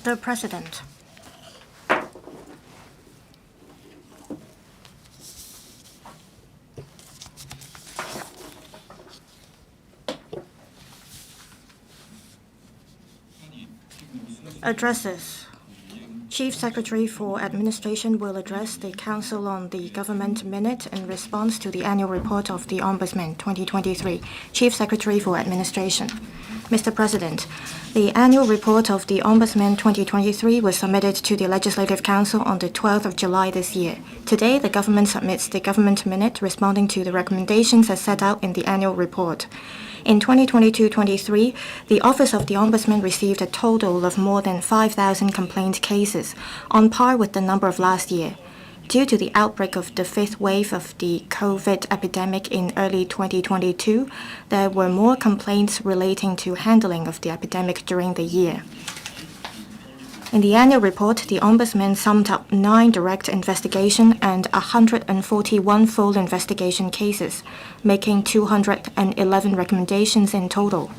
Mr. President, addresses. Chief Secretary for Administration will address the Council on the Government Minute in response to the annual report of the Ombudsman 2023. Chief Secretary for Administration. Mr. President, the annual report of the Ombudsman 2023 was submitted to the Legislative Council on the 12th of July this year. Today, the government submits the Government Minute responding to the recommendations as set out in the annual report. In 2022-23, the Office of the Ombudsman received a total of more than 5,000 complaint cases, on par with the number of last year. Due to the outbreak of the fifth wave of the COVID epidemic in early 2022, there were more complaints relating to handling of the epidemic during the year. In the annual report, the Ombudsman summed up 9 direct investigation and 141 full investigation cases, making 211 recommendations in total.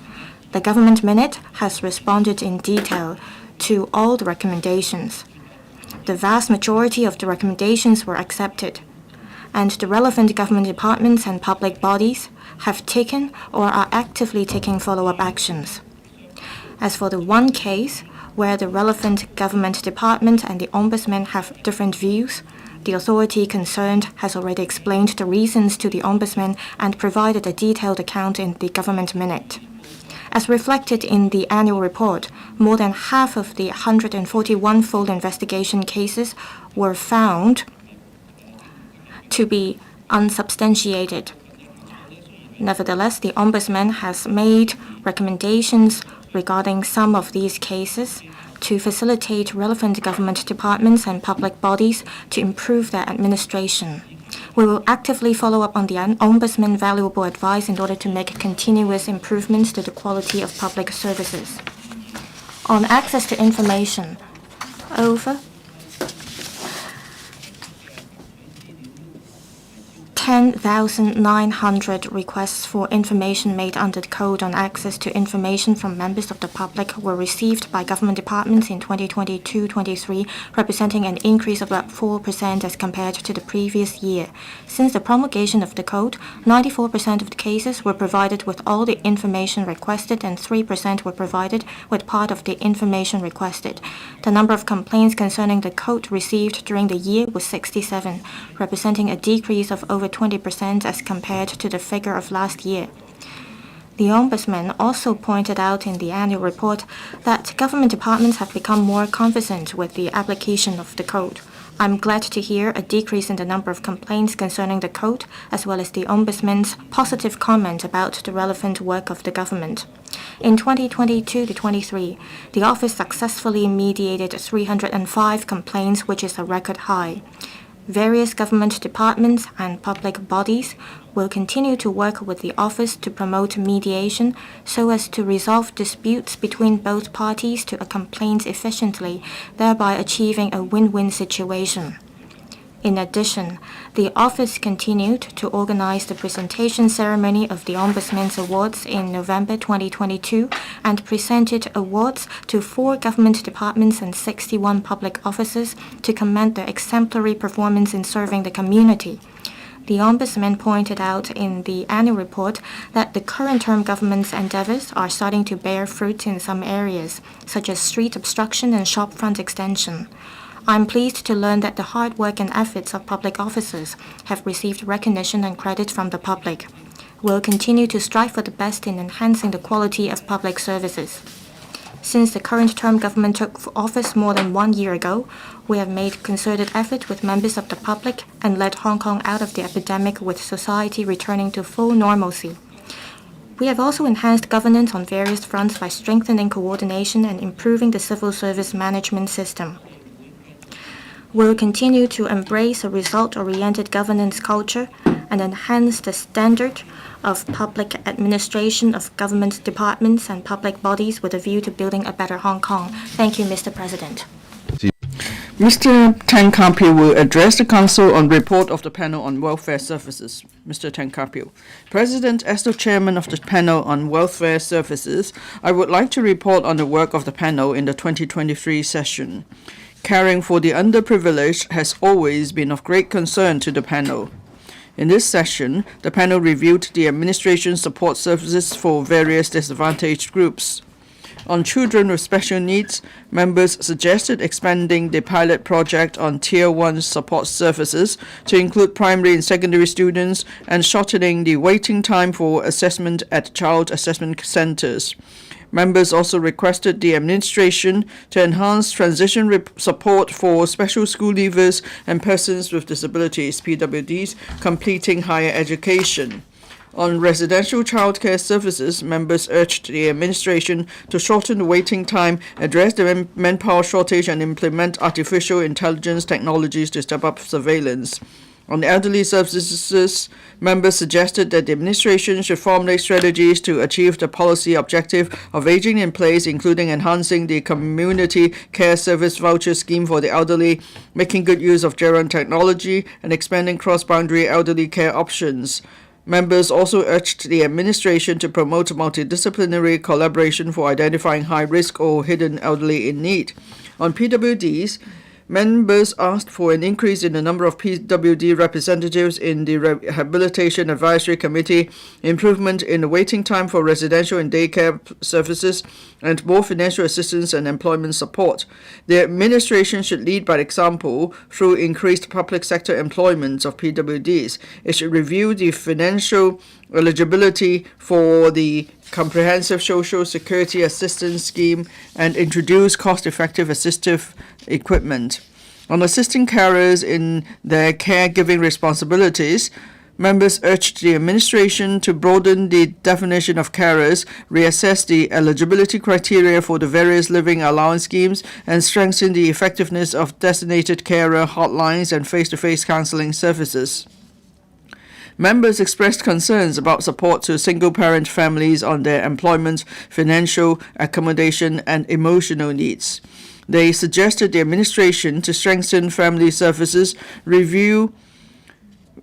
The Government Minute has responded in detail to all the recommendations. The vast majority of the recommendations were accepted, and the relevant government departments and public bodies have taken or are actively taking follow-up actions. As for the one case where the relevant government department and the Ombudsman have different views, the authority concerned has already explained the reasons to the Ombudsman and provided a detailed account in the Government Minute. As reflected in the annual report, more than half of the 141 full investigation cases were found to be unsubstantiated. Nevertheless, the Ombudsman has made recommendations regarding some of these cases to facilitate relevant government departments and public bodies to improve their administration. We will actively follow up on the Ombudsman valuable advice in order to make continuous improvements to the quality of public services. On access to information, over 10,900 requests for information made under the Code on Access to Information from members of the public were received by government departments in 2022-23, representing an increase of about 4% as compared to the previous year. Since the promulgation of the Code, 94% of the cases were provided with all the information requested and 3% were provided with part of the information requested. The number of complaints concerning the Code received during the year was 67, representing a decrease of over 20% as compared to the figure of last year. The Ombudsman also pointed out in the annual report that government departments have become more conversant with the application of the Code. I'm glad to hear a decrease in the number of complaints concerning the Code, as well as the Ombudsman's positive comment about the relevant work of the government. In 2022-23, the office successfully mediated 305 complaints, which is a record high. Various government departments and public bodies will continue to work with the office to promote mediation so as to resolve disputes between both parties to a complaint efficiently, thereby achieving a win-win situation. In addition, the office continued to organize the presentation ceremony of the Ombudsman's Awards in November 2022 and presented awards to 4 government departments and 61 public officers to commend their exemplary performance in serving the community. The Ombudsman pointed out in the annual report that the current term government's endeavors are starting to bear fruit in some areas, such as street obstruction and shopfront extension. I'm pleased to learn that the hard work and efforts of public officers have received recognition and credit from the public. We'll continue to strive for the best in enhancing the quality of public services. Since the current term government took office more than 1 year ago, we have made concerted effort with members of the public and led Hong Kong out of the epidemic with society returning to full normalcy. We have also enhanced governance on various fronts by strengthening coordination and improving the civil service management system. We'll continue to embrace a result-oriented governance culture and enhance the standard of public administration of government departments and public bodies with a view to building a better Hong Kong. Thank you, Mr. President. Mr. Tankapil will address the Council on report of the panel on welfare services. Mr. Tankapil. President, as the chairman of the panel on welfare services, I would like to report on the work of the panel in the 2023 session. Caring for the underprivileged has always been of great concern to the panel. In this session, the panel reviewed the administration support services for various disadvantaged groups. On children with special needs, members suggested expanding the pilot project on Tier 1 support services to include primary and secondary students and shortening the waiting time for assessment at child assessment centers. Members also requested the administration to enhance transition support for special school leavers and persons with disabilities, PWDs, completing higher education. On residential childcare services, members urged the administration to shorten the waiting time, address the manpower shortage, and implement artificial intelligence technologies to step up surveillance. On elderly services, members suggested that the administration should formulate strategies to achieve the policy objective of aging in place, including enhancing the community care service voucher scheme for the elderly, making good use of gerund technology, and expanding cross-boundary elderly care options. Members also urged the administration to promote multidisciplinary collaboration for identifying high-risk or hidden elderly in need. On PWDs, members asked for an increase in the number of PWD representatives in the Rehabilitation Advisory Committee, improvement in the waiting time for residential and daycare services, and more financial assistance and employment support. The administration should lead by example through increased public sector employment of PWDs. It should review the financial eligibility for the Comprehensive Social Security Assistance Scheme and introduce cost-effective assistive equipment. On assisting carers in their caregiving responsibilities, members urged the administration to broaden the definition of carers, reassess the eligibility criteria for the various living allowance schemes, and strengthen the effectiveness of designated carer hotlines and face-to-face counseling services. Members expressed concerns about support to single-parent families on their employment, financial, accommodation, and emotional needs. They suggested the administration to strengthen family services, review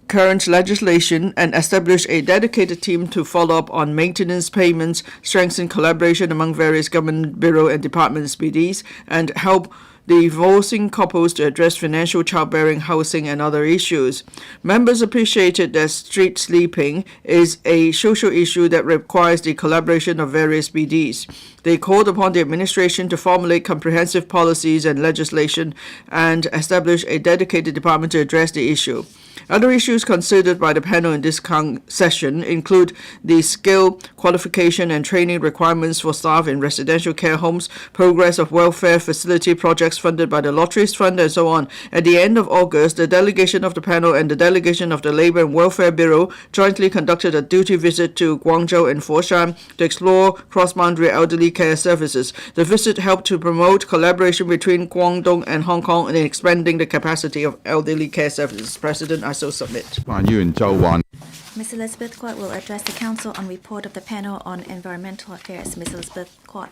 current legislation, and establish a dedicated team to follow up on maintenance payments, strengthen collaboration among various government bureau and departments, BDs, and help the divorcing couples to address financial childbearing, housing, and other issues. Members appreciated that street sleeping is a social issue that requires the collaboration of various BDs. They called upon the administration to formulate comprehensive policies and legislation and establish a dedicated department to address the issue. Other issues considered by the panel in this session include the skill, qualification, and training requirements for staff in residential care homes, progress of welfare facility projects funded by the Lotteries Fund, and so on. At the end of August, the delegation of the panel and the delegation of the Labour and Welfare Bureau jointly conducted a duty visit to Guangzhou and Foshan to explore cross-boundary elderly care services. The visit helped to promote collaboration between Guangdong and Hong Kong in expanding the capacity of elderly care services. President, I so submit. Ms. Elizabeth Quat will address the Council on report of the panel on environmental affairs. Ms. Elizabeth Quat.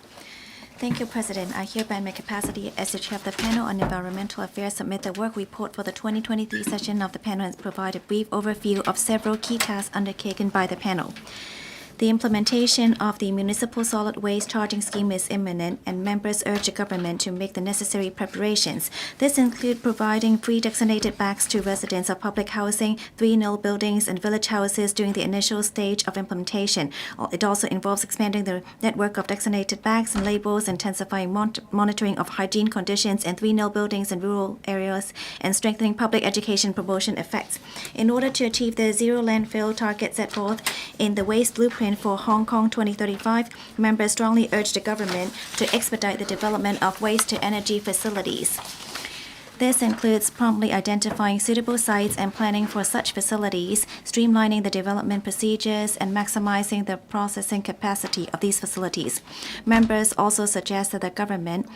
Thank you, President. I hereby in my capacity as the chair of the panel on environmental affairs submit the work report for the 2023 session of the panel and provide a brief overview of several key tasks undertaken by the panel. The implementation of the Municipal Solid Waste Charging Scheme is imminent, and members urge the government to make the necessary preparations. This includes providing free designated bags to residents of public housing, 3-nil buildings, and village houses during the initial stage of implementation. It also involves expanding the network of designated bags and labels, intensifying monitoring of hygiene conditions in 3-nil buildings and rural areas, and strengthening public education promotion effects. In order to achieve the zero landfill target set forth in the Waste Blueprint for Hong Kong 2035, members strongly urge the government to expedite the development of waste-to-energy facilities. This includes promptly identifying suitable sites and planning for such facilities, streamlining the development procedures, and maximizing the processing capacity of these facilities. Members also suggest that the government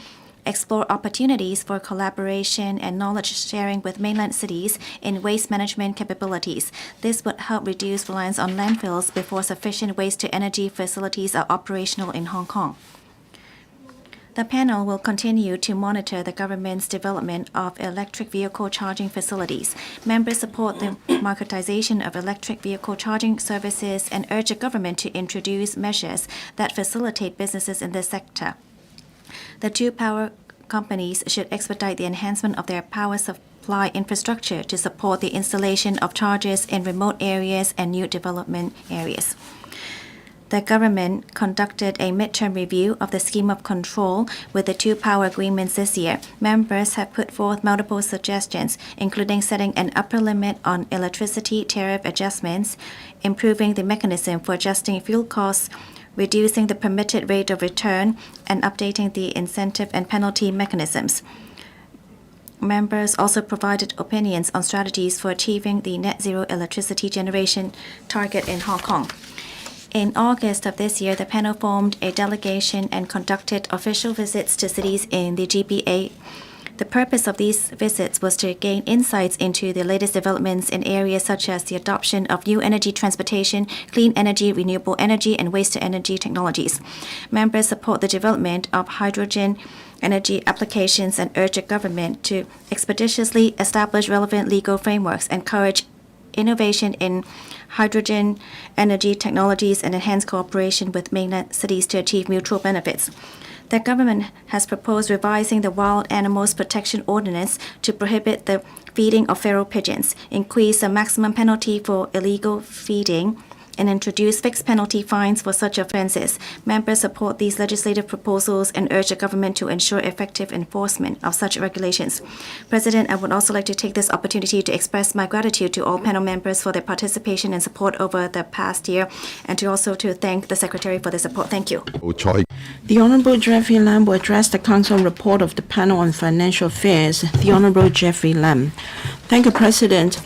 explore opportunities for collaboration and knowledge sharing with mainland cities in waste management capabilities. This would help reduce reliance on landfills before sufficient waste-to-energy facilities are operational in Hong Kong. The panel will continue to monitor the government's development of electric vehicle charging facilities. Members support the marketization of electric vehicle charging services and urge the government to introduce measures that facilitate businesses in this sector. The two power companies should expedite the enhancement of their power supply infrastructure to support the installation of chargers in remote areas and new development areas. The government conducted a midterm review of the scheme of control with the two power agreements this year. Members have put forth multiple suggestions, including setting an upper limit on electricity tariff adjustments, improving the mechanism for adjusting fuel costs, reducing the permitted rate of return, and updating the incentive and penalty mechanisms. Members also provided opinions on strategies for achieving the net zero electricity generation target in Hong Kong. In August of this year, the panel formed a delegation and conducted official visits to cities in the GBA. The purpose of these visits was to gain insights into the latest developments in areas such as the adoption of new energy transportation, clean energy, renewable energy, and waste-to-energy technologies. Members support the development of hydrogen energy applications and urge the government to expeditiously establish relevant legal frameworks, encourage innovation in hydrogen energy technologies, and enhance cooperation with mainland cities to achieve mutual benefits. The government has proposed revising the Wild Animals Protection Ordinance to prohibit the feeding of feral pigeons, increase the maximum penalty for illegal feeding, and introduce fixed penalty fines for such offenses. Members support these legislative proposals and urge the government to ensure effective enforcement of such regulations. President, I would also like to take this opportunity to express my gratitude to all panel members for their participation and support over the past year, and to thank the Secretary for their support. Thank you. The Honourable Jeffrey Lam will address the Council report of the Panel on Financial Affairs. The Honourable Jeffrey Lam. Thank you, President.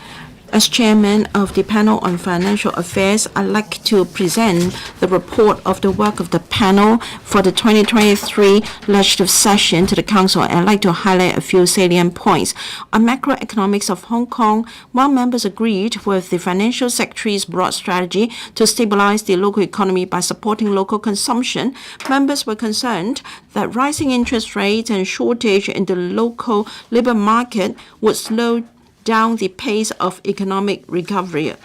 As Chairman of the Panel on Financial Affairs, I'd like to present the report of the work of the panel for the 2023 legislative session to the Council, and I'd like to highlight a few salient points. On macroeconomics of Hong Kong, while members agreed with the Financial Secretary's broad strategy to stabilize the local economy by supporting local consumption, members were concerned that rising interest rates and shortage in the local labor market would slow down the pace of economic recovery.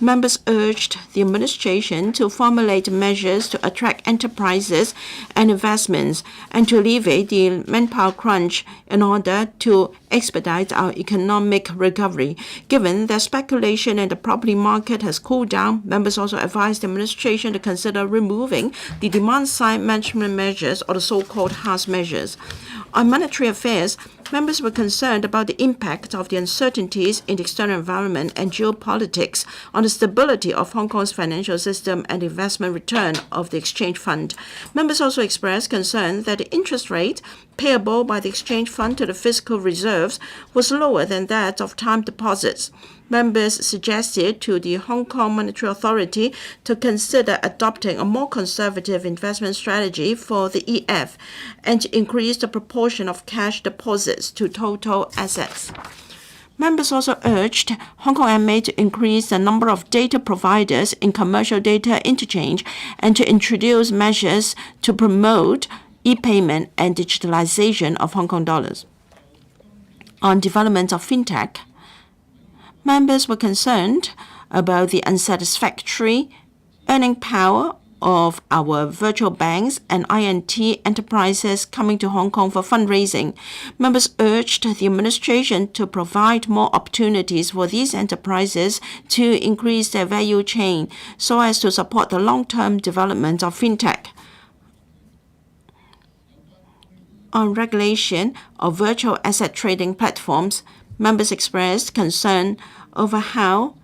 Members urged the administration to formulate measures to attract enterprises and investments and to alleviate the manpower crunch in order to expedite our economic recovery. Given that speculation in the property market has cooled down, members also advised the administration to consider removing the demand-side management measures, or the so-called HAS measures. On monetary affairs, members were concerned about the impact of the uncertainties in the external environment and geopolitics on the stability of Hong Kong's financial system and the investment return of the exchange fund. Members also expressed concern that the interest rate payable by the exchange fund to the fiscal reserves was lower than that of time deposits. Members suggested to the Hong Kong Monetary Authority to consider adopting a more conservative investment strategy for the EF and to increase the proportion of cash deposits to total assets. Members also urged Hong Kong MA to increase the number of data providers in commercial data interchange and to introduce measures to promote e-payment and digitalization of Hong Kong dollars. On development of fintech, members were concerned about the unsatisfactory earning power of our virtual banks and INT enterprises coming to Hong Kong for fundraising. Members urged the administration to provide more opportunities for these enterprises to increase their value chain so as to support the long-term development of fintech. On regulation of virtual asset trading platforms, members expressed concern over how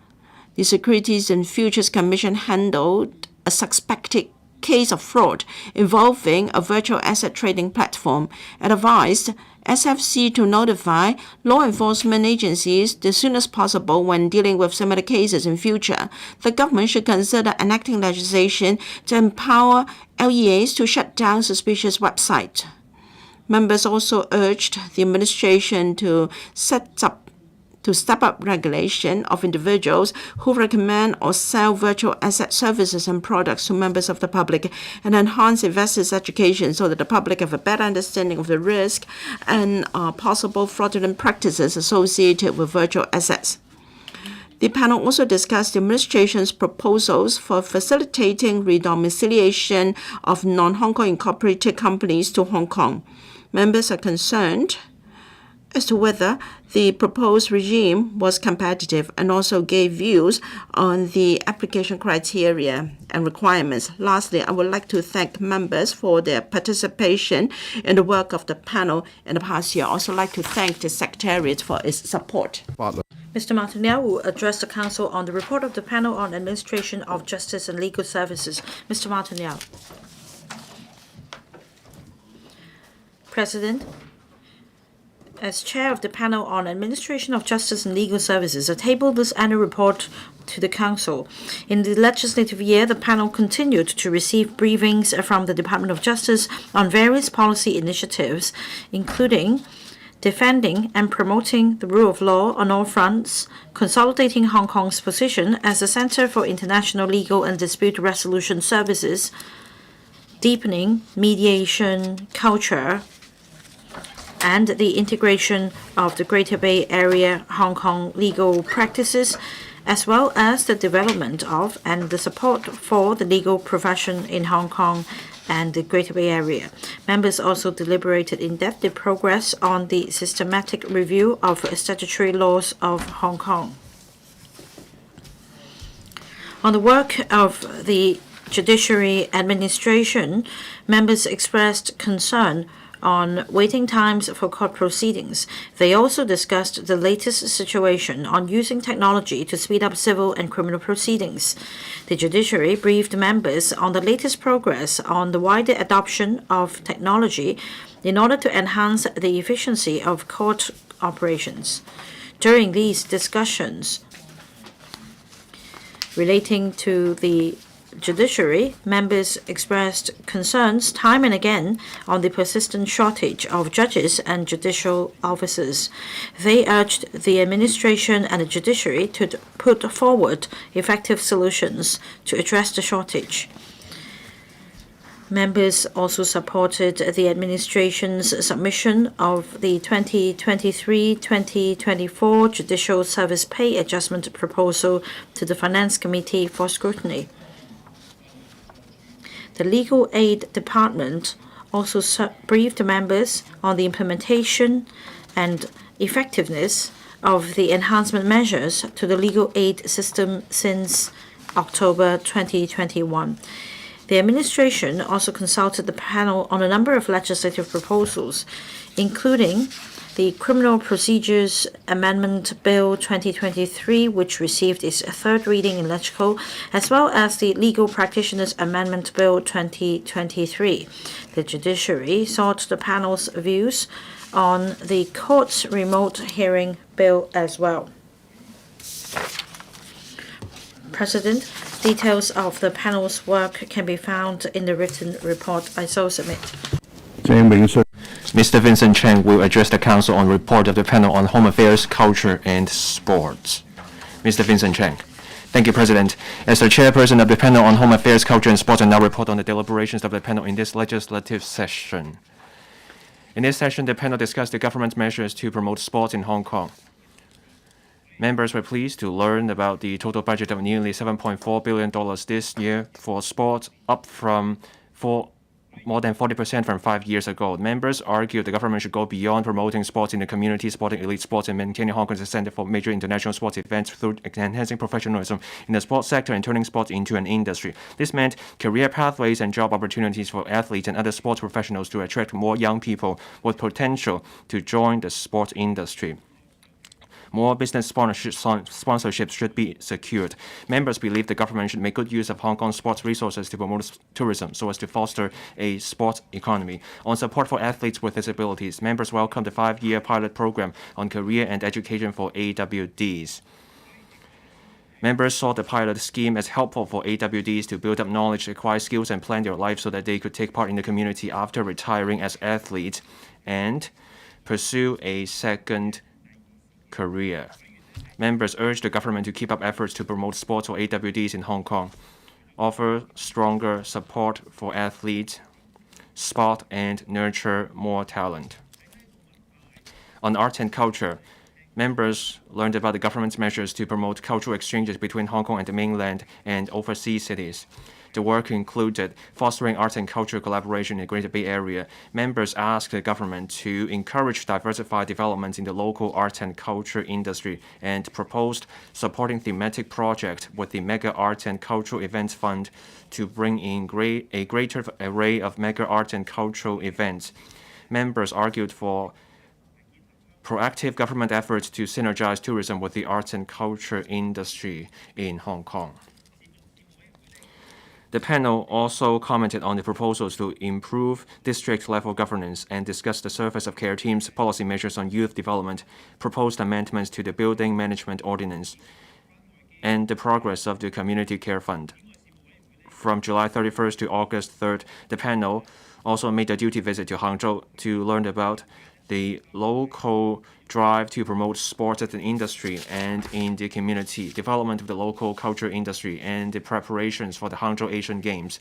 the Securities and Futures Commission handled a suspected case of fraud involving a virtual asset trading platform and advised SFC to notify law enforcement agencies as soon as possible when dealing with similar cases in future. The government should consider enacting legislation to empower LEAs to shut down suspicious websites. Members also urged the administration to set up to step up regulation of individuals who recommend or sell virtual asset services and products to members of the public, and enhance investors' education so that the public have a better understanding of the risk and possible fraudulent practices associated with virtual assets. The panel also discussed the administration's proposals for facilitating redomiciliation of non-Hong Kong incorporated companies to Hong Kong. Members are concerned as to whether the proposed regime was competitive, and also gave views on the application criteria and requirements. Lastly, I would like to thank members for their participation in the work of the panel in the past year. I also like to thank the Secretariat for its support. Mr. Martin Liao will address the Council on the report of the panel on administration of justice and legal services. Mr. Martin Liao. President, as chair of the panel on administration of justice and legal services, I tabled this annual report to the Council. In the legislative year, the panel continued to receive briefings from the Department of Justice on various policy initiatives, including defending and promoting the rule of law on all fronts, consolidating Hong Kong's position as a center for international legal and dispute resolution services, deepening mediation culture, and the integration of the Greater Bay Area Hong Kong legal practices, as well as the development of and the support for the legal profession in Hong Kong and the Greater Bay Area. Members also deliberated in depth the progress on the systematic review of statutory laws of Hong Kong. On the work of the Judiciary Administration, members expressed concern on waiting times for court proceedings. They also discussed the latest situation on using technology to speed up civil and criminal proceedings. The judiciary briefed members on the latest progress on the wider adoption of technology in order to enhance the efficiency of court operations. During these discussions relating to the judiciary, members expressed concerns time and again on the persistent shortage of judges and judicial officers. They urged the administration and the judiciary to put forward effective solutions to address the shortage. Members also supported the administration's submission of the 2023-2024 Judicial Service Pay Adjustment proposal to the Finance Committee for scrutiny. The Legal Aid Department also briefed members on the implementation and effectiveness of the enhancement measures to the legal aid system since October 2021. The administration also consulted the panel on a number of legislative proposals, including the Criminal Procedures Amendment Bill 2023, which received its third reading in LegCo, as well as the Legal Practitioners Amendment Bill 2023. The judiciary sought the panel's views on the Court's Remote Hearing Bill as well. President, details of the panel's work can be found in the written report. I so submit. Mr. Vincent Cheng will address the Council on report of the panel on Home Affairs, Culture and Sports. Mr. Vincent Cheng. Thank you, President. As the chairperson of the panel on Home Affairs, Culture and Sports, I now report on the deliberations of the panel in this legislative session. In this session, the panel discussed the government's measures to promote sports in Hong Kong. Members were pleased to learn about the total budget of nearly $7.4 billion this year for sports, up from more than 40% from 5 years ago. Members argued the government should go beyond promoting sports in the community, supporting elite sports, and maintaining Hong Kong as a center for major international sports events through enhancing professionalism in the sports sector and turning sports into an industry. This meant career pathways and job opportunities for athletes and other sports professionals to attract more young people with potential to join the sports industry. More business sponsorships should be secured. Members believe the government should make good use of Hong Kong's sports resources to promote tourism so as to foster a sports economy. On support for athletes with disabilities, members welcomed the 5-year pilot program on career and education for AWDs. Members saw the pilot scheme as helpful for AWDs to build up knowledge, acquire skills, and plan their lives so that they could take part in the community after retiring as athletes and pursue a second career. Members urged the government to keep up efforts to promote sports or AWDs in Hong Kong, offer stronger support for athletes, spot and nurture more talent. On art and culture, members learned about the government's measures to promote cultural exchanges between Hong Kong and the mainland and overseas cities. The work included fostering art and culture collaboration in the Greater Bay Area. Members asked the government to encourage diversified developments in the local art and culture industry and proposed supporting thematic projects with the Mega Art and Cultural Events Fund to bring in a greater array of mega art and cultural events. Members argued for proactive government efforts to synergize tourism with the arts and culture industry in Hong Kong. The panel also commented on the proposals to improve district-level governance and discussed the Service of Care team's policy measures on youth development, proposed amendments to the Building Management Ordinance, and the progress of the Community Care Fund. From July 31st to August 3rd, the panel also made a duty visit to Hangzhou to learn about the local drive to promote sports as an industry and in the community, development of the local culture industry, and the preparations for the Hangzhou Asian Games.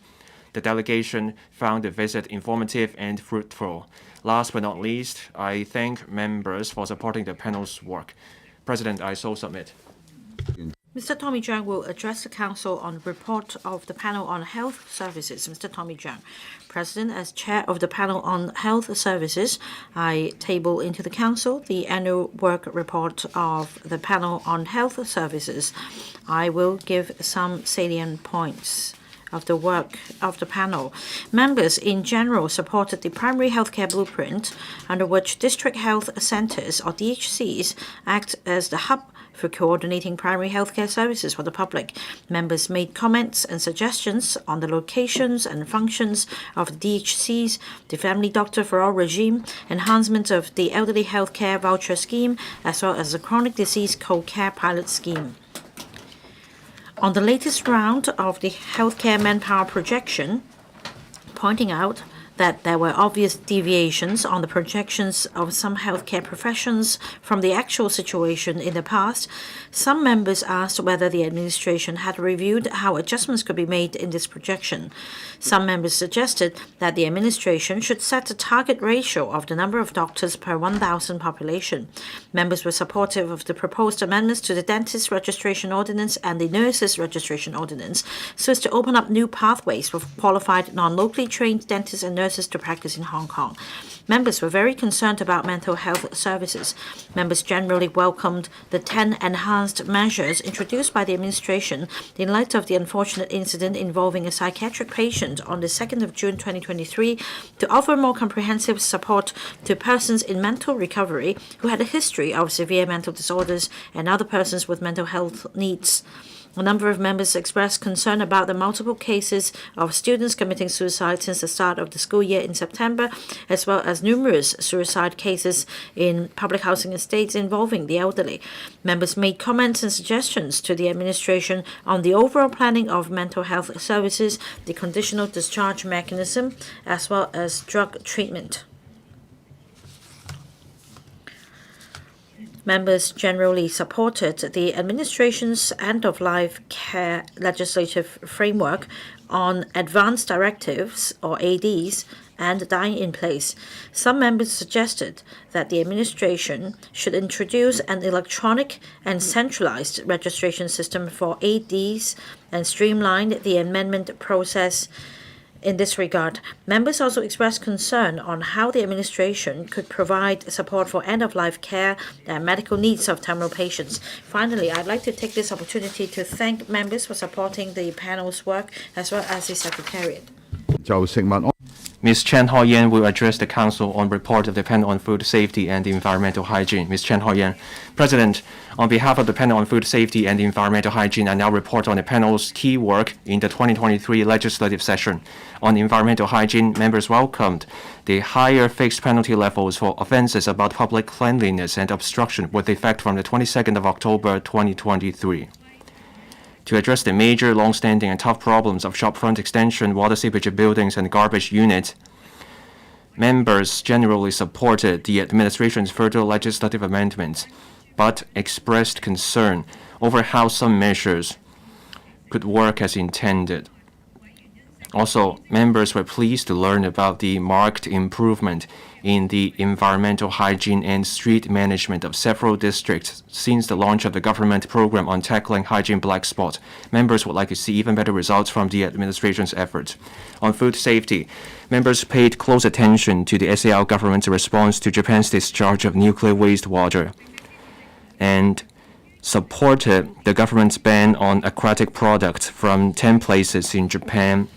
The delegation found the visit informative and fruitful. Last but not least, I thank members for supporting the panel's work. President, I so submit. Mr. Tommy Cheung will address the Council on the report of the panel on health services. Mr. Tommy Cheung, President, as chair of the panel on health services, I table into the Council the annual work report of the panel on health services. I will give some salient points of the work of the panel. Members in general supported the primary healthcare blueprint, under which district health centers, or DHCs, act as the hub for coordinating primary healthcare services for the public. Members made comments and suggestions on the locations and functions of the DHCs, the Family Doctor for All regime, enhancement of the elderly healthcare voucher scheme, as well as the chronic disease co-care pilot scheme. On the latest round of the healthcare manpower projection, pointing out that there were obvious deviations on the projections of some healthcare professions from the actual situation in the past, some members asked whether the administration had reviewed how adjustments could be made in this projection. Some members suggested that the administration should set a target ratio of the number of doctors per 1,000 population. Members were supportive of the proposed amendments to the Dentist Registration Ordinance and the Nurses Registration Ordinance, so as to open up new pathways for qualified non-locally trained dentists and nurses to practice in Hong Kong. Members were very concerned about mental health services. Members generally welcomed the 10 enhanced measures introduced by the administration in light of the unfortunate incident involving a psychiatric patient on the 2nd of June 2023 to offer more comprehensive support to persons in mental recovery who had a history of severe mental disorders and other persons with mental health needs. A number of members expressed concern about the multiple cases of students committing suicide since the start of the school year in September, as well as numerous suicide cases in public housing estates involving the elderly. Members made comments and suggestions to the administration on the overall planning of mental health services, the conditional discharge mechanism, as well as drug treatment. Members generally supported the administration's end-of-life care legislative framework on advanced directives, or ADs, and dying in place. Some members suggested that the administration should introduce an electronic and centralized registration system for ADs and streamline the amendment process. In this regard, members also expressed concern on how the administration could provide support for end-of-life care and medical needs of terminal patients. Finally, I'd like to take this opportunity to thank members for supporting the panel's work as well as the Secretariat. Ms. Chen Hao-yan will address the Council on report of the panel on food safety and environmental hygiene. Ms. Chen Hao-yan, President, on behalf of the panel on food safety and environmental hygiene, I now report on the panel's key work in the 2023 legislative session. On environmental hygiene, members welcomed the higher fixed penalty levels for offences about public cleanliness and obstruction with effect from the 22nd of October 2023. To address the major, long-standing and tough problems of shopfront extension, water seepage buildings, and garbage units, members generally supported the administration's further legislative amendments. but expressed concern over how some measures could work as intended. Also, members were pleased to learn about the marked improvement in the environmental hygiene and street management of several districts since the launch of the government program on tackling hygiene black spot. Members would like to see even better results from the administration's efforts. On food safety, members paid close attention to the SAR government's response to Japan's discharge of nuclear wastewater and supported the government's ban on aquatic products from 10 places in Japan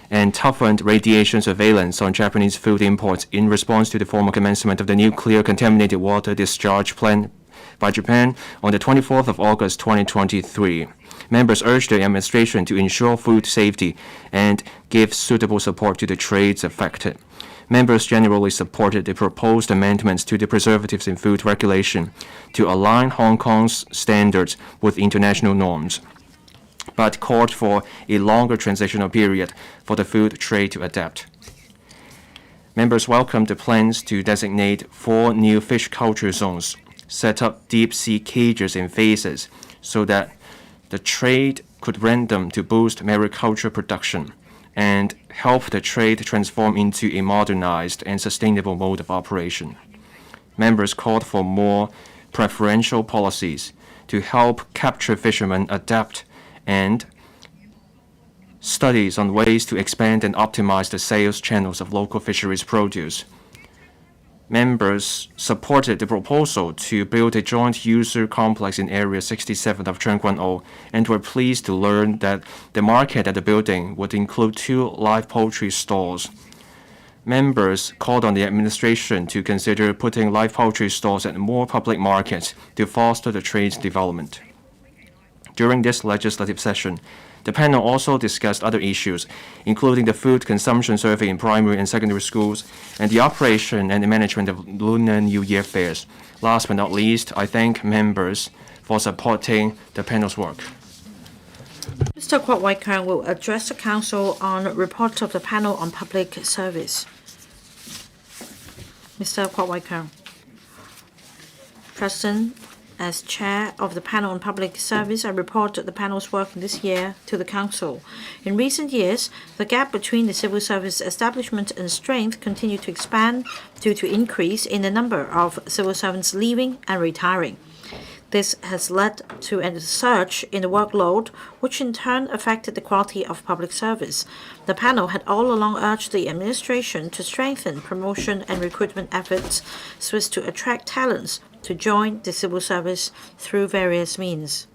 and toughened radiation surveillance on Japanese food imports in response to the formal commencement of the nuclear contaminated water discharge plan by Japan on the 24th of August 2023. Members urged the administration to ensure food safety and give suitable support to the trades affected. Members generally supported the proposed amendments to the preservatives in food regulation to align Hong Kong's standards with international norms, but called for a longer transitional period for the food trade to adapt. Members welcomed the plans to designate 4 new fish culture zones, set up deep-sea cages in phases so that the trade could rent them to boost mariculture production and help the trade transform into a modernized and sustainable mode of operation. Members called for more preferential policies to help capture fishermen adapt and studies on ways to expand and optimize the sales channels of local fisheries produce. Members supported the proposal to build a joint user complex in Area 67 of Tseung Kwan O and were pleased to learn that the market at the building would include 2 live poultry stalls. Members called on the administration to consider putting live poultry stalls at more public markets to foster the trade's development. During this legislative session, the panel also discussed other issues, including the food consumption survey in primary and secondary schools and the operation and the management of Lunar New Year fairs. Last but not least, I thank members for supporting the panel's work. Mr. Kwok Wai-Keung will address the Council on report of the panel on public service. Mr. Kwok Wai-Keung. President, as chair of the panel on public service, I report the panel's work this year to the Council. In recent years, the gap between the civil service establishment and strength continued to expand due to increase in the number of civil servants leaving and retiring. This has led to a surge in the workload, which in turn affected the quality of public service. The panel had all along urged the administration to strengthen promotion and recruitment efforts so as to attract talents to join the civil service through various means.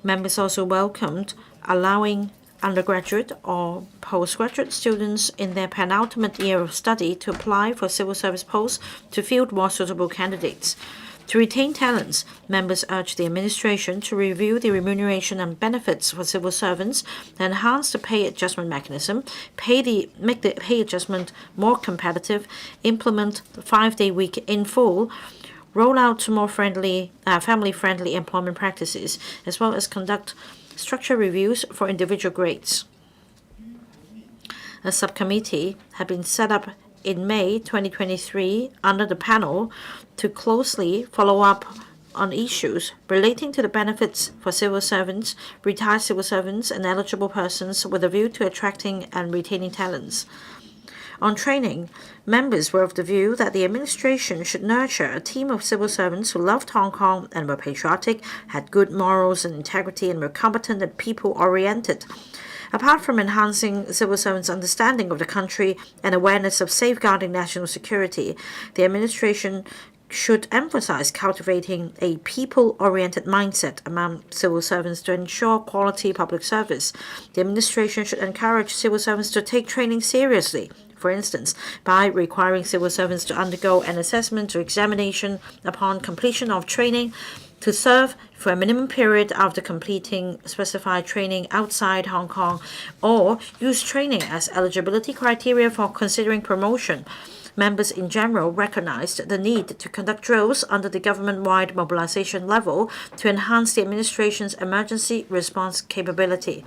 Members also welcomed allowing undergraduate or postgraduate students in their penultimate year of study to apply for civil service posts to field more suitable candidates. To retain talents, members urged the administration to review the remuneration and benefits for civil servants, enhance the pay adjustment mechanism, make the pay adjustment more competitive, implement the 5-day week in full, roll out more family-friendly employment practices, as well as conduct structure reviews for individual grades. A subcommittee had been set up in May 2023 under the panel to closely follow up on issues relating to the benefits for civil servants, retired civil servants, and eligible persons with a view to attracting and retaining talents. On training, members were of the view that the administration should nurture a team of civil servants who loved Hong Kong and were patriotic, had good morals and integrity, and were competent and people-oriented. Apart from enhancing civil servants' understanding of the country and awareness of safeguarding national security, the administration should emphasize cultivating a people-oriented mindset among civil servants to ensure quality public service. The administration should encourage civil servants to take training seriously, for instance, by requiring civil servants to undergo an assessment or examination upon completion of training, to serve for a minimum period after completing specified training outside Hong Kong, or use training as eligibility criteria for considering promotion. Members in general recognized the need to conduct drills under the government-wide mobilization level to enhance the administration's emergency response capability.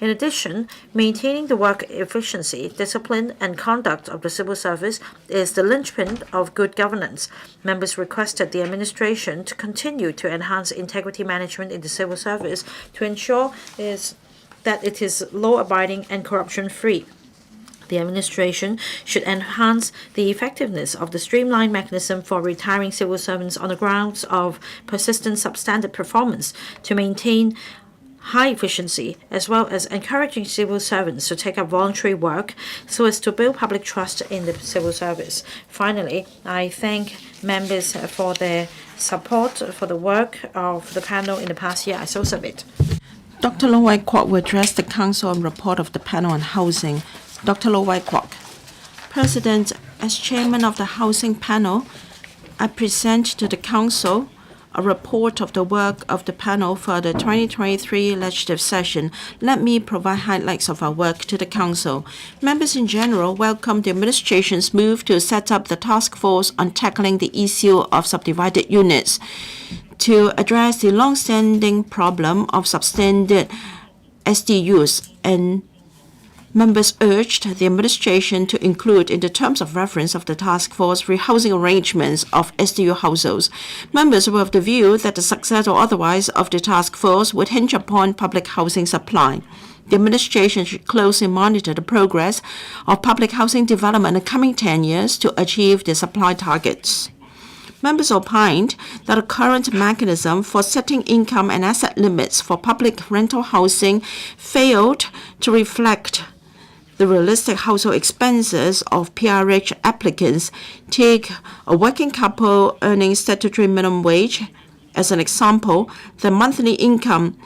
In addition, maintaining the work efficiency, discipline, and conduct of the civil service is the linchpin of good governance. Members requested the administration to continue to enhance integrity management in the civil service to ensure that it is law-abiding and corruption-free. The administration should enhance the effectiveness of the streamlined mechanism for retiring civil servants on the grounds of persistent substandard performance to maintain high efficiency, as well as encouraging civil servants to take up voluntary work so as to build public trust in the civil service. Finally, I thank members for their support for the work of the panel in the past year. I so submit. Dr. Low Wai Kwok will address the Council on report of the panel on housing. Dr. Low Wai Kwok. President, as chairman of the housing panel, I present to the Council a report of the work of the panel for the 2023 legislative session. Let me provide highlights of our work to the Council. Members in general welcome the administration's move to set up the task force on tackling the issue of subdivided units to address the long-standing problem of substandard SDUs, and members urged the administration to include in the terms of reference of the task force rehousing arrangements of SDU households. Members were of the view that the success or otherwise of the task force would hinge upon public housing supply. The administration should closely monitor the progress of public housing development in the coming 10 years to achieve the supply targets. Members opined that the current mechanism for setting income and asset limits for public rental housing failed to reflect the realistic household expenses of PRH applicants. Take a working couple earning statutory minimum wage as an example. The monthly income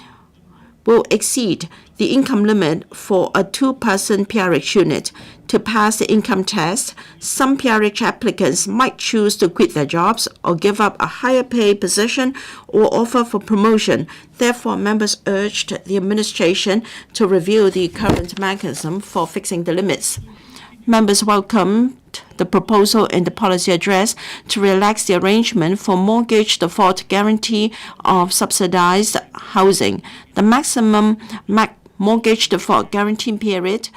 will exceed the income limit for a two-person PRH unit. To pass the income test, some PRH applicants might choose to quit their jobs or give up a higher paid position or offer for promotion. Therefore, members urged the administration to review the current mechanism for fixing the limits. Members welcomed the proposal in the policy address to relax the arrangement for mortgage default guarantee of subsidized housing. The maximum mortgage default guarantee period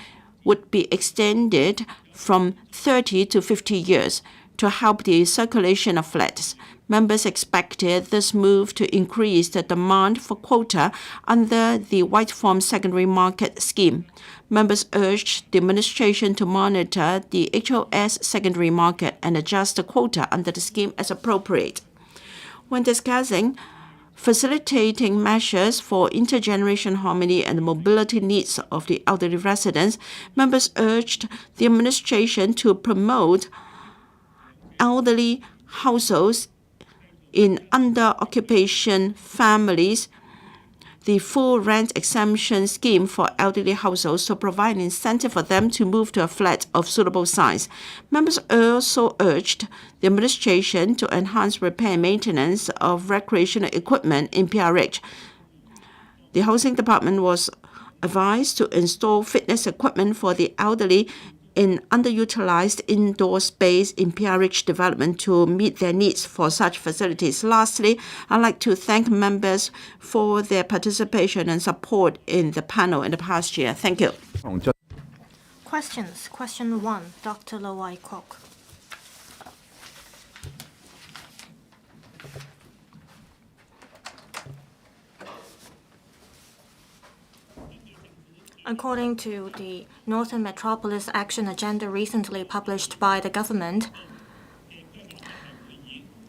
would be extended from 30 to 50 years to help the circulation of flats. Members expected this move to increase the demand for quota under the White Form Secondary Market Scheme. Members urged the administration to monitor the HOS secondary market and adjust the quota under the scheme as appropriate. When discussing facilitating measures for intergenerational harmony and the mobility needs of the elderly residents, members urged the administration to promote elderly households in under-occupation families, the full rent exemption scheme for elderly households to provide an incentive for them to move to a flat of suitable size. Members also urged the administration to enhance repair and maintenance of recreational equipment in PRH. The Housing Department was advised to install fitness equipment for the elderly in underutilized indoor space in PRH development to meet their needs for such facilities. Lastly, I'd like to thank members for their participation and support in the panel in the past year. Thank you. Questions. Question 1, Dr. Low Wai Kwok. According to the Northern Metropolis Action Agenda recently published by the government,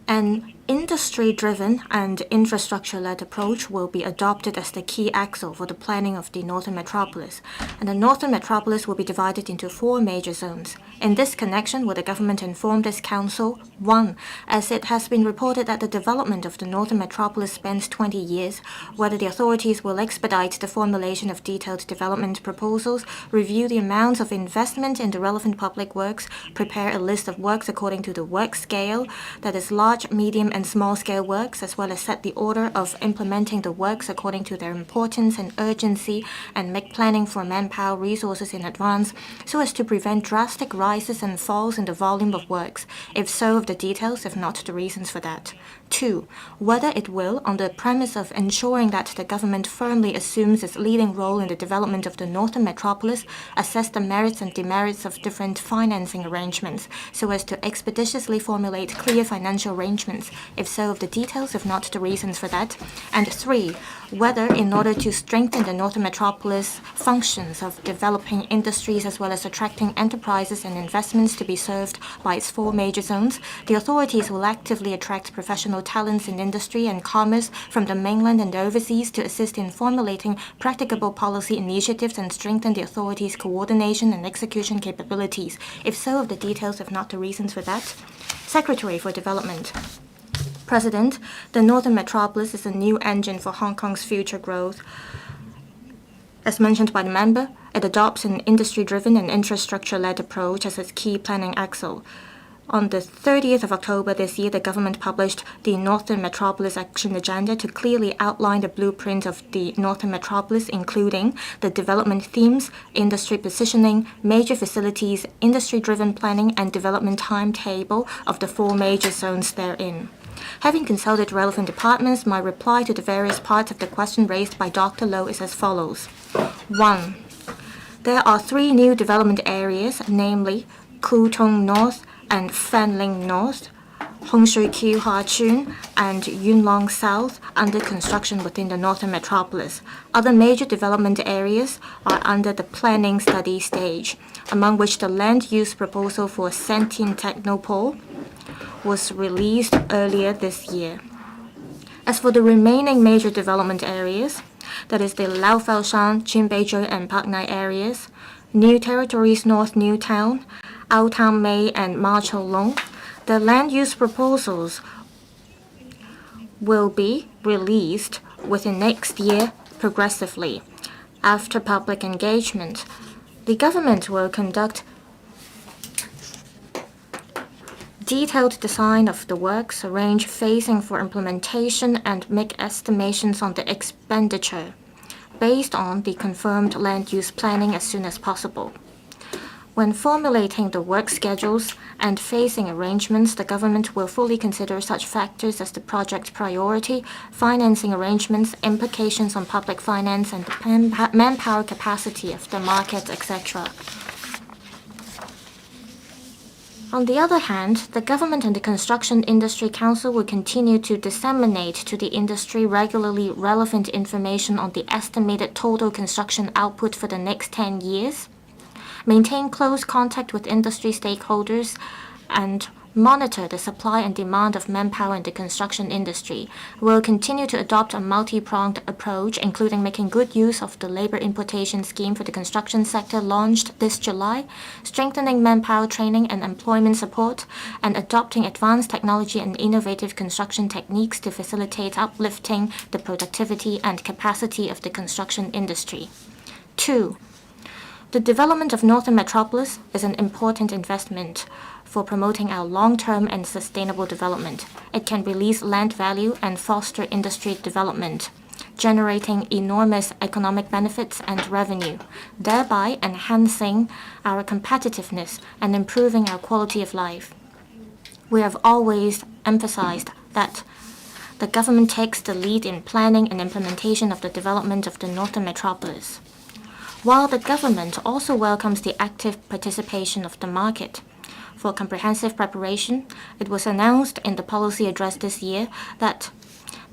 an industry-driven and infrastructure-led approach will be adopted as the key axle for the planning of the Northern Metropolis, and the Northern Metropolis will be divided into 4 major zones. In this connection, will the government inform this council? 1. As it has been reported that the development of the Northern Metropolis spans 20 years, whether the authorities will expedite the formulation of detailed development proposals, review the amounts of investment in the relevant public works, prepare a list of works according to the work scale, that is large, medium, and small-scale works, as well as set the order of implementing the works according to their importance and urgency, and make planning for manpower resources in advance so as to prevent drastic rises and falls in the volume of works? If so, of the details, if not the reasons for that. 2. Whether it will, on the premise of ensuring that the government firmly assumes its leading role in the development of the northern metropolis, assess the merits and demerits of different financing arrangements so as to expeditiously formulate clear financial arrangements. If so, of the details, if not the reasons for that. And 3. Whether, in order to strengthen the northern metropolis functions of developing industries as well as attracting enterprises and investments to be served by its 4 major zones, the authorities will actively attract professional talents in industry and commerce from the mainland and overseas to assist in formulating practicable policy initiatives and strengthen the authorities' coordination and execution capabilities. If so, of the details, if not the reasons for that. Secretary for Development. President, the Northern Metropolis is a new engine for Hong Kong's future growth. As mentioned by the member, it adopts an industry-driven and infrastructure-led approach as its key planning axle. On the 30th of October this year, the government published the Northern Metropolis Action Agenda to clearly outline the blueprint of the Northern Metropolis, including the development themes, industry positioning, major facilities, industry-driven planning, and development timetable of the 4 major zones therein. Having consulted relevant departments, my reply to the various parts of the question raised by Dr. Low is as follows. 1. There are 3 new development areas, namely Kutong North and Fanling North, Hong Shui Kiu Hua Chun, and Yuen Long South under construction within the Northern Metropolis. Other major development areas are under the planning study stage, among which the land use proposal for Sentient Technopole was released earlier this year. As for the remaining major development areas, that is the Lau Fau Shan, Chinbeizhou, and Pak Nai areas, New Territories North New Town, Ao Tam Mei, and Ma Chou Long, the land use proposals will be released within next year progressively. After public engagement, the government will conduct detailed design of the works, arrange phasing for implementation, and make estimations on the expenditure based on the confirmed land use planning as soon as possible. When formulating the work schedules and phasing arrangements, the government will fully consider such factors as the project priority, financing arrangements, implications on public finance, and the manpower capacity of the market, etc. On the other hand, the government and the Construction Industry Council will continue to disseminate to the industry regularly relevant information on the estimated total construction output for the next 10 years, maintain close contact with industry stakeholders, and monitor the supply and demand of manpower in the construction industry. We'll continue to adopt a multi-pronged approach, including making good use of the labor importation scheme for the construction sector launched this July, strengthening manpower training and employment support, and adopting advanced technology and innovative construction techniques to facilitate uplifting the productivity and capacity of the construction industry. 2. The development of Northern Metropolis is an important investment for promoting our long-term and sustainable development. It can release land value and foster industry development, generating enormous economic benefits and revenue, thereby enhancing our competitiveness and improving our quality of life. We have always emphasized that the government takes the lead in planning and implementation of the development of the Northern Metropolis, while the government also welcomes the active participation of the market. For comprehensive preparation, it was announced in the policy address this year that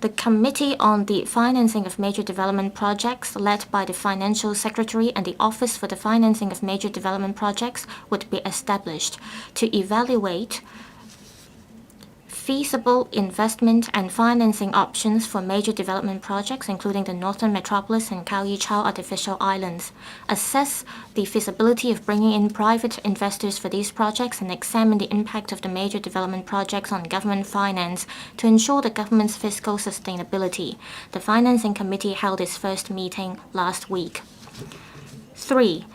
the Committee on the Financing of Major Development Projects, led by the Financial Secretary and the Office for the Financing of Major Development Projects, would be established to evaluate feasible investment and financing options for major development projects, including the Northern Metropolis and Kao Yi Chau Artificial Islands, assess the feasibility of bringing in private investors for these projects, and examine the impact of the major development projects on government finance to ensure the government's fiscal sustainability. The Financing Committee held its first meeting last week. 3.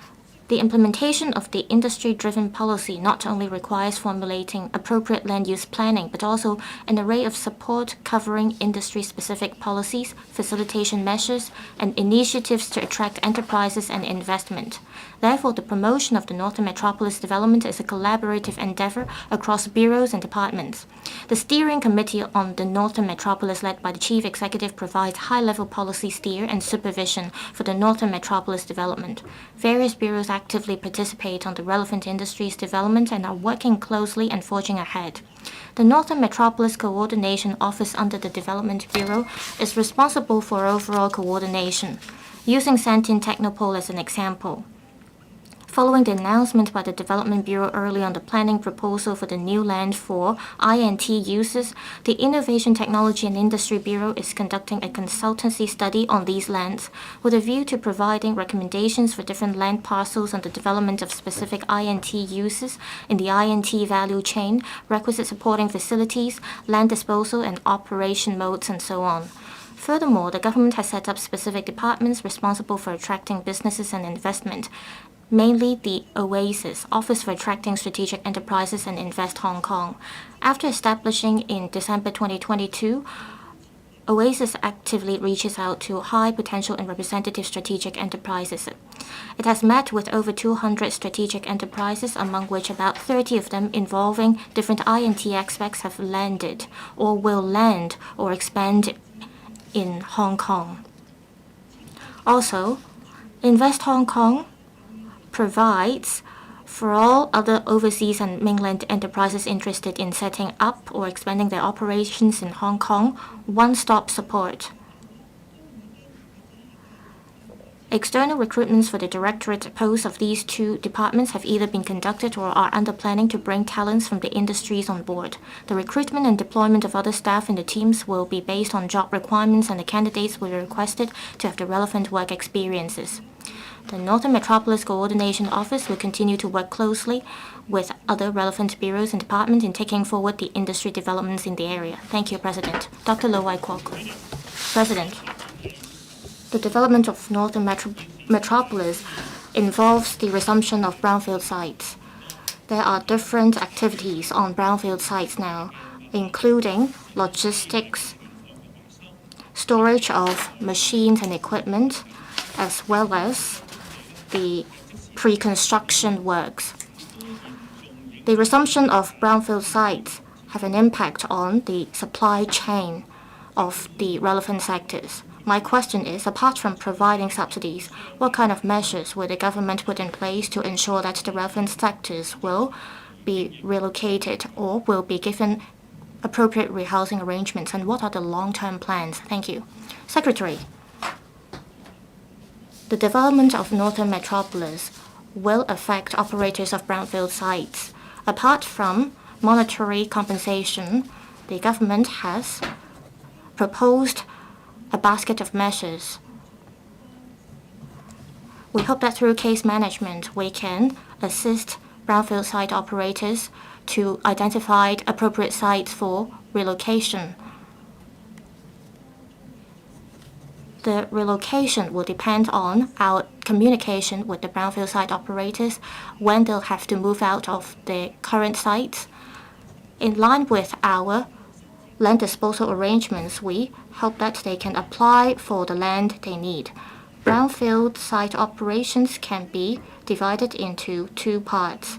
The implementation of the industry-driven policy not only requires formulating appropriate land use planning, but also an array of support covering industry-specific policies, facilitation measures, and initiatives to attract enterprises and investment. Therefore, the promotion of the Northern Metropolis development is a collaborative endeavor across bureaus and departments. The Steering Committee on the Northern Metropolis, led by the Chief Executive, provides high-level policy steer and supervision for the Northern Metropolis development. Various bureaus actively participate on the relevant industries' development and are working closely and forging ahead. The Northern Metropolis Coordination Office under the Development Bureau is responsible for overall coordination. Using Santin Technopole as an example, following the announcement by the Development Bureau early on the planning proposal for the new land for INT uses, the Innovation Technology and Industry Bureau is conducting a consultancy study on these lands with a view to providing recommendations for different land parcels on the development of specific INT uses in the INT value chain, requisite supporting facilities, land disposal and operation modes, and so on. Furthermore, the government has set up specific departments responsible for attracting businesses and investment, mainly the OASIS, Office for Attracting Strategic Enterprises and Invest Hong Kong. After establishing in December 2022, OASIS actively reaches out to high potential and representative strategic enterprises. It has met with over 200 strategic enterprises, among which about 30 of them involving different INT aspects have landed or will land or expand in Hong Kong. Also, Invest Hong Kong provides for all other overseas and mainland enterprises interested in setting up or expanding their operations in Hong Kong one-stop support. External recruitments for the directorate posts of these two departments have either been conducted or are under planning to bring talents from the industries on board. The recruitment and deployment of other staff in the teams will be based on job requirements, and the candidates will be requested to have the relevant work experiences. The Northern Metropolis Coordination Office will continue to work closely with other relevant bureaus and departments in taking forward the industry developments in the area. Thank you, President. Dr. Lo Wai Kwok. President, the development of Northern Metropolis involves the resumption of brownfield sites. There are different activities on brownfield sites now, including logistics, storage of machines and equipment, as well as the pre-construction works. The resumption of brownfield sites have an impact on the supply chain of the relevant sectors. My question is, apart from providing subsidies, what kind of measures will the government put in place to ensure that the relevant sectors will be relocated or will be given appropriate rehousing arrangements, and what are the long-term plans? Thank you. Secretary, the development of Northern Metropolis will affect operators of brownfield sites. Apart from monetary compensation, the government has proposed a basket of measures. We hope that through case management, we can assist brownfield site operators to identify appropriate sites for relocation. The relocation will depend on our communication with the brownfield site operators when they'll have to move out of their current sites. In line with our land disposal arrangements, we hope that they can apply for the land they need. Brownfield site operations can be divided into two parts.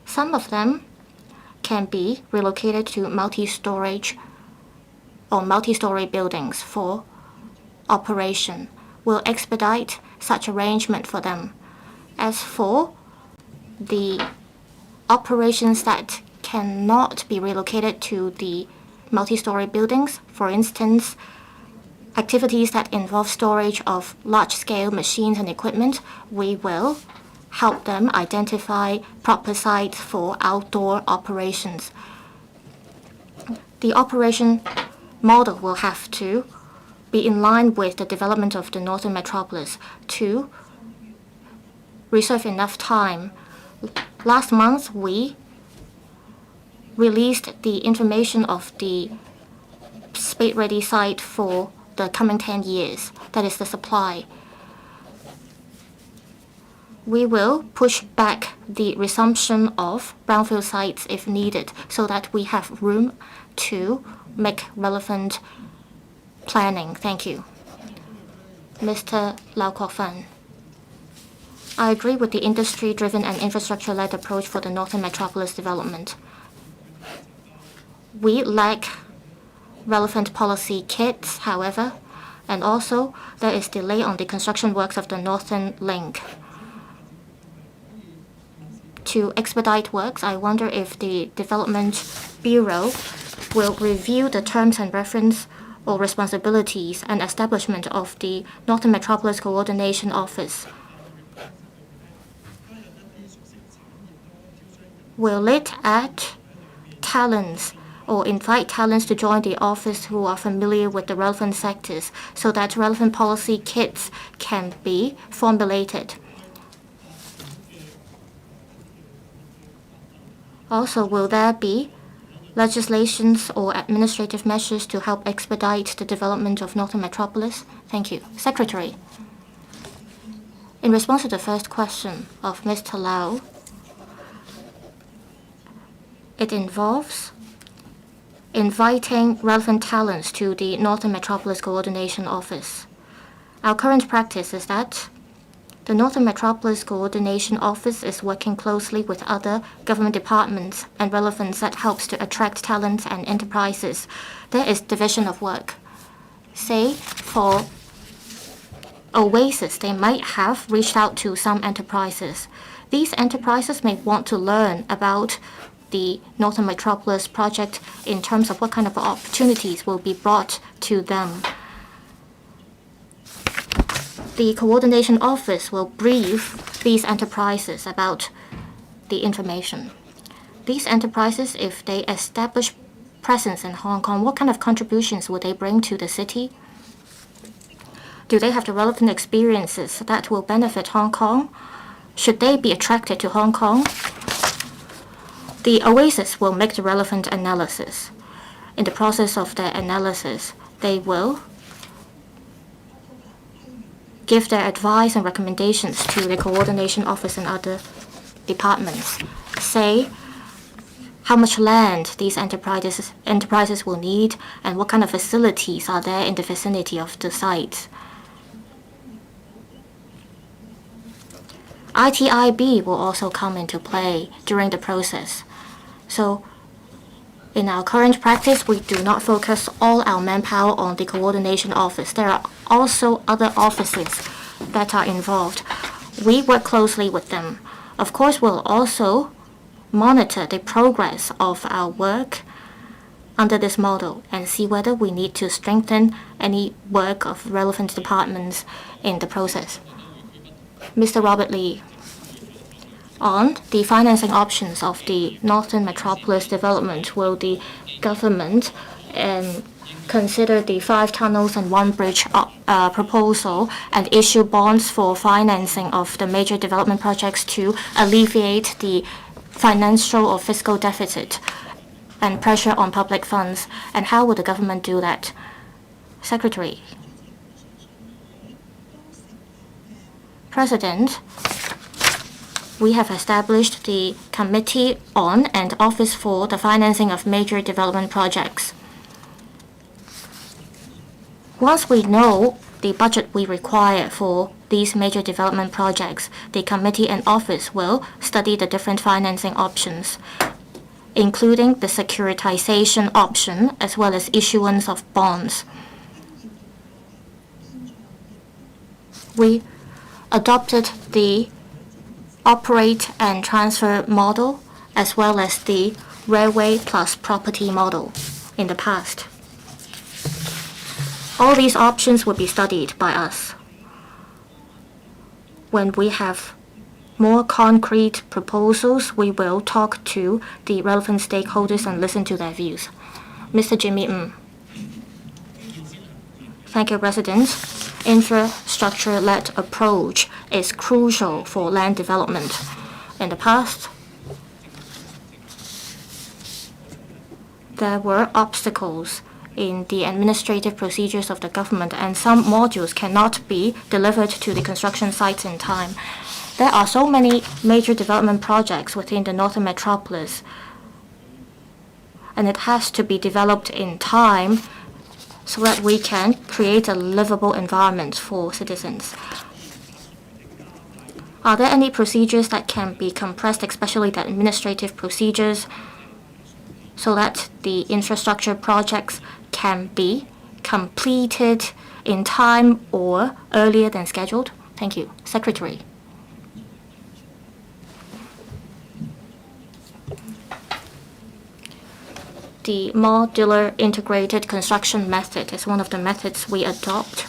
Some of them can be relocated to multi-storage or multi-story buildings for operation. We'll expedite such arrangement for them. As for the operations that cannot be relocated to the multi-story buildings, for instance, activities that involve storage of large-scale machines and equipment, we will help them identify proper sites for outdoor operations. The operation model will have to be in line with the development of the Northern Metropolis to reserve enough time. Last month, we released the information of the spade-ready site for the coming 10 years. That is the supply. we will push back the resumption of brownfield sites if needed so that we have room to make relevant planning. Thank you. Mr. Lau Kok-fan. I agree with the industry-driven and infrastructure-led approach for the Northern Metropolis development. We lack relevant policy kits, however, and also there is delay on the construction works of the Northern Link. To expedite works, I wonder if the Development Bureau will review the terms and reference or responsibilities and establishment of the Northern Metropolis Coordination Office. Will it add talents or invite talents to join the office who are familiar with the relevant sectors so that relevant policy kits can be formulated? Also, will there be legislations or administrative measures to help expedite the development of Northern Metropolis? Thank you. Secretary. In response to the first question of Mr. Lau, it involves inviting relevant talents to the Northern Metropolis Coordination Office. Our current practice is that the Northern Metropolis Coordination Office is working closely with other government departments and relevance that helps to attract talents and enterprises. There is division of work. Say, for Oasis, they might have reached out to some enterprises. These enterprises may want to learn about the Northern Metropolis project in terms of what kind of opportunities will be brought to them. The coordination office will brief these enterprises about the information. These enterprises, if they establish presence in Hong Kong, what kind of contributions will they bring to the city? Do they have the relevant experiences that will benefit Hong Kong? Should they be attracted to Hong Kong? The Oasis will make the relevant analysis. In the process of their analysis, they will give their advice and recommendations to the coordination office and other departments. Say how much land these enterprises will need and what kind of facilities are there in the vicinity of the site. ITIB will also come into play during the process. So in our current practice, we do not focus all our manpower on the coordination office. There are also other offices that are involved. We work closely with them. Of course, we'll also monitor the progress of our work under this model and see whether we need to strengthen any work of relevant departments in the process. Mr. Robert Lee. On the financing options of the Northern Metropolis development, will the government consider the 5 tunnels and 1 bridge proposal and issue bonds for financing of the major development projects to alleviate the financial or fiscal deficit and pressure on public funds? And how will the government do that? Secretary. President, we have established the Committee on and Office for the Financing of Major Development Projects. Once we know the budget we require for these major development projects, the committee and office will study the different financing options, including the securitization option as well as issuance of bonds. We adopted the operate and transfer model as well as the railway plus property model in the past. All these options will be studied by us. When we have more concrete proposals, we will talk to the relevant stakeholders and listen to their views. Mr. Jimmy Ng. Thank you, President. Infrastructure-led approach is crucial for land development. In the past, there were obstacles in the administrative procedures of the government, and some modules cannot be delivered to the construction sites in time. There are so many major development projects within the Northern Metropolis, and it has to be developed in time so that we can create a livable environment for citizens. Are there any procedures that can be compressed, especially the administrative procedures, so that the infrastructure projects can be completed in time or earlier than scheduled? Thank you. Secretary. The modular integrated construction method is one of the methods we adopt.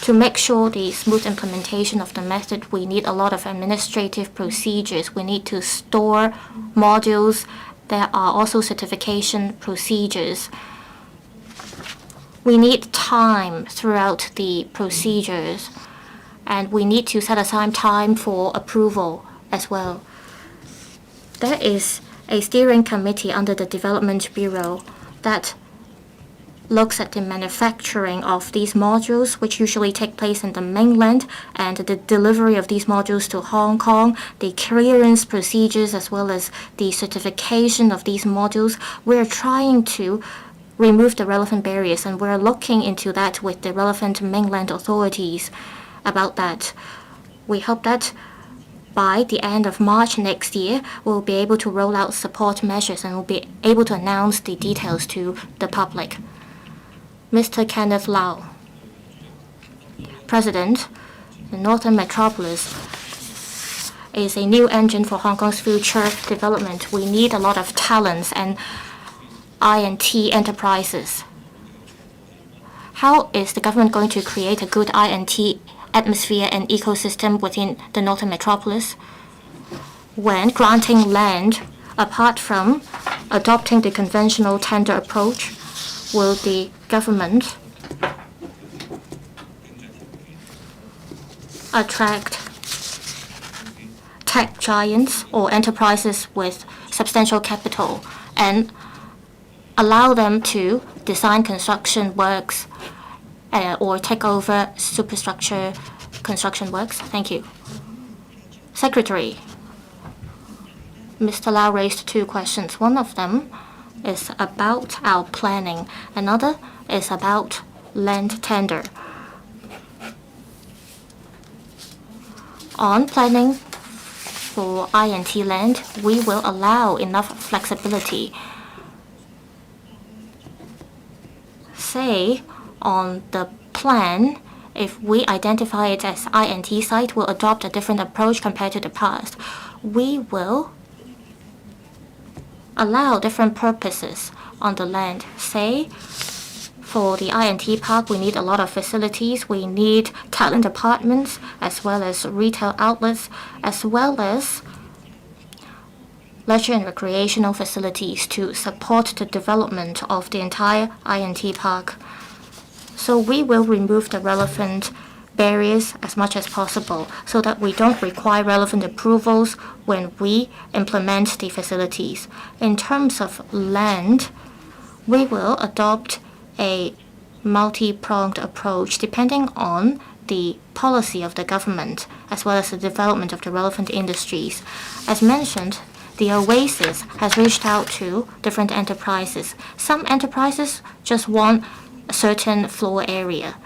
To make sure the smooth implementation of the method, we need a lot of administrative procedures. We need to store modules. There are also certification procedures. We need time throughout the procedures, and we need to set aside time for approval as well. There is a steering committee under the Development Bureau that looks at the manufacturing of these modules, which usually take place in the mainland, and the delivery of these modules to Hong Kong, the clearance procedures, as well as the certification of these modules. We're trying to remove the relevant barriers, and we're looking into that with the relevant mainland authorities about that. We hope that by the end of March next year, we'll be able to roll out support measures and we'll be able to announce the details to the public. Mr. Kenneth Lau. President, the Northern Metropolis is a new engine for Hong Kong's future development. We need a lot of talents and I&T enterprises. How is the government going to create a good I&T atmosphere and ecosystem within the Northern Metropolis? When granting land, apart from adopting the conventional tender approach, will the government attract tech giants or enterprises with substantial capital and allow them to design construction works or take over superstructure construction works? Thank you. Secretary, Mr. Lau raised two questions. One of them is about our planning. Another is about land tender. On planning for I&T land, we will allow enough flexibility. Say, on the plan, if we identify it as I&T site, we'll adopt a different approach compared to the past. We will allow different purposes on the land. Say, for the I&T park, we need a lot of facilities. We need talent apartments, as well as retail outlets, as well as leisure and recreational facilities to support the development of the entire I&T park. So we will remove the relevant barriers as much as possible so that we don't require relevant approvals when we implement the facilities. In terms of land, we will adopt a multi-pronged approach depending on the policy of the government as well as the development of the relevant industries. As mentioned, the Oasis has reached out to different enterprises. Some enterprises just want a certain floor area.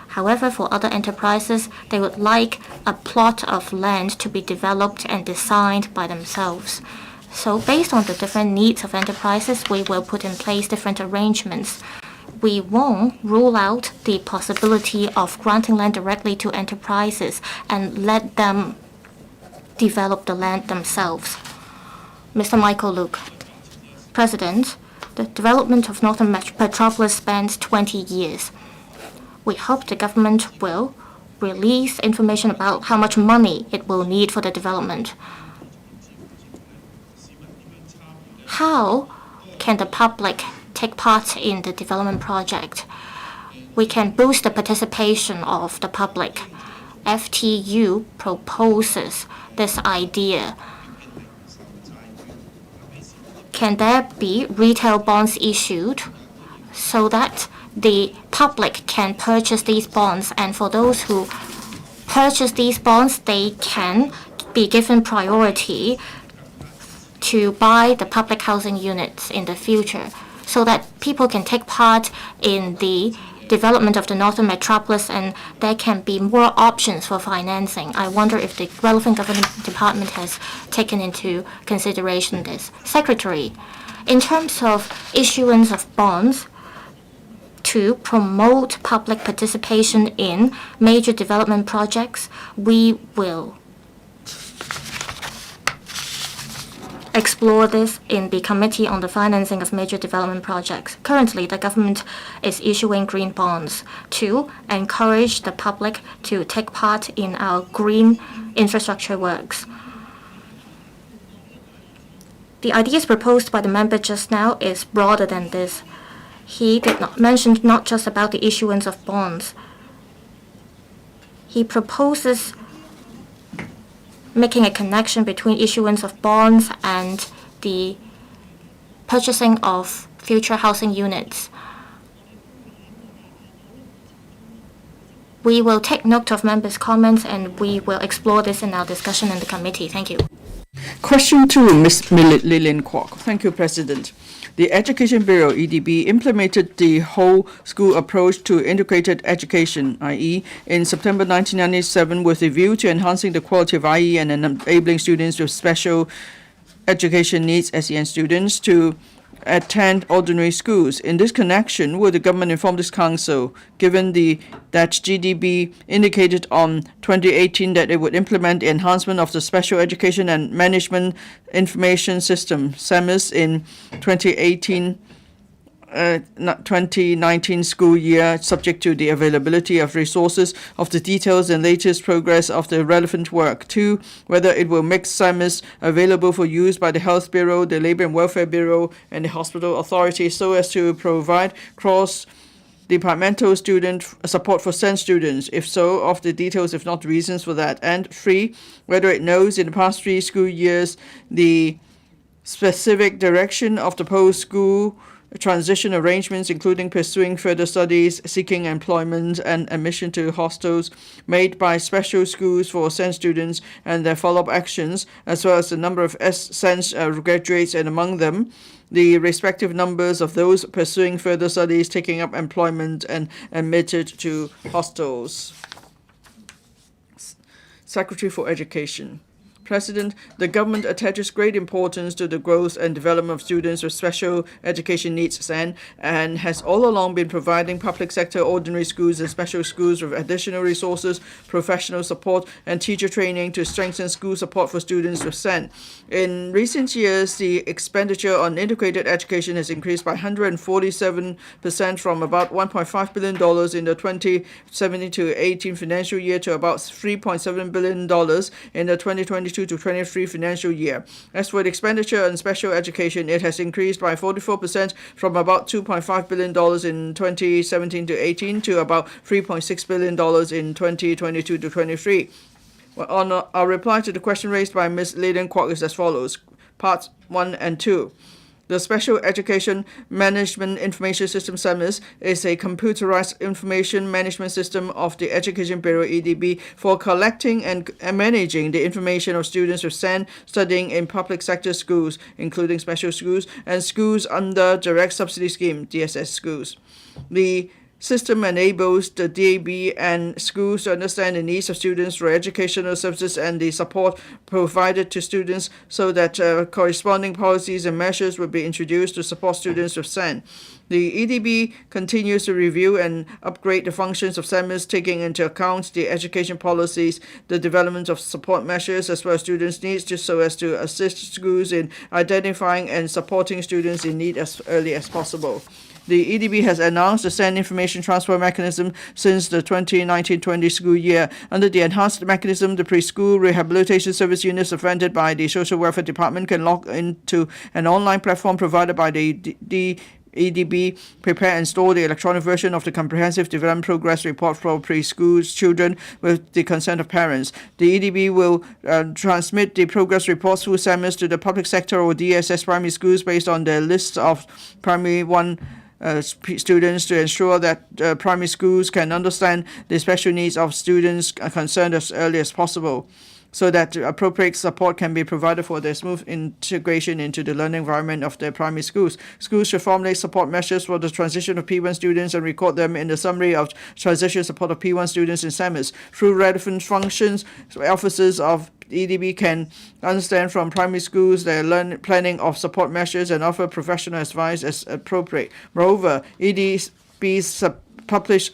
However, for other enterprises, they would like a plot of land to be developed and designed by themselves. So based on the different needs of enterprises, we will put in place different arrangements. We won't rule out the possibility of granting land directly to enterprises and let them develop the land themselves. Mr. Michael Luke, President, the development of Northern Metropolis spans 20 years. We hope the government will release information about how much money it will need for the development. How can the public take part in the development project? We can boost the participation of the public. FTU proposes this idea. Can there be retail bonds issued so that the public can purchase these bonds, and for those who purchase these bonds, they can be given priority to buy the public housing units in the future so that people can take part in the development of the Northern Metropolis and there can be more options for financing. I wonder if the relevant government department has taken into consideration this. Secretary, in terms of issuance of bonds, to promote public participation in major development projects, we will explore this in the Committee on the Financing of Major Development Projects. Currently, the government is issuing green bonds to encourage the public to take part in our green infrastructure works. The ideas proposed by the member just now is broader than this. He did not mention not just about the issuance of bonds. He proposes making a connection between issuance of bonds and the purchasing of future housing units. We will take note of members' comments and we will explore this in our discussion in the committee. Thank you. Question 2, Ms. Lillian Kwok. Thank you, President. The Education Bureau, EDB, implemented the whole school approach to integrated education, IE, in September 1997 with a view to enhancing the quality of IE and enabling students with special education needs, SEN students, to attend ordinary schools. In this connection, will the government inform this council, given that GDB indicated on 2018 that it would implement the enhancement of the Special Education and Management Information System, SEMIS, in 2019 school year, subject to the availability of resources, of the details and latest progress of the relevant work. 2, whether it will make SEMIS available for use by the Health Bureau, the Labour and Welfare Bureau, and the Hospital Authority so as to provide cross-departmental student support for SEN students. If so, of the details, if not reasons for that. And 3, whether it knows in the past 3 school years the specific direction of the post-school transition arrangements, including pursuing further studies, seeking employment, and admission to hostels made by special schools for SEN students and their follow-up actions, as well as the number of SEN graduates and among them the respective numbers of those pursuing further studies, taking up employment, and admitted to hostels. Secretary for Education. President, the government attaches great importance to the growth and development of students with special education needs, SEN, and has all along been providing public sector ordinary schools and special schools with additional resources, professional support, and teacher training to strengthen school support for students with SEN. In recent years, the expenditure on integrated education has increased by 147% from about $1.5 billion in the 2017 to 18 financial year to about $3.7 billion in the 2022 to 23 financial year. As for the expenditure on special education, it has increased by 44% from about $2.5 billion in 2017 to 18 to about $3.6 billion in 2022 to 23. On our reply to the question raised by Ms. Lillian Kwok is as follows. Parts 1 and 2. The Special Education Management Information System, SEMIS, is a computerized information management system of the Education Bureau, EDB, for collecting and managing the information of students with SEN studying in public sector schools, including special schools, and schools under Direct Subsidy Scheme, DSS schools. The system enables the DAB and schools to understand the needs of students for educational services and the support provided to students so that corresponding policies and measures will be introduced to support students with SEN. The EDB continues to review and upgrade the functions of SEMIS, taking into account the education policies, the development of support measures, as well as students' needs, just so as to assist schools in identifying and supporting students in need as early as possible. The EDB has announced the SEN information transfer mechanism since the 2019-20 school year. Under the enhanced mechanism, the preschool rehabilitation service units offended by the Social Welfare Department can log into an online platform provided by the EDB, prepare and store the electronic version of the Comprehensive Development Progress Report for preschool children with the consent of parents. The EDB will transmit the progress reports through SEMIS to the public sector or DSS primary schools based on their list of primary 1 students to ensure that primary schools can understand the special needs of students concerned as early as possible. so that appropriate support can be provided for their smooth integration into the learning environment of their primary schools. Schools should formulate support measures for the transition of P1 students and record them in the summary of transition support of P1 students in SEMES. Through relevant functions, officers of EDB can understand from primary schools their planning of support measures and offer professional advice as appropriate. Moreover, EDB's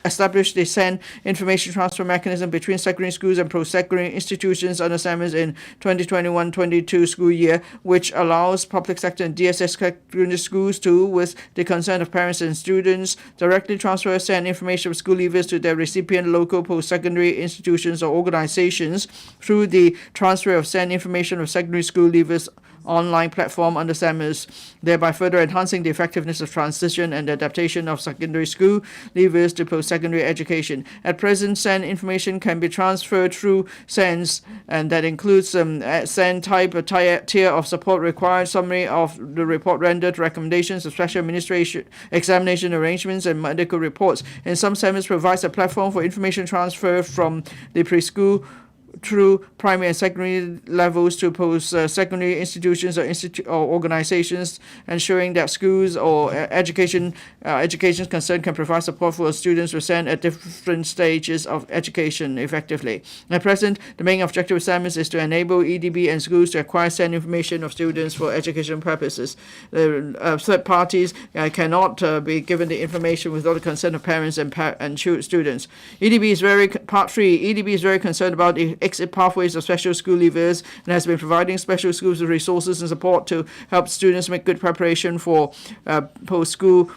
established the SEN information transfer mechanism between secondary schools and post-secondary institutions under SEMES in 2021-22 school year, which allows public sector and DSS secondary schools to, with the consent of parents and students, directly transfer SEN information of school leavers to their recipient local post-secondary institutions or organizations through the transfer of SEN information of secondary school leavers online platform under SEMES, thereby further enhancing the effectiveness of transition and adaptation of secondary school leavers to post-secondary education. At present, SEN information can be transferred through SENS, and that includes SEN type, a tier of support required, summary of the report rendered, recommendations of special administration, examination arrangements, and medical reports. In some SEMES provides a platform for information transfer from the preschool through primary and secondary levels to post-secondary institutions or organizations, ensuring that schools or education concerned can provide support for students with SEN at different stages of education effectively. At present, the main objective of SEMES is to enable EDB and schools to acquire SEN information of students for education purposes. Third parties cannot be given the information without the consent of parents and students. Part 3, EDB is very concerned about the exit pathways of special school leavers and has been providing special schools with resources and support to help students make good preparation for post-school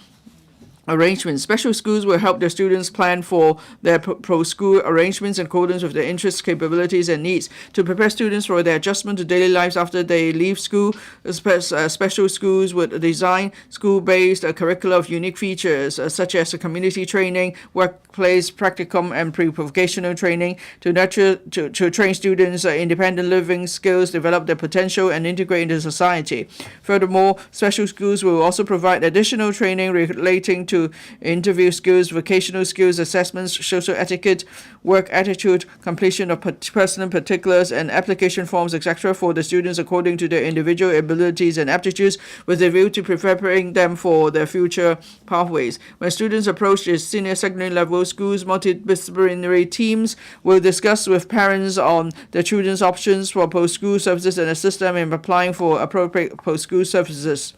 arrangements. Special schools will help their students plan for their post-school arrangements in accordance with their interests, capabilities, and needs. To prepare students for their adjustment to daily lives after they leave school, special schools would design school-based curricula of unique features, such as community training, workplace practicum, and pre-vocational training to train students independent living skills, develop their potential, and integrate into society. Furthermore, special schools will also provide additional training relating to interview skills, vocational skills, assessments, social etiquette, work attitude, completion of personal particulars, and application forms, etc. for the students according to their individual abilities and aptitudes, with a view to preparing them for their future pathways. When students approach the senior secondary level, schools' multidisciplinary teams will discuss with parents on their children's options for post-school services and assist them in applying for appropriate post-school services.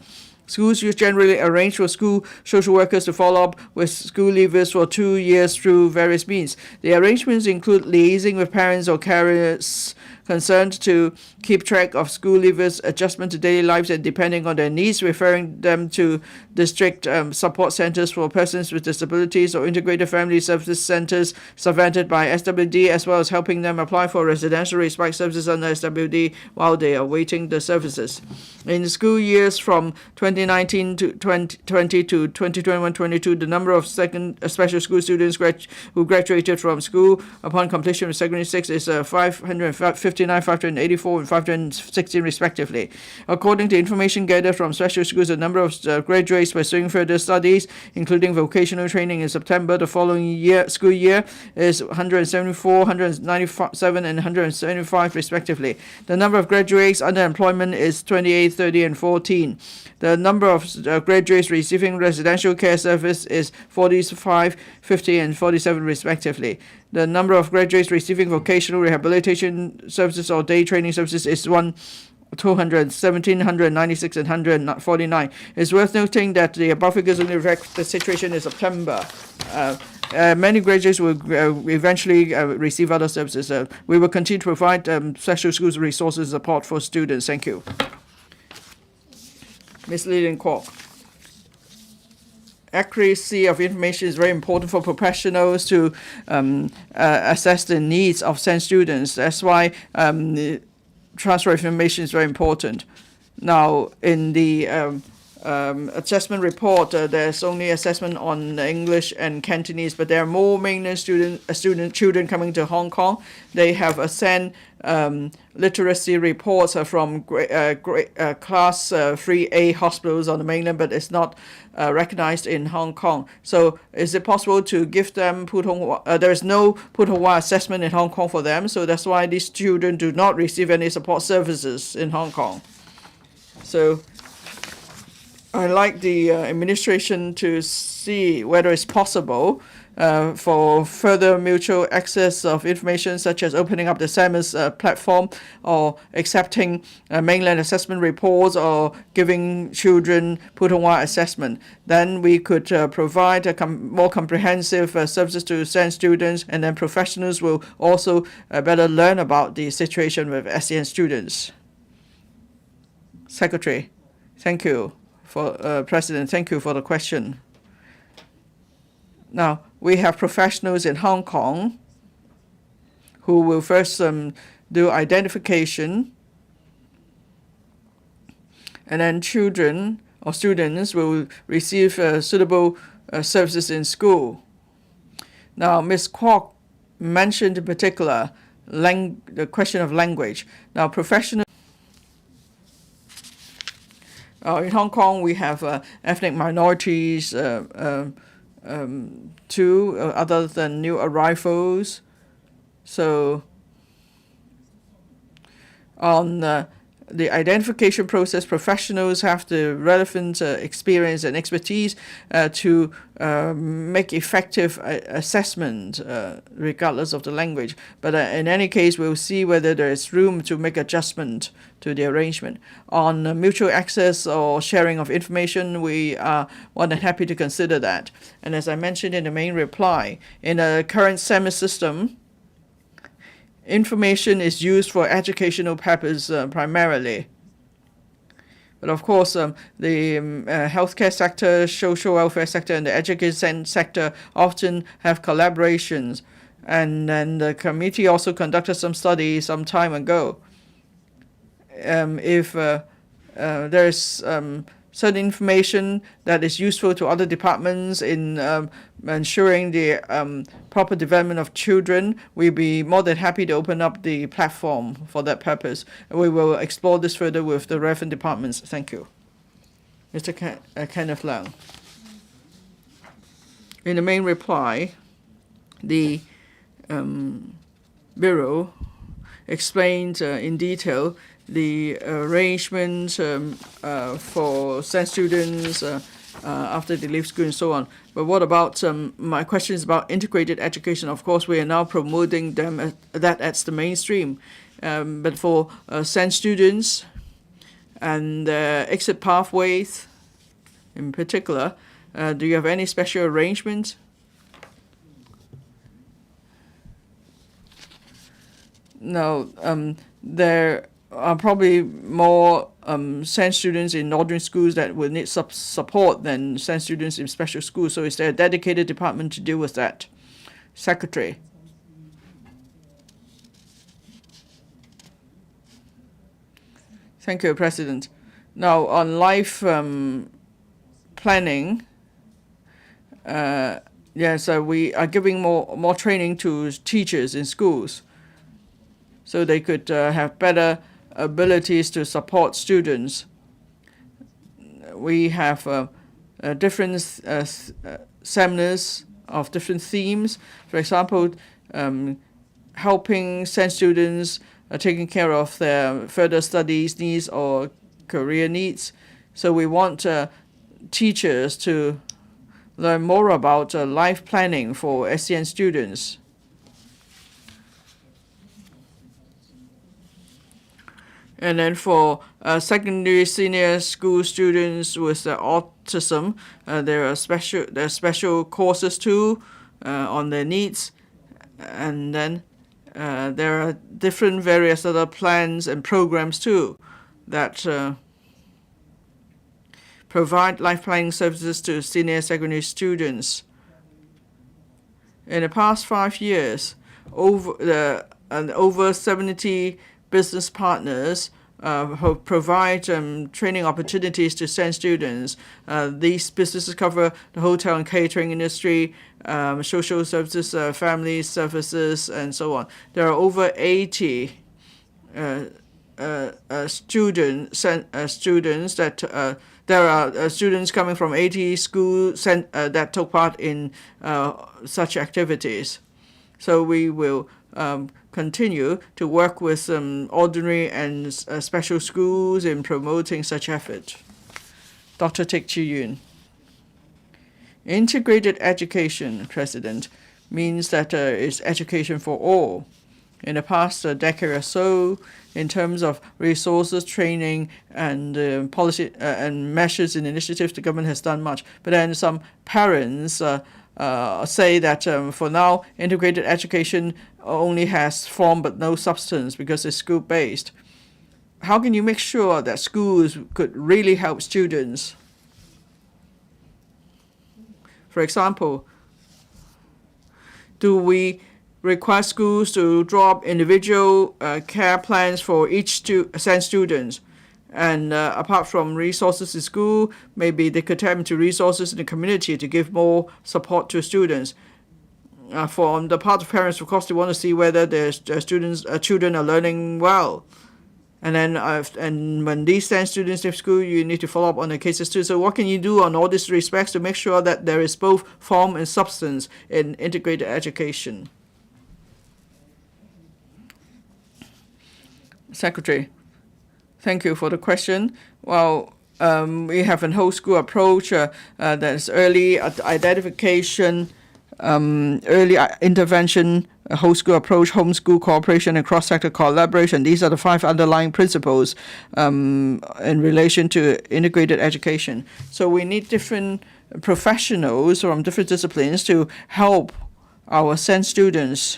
Schools generally arrange for school social workers to follow up with school leavers for 2 years through various means. The arrangements include liaising with parents or carers concerned to keep track of school leavers' adjustment to daily lives and, depending on their needs, referring them to district support centers for persons with disabilities or integrated family services centers subvented by SWD, as well as helping them apply for residential respite services under SWD while they are waiting the services. In school years from 2019 to 2020 to 2021-22, the number of special school students who graduated from school upon completion of secondary 6 is 559, 584, and 516 respectively. According to information gathered from special schools, the number of graduates pursuing further studies, including vocational training in September the following school year, is 174, 197, and 175 respectively. The number of graduates under employment is 28, 30, and 14. The number of graduates receiving residential care service is 45, 50, and 47 respectively. The number of graduates receiving vocational rehabilitation services or day training services is 217, 196, and 149. It's worth noting that the above figures only reflect the situation in September. Many graduates will eventually receive other services. We will continue to provide special schools resources support for students. Thank you. Ms. Lillian Kwok. Accuracy of information is very important for professionals to assess the needs of SEN students. That's why transfer of information is very important. Now, in the assessment report, there's only assessment on English and Cantonese, but there are more mainland children coming to Hong Kong. They have sent literacy reports from class 3A hospitals on the mainland, but it's not recognized in Hong Kong. So is it possible to give them there is no Putonghua assessment in Hong Kong for them, so that's why these children do not receive any support services in Hong Kong. So I'd like the administration to see whether it's possible for further mutual access of information, such as opening up the SAMIS platform, or accepting mainland assessment reports, or giving children Putonghua assessment. Then we could provide more comprehensive services to SEN students, and then professionals will also better learn about the situation with SEN students. Secretary, thank you. President, thank you for the question. Now, we have professionals in Hong Kong who will first do identification, and then children or students will receive suitable services in school. Now, Ms. Kwok mentioned in particular the question of language. Now, professional in Hong Kong, we have ethnic minorities too, other than new arrivals. So on the identification process, professionals have the relevant experience and expertise to make effective assessment regardless of the language. But in any case, we'll see whether there is room to make adjustment to the arrangement. On mutual access or sharing of information, we are more than happy to consider that. And as I mentioned in the main reply, in the current SEMI system, information is used for educational purposes primarily. But of course, the healthcare sector, social welfare sector, and the education sector often have collaborations. And then the committee also conducted some studies some time ago. If there is certain information that is useful to other departments in ensuring the proper development of children, we'd be more than happy to open up the platform for that purpose. We will explore this further with the relevant departments. Thank you. Mr. Kenneth Leung. In the main reply, the Bureau explained in detail the arrangements for SEN students after they leave school and so on. But what about my question is about integrated education? Of course, we are now promoting them that as the mainstream. But for SEN students and exit pathways in particular, do you have any special arrangements? No, there are probably more SEN students in northern schools that will need support than SEN students in special schools. So is there a dedicated department to deal with that? Secretary. Thank you, President. Now, on life planning, yes, we are giving more training to teachers in schools, so they could have better abilities to support students. We have different seminars of different themes. For example, helping SEN students taking care of their further studies needs or career needs. So we want teachers to learn more about life planning for SEN students. And then for secondary senior school students with autism, there are special courses too on their needs. And then there are different various other plans and programs too that provide life planning services to senior secondary students. In the past 5 years, over 70 business partners provide training opportunities to SEND students. These businesses cover the hotel and catering industry, social services, family services, and so on. There are over 80 students that there are students coming from 80 schools that took part in such activities. So we will continue to work with ordinary and special schools in promoting such effort. Dr. Teck Chi-Yun. Integrated education, President, means that it's education for all. In the past decade or so, in terms of resources, training, and policy and measures and initiatives, the government has done much. But then some parents say that for now, integrated education only has form but no substance because it's school-based. How can you make sure that schools could really help students? For example, do we require schools to draw up individual care plans for each SEND students? And apart from resources in school, maybe they could tap into resources in the community to give more support to students. From the part of parents, of course, they want to see whether their children are learning well. And then, and when these SEND students leave school, you need to follow up on the cases too. So what can you do on all these respects to make sure that there is both form and substance in integrated education? Secretary, thank you for the question. Well, we have a whole school approach that is early identification, early intervention, a whole school approach, homeschool cooperation, and cross-sector collaboration. These are the 5 underlying principles in relation to integrated education. So we need different professionals from different disciplines to help our SEND students.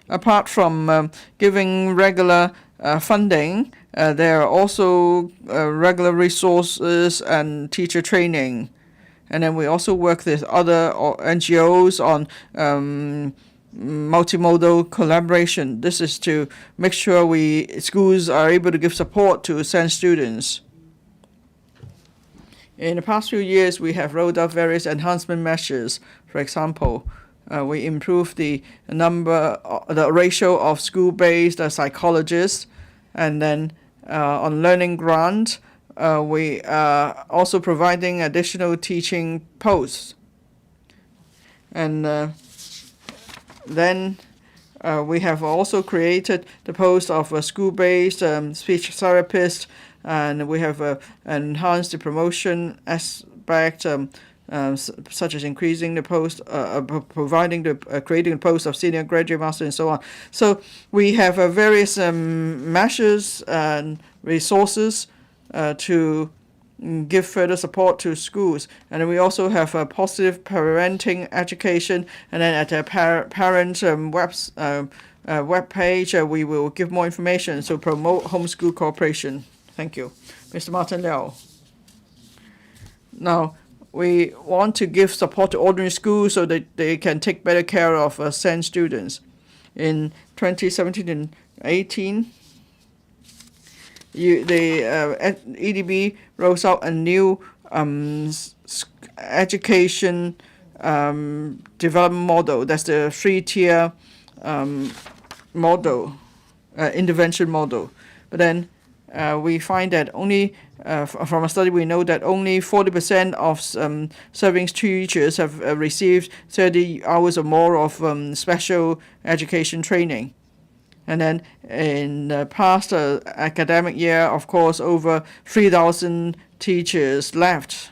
Apart from giving regular funding, there are also regular resources and teacher training. And then we also work with other NGOs on multimodal collaboration. This is to make sure schools are able to give support to SEND students. In the past few years, we have rolled out various enhancement measures. For example, we improved the ratio of school-based psychologists, and then on learning grant, we are also providing additional teaching posts. And then we have also created the post of a school-based speech therapist, and we have enhanced the promotion aspect, such as increasing the post, creating the post of senior graduate master, and so on. So we have various measures and resources to give further support to schools. And then we also have a positive parenting education, and then at the parent web page, we will give more information, so promote homeschool cooperation. Thank you. Mr. Martin Liao. Now, we want to give support to ordinary schools so that they can take better care of SEND students. In 2017 and 18, the EDB rolls out a new education development model. That's the 3-tier model, intervention model. But then we find that only from a study we know that only 40% of serving teachers have received 30 hours or more of special education training. And then in the past academic year, of course, over 3,000 teachers left.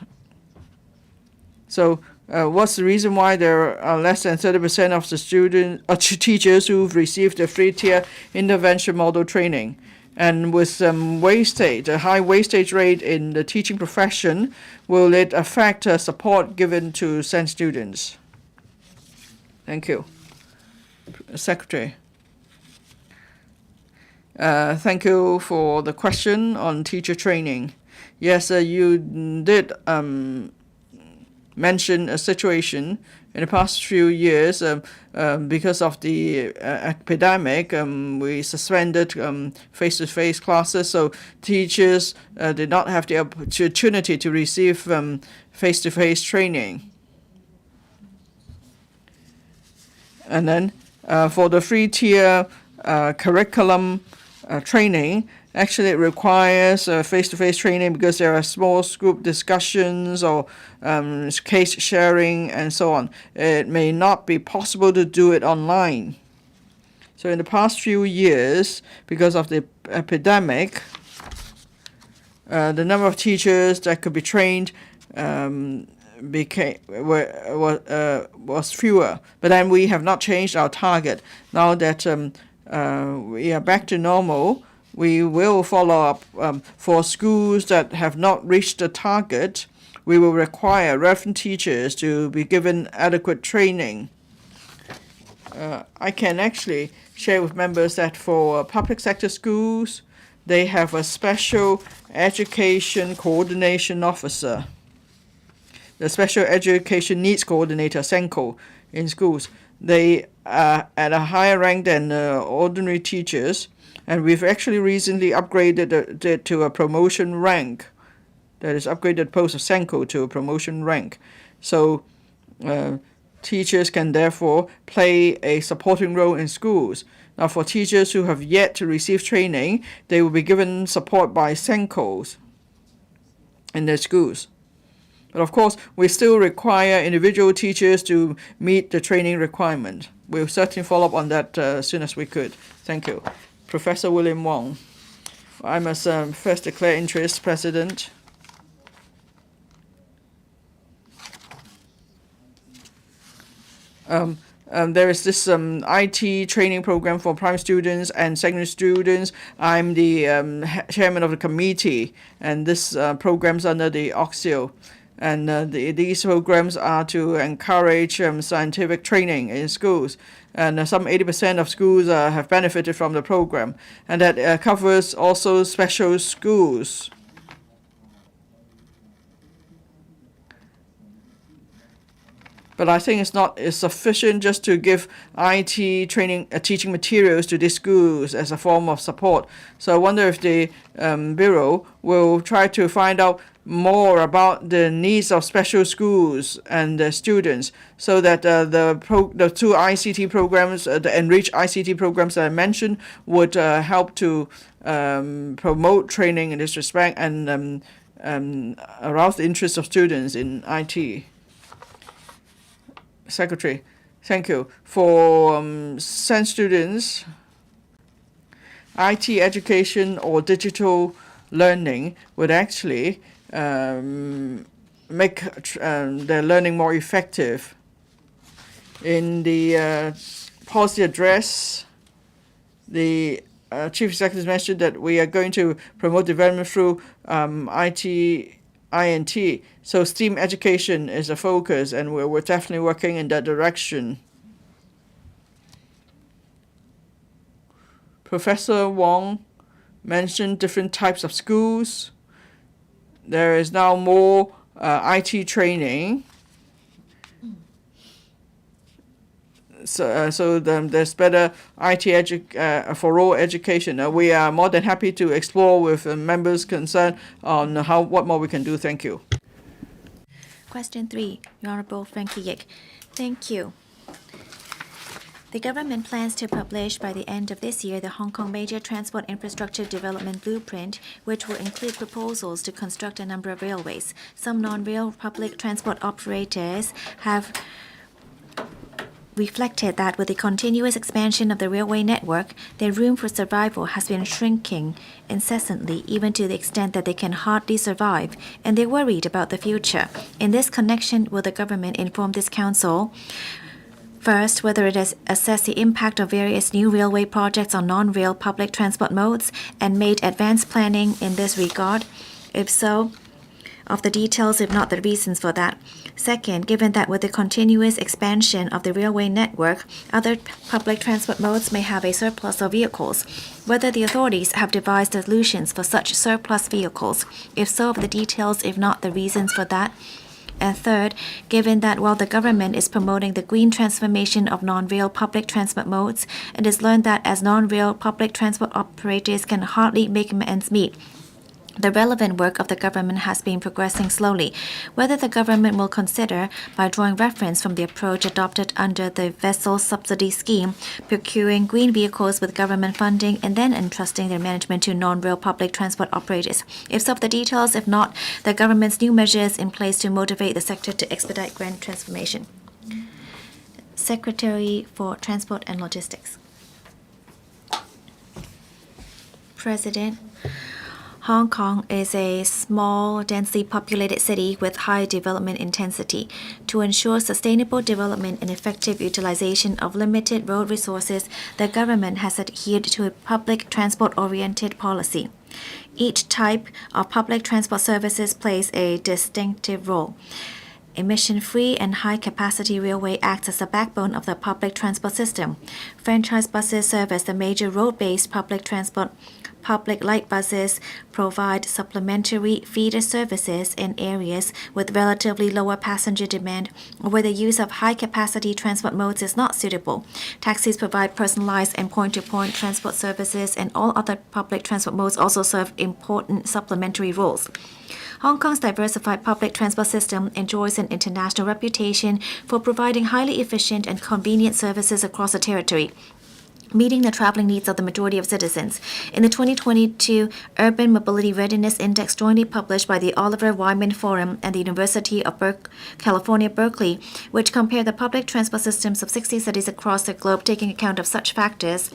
So what's the reason why there are less than 30% of the teachers who've received the 3-tier intervention model training? And with wastage, a high wastage rate in the teaching profession, will it affect support given to SEND students? Thank you. Secretary. Thank you for the question on teacher training. Yes, you did mention a situation In the past few years, because of the epidemic, we suspended face-to-face classes, so teachers did not have the opportunity to receive face-to-face training. And then for the three-tier curriculum training, actually it requires face-to-face training because there are small group discussions or case sharing and so on. It may not be possible to do it online. So in the past few years, because of the epidemic, the number of teachers that could be trained was fewer. But then we have not changed our target. Now that we are back to normal, we will follow up for schools that have not reached the target. We will require relevant teachers to be given adequate training. I can actually share with members that for public sector schools, they have a special education coordination officer, the Special Education Needs Coordinator, SENCO, in schools. They are at a higher rank than ordinary teachers, and we've actually recently upgraded it to a promotion rank. That is, upgraded post of SENCO to a promotion rank. So teachers can therefore play a supporting role in schools. Now, for teachers who have yet to receive training, they will be given support by SENCOs in their schools. But of course, we still require individual teachers to meet the training requirement. We'll certainly follow up on that as soon as we could. Thank you. Professor William Wong. I must first declare interest, President. There is this IT training program for primary students and secondary students. I'm the chairman of the committee, and this program's under the OXIO. And these programs are to encourage scientific training in schools. And some 80% of schools have benefited from the program. And that covers also special schools. But I think it's not sufficient just to give IT training, teaching materials to these schools as a form of support. So I wonder if the Bureau will try to find out more about the needs of special schools and the students, so that the two ICT programs, the enriched ICT programs that I mentioned, would help to promote training in this respect and arouse the interest of students in IT. Secretary, thank you. For SEN students, IT education or digital learning would actually make their learning more effective. In the policy address, the Chief Executive mentioned that we are going to promote development through INT. So STEAM education is a focus, and we're definitely working in that direction. Professor Wong mentioned different types of schools. There is now more IT training. So there's better IT for all education. We are more than happy to explore with members concerned on what more we can do. Thank you. Question 3, Honorable Frankie Yik. Thank you. The government plans to publish by the end of this year the Hong Kong Major Transport Infrastructure Development Blueprint, which will include proposals to construct a number of railways. Some non-rail public transport operators have reflected that with the continuous expansion of the railway network, their room for survival has been shrinking incessantly, even to the extent that they can hardly survive, and they're worried about the future. In this connection, will the government inform this council, first, whether it has assessed the impact of various new railway projects on non-rail public transport modes and made advanced planning in this regard? If so, of the details, if not the reasons for that. Second, given that with the continuous expansion of the railway network, other public transport modes may have a surplus of vehicles, whether the authorities have devised solutions for such surplus vehicles. If so, of the details, if not the reasons for that. And third, given that while the government is promoting the green transformation of non-rail public transport modes, it is learned that as non-rail public transport operators can hardly make ends meet, the relevant work of the government has been progressing slowly. Whether the government will consider, by drawing reference from the approach adopted under the vessel subsidy scheme, procuring green vehicles with government funding and then entrusting their management to non-rail public transport operators. If so, the details. If not, the government's new measures in place to motivate the sector to expedite grand transformation. Secretary for Transport and Logistics. President, Hong Kong is a small, densely populated city with high development intensity. To ensure sustainable development and effective utilization of limited road resources, the government has adhered to a public transport-oriented policy. Each type of public transport services plays a distinctive role. Emission-free and high-capacity railway acts as the backbone of the public transport system. Franchise buses serve as the major road-based public transport. Public light buses provide supplementary feeder services in areas with relatively lower passenger demand or where the use of high-capacity transport modes is not suitable. Taxis provide personalized and point-to-point transport services, and all other public transport modes also serve important supplementary roles. Hong Kong's diversified public transport system enjoys an international reputation for providing highly efficient and convenient services across the territory, meeting the traveling needs of the majority of citizens. In the 2022 Urban Mobility Readiness Index jointly published by the Oliver Wyman Forum and the University of California, Berkeley, which compared the public transport systems of 60 cities across the globe taking account of such factors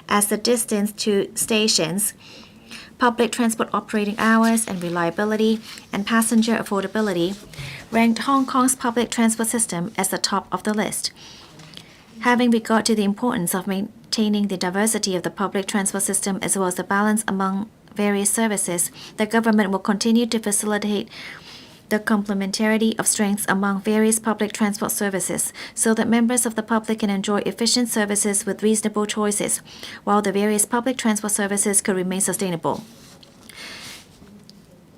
as the distance to stations, public transport operating hours and reliability, and passenger affordability, ranked Hong Kong's public transport system as the top of the list. Having regard to the importance of maintaining the diversity of the public transport system as well as the balance among various services, the government will continue to facilitate the complementarity of strengths among various public transport services so that members of the public can enjoy efficient services with reasonable choices, while the various public transport services could remain sustainable.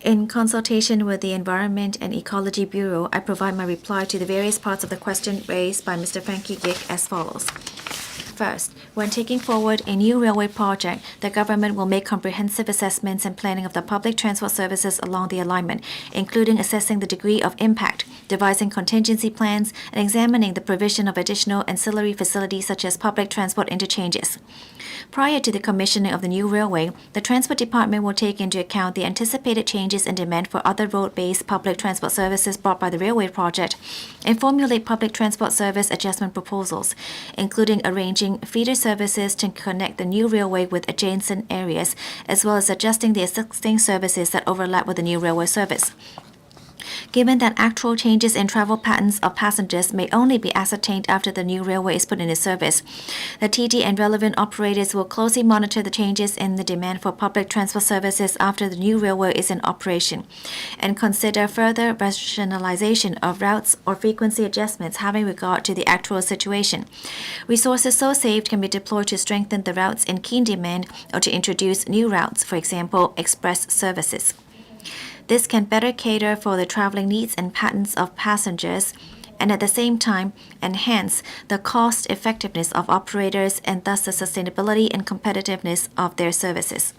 In consultation with the Environment and Ecology Bureau, I provide my reply to the various parts of the question raised by Mr. Frankie Gick as follows. First, when taking forward a new railway project, the government will make comprehensive assessments and planning of the public transport services along the alignment, including assessing the degree of impact, devising contingency plans, and examining the provision of additional ancillary facilities such as public transport interchanges. Prior to the commissioning of the new railway, the Transport Department will take into account the anticipated changes in demand for other road-based public transport services brought by the railway project and formulate public transport service adjustment proposals, including arranging feeder services to connect the new railway with adjacent areas, as well as adjusting the existing services that overlap with the new railway service. Given that actual changes in travel patterns of passengers may only be ascertained after the new railway is put into service, the TD and relevant operators will closely monitor the changes in the demand for public transport services after the new railway is in operation and consider further rationalization of routes or frequency adjustments having regard to the actual situation. Resources so saved can be deployed to strengthen the routes in keen demand or to introduce new routes, for example, express services. This can better cater for the traveling needs and patterns of passengers and at the same time enhance the cost effectiveness of operators and thus the sustainability and competitiveness of their services.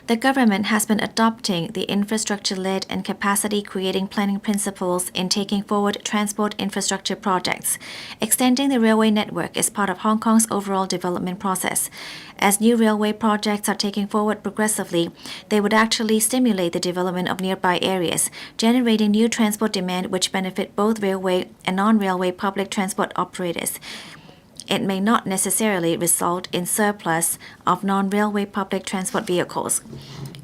The government has been adopting the infrastructure-led and capacity-creating planning principles in taking forward transport infrastructure projects. Extending the railway network is part of Hong Kong's overall development process. As new railway projects are taken forward progressively, they would actually stimulate the development of nearby areas, generating new transport demand which benefit both railway and non-railway public transport operators. It may not necessarily result in surplus of non-railway public transport vehicles.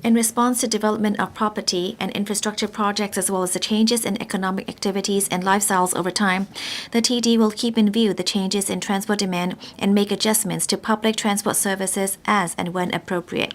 In response to development of property and infrastructure projects as well as the changes in economic activities and lifestyles over time, the TD will keep in view the changes in transport demand and make adjustments to public transport services as and when appropriate.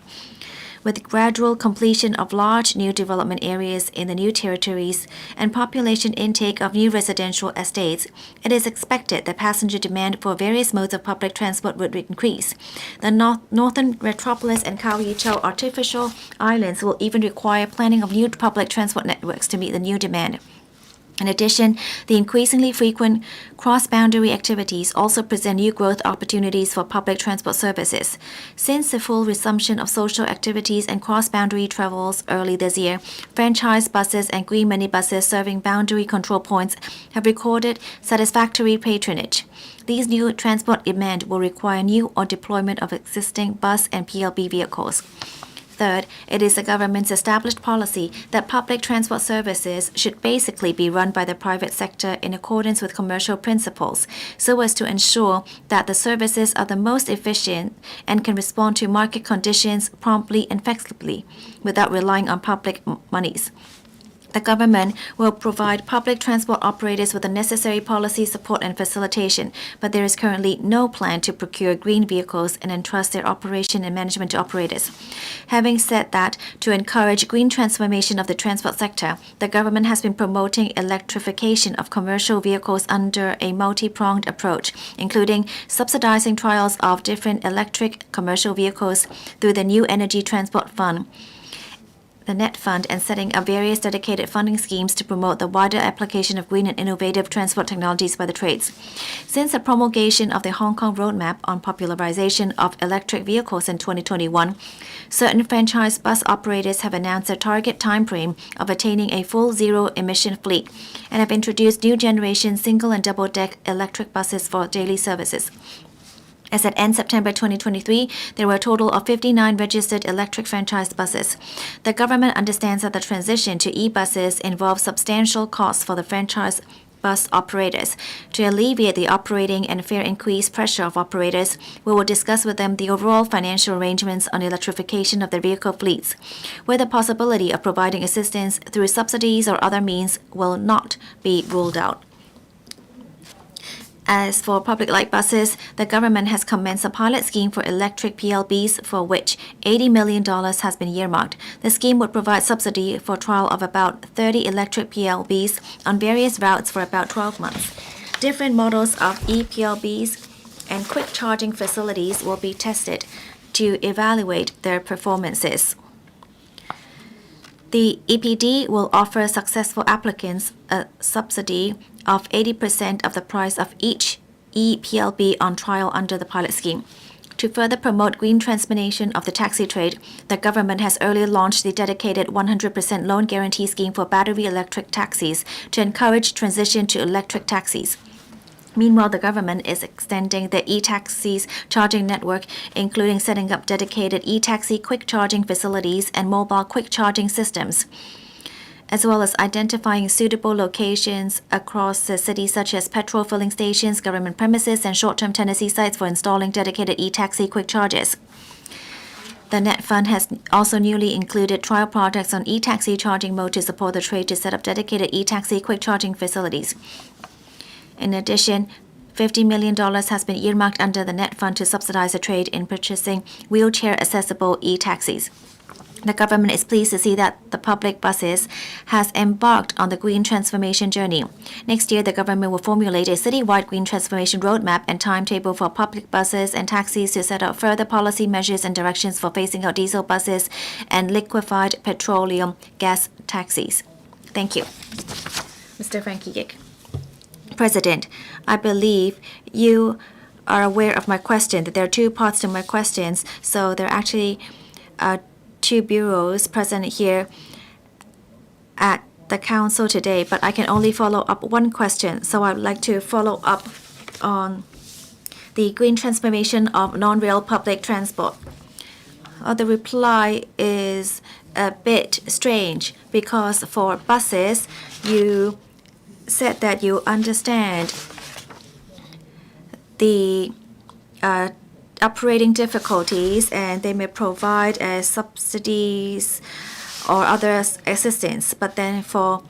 With gradual completion of large new development areas in the new territories and population intake of new residential estates, it is expected that passenger demand for various modes of public transport would increase. The Northern Metropolis and Kau Yi Chau artificial islands will even require planning of new public transport networks to meet the new demand. In addition, the increasingly frequent cross-boundary activities also present new growth opportunities for public transport services. Since the full resumption of social activities and cross-boundary travels early this year, franchise buses and green minibuses serving boundary control points have recorded satisfactory patronage. These new transport demand will require new or deployment of existing bus and PLB vehicles. Third, it is the government's established policy that public transport services should basically be run by the private sector in accordance with commercial principles, so as to ensure that the services are the most efficient and can respond to market conditions promptly and flexibly without relying on public monies. The government will provide public transport operators with the necessary policy support and facilitation, but there is currently no plan to procure green vehicles and entrust their operation and management to operators. Having said that, to encourage green transformation of the transport sector, the government has been promoting electrification of commercial vehicles under a multi-pronged approach, including subsidizing trials of different electric commercial vehicles through the New Energy Transport Fund, the NET Fund, and setting up various dedicated funding schemes to promote the wider application of green and innovative transport technologies by the trades. Since the promulgation of the Hong Kong Roadmap on popularization of electric vehicles in 2021, certain franchise bus operators have announced a target timeframe of attaining a full zero-emission fleet and have introduced new generation single and double-deck electric buses for daily services. As at end September 2023, there were a total of 59 registered electric franchise buses. The government understands that the transition to e-buses involves substantial costs for the franchise bus operators. To alleviate the operating and fare increase pressure of operators, we will discuss with them the overall financial arrangements on electrification of their vehicle fleets, where the possibility of providing assistance through subsidies or other means will not be ruled out. As for public light buses, the government has commenced a pilot scheme for electric PLBs for which $80 million has been earmarked. The scheme would provide subsidy for trial of about 30 electric PLBs on various routes for about 12 months. Different models of e-PLBs and quick charging facilities will be tested to evaluate their performances. The EPD will offer successful applicants a subsidy of 80% of the price of each e-PLB on trial under the pilot scheme. To further promote green transformation of the taxi trade, the government has earlier launched the dedicated 100% loan guarantee scheme for battery electric taxis to encourage transition to electric taxis. Meanwhile, the government is extending the e-taxis charging network, including setting up dedicated e-taxi quick charging facilities and mobile quick charging systems, as well as identifying suitable locations across the city, such as petrol filling stations, government premises, and short-term tenancy sites for installing dedicated e-taxi quick chargers. The NET Fund has also newly included trial projects on e-taxi charging mode to support the trade to set up dedicated e-taxi quick charging facilities. In addition, $50 million has been earmarked under the NET Fund to subsidize the trade in purchasing wheelchair-accessible e-taxis. The government is pleased to see that the public buses has embarked on the green transformation journey. Next year, the government will formulate a citywide green transformation roadmap and timetable for public buses and taxis to set out further policy measures and directions for phasing out diesel buses and liquefied petroleum gas taxis. Thank you. Mr. Frankie Yik. President, I believe you are aware of my question, that there are two parts to my questions, so there are actually two bureaus present here at the council today, but I can only follow up one question. So I would like to follow up on the green transformation of non-rail public transport. The reply is a bit strange because for buses, you said that you understand the operating difficulties and they may provide subsidies or other assistance. But then for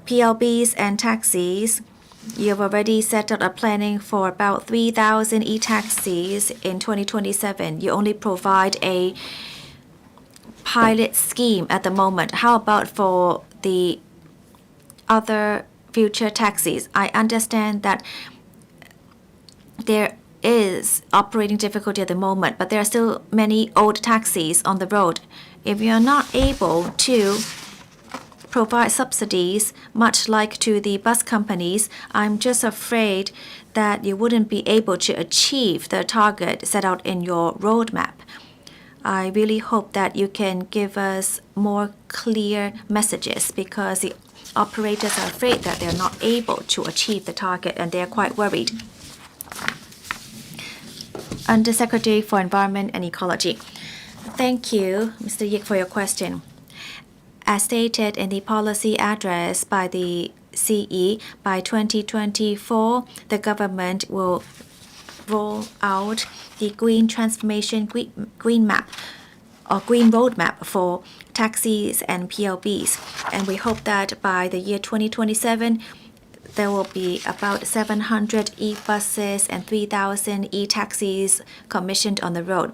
PLBs and taxis, you have already set out a planning for about 3,000 e-taxis in 2027. You only provide a pilot scheme at the moment. How about for the other future taxis? I understand that there is operating difficulty at the moment, but there are still many old taxis on the road. If you are not able to provide subsidies much like to the bus companies, I'm just afraid that you wouldn't be able to achieve the target set out in your roadmap. I really hope that you can give us more clear messages because the operators are afraid that they're not able to achieve the target and they're quite worried. Undersecretary for Environment and Ecology. Thank you, Mr. Yik, for your question. As stated in the policy address by the CE, by 2024, the government will roll out the Green Transformation Green Map or Green Roadmap for taxis and PLBs. And we hope that by the year 2027, there will be about 700 e-buses and 3,000 e-taxis commissioned on the road.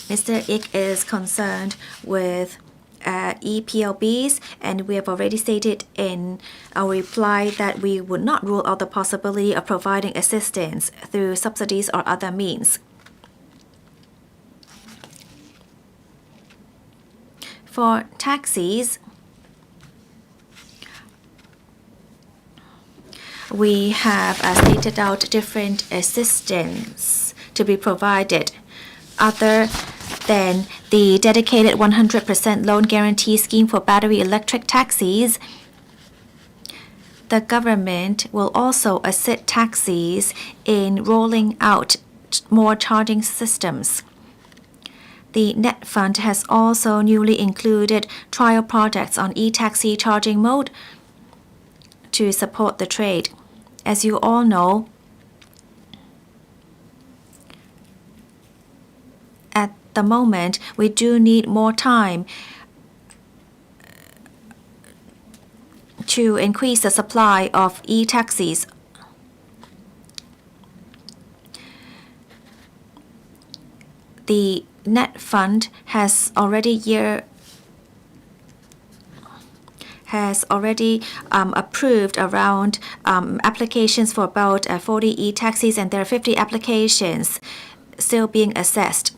Mr. Ik is concerned with EPLBs, and we have already stated in our reply that we would not rule out the possibility of providing assistance through subsidies or other means. For taxis, we have stated out different assistance to be provided other than the dedicated 100% loan guarantee scheme for battery electric taxis. The government will also assist taxis in rolling out more charging systems. The Net Fund has also newly included trial projects on e-taxi charging mode to support the trade. As you all know, at the moment, we do need more time to increase the supply of e-taxis. The Net Fund has already approved around applications for about 40 e-taxis, and there are 50 applications still being assessed.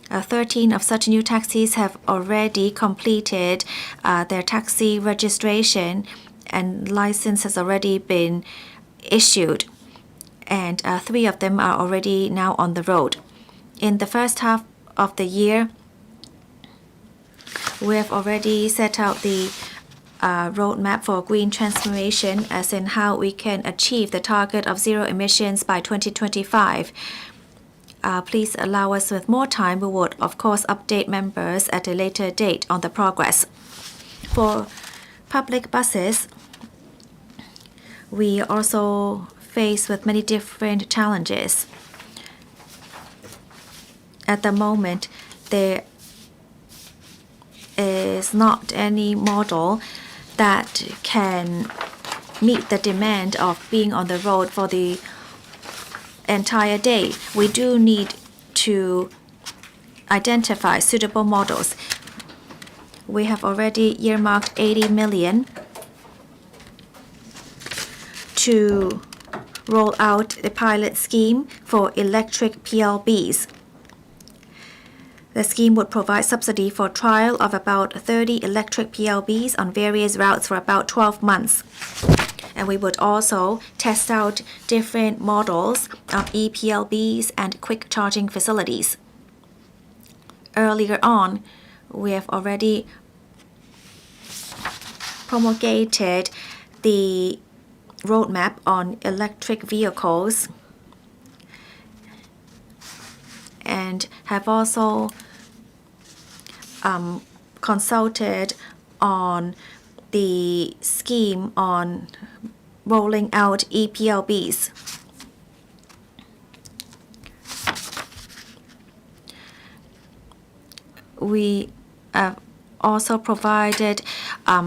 13 of such new taxis have already completed their taxi registration, and license has already been issued, and 3 of them are already now on the road. In the first half of the year, we have already set out the roadmap for green transformation, as in how we can achieve the target of zero emissions by 2025. Please allow us with more time. We would, of course, update members at a later date on the progress. For public buses, we also face with many different challenges. At the moment, there is not any model that can meet the demand of being on the road for the entire day. We do need to identify suitable models. We have already earmarked 80 million to roll out the pilot scheme for electric PLBs. The scheme would provide subsidy for trial of about 30 electric PLBs on various routes for about 12 months. And we would also test out different models of ePLBs and quick charging facilities. Earlier on, we have already promulgated the roadmap on electric vehicles and have also consulted on the scheme on rolling out ePLBs. We have also provided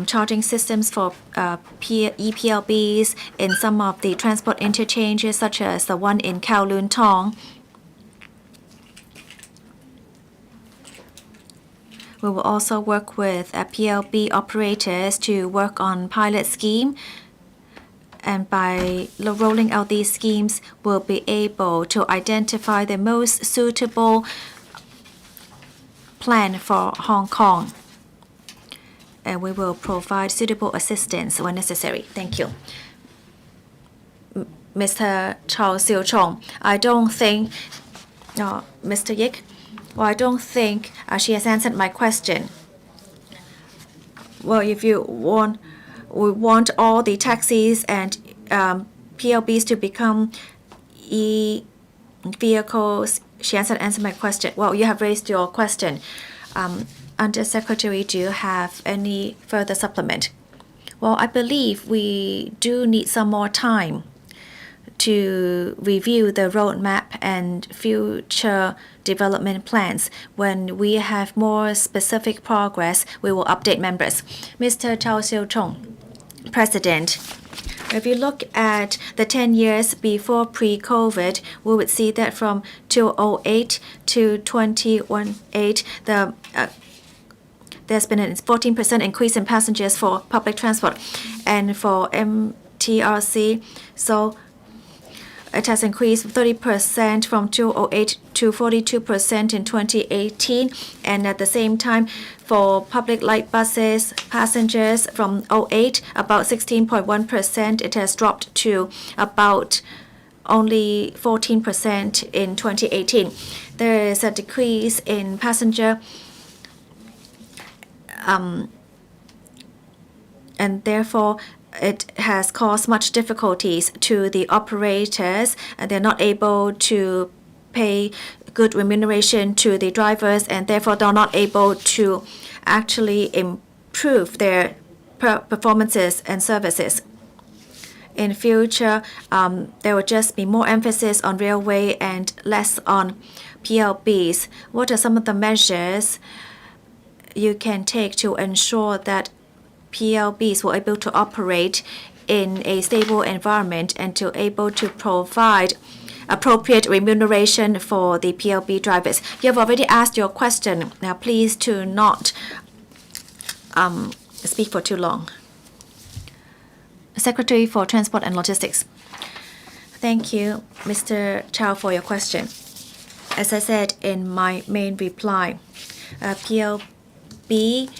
charging systems for ePLBs in some of the transport interchanges, such as the one in Kowloon Tong. We will also work with PLB operators to work on pilot scheme. And by rolling out these schemes, we'll be able to identify the most suitable plan for Hong Kong. and we will provide suitable assistance when necessary. Thank you. Mr. Chao Siu-chung, I don't think, Mr. Yik, well, I don't think she has answered my question. Well, if you want, we want all the taxis and PLBs to become e-vehicles. She hasn't answered my question. Well, you have raised your question. Undersecretary, do you have any further supplement? Well, I believe we do need some more time to review the roadmap and future development plans. When we have more specific progress, we will update members. Mr. Chao Siu-chung, President, if you look at the 10 years before pre-COVID, we would see that from 2008 to 2018, there's been a 14% increase in passengers for public transport. And for MTRC, so it has increased 30% from 2008 to 42% in 2018. And at the same time, for public light buses, passengers from 2008, about 16.1%, it has dropped to about only 14% in 2018. There is a decrease in passenger and therefore it has caused much difficulties to the operators, and they're not able to pay good remuneration to the drivers, and therefore they're not able to actually improve their performances and services. In future, there will just be more emphasis on railway and less on PLBs. What are some of the measures you can take to ensure that PLBs were able to operate in a stable environment and to able to provide appropriate remuneration for the PLB drivers? You have already asked your question. Now, please do not speak for too long. Secretary for Transport and Logistics. Thank you, Mr. Chow, for your question. As I said in my main reply, PLB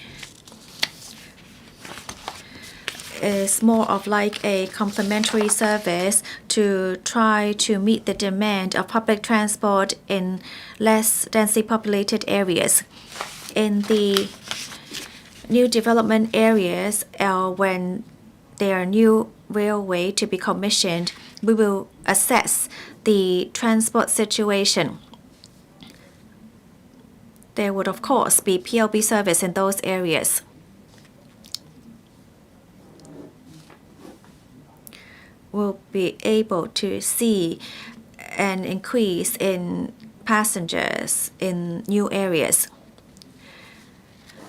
is more of like a complementary service to try to meet the demand of public transport in less densely populated areas. In the new development areas, when there are new railway to be commissioned, we will assess the transport situation. There would, of course, be PLB service in those areas. We'll be able to see an increase in passengers in new areas.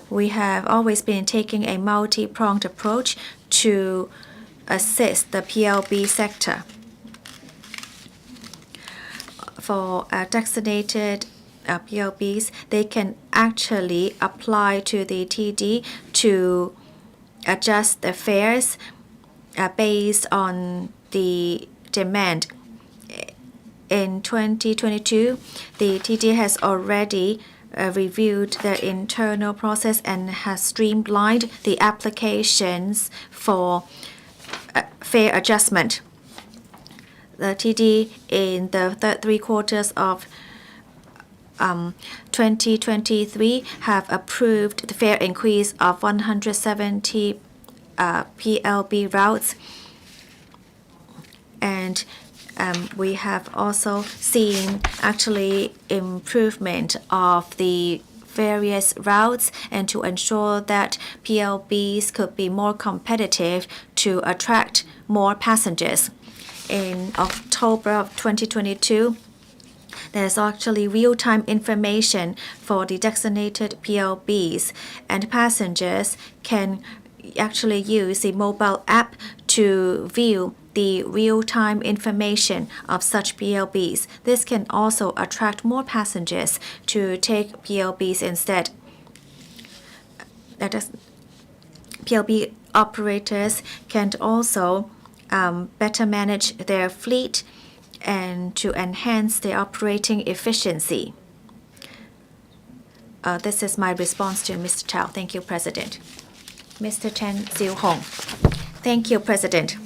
We have always been taking a multi-pronged approach to assist the PLB sector. For designated PLBs, they can actually apply to the TD to adjust the fares based on the demand. In 2022, the TD has already reviewed the internal process and has streamlined the applications for fare adjustment. The TD in the third 3 quarters of 2023 have approved the fare increase of 170 PLB routes, and we have also seen actually improvement of the various routes, and to ensure that PLBs could be more competitive to attract more passengers. In October of 2022, there's actually real-time information for the designated PLBs, and passengers can actually use the mobile app to view the real-time information of such PLBs. This can also attract more passengers to take PLBs instead. PLB operators can also better manage their fleet and to enhance their operating efficiency. This is my response to Mr. Chow. Thank you, President. Mr. Chen Ziu-hong. Thank you, President.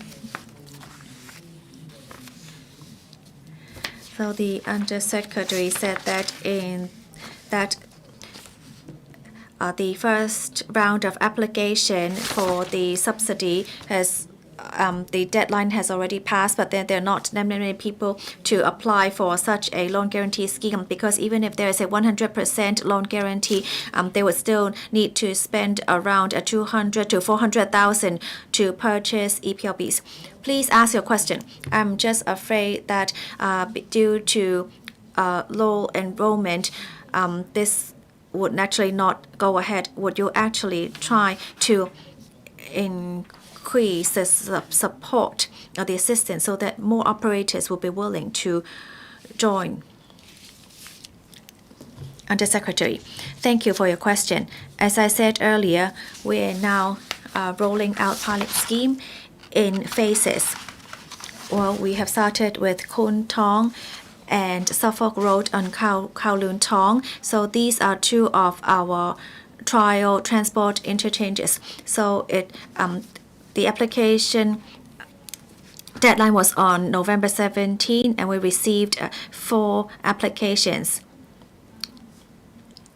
So the Undersecretary said that the first round of application for the subsidy has the deadline has already passed, but then there are not that many people to apply for such a loan guarantee scheme, because even if there is a 100% loan guarantee, they would still need to spend around 200 to 400,000 to purchase EPLBs. Please ask your question. I'm just afraid that due to low enrollment, this would naturally not go ahead. Would you actually try to increase the support of the assistance so that more operators will be willing to join? Undersecretary, thank you for your question. As I said earlier, we are now rolling out pilot scheme in phases. Well, we have started with Kwun Tong and Suffolk Road on Kowloon Tong. So these are two of our trial transport interchanges. So the application deadline was on November 17, and we received 4 applications.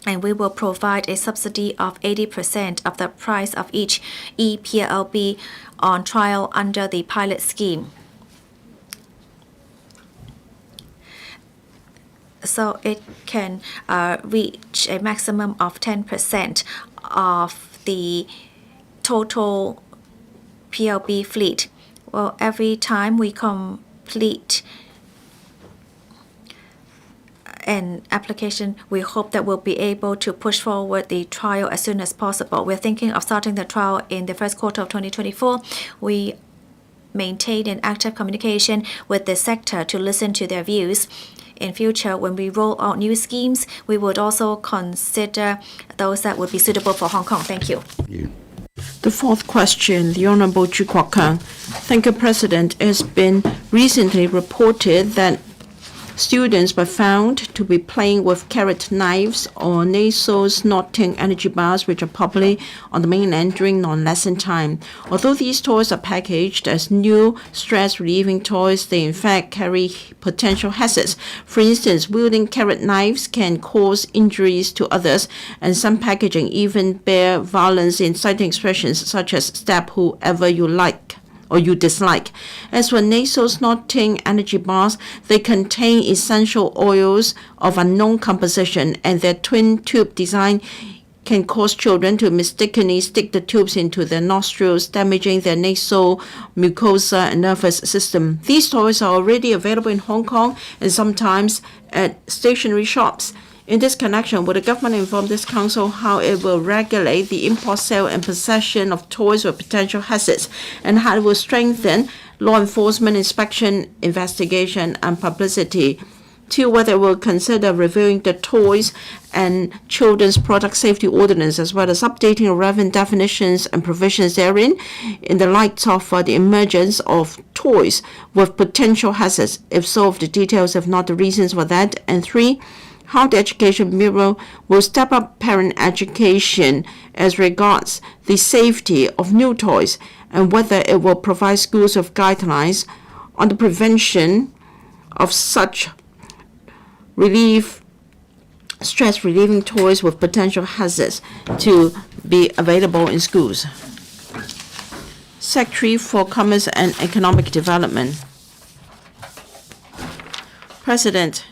And we will provide a subsidy of 80% of the price of each EPLB on trial under the pilot scheme. So it can reach a maximum of 10% of the total PLB fleet. Well, every time we complete an application, we hope that we'll be able to push forward the trial as soon as possible. We're thinking of starting the trial in the first quarter of 2024. We maintain an active communication with the sector to listen to their views. In future, when we roll out new schemes, we would also consider those that would be suitable for Hong Kong. Thank you. The fourth question, the Honourable Chu Kwok Kang. Thank you, President. It has been recently reported that students were found to be playing with carrot knives or nasal snorting energy bars, which are popular on the mainland during non-lesson time. Although these toys are packaged as new stress-relieving toys, they in fact carry potential hazards. For instance, wielding carrot knives can cause injuries to others, and some packaging even bear violence inciting expressions such as "stab whoever you like" or you dislike. As for nasal snorting energy bars, they contain essential oils of unknown composition, and their twin tube design can cause children to mistakenly stick the tubes into their nostrils, damaging their nasal mucosa and nervous system. These toys are already available in Hong Kong and sometimes at stationery shops. In this connection, will the government inform this council how it will regulate the import, sale, and possession of toys with potential hazards, and how it will strengthen law enforcement, inspection, investigation, and publicity? 2, whether it will consider reviewing the Toys and Children's Product Safety Ordinance, as well as updating relevant definitions and provisions therein in the light of the emergence of toys with potential hazards. If so, of the details, if not the reasons for that. And 3, how the Education Bureau will step up parent education as regards the safety of new toys, and whether it will provide schools with guidelines on the prevention of such stress-relieving toys with potential hazards to be available in schools. Secretary for Commerce and Economic Development. President,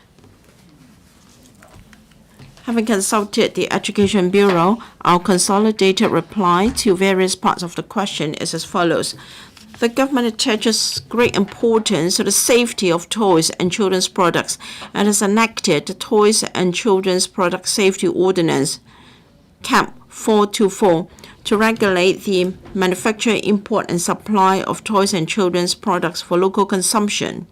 having consulted the Education Bureau, our consolidated reply to various parts of the question is as follows. The government attaches great importance to the safety of toys and children's products and has enacted the Toys and Children's Product Safety Ordinance, CAP 424, to regulate the manufacture, import, and supply of toys and children's products for local consumption.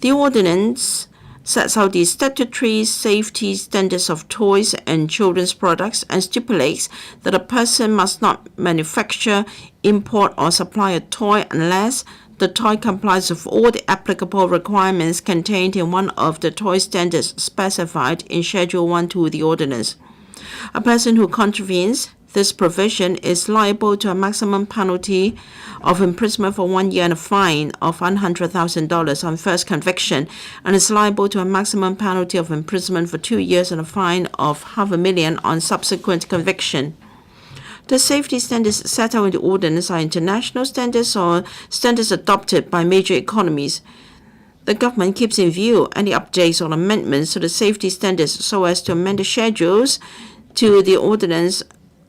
The ordinance sets out the statutory safety standards of toys and children's products and stipulates that a person must not manufacture, import, or supply a toy unless the toy complies with all the applicable requirements contained in one of the toy standards specified in Schedule 1 to the ordinance. A person who contravenes This provision is liable to a maximum penalty of imprisonment for 1 year and a fine of $100,000 on first conviction, and is liable to a maximum penalty of imprisonment for 2 years and a fine of $500,000 on subsequent conviction. The safety standards set out in the ordinance are international standards or standards adopted by major economies. The government keeps in view any updates or amendments to the safety standards so as to amend the schedules to the ordinance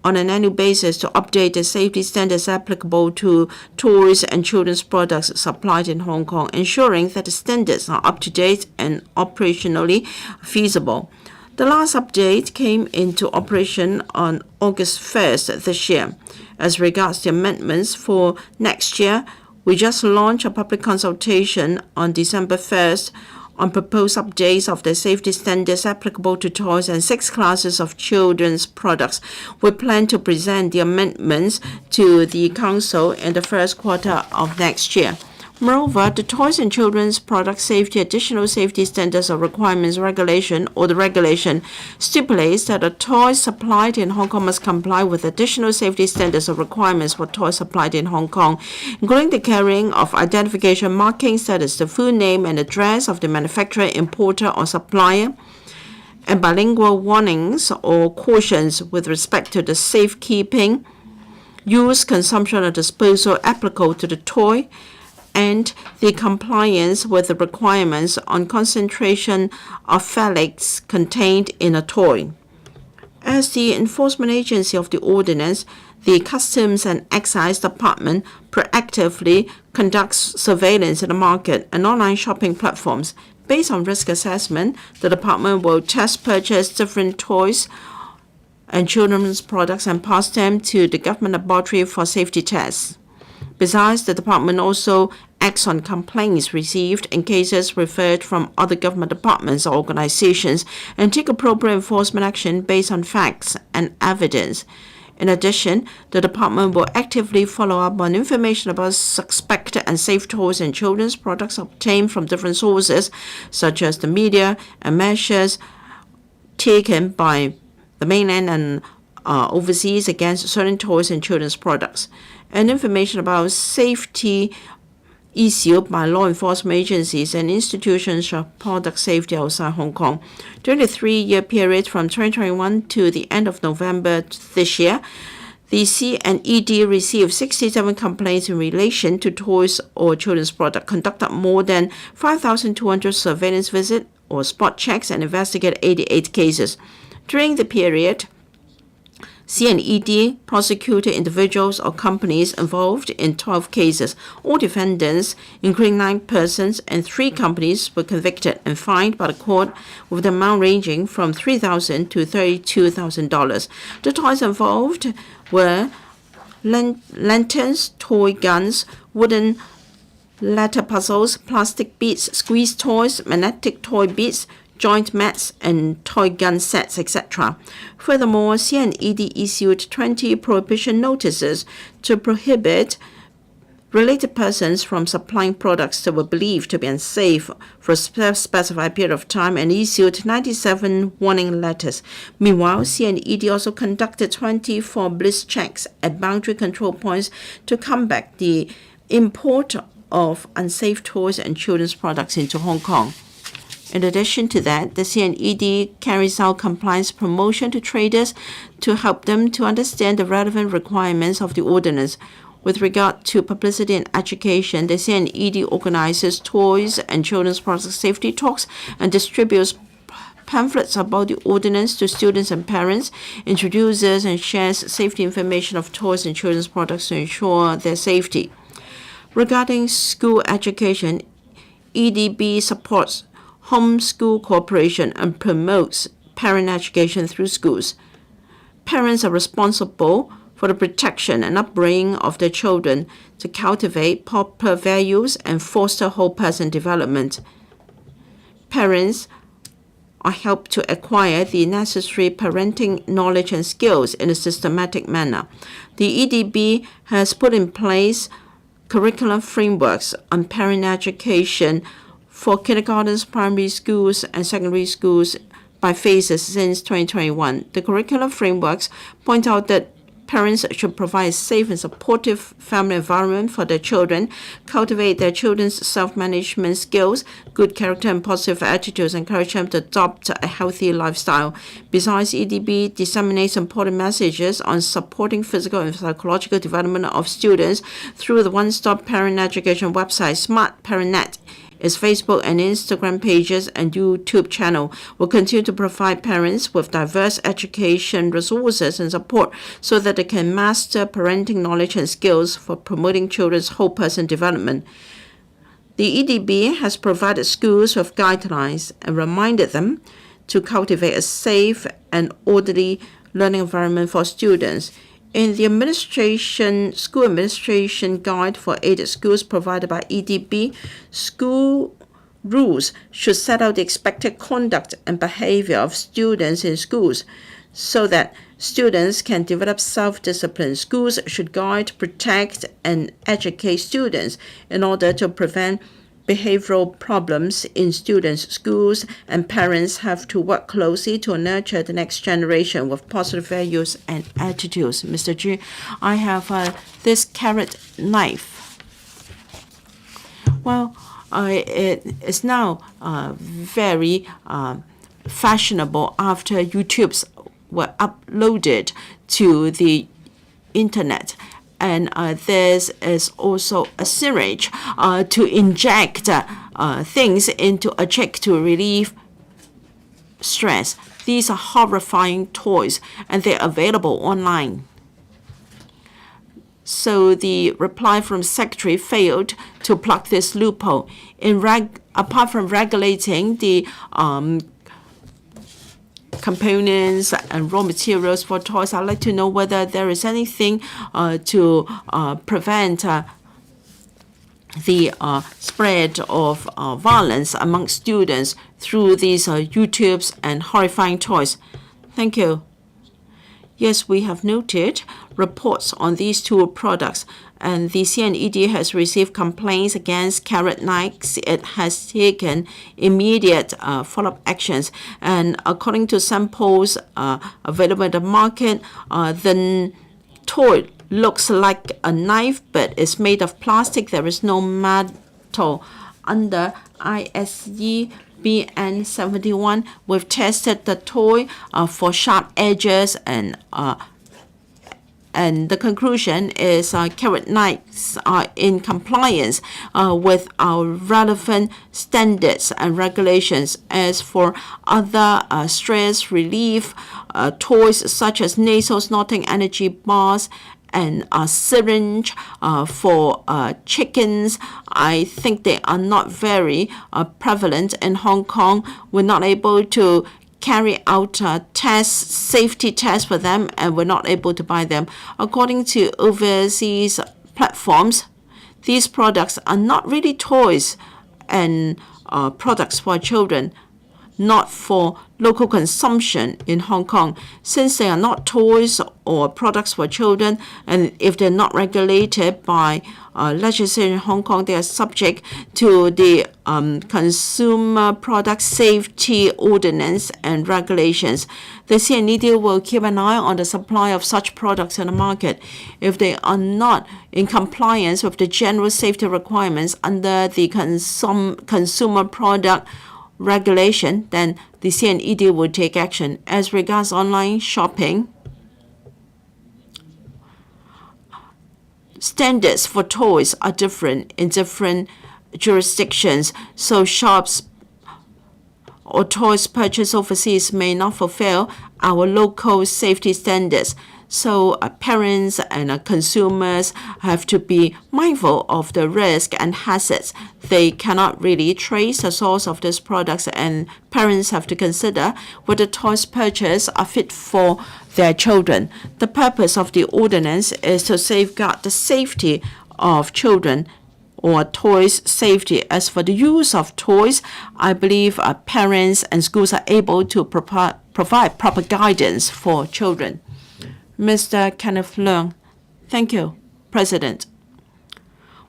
on an annual basis to update the safety standards applicable to toys and children's products supplied in Hong Kong, ensuring that the standards are up to date and operationally feasible. The last update came into operation on August 1st this year. As regards the amendments for next year, we just launched a public consultation on December 1st on proposed updates of the safety standards applicable to toys and 6 classes of children's products. We plan to present the amendments to the Council in the first quarter of next year. Moreover, the Toys and Children's Product Safety Additional Safety Standards or Requirements Regulation, or the regulation, stipulates that a toy supplied in Hong Kong must comply with additional safety standards or requirements for toys supplied in Hong Kong, including the carrying of identification markings, that is, the full name and address of the manufacturer, importer, or supplier, and bilingual warnings or cautions with respect to the safekeeping, use, consumption, or disposal applicable to the toy, and the compliance with the requirements on concentration of phthalates contained in a toy. As the enforcement agency of the ordinance, the Customs and Excise Department proactively conducts surveillance in the market and online shopping platforms. Based on risk assessment, the department will test purchase different toys and children's products and pass them to the government laboratory for safety tests. Besides, the department also acts on complaints received in cases referred from other government departments or organizations and take appropriate enforcement action based on facts and evidence. In addition, the department will actively follow up on information about suspected and safe toys and children's products obtained from different sources, such as the media, and measures taken by the mainland and overseas against certain toys and children's products, and information about safety issued by law enforcement agencies and institutions of product safety outside Hong Kong. During the 3-year period from 2021 to the end of November this year, the CNED received 67 complaints in relation to toys or children's products, conducted more than 5,200 surveillance visits or spot checks, and investigated 88 cases. During the period, CNED prosecuted individuals or companies involved in 12 cases. All defendants, including 9 persons and 3 companies, were convicted and fined by the court with an amount ranging from $3,000 to $32,000. The toys involved were lanterns, toy guns, wooden letter puzzles, plastic beads, squeeze toys, magnetic toy beads, joint mats, and toy gun sets, etc. Furthermore, CNED issued 20 prohibition notices to prohibit related persons from supplying products that were believed to be unsafe for a specified period of time, and issued 97 warning letters. Meanwhile, CNED also conducted 24 bliss checks at boundary control points to combat the import of unsafe toys and children's products into Hong Kong. In addition to that, the CNED carries out compliance promotion to traders to help them to understand the relevant requirements of the ordinance. With regard to publicity and education, the CNED organizes toys and children's product safety talks and distributes pamphlets about the ordinance to students and parents, introduces and shares safety information of toys and children's products to ensure their safety. Regarding school education, EDB supports homeschool cooperation and promotes parent education through schools. Parents are responsible for the protection and upbringing of their children to cultivate proper values and foster whole person development. Parents are helped to acquire the necessary parenting knowledge and skills in a systematic manner. The EDB has put in place curriculum frameworks on parent education for kindergartens, primary schools, and secondary schools by phases since 2021. The curriculum frameworks point out that Parents should provide a safe and supportive family environment for their children, cultivate their children's self-management skills, good character and positive attitudes, encourage them to adopt a healthy lifestyle. Besides, EDB disseminates important messages on supporting physical and psychological development of students through the one-stop parent education website, Smart ParentNet. Its Facebook and Instagram pages and YouTube channel will continue to provide parents with diverse education resources and support so that they can master parenting knowledge and skills for promoting children's whole person development. The EDB has provided schools with guidelines and reminded them to cultivate a safe and orderly learning environment for students. In the school administration guide for aided schools provided by EDB, school rules should set out the expected conduct and behavior of students in schools so that students can develop self-discipline. Schools should guide, protect, and educate students in order to prevent behavioral problems in students' schools, and parents have to work closely to nurture the next generation with positive values and attitudes. Mr. Ji, I have this carrot knife. Well, it is now very fashionable after YouTube's were uploaded to the internet. And there is also a syringe to inject things into a chick to relieve stress. These are horrifying toys, and they're available online. So the reply from Secretary failed to plug this loophole. Apart from regulating the components and raw materials for toys, I'd like to know whether there is anything to prevent the spread of violence among students through these YouTubes and horrifying toys. Thank you. Yes, we have noted reports on these two products, and the CNED has received complaints against carrot knives. It has taken immediate follow-up actions, and according to samples available in the market, the toy looks like a knife but is made of plastic. There is no metal. Under ISE BN71, we've tested the toy for sharp edges, and the conclusion is carrot knives are in compliance with our relevant standards and regulations. As for other stress relief toys such as nasal snorting energy bars and a syringe for chickens, I think they are not very prevalent in Hong Kong. We're not able to carry out safety tests for them, and we're not able to buy them. According to overseas platforms, these products are not really toys and products for children, not for local consumption in Hong Kong. Since they are not toys or products for children, and if they're not regulated by legislation in Hong Kong, they are subject to the Consumer Product Safety Ordinance and regulations. The CNED will keep an eye on the supply of such products in the market. If they are not in compliance with the general safety requirements under the Consumer Product Regulation, then the CNED will take action. As regards online shopping, standards for toys are different in different jurisdictions, so shops or toys purchased overseas may not fulfill our local safety standards. So parents and consumers have to be mindful of the risk and hazards. They cannot really trace the source of these products, and parents have to consider whether toys purchased are fit for their children. The purpose of the ordinance is to safeguard the safety of children or toys safety. As for the use of toys, I believe parents and schools are able to provide proper guidance for children. Mr. Kenneth Leung. Thank you, President.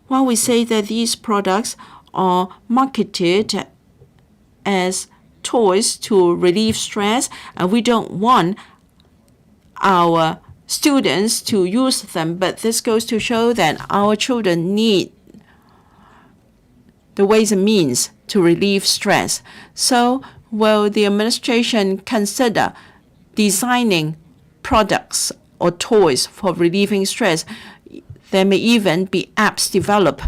While we say that these products are marketed as toys to relieve stress, and we don't want our students to use them, but this goes to show that our children need the ways and means to relieve stress. So will the administration consider designing products or toys for relieving stress? There may even be apps developed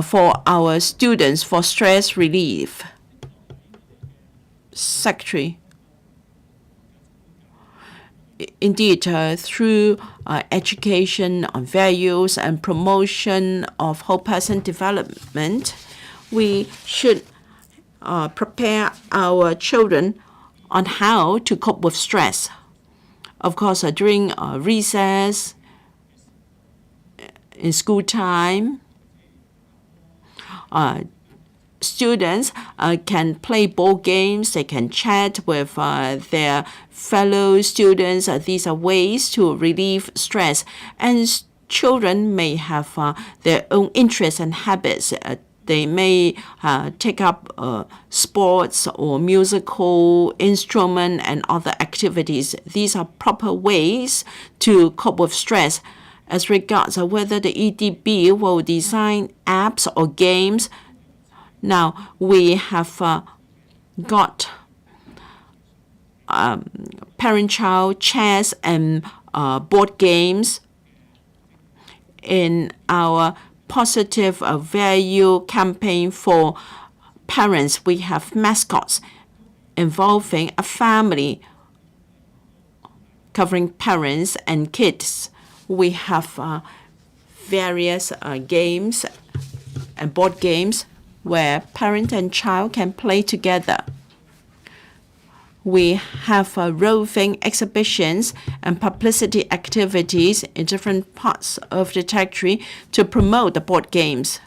for our students for stress relief. Secretary. Indeed, through education on values and promotion of whole person development, we should prepare our children on how to cope with stress. Of course, during recess, in school time, students can play board games, they can chat with their fellow students. These are ways to relieve stress. And children may have their own interests and habits. They may take up sports or musical instrument and other activities. These are proper ways to cope with stress. As regards whether the EDB will design apps or games, now we have got parent-child chess and board games. In our positive value campaign for parents, we have mascots involving a family covering parents and kids. We have various games and board games where parent and child can play together. We have roving exhibitions and publicity activities in different parts of the territory to promote the board games.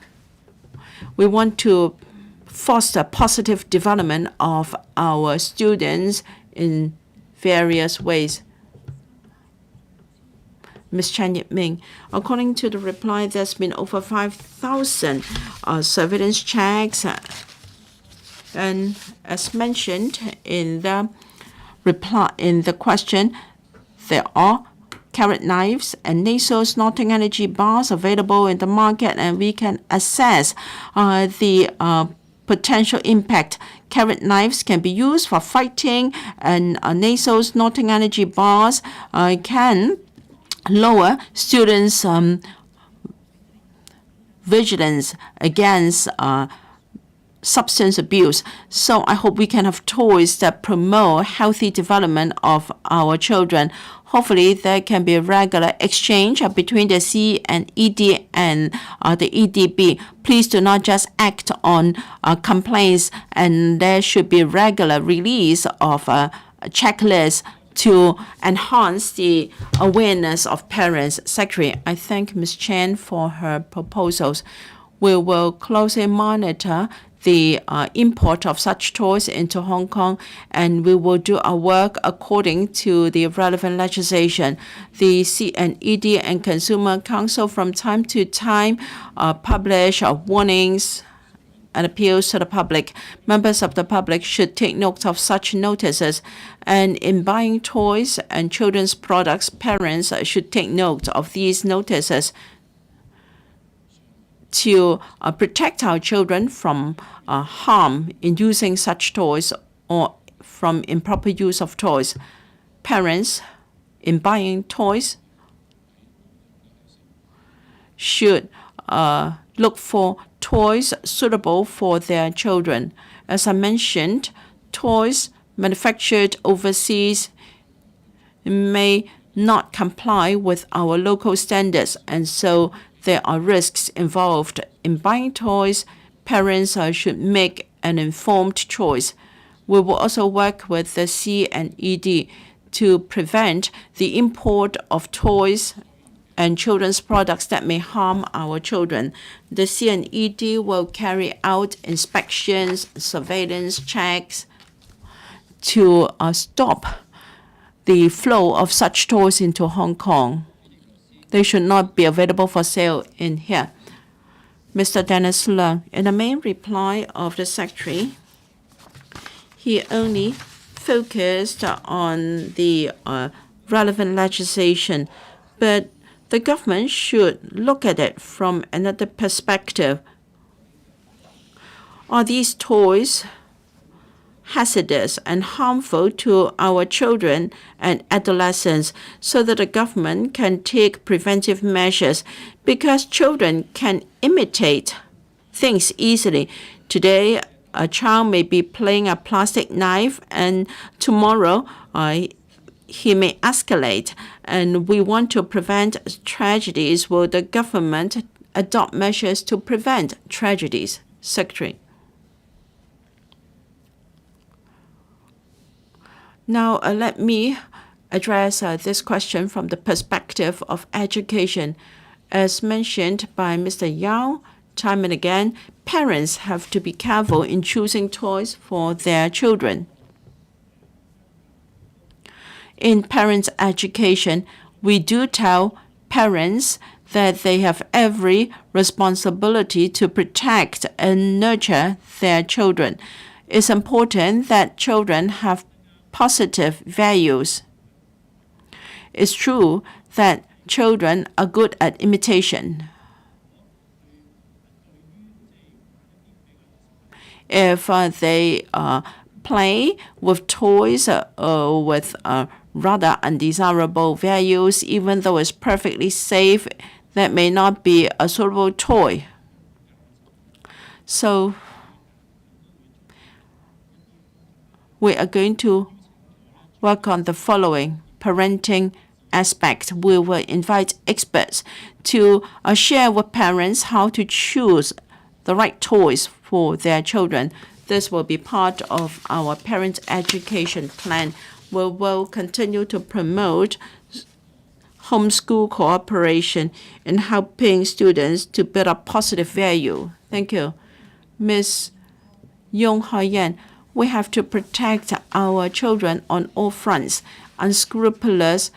We want to foster positive development of our students in various ways. Ms. Chan Yip-ming, according to the reply, there's been over 5,000 surveillance checks. And as mentioned in the reply, in the question, there are carrot knives and nasal snorting energy bars available in the market, and we can assess the potential impact. Carrot knives can be used for fighting, and nasal snorting energy bars can lower students' vigilance against substance abuse. So I hope we can have toys that promote healthy development of our children. Hopefully there can be a regular exchange between the C and ED and the EDB. Please do not just act on complaints, and there should be regular release of checklists to enhance the awareness of parents. Secretary, I thank Ms. Chen for her proposals. We will closely monitor the import of such toys into Hong Kong, and we will do our work according to the relevant legislation. The CNED and Consumer Council from time to time publish warnings and appeals to the public. Members of the public should take note of such notices, and in buying toys and children's products, parents should take note of these notices to protect our children from harm in using such toys or from improper use of toys. Parents, in buying toys, should look for toys suitable for their children. As I mentioned, toys manufactured overseas may not comply with our local standards, and so there are risks involved. In buying toys, parents should make an informed choice. We will also work with the CNED to prevent the import of toys and children's products that may harm our children. The CNED will carry out inspections, surveillance checks to stop the flow of such toys into Hong Kong. They should not be available for sale in here. Mr. Dennis Leung, in the main reply of the Secretary, he only focused on the relevant legislation, but the government should look at it from another perspective. Are these toys hazardous and harmful to our children and adolescents, so that the government can take preventive measures, because children can imitate things easily. Today, a child may be playing a plastic knife, and tomorrow he may escalate, and we want to prevent tragedies. Will the government adopt measures to prevent tragedies? Secretary. Now, let me address this question from the perspective of education. As mentioned by Mr. Yao, time and again, parents have to be careful in choosing toys for their children. In parents' education, we do tell parents that they have every responsibility to protect and nurture their children. It's important that children have positive values. It's true that children are good at imitation. If they play with toys with rather undesirable values, even though it's perfectly safe, that may not be a suitable toy. So we are going to work on the following parenting aspect. We will invite experts to share with parents how to choose the right toys for their children. This will be part of our parent education plan. We will continue to promote homeschool cooperation in helping students to build up positive value. Thank you. Ms. Yong Hoi-Yan, we have to protect our children on all fronts. Unscrupulous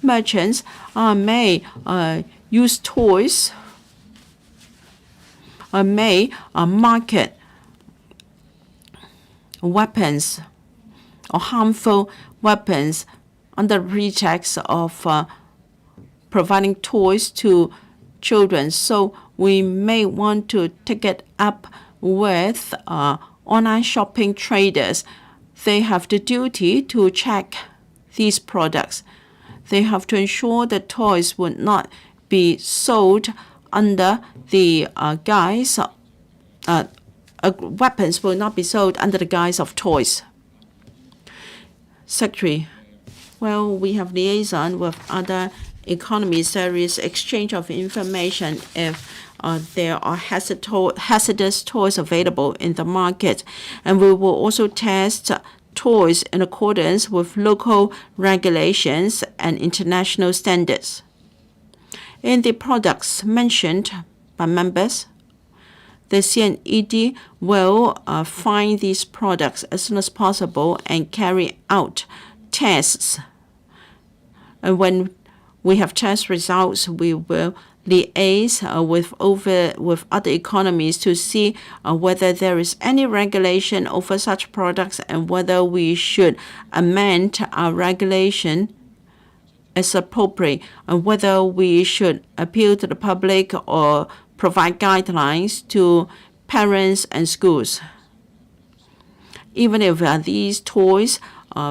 merchants may use toys, may market weapons or harmful weapons under pretext of providing toys to children. So we may want to take it up with online shopping traders. They have the duty to check these products. They have to ensure that toys would not be sold under the guise, weapons will not be sold under the guise of toys. Secretary, well, we have liaison with other economies. There is exchange of information if there are hazardous toys available in the market. And we will also test toys in accordance with local regulations and international standards. In the products mentioned by members, the CNED will find these products as soon as possible and carry out tests. And when we have test results, we will liaise with other economies to see whether there is any regulation over such products and whether we should amend our regulation as appropriate, and whether we should appeal to the public or provide guidelines to parents and schools. Even if these toys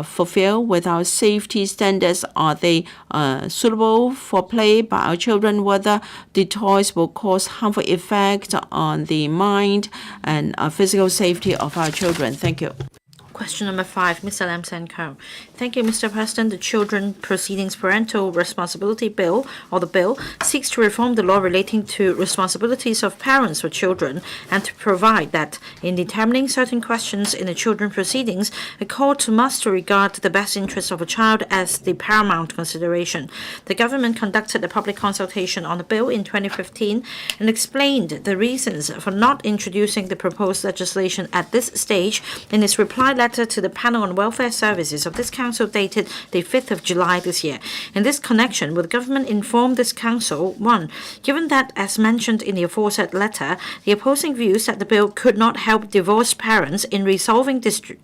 fulfill with our safety standards, are they suitable for play by our children, whether the toys will cause harmful effect on the mind and physical safety of our children? Thank you. Question number 5, Mr. Lam San Kau. Thank you, Mr. President. The Children Proceedings Parental Responsibility Bill, or the bill, seeks to reform the law relating to responsibilities of parents for children and to provide that in determining certain questions in the children proceedings, a court must regard the best interests of a child as the paramount consideration. The government conducted a public consultation on the bill in 2015 and explained the reasons for not introducing the proposed legislation at this stage in its reply letter to the Panel on Welfare Services of this Council Council dated the 5th of July this year. In this connection, will the government inform this Council, 1. Given that, as mentioned in the aforesaid letter, the opposing views that the bill could not help divorced parents in resolving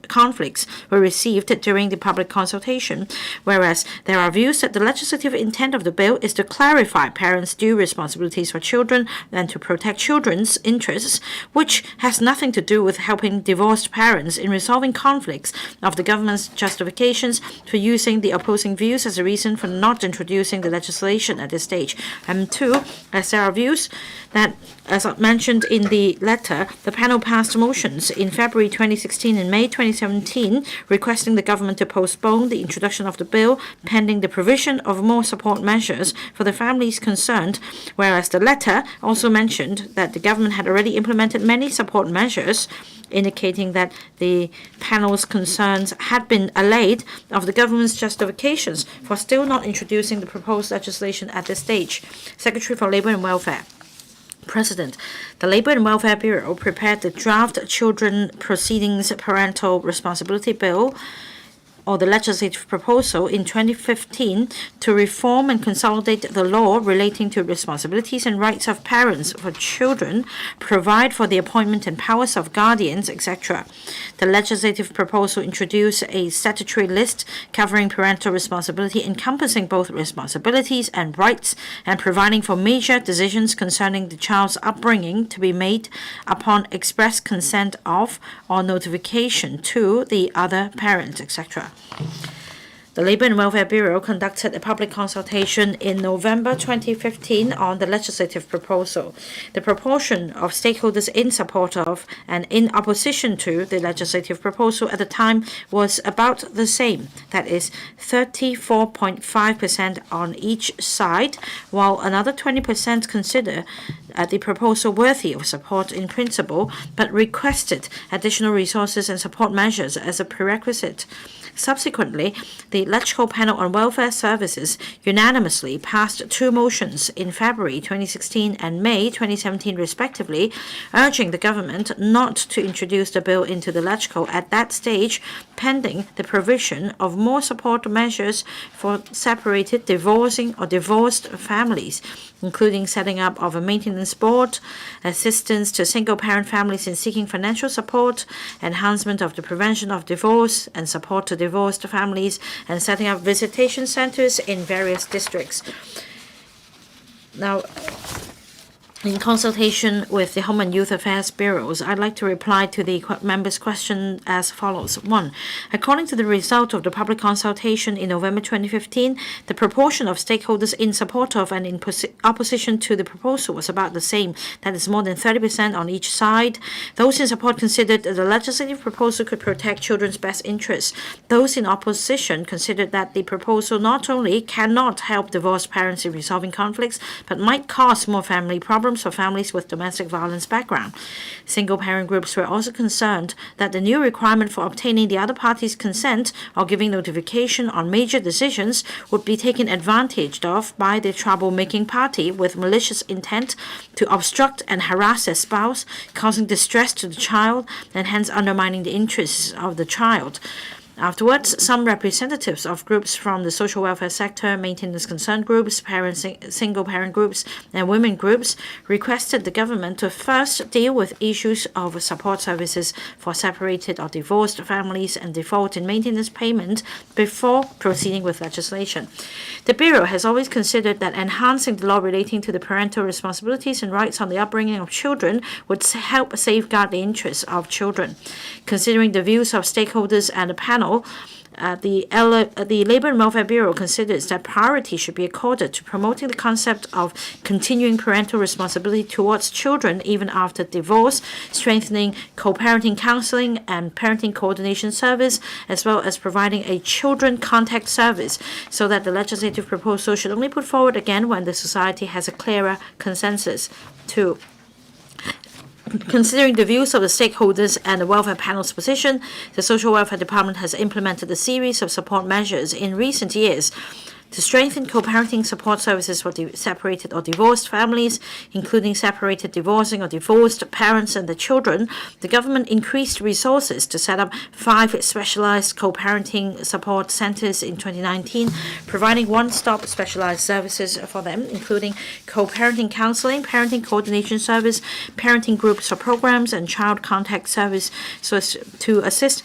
conflicts were received during the public consultation, whereas there are views that the legislative intent of the bill is to clarify parents' due responsibilities for children and to protect children's interests, which has nothing to do with helping divorced parents in resolving conflicts of the government's justifications for using the opposing views as a reason for not introducing the legislation at this stage. And 2, as there are views that, as mentioned in the letter, the panel passed motions in February 2016 and May 2017 requesting the government to postpone the introduction of the bill pending the provision of more support measures for the families concerned, whereas the letter also mentioned that the government had already implemented many support measures, indicating that the panel's concerns had been allayed of the government's justifications for still not introducing the proposed legislation at this stage. Secretary for Labour and Welfare. President, the Labour and Welfare Bureau prepared the draft Children Proceedings Parental Responsibility Bill, or the legislative proposal, in 2015 to reform and consolidate the law relating to responsibilities and rights of parents for children, provide for the appointment and powers of guardians, etc. The legislative proposal introduced a statutory list covering parental responsibility encompassing both responsibilities and rights and providing for major decisions concerning the child's upbringing to be made upon express consent of or notification to the other parent, etc. The Labour and Welfare Bureau conducted a public consultation in November 2015 on the legislative proposal. The proportion of stakeholders in support of and in opposition to the legislative proposal at the time was about the same, that is 34.5% on each side, while another 20% consider the proposal worthy of support in principle, but requested additional resources and support measures as a prerequisite. Subsequently, the Electoral Panel on Welfare Services unanimously passed 2 motions in February 2016 and May 2017 respectively, urging the government not to introduce the bill into the Electoral at that stage, pending the provision of more support measures for separated, divorcing or divorced families, including setting up of a maintenance board, assistance to single-parent families in seeking financial support, enhancement of the prevention of divorce and support to divorced families, and setting up visitation centers in various districts. Now, in consultation with the Home and Youth Affairs Bureaus, I'd like to reply to the member's question as follows. 1. According to the result of the public consultation in November 2015, the proportion of stakeholders in support of and in opposition to the proposal was about the same, that is more than 30% on each side. Those in support considered that the legislative proposal could protect children's best interests. Those in opposition considered that the proposal not only cannot help divorced parents in resolving conflicts, but might cause more family problems for families with domestic violence background. Single-parent groups were also concerned that the new requirement for obtaining the other party's consent or giving notification on major decisions would be taken advantage of by the troublemaking party with malicious intent to obstruct and harass their spouse, causing distress to the child and hence undermining the interests of the child. Afterwards, some representatives of groups from the social welfare sector, maintenance concern groups, single-parent groups, and women groups requested the government to first deal with issues of support services for separated or divorced families and default in maintenance payment before proceeding with legislation. The Bureau has always considered that enhancing the law relating to the parental responsibilities and rights on the upbringing of children would help safeguard the interests of children. Considering the views of stakeholders and the panel, the Labour and Welfare Bureau considers that priority should be accorded to promoting the concept of continuing parental responsibility towards children even after divorce, strengthening co-parenting counseling and parenting coordination service, as well as providing a children contact service, so that the legislative proposal should only put forward again when the society has a clearer consensus. 2. Considering the views of the stakeholders and the welfare panel's position, the Social Welfare Department has implemented a series of support measures in recent years To strengthen co-parenting support services for separated or divorced families, including separated, divorcing, or divorced parents and their children, the government increased resources to set up 5 specialized co-parenting support centers in 2019, providing one-stop specialized services for them, including co-parenting counseling, parenting coordination service, parenting groups or programs, and child contact service, so as to assist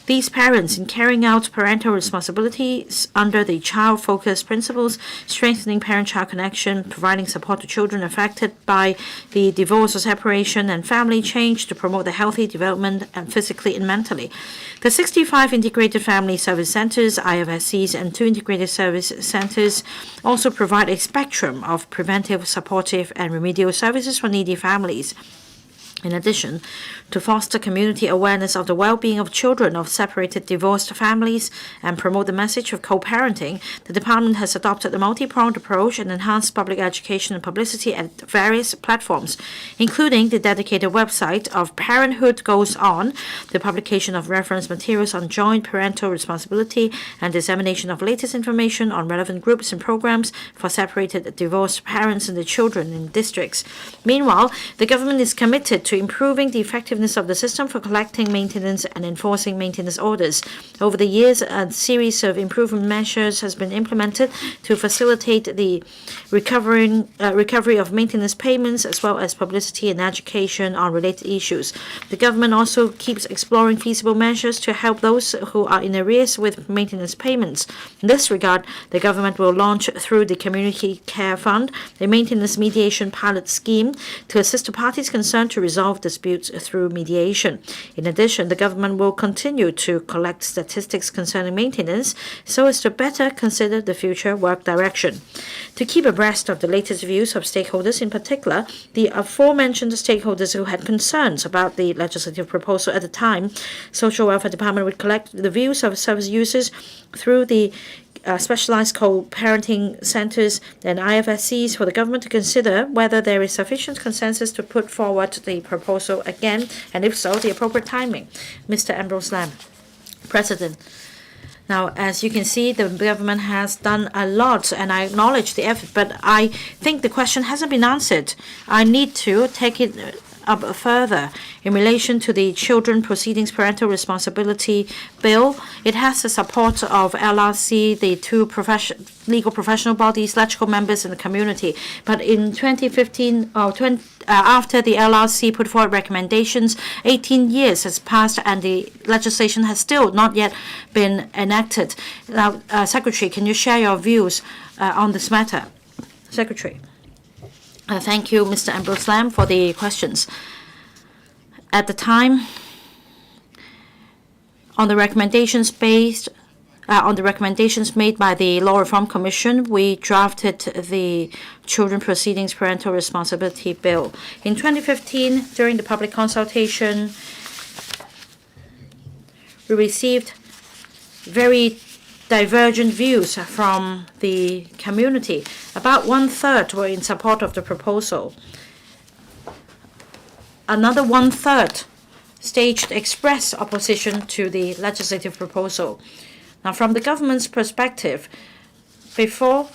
these parents in carrying out parental responsibilities under the child-focused principles, strengthening parent-child connection, providing support to children affected by the divorce or separation and family change to promote their healthy development and physically and mentally. The 65 integrated family service centers, IFSCs, and 2 integrated service centers also provide a spectrum of preventive, supportive, and remedial services for needy families. In addition, to foster community awareness of the well-being of children of separated, divorced families and promote the message of co-parenting, the department has adopted a multi-pronged approach and enhanced public education and publicity at various platforms, including the dedicated website of Parenthood Goes On, the publication of reference materials on joint parental responsibility, and dissemination of latest information on relevant groups and programs for separated, divorced parents and their children in districts. Meanwhile, the government is committed to improving the effectiveness of the system for collecting maintenance and enforcing maintenance orders. Over the years, a series of improvement measures has been implemented to facilitate the recovery of maintenance payments, as well as publicity and education on related issues. The government also keeps exploring feasible measures to help those who are in arrears with maintenance payments. In this regard, the government will launch through the Community Care Fund a maintenance mediation pilot scheme to assist the parties concerned to resolve disputes through mediation. In addition, the government will continue to collect statistics concerning maintenance so as to better consider the future work direction. To keep abreast of the latest views of stakeholders, in particular, the aforementioned stakeholders who had concerns about the legislative proposal at the time, Social Welfare Department would collect the views of service users through the specialized co-parenting centers and IFSCs for the government to consider whether there is sufficient consensus to put forward the proposal again, and if so, the appropriate timing. Mr. Ambrose Lam, President. Now, as you can see, the government has done a lot, and I acknowledge the effort, but I think the question hasn't been answered. I need to take it up further in relation to the Children Proceedings Parental Responsibility Bill. It has the support of LRC, the 2 legal professional bodies, electrical members, and the community. But in 2015, after the LRC put forward recommendations, 18 years has passed and the legislation has still not yet been enacted. Now, Secretary, can you share your views on this matter? Secretary. Thank you, Mr. Ambrose Lam, for the questions. At the time, on the recommendations made by the Law Reform Commission, we drafted the Children Proceedings Parental Responsibility Bill. In 2015, during the public consultation, we received very divergent views from the community. About 1/3 were in support of the proposal. Another 1/3 staged express opposition to the legislative proposal. Now, from the government's perspective, before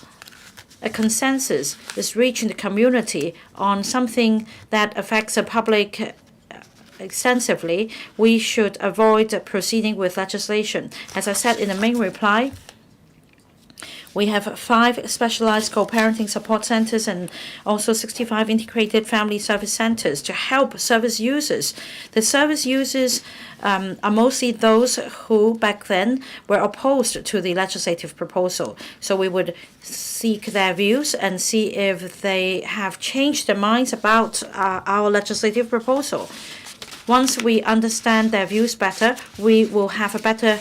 a consensus is reached in the community on something that affects the public extensively, we should avoid proceeding with legislation. As I said in the main reply, we have 5 specialized co-parenting support centers and also 65 integrated family service centers to help service users. The service users are mostly those who back then were opposed to the legislative proposal. So we would seek their views and see if they have changed their minds about our legislative proposal. Once we understand their views better, we will have a better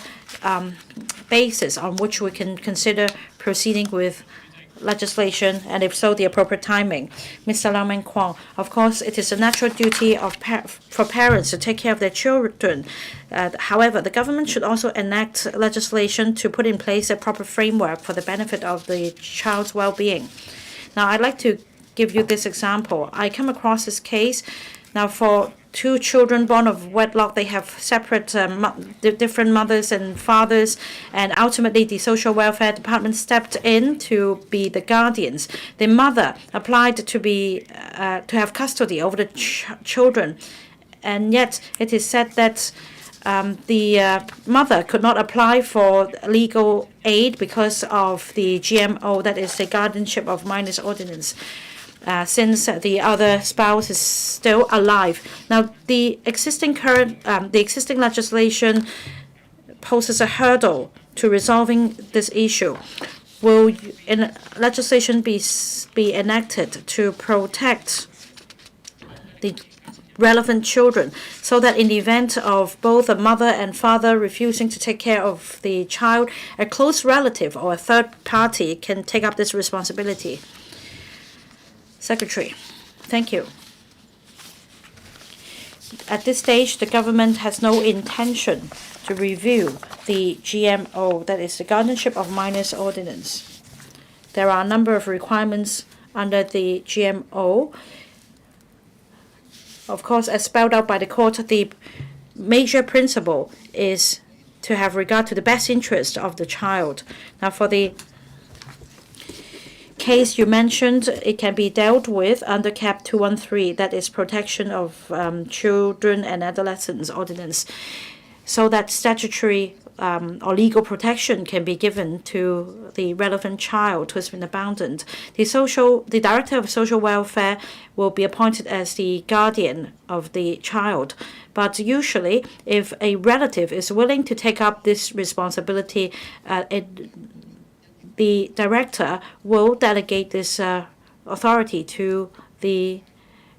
basis on which we can consider proceeding with legislation, and if so, the appropriate timing. Mr. Lam and Kwong, of course, it is a natural duty for parents to take care of their children. However, the government should also enact legislation to put in place a proper framework for the benefit of the child's well-being. Now, I'd like to give you this example. I come across this case. Now, for two children born of wedlock, they have separate different mothers and fathers, and ultimately the social welfare department stepped in to be the guardians. The mother applied to be to have custody over the children, and yet it is said that the mother could not apply for legal aid because of the GMO, that is the Guardianship of Minors Ordinance. Since the other spouse is still alive. Now, the existing legislation poses a hurdle to resolving this issue. Will legislation be enacted to protect the relevant children, so that in the event of both a mother and father refusing to take care of the child, a close relative or a third party can take up this responsibility? Secretary, thank you. At this stage, the government has no intention to review the GMO, that is the Guardianship of Minors Ordinance. There are a number of requirements under the GMO. Of course, as spelled out by the court, the major principle is to have regard to the best interest of the child. Now, for the case you mentioned, it can be dealt with under Cap 213, that is Protection of Children and Adolescents Ordinance, so that statutory or legal protection can be given to the relevant child who has been abandoned. The Director of Social Welfare will be appointed as the guardian of the child. But usually, if a relative is willing to take up this responsibility, the director will delegate this authority to the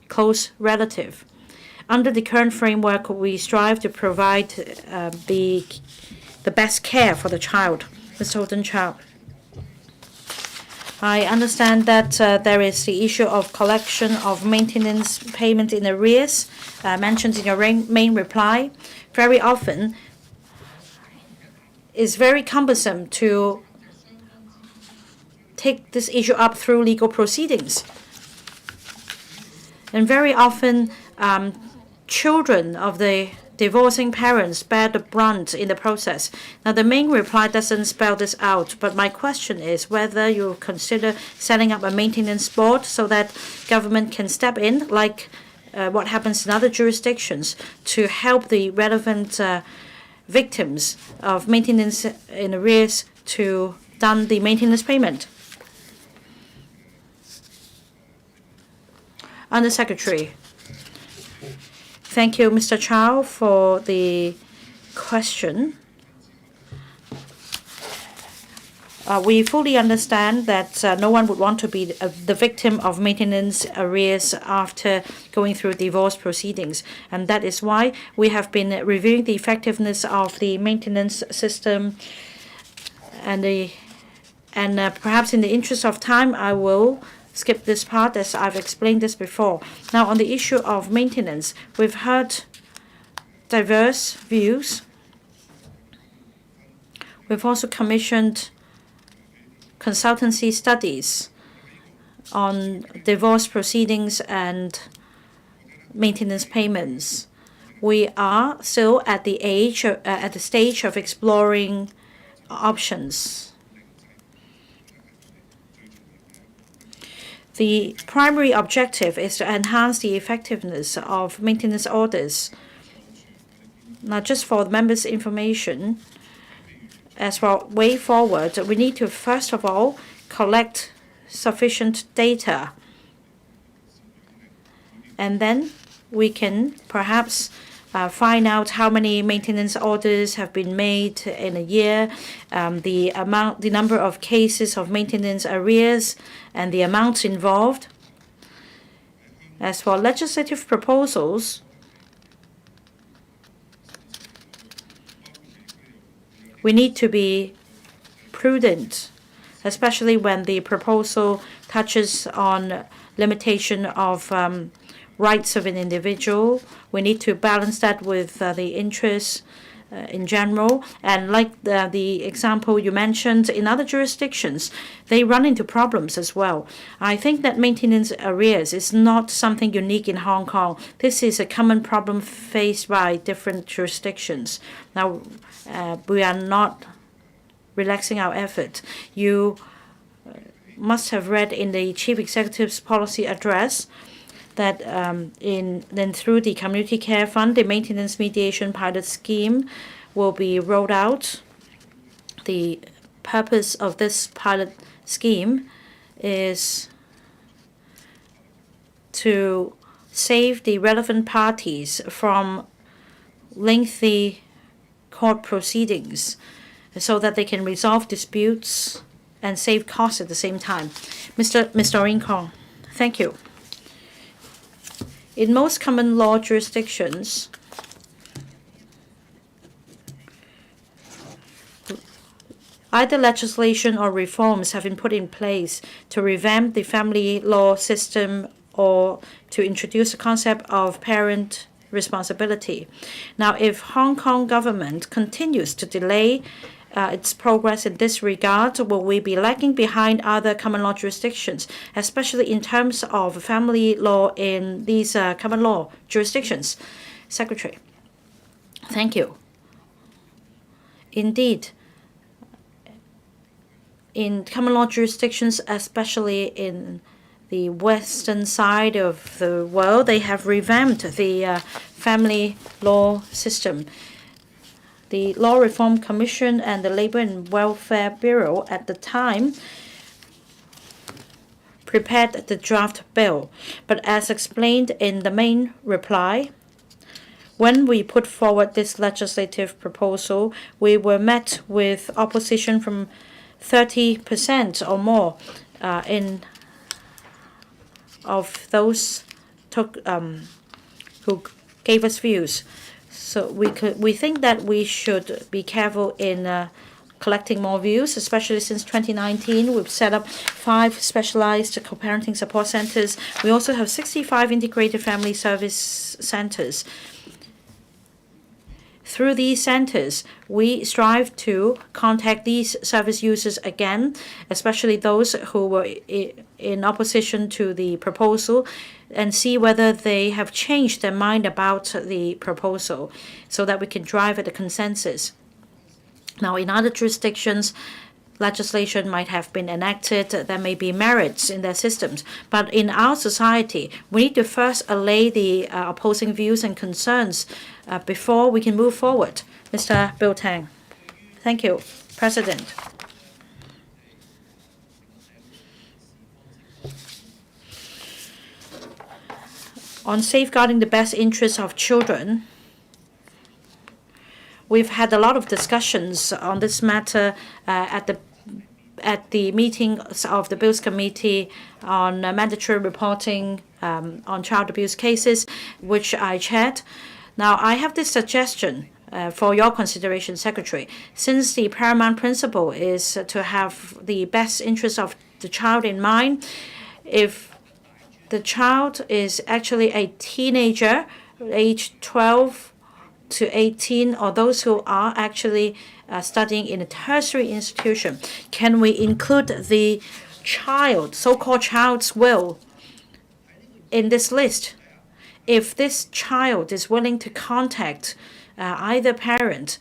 close relative. Under the current framework, we strive to provide the best care for the child. Mr. Holden Chow. I understand that there is the issue of collection of maintenance payment in arrears, mentioned in your main reply. Very often, it's very cumbersome to take this issue up through legal proceedings. And very often, children of the divorcing parents bear the brunt in the process. Now, the main reply doesn't spell this out, but my question is whether you consider setting up a maintenance board so that government can step in, like what happens in other jurisdictions, to help the relevant victims of maintenance in arrears to done the maintenance payment. Under Secretary. Thank you, Mr. Chow, for the question. We fully understand that no one would want to be the victim of maintenance arrears after going through divorce proceedings. And that is why we have been reviewing the effectiveness of the maintenance system. And perhaps in the interest of time, I will skip this part as I've explained this before. Now, on the issue of maintenance, we've heard diverse views. We've also commissioned consultancy studies on divorce proceedings and maintenance payments. We are still at the stage of exploring options. The primary objective is to enhance the effectiveness of maintenance orders. Now, just for the members' information, as for way forward, we need to first of all collect sufficient data. And then we can perhaps find out how many maintenance orders have been made in a year, the number of cases of maintenance arrears, and the amounts involved. As for legislative proposals, we need to be prudent, especially when the proposal touches on limitation of rights of an individual. We need to balance that with the interests in general. And like the example you mentioned, in other jurisdictions, they run into problems as well. I think that maintenance arrears is not something unique in Hong Kong. This is a common problem faced by different jurisdictions. Now, we are not relaxing our effort. You must have read in the Chief Executive's policy address that then through the Community Care Fund, the Maintenance Mediation Pilot Scheme will be rolled out. The purpose of this pilot scheme is to save the relevant parties from lengthy court proceedings so that they can resolve disputes and save costs at the same time. Ms. Doreen Kong, thank you. In most common law jurisdictions, either legislation or reforms have been put in place to revamp the family law system or to introduce the concept of parent responsibility. Now, if Hong Kong government continues to delay its progress in this regard, will we be lagging behind other common law jurisdictions, especially in terms of family law in these common law jurisdictions? Secretary. Thank you. Indeed, in common law jurisdictions, especially in the western side of the world, they have revamped the family law system. The Law Reform Commission and the Labor and Welfare Bureau at the time prepared the draft bill. But as explained in the main reply, when we put forward this legislative proposal, we were met with opposition from 30% or more of those who gave us views. So we think that we should be careful in collecting more views, especially since 2019. We've set up 5 specialized co-parenting support centers. We also have 65 integrated family service centers. Through these centers, we strive to contact these service users again, especially those who were in opposition to the proposal, and see whether they have changed their mind about the proposal so that we can drive at a consensus. Now, in other jurisdictions, legislation might have been enacted. There may be merits in their systems. But in our society, we need to first allay the opposing views and concerns before we can move forward. Mr. Bill Tang. Thank you, President. On safeguarding the best interests of children, we've had a lot of discussions on this matter at the meetings of the Bills Committee on mandatory reporting on child abuse cases, which I chaired. Now, I have this suggestion for your consideration, Secretary. Since the paramount principle is to have the best interests of the child in mind, if the child is actually a teenager, age 12 to 18, or those who are actually studying in a tertiary institution, can we include the child, so-called child's will, in this list? If this child is willing to contact either parent,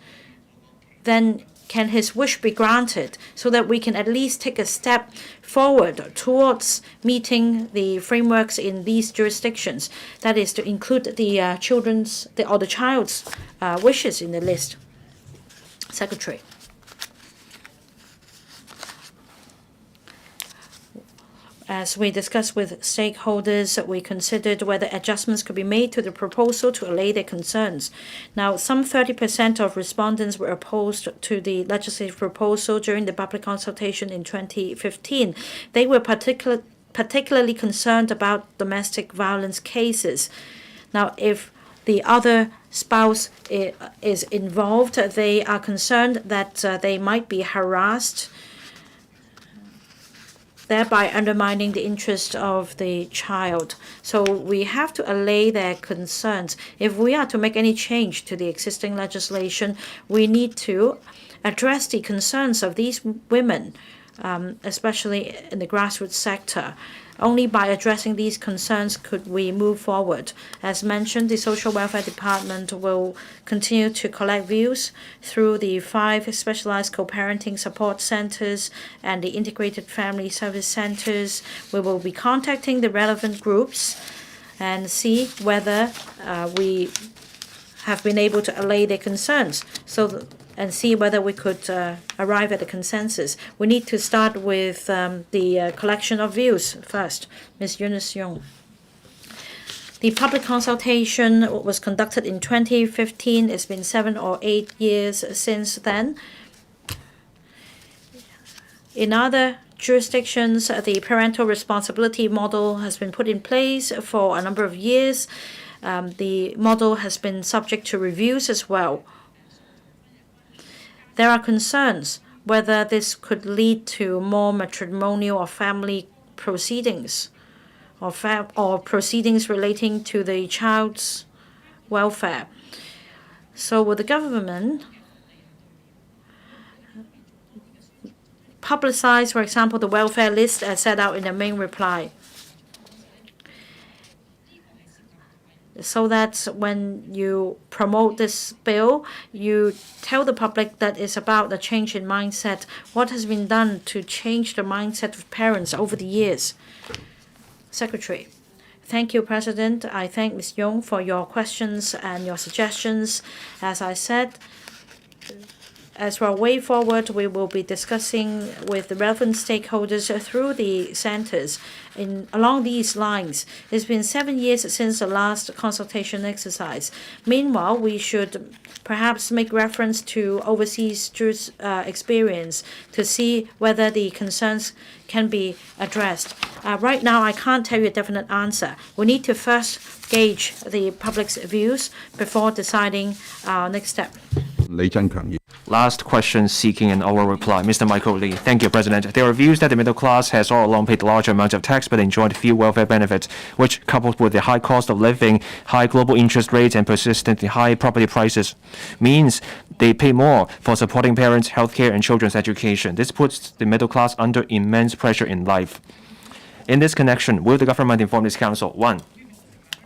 then can his wish be granted so that we can at least take a step forward towards meeting the frameworks in these jurisdictions? That is to include the child's wishes in the list. Secretary. As we discussed with stakeholders, we considered whether adjustments could be made to the proposal to allay their concerns. Now, some 30% of respondents were opposed to the legislative proposal during the public consultation in 2015. They were particularly concerned about domestic violence cases. Now, if the other spouse is involved, they are concerned that they might be harassed thereby undermining the interest of the child. So we have to allay their concerns. If we are to make any change to the existing legislation, we need to address the concerns of these women, especially in the grassroots sector. Only by addressing these concerns could we move forward. As mentioned, the Social Welfare Department will continue to collect views through the 5 specialized co-parenting support centers and the integrated family service centers. We will be contacting the relevant groups and see whether we have been able to allay their concerns and see whether we could arrive at a consensus. We need to start with the collection of views first. Ms. Eunice Yong. The public consultation was conducted in 2015. It's been 7 or 8 years since then. In other jurisdictions, the parental responsibility model has been put in place for a number of years. The model has been subject to reviews as well. There are concerns whether this could lead to more matrimonial or family proceedings or proceedings relating to the child's welfare. So will the government publicize, for example, the welfare list as set out in the main reply, so that when you promote this bill, you tell the public that it's about a change in mindset? What has been done to change the mindset of parents over the years? Secretary. Thank you, President. I thank Ms. Yong for your questions and your suggestions. As I said, as for our way forward, we will be discussing with the relevant stakeholders through the centers. Along these lines, it's been 7 years since the last consultation exercise. Meanwhile, we should perhaps make reference to overseas experience to see whether the concerns can be addressed. Right now, I can't tell you a definite answer. We need to first gauge the public's views before deciding our next step. Last question seeking an oral reply. Mr. Michael Lee. Thank you, President. There are views that the middle class has all along paid large amounts of tax but enjoyed few welfare benefits, which, coupled with the high cost of living, high global interest rates, and persistently high property prices, means they pay more for supporting parents, healthcare, and children's education. This puts the middle class under immense pressure in life. In this connection, will the government inform this council? 1.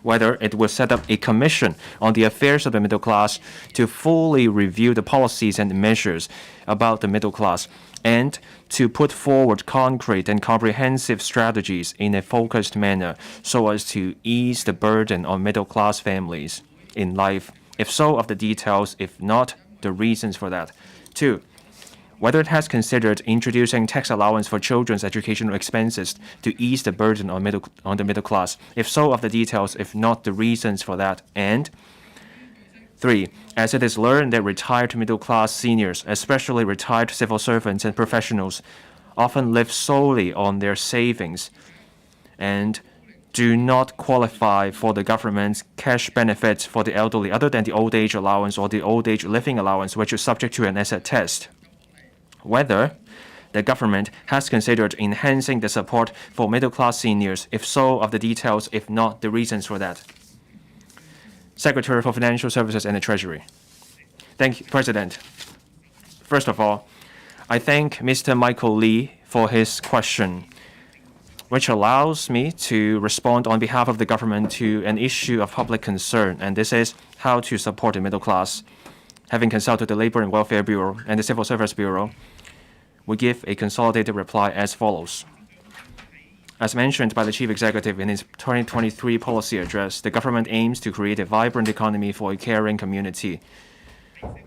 Whether it will set up a commission on the affairs of the middle class to fully review the policies and measures about the middle class, and to put forward concrete and comprehensive strategies in a focused manner so as to ease the burden on middle-class families in life. If so, of the details; if not, the reasons for that. 2. Whether it has considered introducing tax allowance for children's educational expenses to ease the burden on the middle class. If so, of the details; if not, the reasons for that. And 3. As it is learned that retired middle-class seniors, especially retired civil servants and professionals, often live solely on their savings and do not qualify for the government's cash benefits for the elderly other than the old age allowance or the old age living allowance, which is subject to an asset test. Whether the government has considered enhancing the support for middle-class seniors. If so, of the details; if not, the reasons for that. Secretary for Financial Services and the Treasury. Thank you, President. First of all, I thank Mr. Michael Lee for his question, which allows me to respond on behalf of the government to an issue of public concern, and this is how to support the middle class. Having consulted the Labor and Welfare Bureau and the Civil Service Bureau, we give a consolidated reply as follows. As mentioned by the Chief Executive in his 2023 policy address, the government aims to create a vibrant economy for a caring community,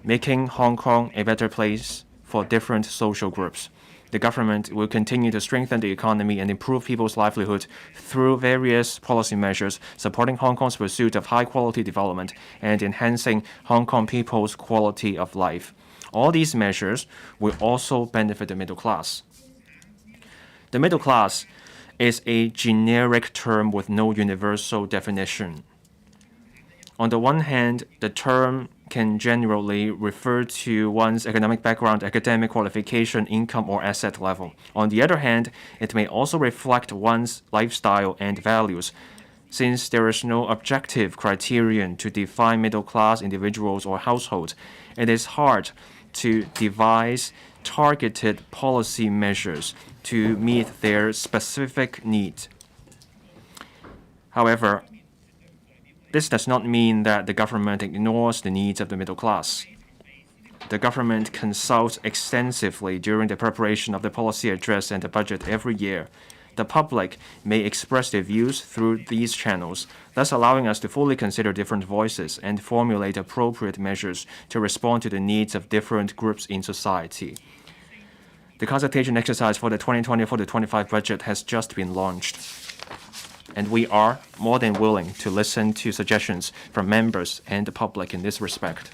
making Hong Kong a better place for different social groups. The government will continue to strengthen the economy and improve people's livelihood through various policy measures, supporting Hong Kong's pursuit of high-quality development and enhancing Hong Kong people's quality of life. All these measures will also benefit the middle class. The middle class is a generic term with no universal definition. On the one hand, the term can generally refer to one's economic background, academic qualification, income, or asset level. On the other hand, it may also reflect one's lifestyle and values. Since there is no objective criterion to define middle-class individuals or households, it is hard to devise targeted policy measures to meet their specific needs. However, this does not mean that the government ignores the needs of the middle class. The government consults extensively during the preparation of the policy address and the budget every year. The public may express their views through these channels, thus allowing us to fully consider different voices and formulate appropriate measures to respond to the needs of different groups in society. The consultation exercise for the 2024-25 budget has just been launched, and we are more than willing to listen to suggestions from members and the public in this respect.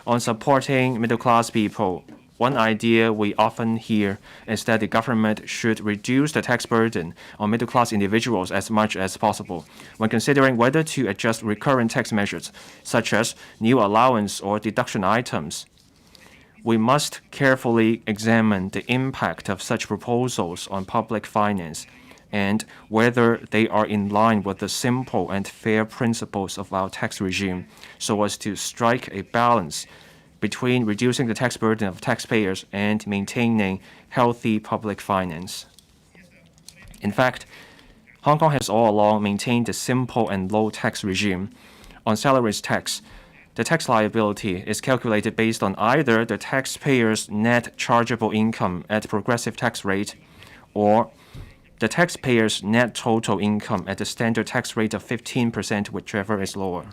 On supporting middle-class people, one idea we often hear is that the government should reduce the tax burden on middle-class individuals as much as possible. When considering whether to adjust recurrent tax measures, such as new allowance or deduction items, we must carefully examine the impact of such proposals on public finance and whether they are in line with the simple and fair principles of our tax regime, so as to strike a balance between reducing the tax burden of taxpayers and maintaining healthy public finance. In fact, Hong Kong has all along maintained a simple and low tax regime. On salaries tax, the tax liability is calculated based on either the taxpayer's net chargeable income at progressive tax rate or the taxpayer's net total income at the standard tax rate of 15%, whichever is lower.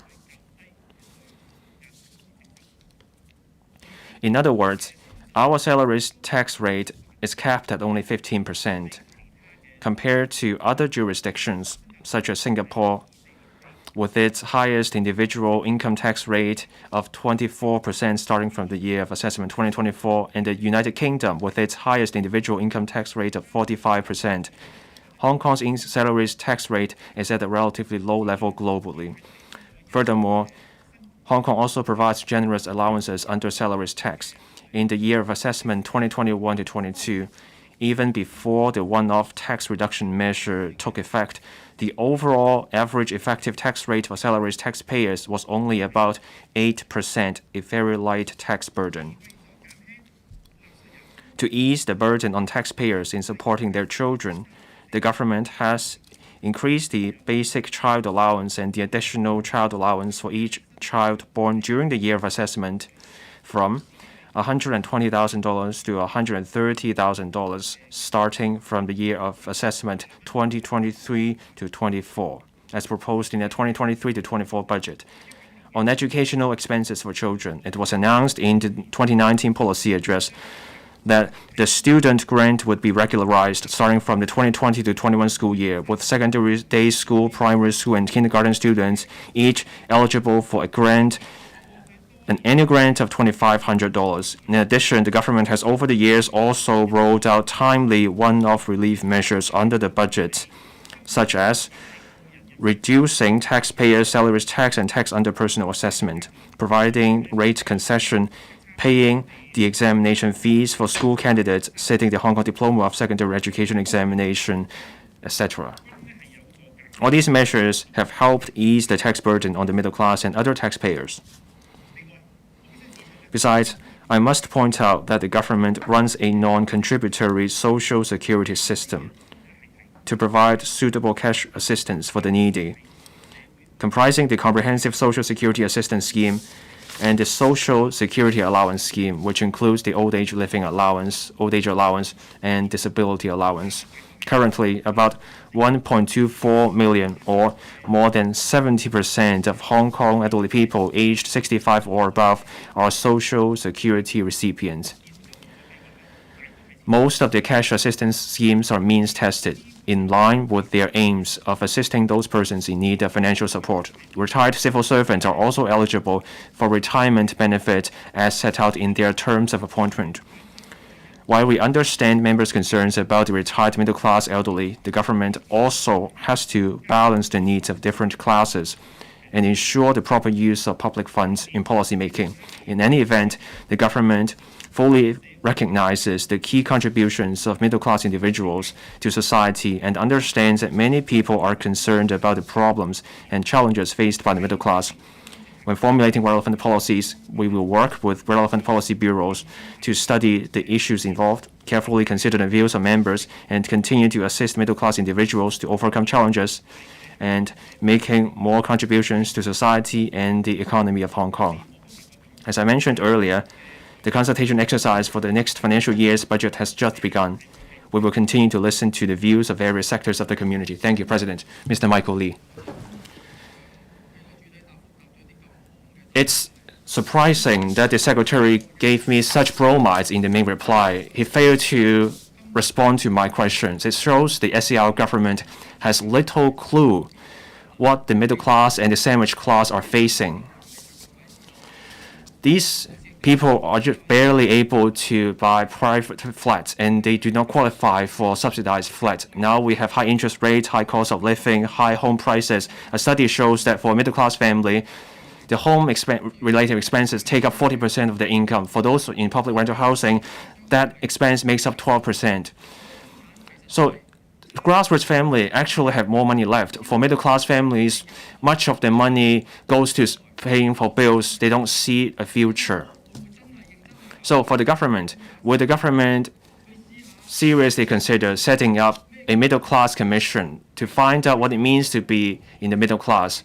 In other words, our salaries tax rate is capped at only 15%. Compared to other jurisdictions, such as Singapore, with its highest individual income tax rate of 24% starting from the year of assessment 2024, and the United Kingdom with its highest individual income tax rate of 45%. Hong Kong's salaries tax rate is at a relatively low level globally. Furthermore, Hong Kong also provides generous allowances under salaries tax. In the year of assessment 2021 to 22, even before the one-off tax reduction measure took effect, the overall average effective tax rate for salaries taxpayers was only about 8%, a very light tax burden. To ease the burden on taxpayers in supporting their children, the government has increased the basic child allowance and the additional child allowance for each child born during the year of assessment from $120,000 to $130,000 starting from the year of assessment 2023 to 24, as proposed in the 2023 to 24 budget. On educational expenses for children, it was announced in the 2019 policy address that the student grant would be regularized starting from the 2020 to 21 school year, with secondary day school, primary school, and kindergarten students each eligible for an annual grant of $2,500. In addition, the government has over the years also rolled out timely one-off relief measures under the budget, such as reducing taxpayers' salaries tax and tax under personal assessment, providing rate concession, paying the examination fees for school candidates sitting the Hong Kong Diploma of Secondary Education examination, etc. All these measures have helped ease the tax burden on the middle class and other taxpayers. Besides, I must point out that the government runs a non-contributory social security system to provide suitable cash assistance for the needy, comprising the Comprehensive Social Security Assistance Scheme and the Social Security Allowance Scheme, which includes the Old Age Living Allowance, Old Age Allowance, and Disability Allowance. Currently, about 1.24 million, or more than 70% of Hong Kong elderly people aged 65 or above, are Social Security recipients. Most of the cash assistance schemes are means-tested, in line with their aims of assisting those persons in need of financial support. Retired civil servants are also eligible for retirement benefit as set out in their terms of appointment. While we understand members' concerns about the retired middle-class elderly, the government also has to balance the needs of different classes and ensure the proper use of public funds in policy making. In any event, the government fully recognizes the key contributions of middle-class individuals to society and understands that many people are concerned about the problems and challenges faced by the middle class. When formulating relevant policies, we will work with relevant policy bureaus to study the issues involved, carefully consider the views of members, and continue to assist middle-class individuals to overcome challenges and making more contributions to society and the economy of Hong Kong. As I mentioned earlier, the consultation exercise for the next financial year's budget has just begun. We will continue to listen to the views of various sectors of the community. Thank you, President. Mr. Michael Lee. It's surprising that the Secretary gave me such bromides in the main reply. He failed to respond to my questions. It shows the SCR government has little clue what the middle class and the sandwich class are facing. These people are just barely able to buy private flats, and they do not qualify for subsidized flats. Now we have high interest rates, high cost of living, high home prices. A study shows that for a middle-class family, the home-related expenses take up 40% of their income. For those in public rental housing, that expense makes up 12%. So grassroots family actually have more money left. For middle-class families, much of their money goes to paying for bills. They don't see a future. So for the government, will the government seriously consider setting up a middle-class commission to find out what it means to be in the middle class?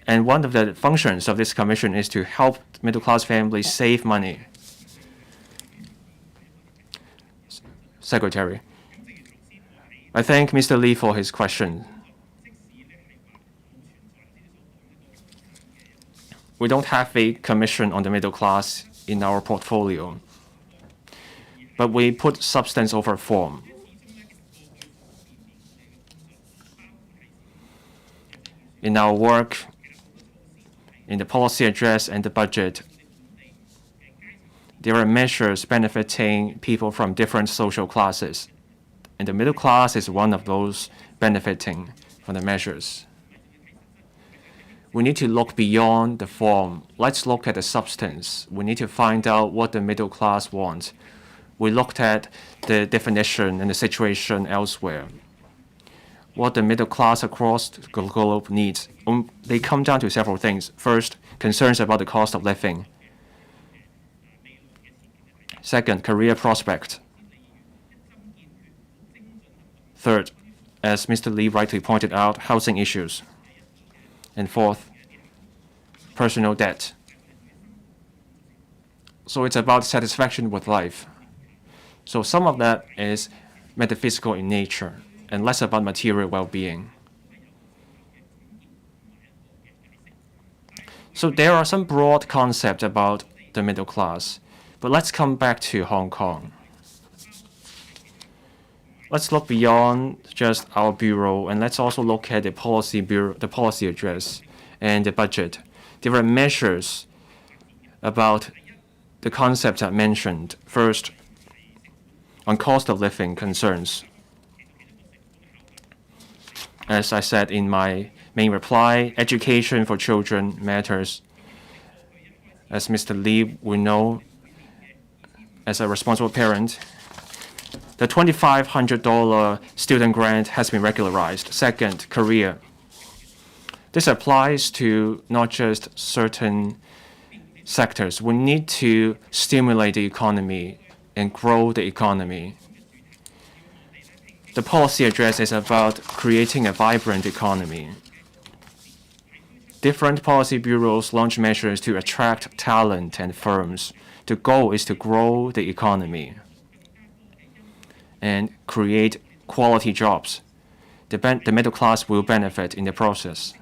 And one of the functions of this commission is to help middle-class families save money. Secretary, I thank Mr. Lee for his question. We don't have a commission on the middle class in our portfolio, but we put substance over form. In our work, in the policy address and the budget, there are measures benefiting people from different social classes, and the middle class is one of those benefiting from the measures. We need to look beyond the form. Let's look at the substance. We need to find out what the middle class wants. We looked at the definition and the situation elsewhere. What the middle class across the globe needs. They come down to several things. First, concerns about the cost of living. Second, career prospect. Third, as Mr. Lee rightly pointed out, housing issues. And fourth, personal debt. So it's about satisfaction with life. So some of that is metaphysical in nature and less about material well-being. So there are some broad concepts about the middle class, but let's come back to Hong Kong. Let's look beyond just our bureau, and let's also look at the policy bureau, the policy address, and the budget. There are measures about the concepts I mentioned. First, on cost of living concerns. As I said in my main reply, education for children matters. As Mr. Lee will know, as a responsible parent, the $2,500 student grant has been regularized. Second, career. This applies to not just certain sectors. We need to stimulate the economy and grow the economy. The policy address is about creating a vibrant economy. Different policy bureaus launch measures to attract talent and firms. The goal is to grow the economy and create quality jobs. The middle class will benefit in the process.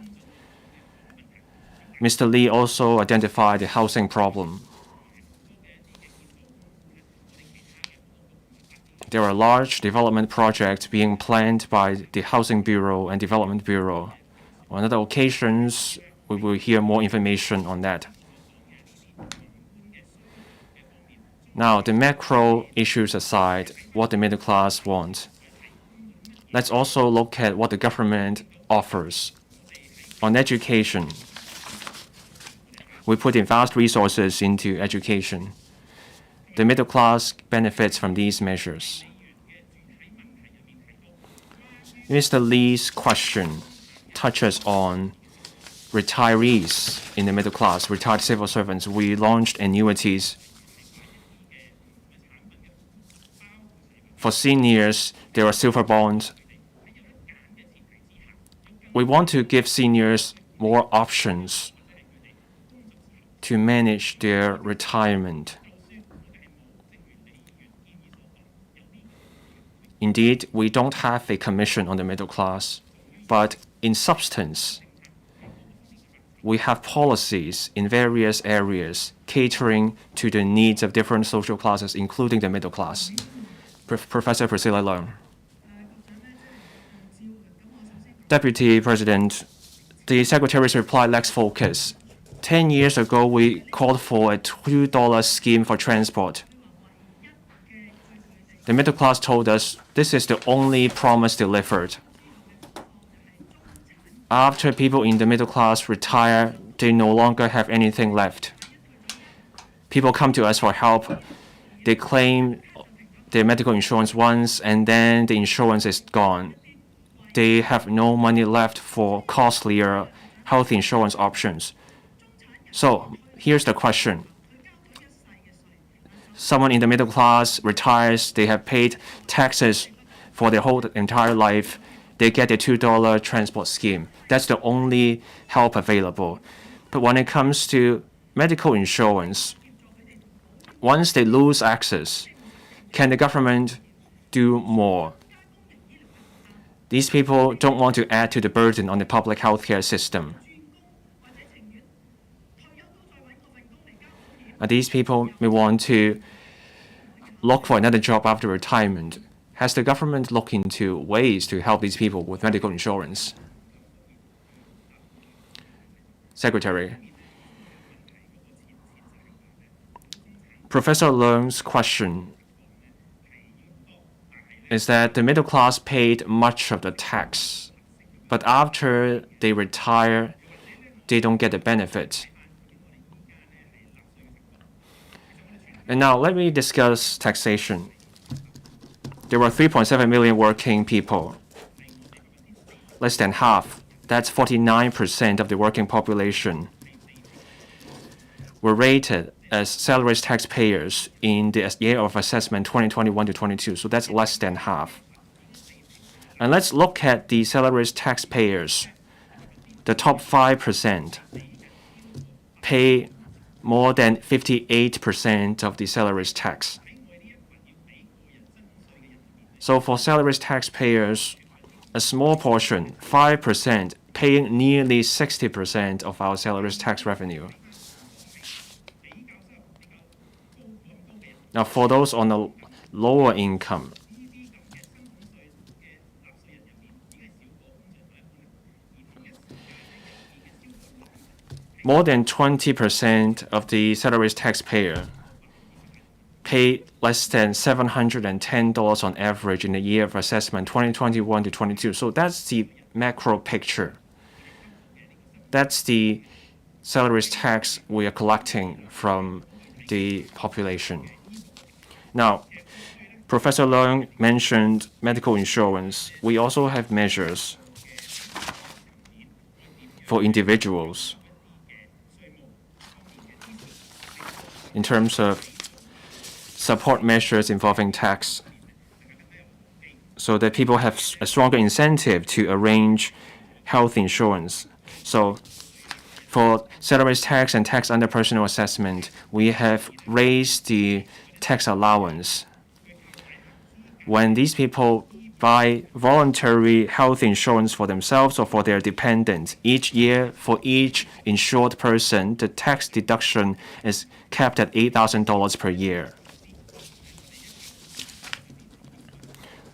Mr. Lee also identified the housing problem. There are large development projects being planned by the Housing Bureau and Development Bureau. On other occasions, we will hear more information on that. Now, the macro issues aside, what the middle class wants, let's also look at what the government offers On education, we put in vast resources into education. The middle class benefits from these measures. Mr. Lee's question touches on retirees in the middle class, retired civil servants. We launched annuities. For seniors, there are silver bonds. We want to give seniors more options to manage their retirement. Indeed, we don't have a commission on the middle class, but in substance, we have policies in various areas catering to the needs of different social classes, including the middle class. Professor Priscilla Leung. Deputy President, the Secretary's reply lacks focus. 10 years ago, we called for a $2 scheme for transport. The middle class told us this is the only promise delivered. After people in the middle class retire, they no longer have anything left. People come to us for help. They claim their medical insurance once, and then the insurance is gone. They have no money left for costlier health insurance options. So here's the question. Someone in the middle class retires, they have paid taxes for their whole entire life. They get a $2 transport scheme. That's the only help available. But when it comes to medical insurance, once they lose access, can the government do more? These people don't want to add to the burden on the public healthcare system. These people may want to look for another job after retirement. Has the government looked into ways to help these people with medical insurance? Secretary. Professor Leung's question is that the middle class paid much of the tax, but after they retire, they don't get the benefit. And now let me discuss taxation. There were 3.7 million working people, less than half. That's 49% of the working population were rated as salaries taxpayers in the year of assessment 2021 to 22. So that's less than half. And let's look at the salaries taxpayers. The top 5% pay more than 58% of the salaries tax. So for salaries taxpayers, a small portion, 5%, paying nearly 60% of our salaries tax revenue. Now for those on a lower income, more than 20% of the salaries taxpayer pay less than $710 on average in the year of assessment 2021 to 22. So that's the macro picture. That's the salaries tax we are collecting from the population. Now, Professor Leung mentioned medical insurance. We also have measures for individuals in terms of support measures involving tax, so that people have a stronger incentive to arrange health insurance. So for salaries tax and tax under personal assessment, we have raised the tax allowance. When these people buy voluntary health insurance for themselves or for their dependents, each year for each insured person, the tax deduction is capped at $8,000 per year.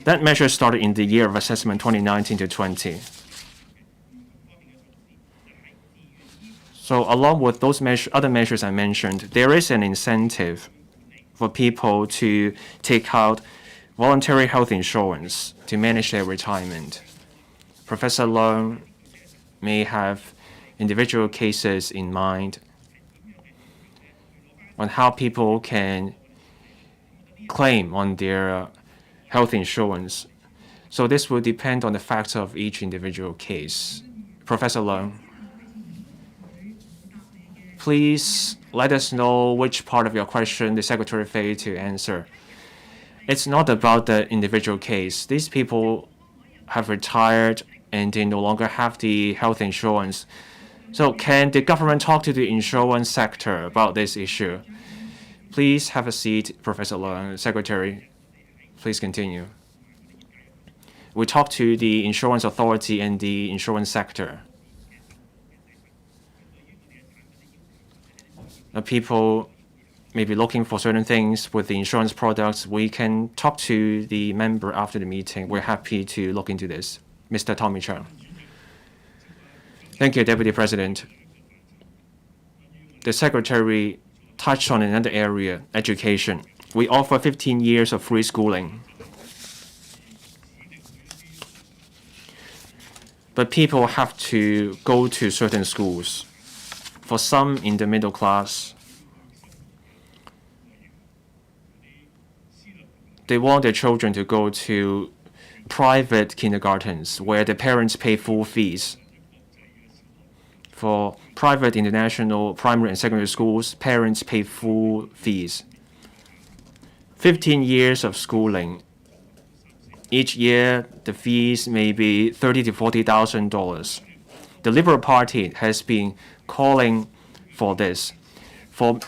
That measure started in the year of assessment 2019 to 20. So along with those other measures I mentioned, there is an incentive for people to take out voluntary health insurance to manage their retirement. Professor Leung may have individual cases in mind on how people can claim on their health insurance. So this will depend on the facts of each individual case. Professor Leung, please let us know which part of your question the Secretary failed to answer. It's not about the individual case. These people have retired and they no longer have the health insurance. So can the government talk to the insurance sector about this issue? Please have a seat, Professor Leung. Secretary, please continue. We talked to the insurance authority and the insurance sector. People may be looking for certain things with the insurance products. We can talk to the member after the meeting. We're happy to look into this. Mr. Tommy Chung. Thank you, Deputy President. The Secretary touched on another area, education. We offer 15 years of free schooling. But people have to go to certain schools. For some in the middle class, they want their children to go to private kindergartens where the parents pay full fees. For private international primary and secondary schools, parents pay full fees. 15 years of schooling. Each year, the fees may be $30,000 to $40,000. The Liberal Party has been calling for this. For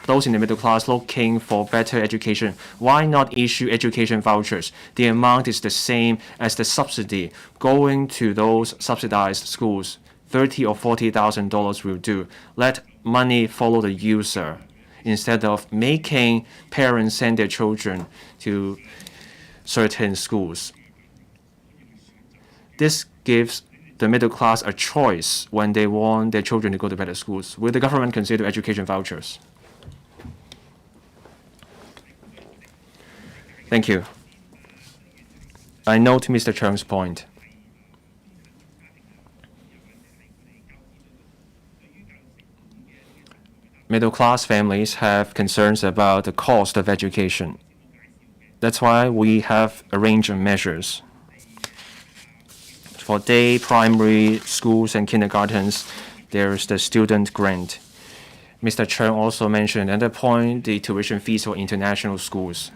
those in the middle class looking for better education, why not issue education vouchers? The amount is the same as the subsidy going to those subsidized schools. $30,000 or $40,000 will do. Let money follow the user instead of making parents send their children to certain schools. This gives the middle class a choice when they want their children to go to better schools. Will the government consider education vouchers? Thank you. I note Mr. Chung's point. Middle-class families have concerns about the cost of education. That's why we have a range of measures. For day primary schools and kindergartens, there's the student grant. Mr. Chung also mentioned another point, the tuition fees for international schools.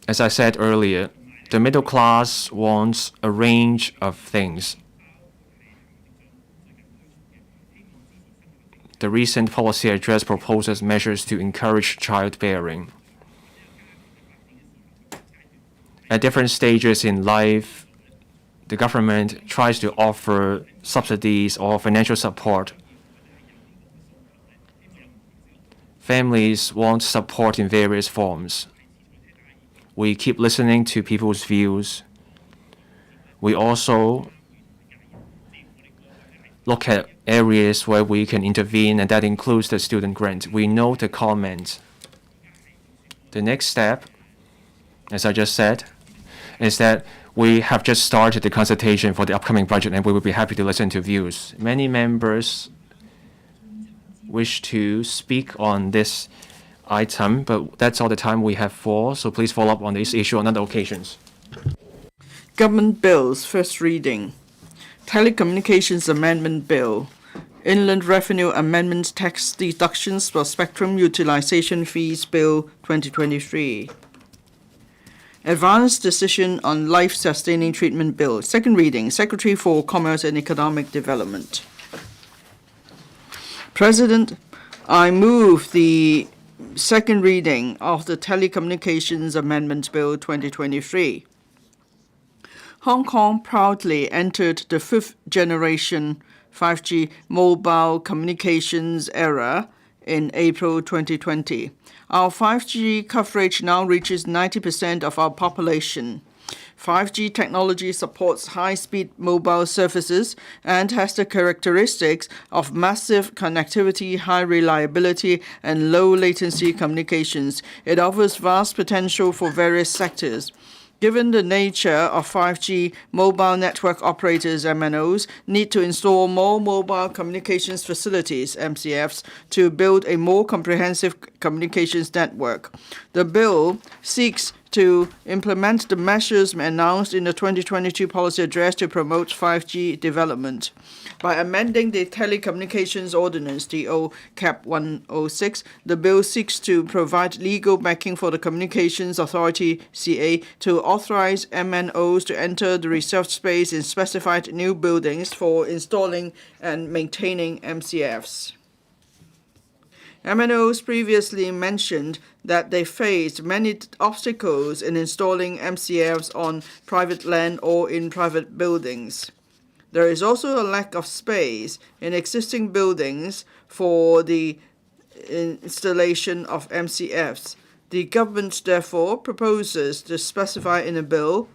As I said earlier, the middle class wants a range of things. The recent policy address proposes measures to encourage childbearing. At different stages in life, the government tries to offer subsidies or financial support. Families want support in various forms. We keep listening to people's views. We also look at areas where we can intervene, and that includes the student grant. We know the comments. The next step, as I just said, is that we have just started the consultation for the upcoming budget, and we will be happy to listen to views. Many members wish to speak on this item, but that's all the time we have for, so please follow up on this issue on other occasions. Government bills, first reading. Telecommunications Amendment Bill. Inland Revenue Amendment Tax Deductions for Spectrum Utilization Fees Bill 2023. Advanced Decision on Life-Sustaining Treatment Bill. Second reading. Secretary for Commerce and Economic Development. President, I move the second reading of the Telecommunications Amendment Bill 2023. Hong Kong proudly entered the fifth generation 5G mobile communications era in April 2020. Our 5G coverage now reaches 90% of our population. 5G technology supports high-speed mobile services and has the characteristics of massive connectivity, high reliability, and low latency communications. It offers vast potential for various sectors. Given the nature of 5G, mobile network operators, MNOs, need to install more mobile communications facilities, MCFs, to build a more comprehensive communications network. The bill seeks to implement the measures announced in the 2022 policy address to promote 5G development. By amending the Telecommunications Ordinance, TO Cap 106, the bill seeks to provide legal backing for the Communications Authority, CA, to authorize MNOs to enter the reserved space in specified new buildings for installing and maintaining MCFs. MNOs previously mentioned that they faced many obstacles in installing MCFs on private land or in private buildings. There is also a lack of space in existing buildings for the installation of MCFs. The government therefore proposes to specify in a bill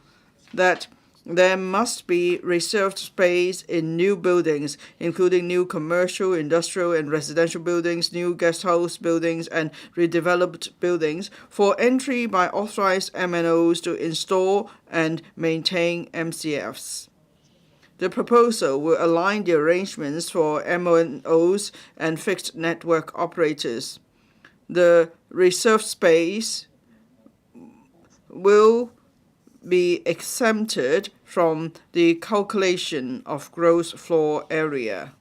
that there must be reserved space in new buildings, including new commercial, industrial, and residential buildings, new guest house buildings, and redeveloped buildings, for entry by authorized MNOs to install and maintain MCFs. The proposal will align the arrangements for MNOs and fixed network operators. The reserved space will be exempted from the calculation of gross floor area.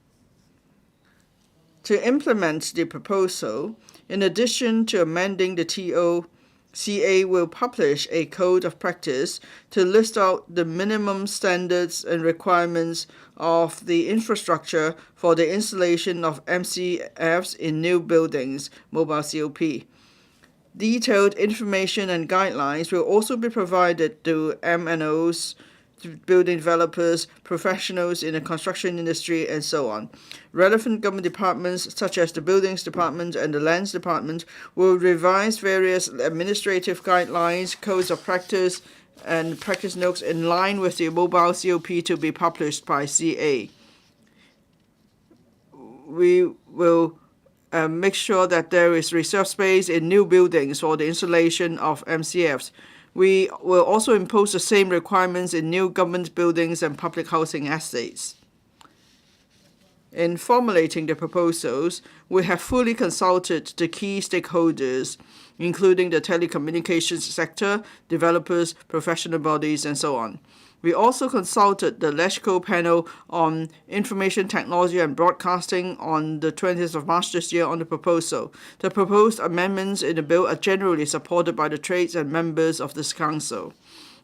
To implement the proposal, in addition to amending the TO, CA will publish a code of practice to list out the minimum standards and requirements of the infrastructure for the installation of MCFs in new buildings, mobile COP. Detailed information and guidelines will also be provided to MNOs, to building developers, professionals in the construction industry, and so on. Relevant government departments, such as the Buildings Department and the Lands Department, will revise various administrative guidelines, codes of practice, and practice notes in line with the mobile COP to be published by CA. We will make sure that there is reserved space in new buildings for the installation of MCFs. We will also impose the same requirements in new government buildings and public housing estates. In formulating the proposals, we have fully consulted the key stakeholders, including the telecommunications sector, developers, professional bodies, and so on. We also consulted the LESCO panel on Information Technology and Broadcasting on the 20th of March this year on the proposal. The proposed amendments in the bill are generally supported by the trades and members of this council.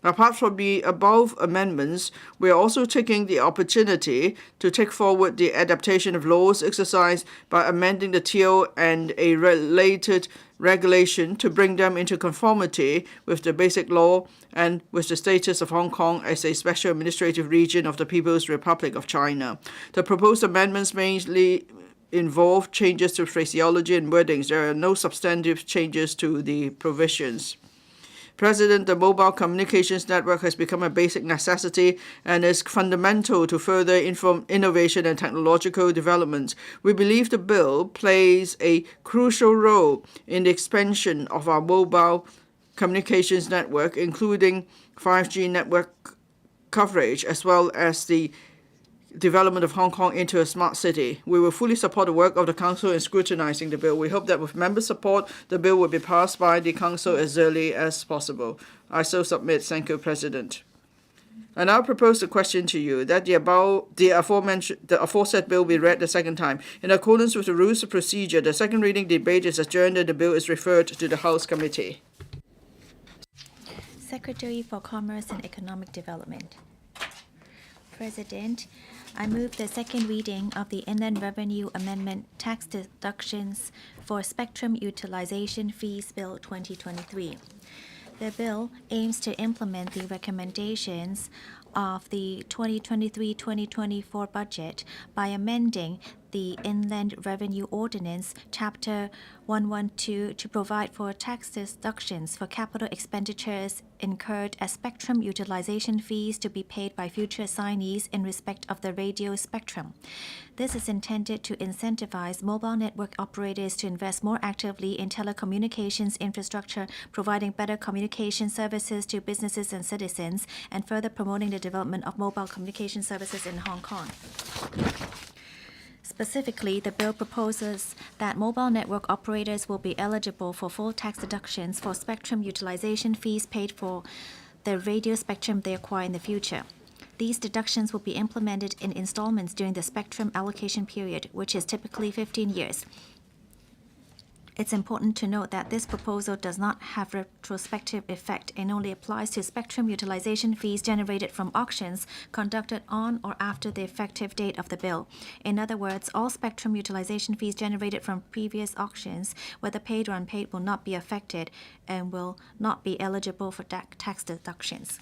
Apart from the above amendments, we are also taking the opportunity to take forward the adaptation of laws exercised by amending the TO and a related regulation to bring them into conformity with the Basic Law and with the status of Hong Kong as a special administrative region of the People's Republic of China. The proposed amendments mainly involve changes to phraseology and wordings. There are no substantive changes to the provisions. President, the mobile communications network has become a basic necessity and is fundamental to further innovation and technological development. We believe the bill plays a crucial role in the expansion of our mobile communications network, including 5G network coverage, as well as the development of Hong Kong into a smart city. We will fully support the work of the Council in scrutinizing the bill. We hope that with member support, the bill will be passed by the Council as early as possible. I so submit. Thank you, President. I now propose the question to you that the aforesaid bill be read the second time. In accordance with the rules of procedure, the second reading debate is adjourned and the bill is referred to the House Committee. Secretary for Commerce and Economic Development. President, I move the second reading of the Inland Revenue Amendment Tax Deductions for Spectrum Utilization Fees Bill 2023. The bill aims to implement the recommendations of the 2023-2024 budget by amending the Inland Revenue Ordinance, Chapter 112, to provide for tax deductions for capital expenditures incurred as spectrum utilization fees to be paid by future assignees in respect of the radio spectrum. This is intended to incentivize mobile network operators to invest more actively in telecommunications infrastructure, providing better communication services to businesses and citizens, and further promoting the development of mobile communication services in Hong Kong. Specifically, the bill proposes that mobile network operators will be eligible for full tax deductions for spectrum utilization fees paid for the radio spectrum they acquire in the future. These deductions will be implemented in installments during the spectrum allocation period, which is typically 15 years. It's important to note that this proposal does not have retrospective effect and only applies to spectrum utilization fees generated from auctions conducted on or after the effective date of the bill. In other words, all spectrum utilization fees generated from previous auctions, whether paid or unpaid, will not be affected and will not be eligible for tax deductions.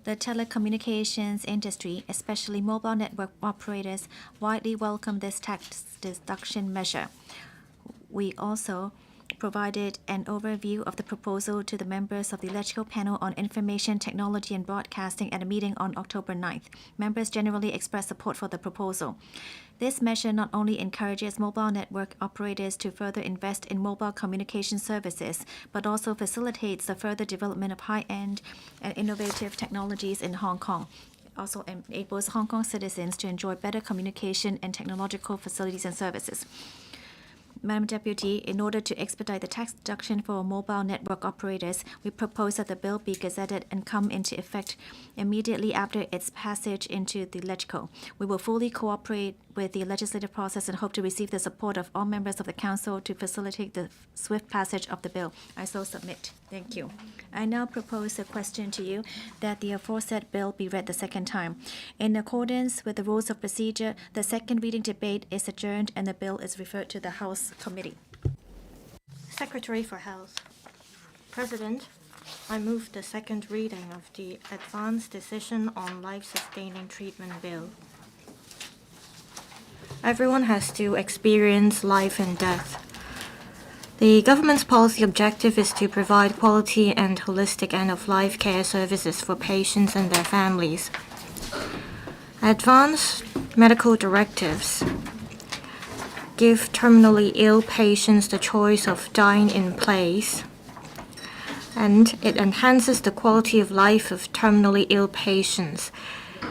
The telecommunications industry, especially mobile network operators, widely welcome this tax deduction measure. We also provided an overview of the proposal to the members of the Electrical Panel on Information Technology and Broadcasting at a meeting on October 9th. Members generally expressed support for the proposal. This measure not only encourages mobile network operators to further invest in mobile communication services, but also facilitates the further development of high-end and innovative technologies in Hong Kong. It also enables Hong Kong citizens to enjoy better communication and technological facilities and services. Madam Deputy, in order to expedite the tax deduction for mobile network operators, we propose that the bill be gazetted and come into effect immediately after its passage into the Legco. We will fully cooperate with the legislative process and hope to receive the support of all members of the Council to facilitate the swift passage of the bill. I so submit. Thank you. I now propose a question to you that the aforesaid bill be read the second time. In accordance with the rules of procedure, the second reading debate is adjourned and the bill is referred to the House Committee. Secretary for Health. President, I move the second reading of the Advance Decision on Life-Sustaining Treatment Bill. Everyone has to experience life and death. The government's policy objective is to provide quality and holistic end-of-life care services for patients and their families. Advanced medical directives give terminally ill patients the choice of dying in place, and it enhances the quality of life of terminally ill patients.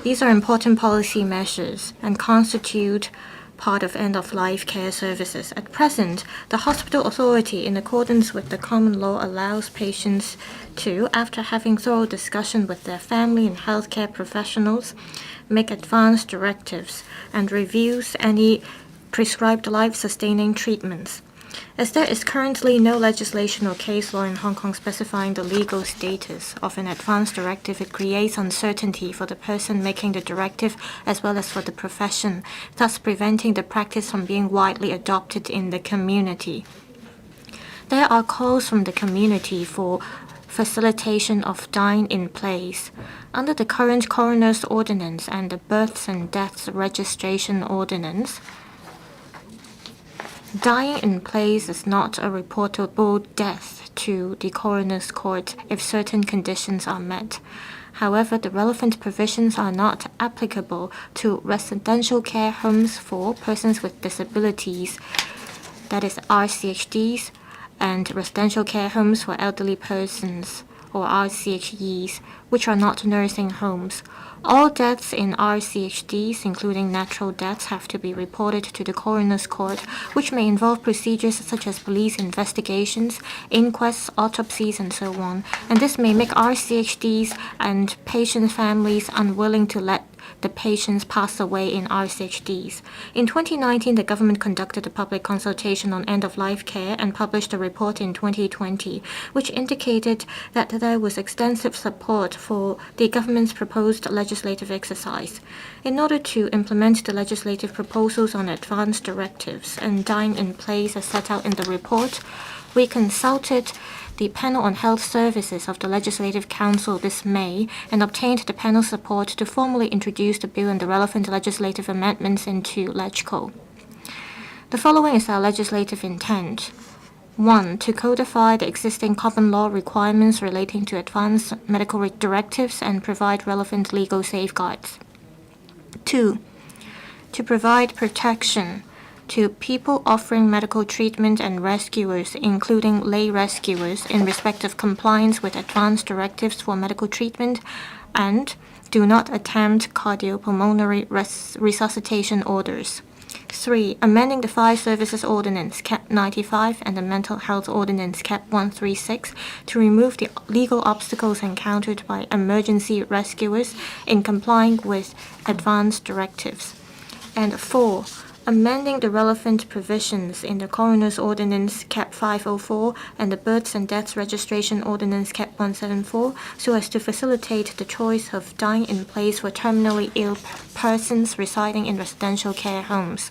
These are important policy measures and constitute part of end-of-life care services. At present, the hospital authority, in accordance with the common law, allows patients to, after having thorough discussion with their family and healthcare professionals, make advance directives and reviews any prescribed life-sustaining treatments. As there is currently no legislation or case law in Hong Kong specifying the legal status of an advance directive, it creates uncertainty for the person making the directive as well as for the profession, thus preventing the practice from being widely adopted in the community. There are calls from the community for facilitation of dying in place. Under the current coroner's ordinance and the births and deaths registration ordinance, dying in place is not a reportable death to the coroner's court if certain conditions are met. However, the relevant provisions are not applicable to residential care homes for persons with disabilities, that is RCHDs, and residential care homes for elderly persons, or RCHEs, which are not nursing homes. All deaths in RCHDs, including natural deaths, have to be reported to the coroner's court, which may involve procedures such as police investigations, inquests, autopsies, and so on. And this may make RCHDs and patient families unwilling to let the patients pass away in RCHDs. In 2019, the government conducted a public consultation on end-of-life care and published a report in 2020, which indicated that there was extensive support for the government's proposed legislative exercise. In order to implement the legislative proposals on advance directives and dying in place as set out in the report, we consulted the Panel on Health Services of the Legislative Council this May and obtained the panel's support to formally introduce the bill and the relevant legislative amendments into LegCo. The following is our legislative intent. 1. To codify the existing common law requirements relating to advanced medical directives and provide relevant legal safeguards. 2. To provide protection to people offering medical treatment and rescuers, including lay rescuers, in respect of compliance with advanced directives for medical treatment, and do not attempt cardiopulmonary resuscitation orders. 3. Amending the Fire Services Ordinance Cap 95 and the Mental Health Ordinance Cap 136 to remove the legal obstacles encountered by emergency rescuers in complying with advanced directives. And 4. Amending the relevant provisions in the Coroner's Ordinance Cap 504 and the Births and Deaths Registration Ordinance Cap 174 so as to facilitate the choice of dying in place for terminally ill persons residing in residential care homes.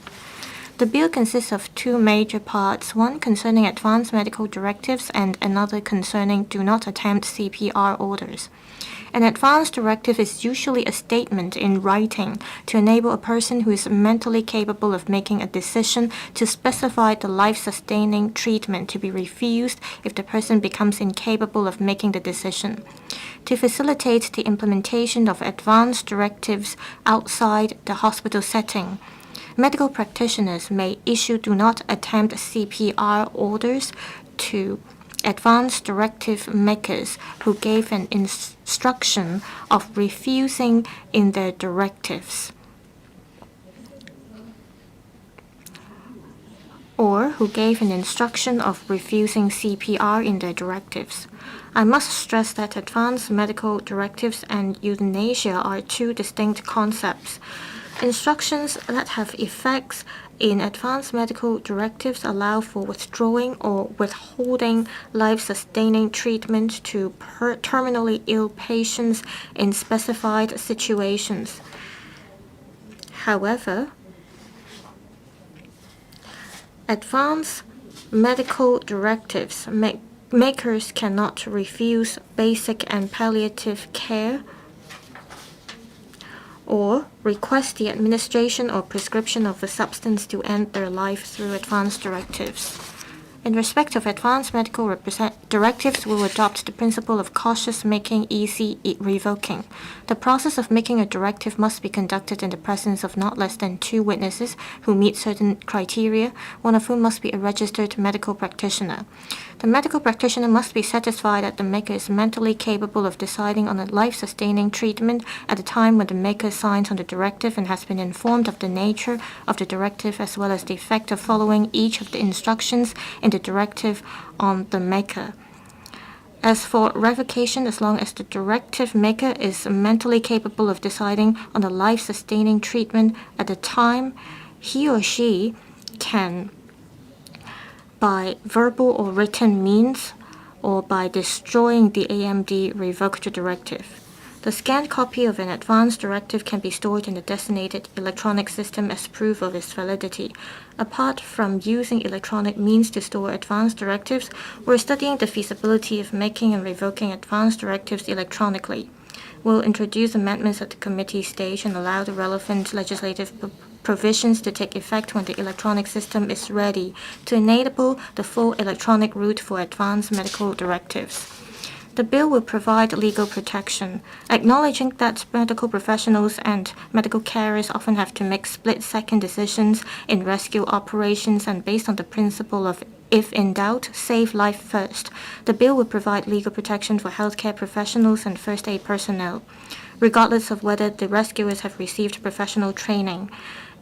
The bill consists of two major parts, one concerning advanced medical directives and another concerning do not attempt CPR orders. An advance directive is usually a statement in writing to enable a person who is mentally capable of making a decision to specify the life-sustaining treatment to be refused if the person becomes incapable of making the decision. To facilitate the implementation of advance directives outside the hospital setting, medical practitioners may issue do not attempt CPR orders to advance directive makers who gave an instruction of refusing in their directives, or who gave an instruction of refusing CPR in their directives. I must stress that advanced medical directives and euthanasia are two distinct concepts. Instructions that have effects in advanced medical directives allow for withdrawing or withholding life-sustaining treatment to terminally ill patients in specified situations. However, advanced medical directives makers cannot refuse basic and palliative care or request the administration or prescription of a substance to end their life through advance directives. In respect of advanced medical directives, we will adopt the principle of cautious making easy revoking. The process of making a directive must be conducted in the presence of not less than 2 witnesses who meet certain criteria, one of whom must be a registered medical practitioner. The medical practitioner must be satisfied that the maker is mentally capable of deciding on a life-sustaining treatment at the time when the maker signs on the directive and has been informed of the nature of the directive as well as the effect of following each of the instructions in the directive on the maker. As for revocation, as long as the directive maker is mentally capable of deciding on a life-sustaining treatment at the time, he or she can, by verbal or written means, or by destroying the AMD, revoke the directive. The scanned copy of an advance directive can be stored in the designated electronic system as proof of its validity. Apart from using electronic means to store advance directives, we're studying the feasibility of making and revoking advance directives electronically. We'll introduce amendments at the committee stage and allow the relevant legislative provisions to take effect when the electronic system is ready to enable the full electronic route for advanced medical directives. The bill will provide legal protection, acknowledging that medical professionals and medical carers often have to make split-second decisions in rescue operations, and based on the principle of if in doubt, save life first. The bill will provide legal protection for healthcare professionals and first aid personnel, regardless of whether the rescuers have received professional training.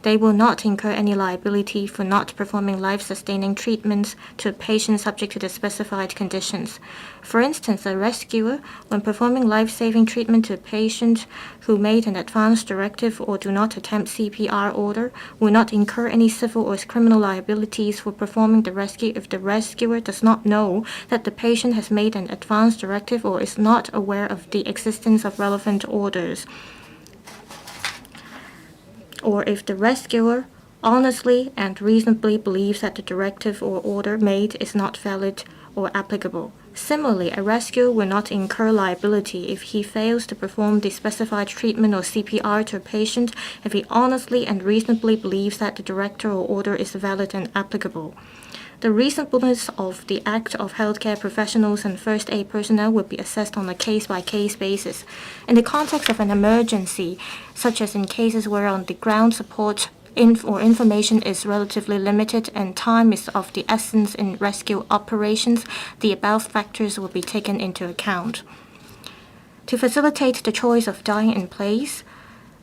They will not incur any liability for not performing life-sustaining treatments to a patient subject to the specified conditions. For instance, a rescuer, when performing life-saving treatment to a patient who made an advance directive or do not attempt CPR order, will not incur any civil or criminal liabilities for performing the rescue if the rescuer does not know that the patient has made an advance directive or is not aware of the existence of relevant orders, or if the rescuer honestly and reasonably believes that the directive or order made is not valid or applicable. Similarly, a rescuer will not incur liability if he fails to perform the specified treatment or CPR to a patient if he honestly and reasonably believes that the directive or order is valid and applicable. The reasonableness of the act of healthcare professionals and first aid personnel will be assessed on a case-by-case basis. In the context of an emergency, such as in cases where on-the-ground support or information is relatively limited and time is of the essence in rescue operations, the above factors will be taken into account. To facilitate the choice of dying in place,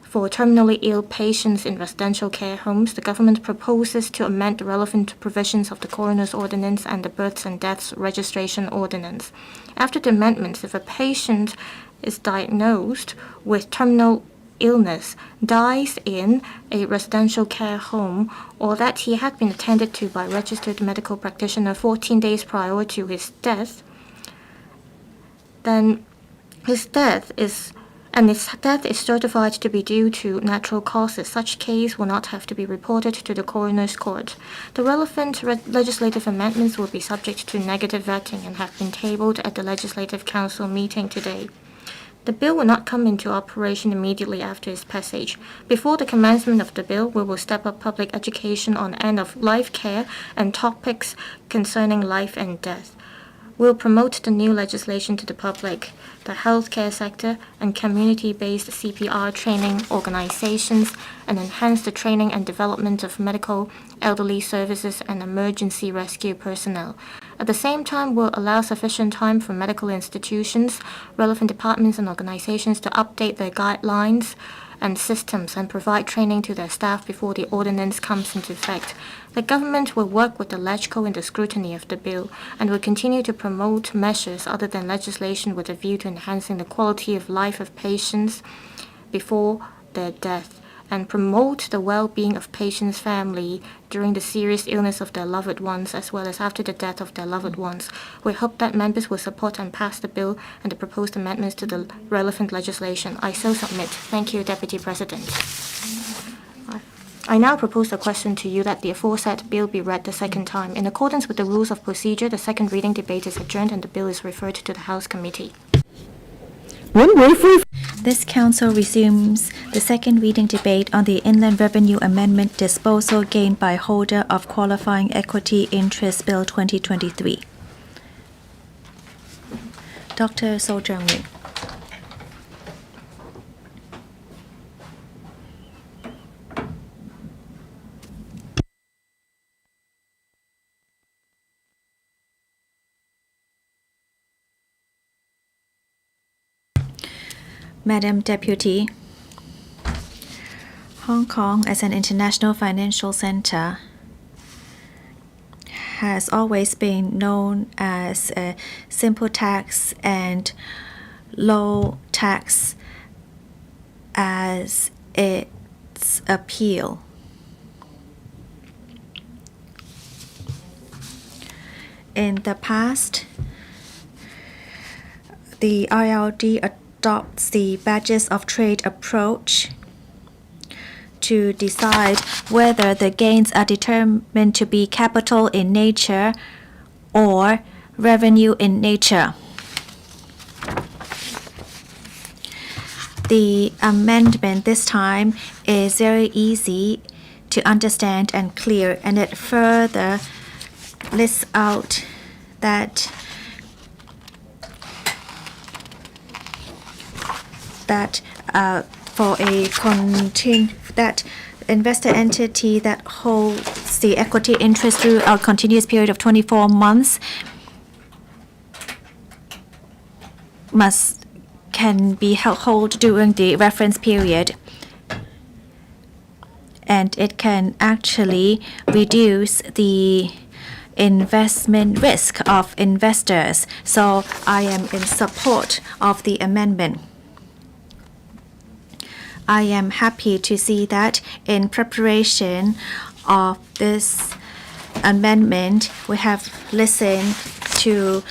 for terminally ill patients in residential care homes, the government proposes to amend the relevant provisions of the Coroner's Ordinance and the Births and Deaths Registration Ordinance. After the amendments, if a patient is diagnosed with terminal illness, dies in a residential care home, or that he had been attended to by a registered medical practitioner 14 days prior to his death, then his death is certified to be due to natural causes. Such case will not have to be reported to the coroner's court. The relevant legislative amendments will be subject to negative vetting and have been tabled at the Legislative Council meeting today. The bill will not come into operation immediately after its passage. Before the commencement of the bill, we will step up public education on end-of-life care and topics concerning life and death. We'll promote the new legislation to the public, the healthcare sector, and community-based CPR training organizations, and enhance the training and development of medical, elderly services, and emergency rescue personnel. At the same time, we'll allow sufficient time for medical institutions, relevant departments, and organizations to update their guidelines and systems and provide training to their staff before the ordinance comes into effect. The government will work with the LegCo in the scrutiny of the bill and will continue to promote measures other than legislation with a view to enhancing the quality of life of patients before their death and promote the well-being of patients' family during the serious illness of their loved ones as well as after the death of their loved ones. We hope that members will support and pass the bill and the proposed amendments to the relevant legislation. I so submit. Thank you, Deputy President. I now propose a question to you that the aforesaid bill be read the second time. In accordance with the rules of procedure, the second reading debate is adjourned and the bill is referred to the House Committee. This council resumes the second reading debate on the Inland Revenue Amendment Disposal Gained by Holder of Qualifying Equity Interest Bill 2023. Dr. So Jung-woo. Madam Deputy, Hong Kong as an international financial center has always been known as a simple tax and low tax as its appeal. In the past, the ILD adopts the badges of trade approach to decide whether the gains are determined to be capital in nature or revenue in nature. The amendment this time is very easy to understand and clear, and it further lists out that for a that investor entity that holds the equity interest through a continuous period of 24 months can be held during the reference period, and it can actually reduce the investment risk of investors. So I am in support of the amendment. I am happy to see that in preparation of this amendment, we have listened to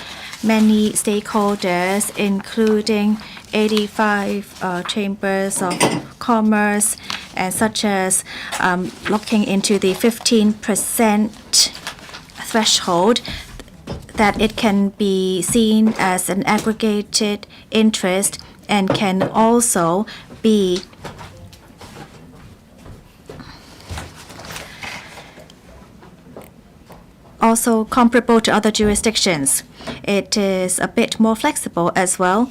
many stakeholders, including 85 chambers of commerce, and such as looking into the 15% threshold. that it can be seen as an aggregated interest and can also be comparable to other jurisdictions. It is a bit more flexible as well.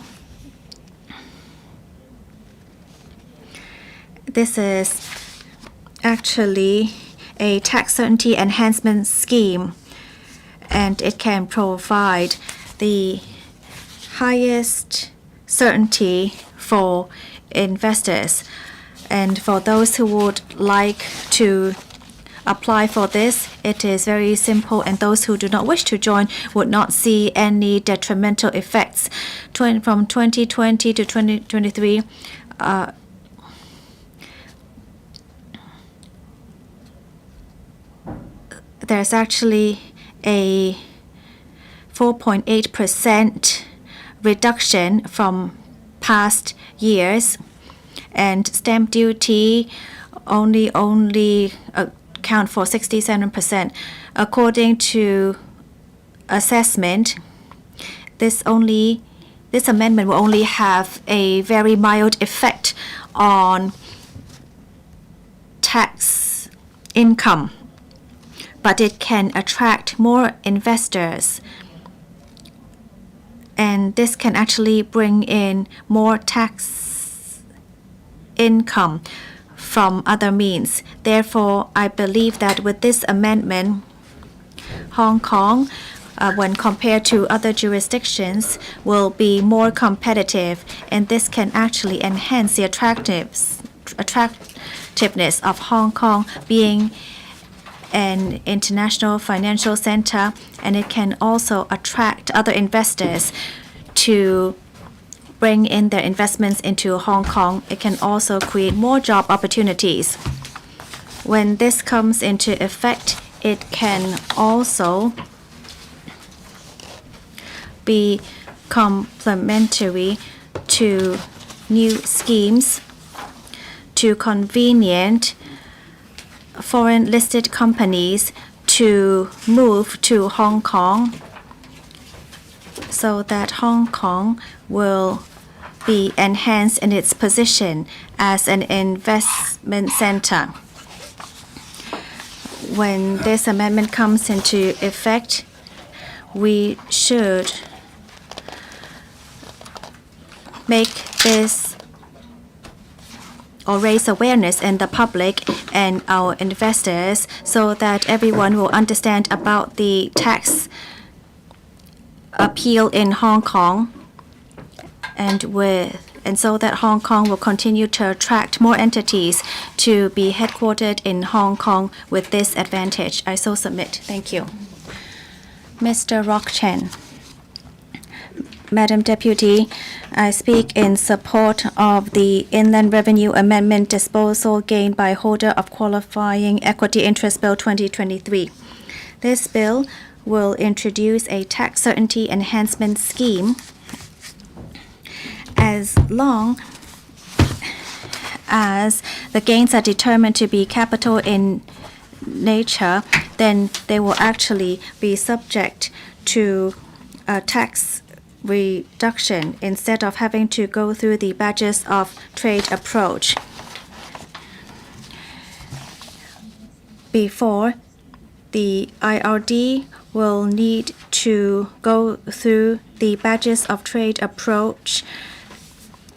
This is actually a tax certainty enhancement scheme, and it can provide the highest certainty for investors. And for those who would like to apply for this, it is very simple, and those who do not wish to join would not see any detrimental effects. From 2020 to 2023, there's actually a 4.8% reduction from past years, and stamp duty only account for 67%. According to assessment, this amendment will only have a very mild effect on tax income, but it can attract more investors, and this can actually bring in more tax income from other means. Therefore, I believe that with this amendment, Hong Kong, when compared to other jurisdictions, will be more competitive, and this can actually enhance the attractiveness of Hong Kong being an international financial center, and it can also attract other investors to bring in their investments into Hong Kong. It can also create more job opportunities. When this comes into effect, it can also be complementary to new schemes to convenient foreign listed companies to move to Hong Kong, so that Hong Kong will be enhanced in its position as an investment center. When this amendment comes into effect, we should make this or raise awareness in the public and our investors, so that everyone will understand about the tax appeal in Hong Kong, and so that Hong Kong will continue to attract more entities to be headquartered in Hong Kong with this advantage. I so submit. Thank you. Mr. Rock Chen. Madam Deputy, I speak in support of the Inland Revenue Amendment Disposal Gain by Holder of Qualifying Equity Interest Bill 2023. This bill will introduce a tax certainty enhancement scheme. As long as the gains are determined to be capital in nature, then they will actually be subject to a tax reduction instead of having to go through the badges of trade approach. Before, the IRD will need to go through the badges of trade approach,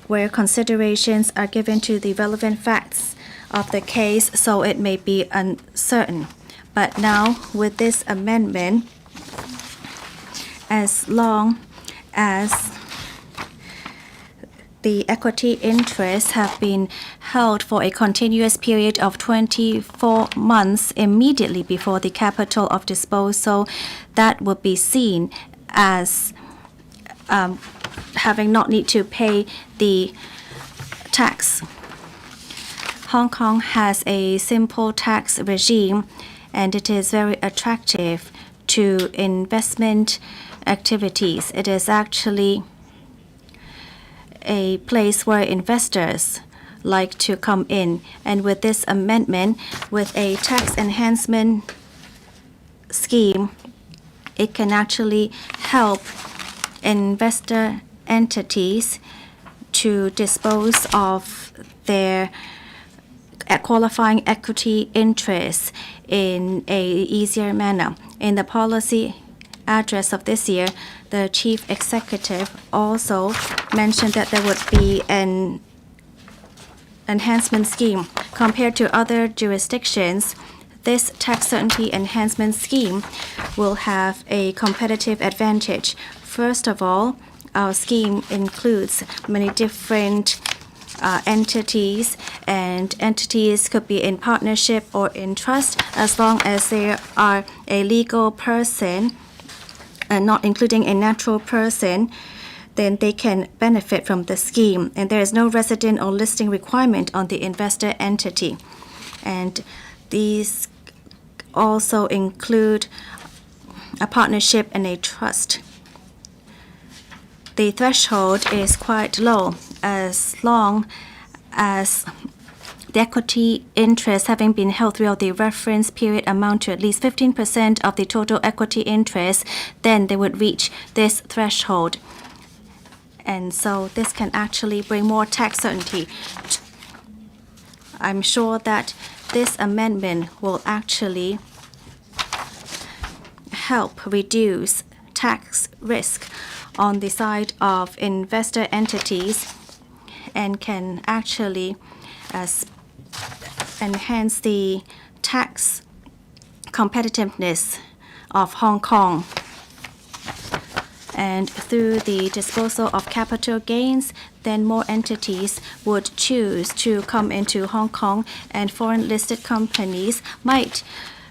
where considerations are given to the relevant facts of the case, so it may be uncertain. But now, with this amendment, as long as the equity interests have been held for a continuous period of 24 months immediately before the capital of disposal, that would be seen as having not need to pay the tax. Hong Kong has a simple tax regime, and it is very attractive to investment activities. It is actually a place where investors like to come in. And with this amendment, with a tax enhancement scheme, it can actually help investor entities to dispose of their qualifying equity interests in a easier manner. In the policy address of this year, the chief executive also mentioned that there would be an enhancement scheme. Compared to other jurisdictions, this tax certainty enhancement scheme will have a competitive advantage. First of all, our scheme includes many different entities, and entities could be in partnership or in trust as long as they are a legal person and not including a natural person, then they can benefit from the scheme, and there is no resident or listing requirement on the investor entity. And these also include a partnership and a trust. The threshold is quite low as long as the equity interest having been held throughout the reference period amount to at least 15% of the total equity interest, then they would reach this threshold. And so this can actually bring more tax certainty. I'm sure that this amendment will actually help reduce tax risk on the side of investor entities and can actually enhance the tax competitiveness of Hong Kong. And through the disposal of capital gains, then more entities would choose to come into Hong Kong, and foreign listed companies might,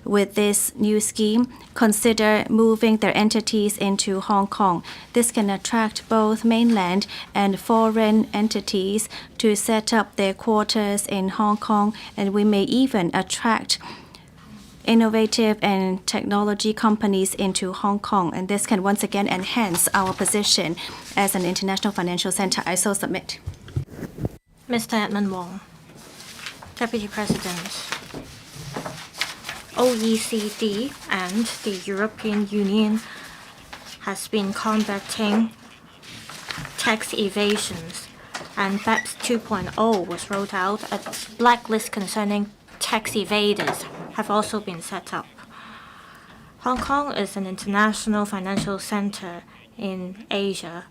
with this new scheme, consider moving their entities into Hong Kong. This can attract both mainland and foreign entities to set up their quarters in Hong Kong, and we may even attract innovative and technology companies into Hong Kong, and this can once again enhance our position as an international financial center. I so submit. Mr. Edmund Wong, Deputy President. OECD and the European Union has been combating tax evasions, and BEPS 2.0 was rolled out. A blacklist concerning tax evaders have also been set up. Hong Kong is an international financial center in Asia.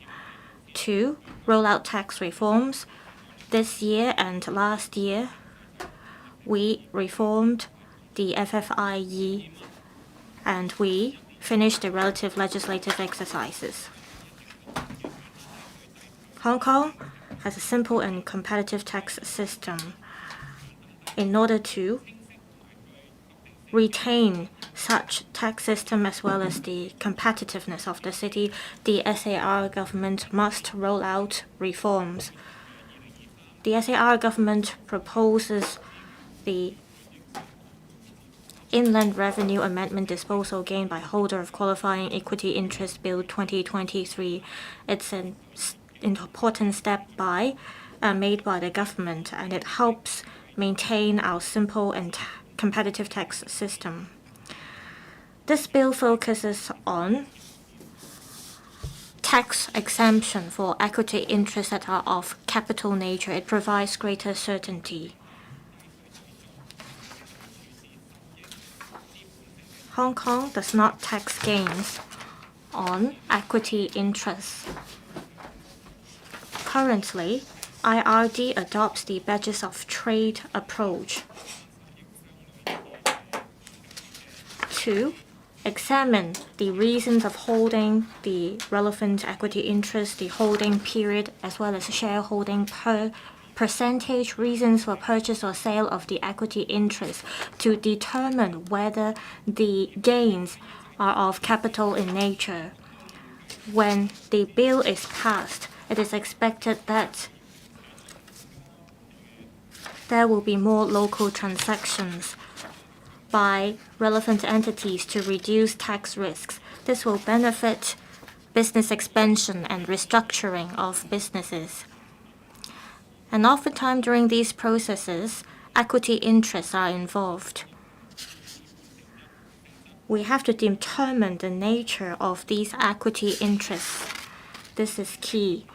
To roll out tax reforms, this year and last year, we reformed the FFIE and we finished the relative legislative exercises. Hong Kong has a simple and competitive tax system. In order to retain such tax system as well as the competitiveness of the city, the SAR government must roll out reforms. The SAR government proposes the Inland Revenue Amendment Disposal Gain by Holder of Qualifying Equity Interest Bill 2023. It's an important step made by the government, and it helps maintain our simple and competitive tax system. This bill focuses on tax exemption for equity interests that are of capital nature. It provides greater certainty. Hong Kong does not tax gains on equity interests. Currently, IRD adopts the badges of trade approach to examine the reasons of holding the relevant equity interest, the holding period, as well as shareholding per percentage, reasons for purchase or sale of the equity interest to determine whether the gains are of capital in nature. When the bill is passed, it is expected that there will be more local transactions by relevant entities to reduce tax risks. This will benefit business expansion and restructuring of businesses. And oftentimes during these processes, equity interests are involved. we have to determine the nature of these equity interests. This is key.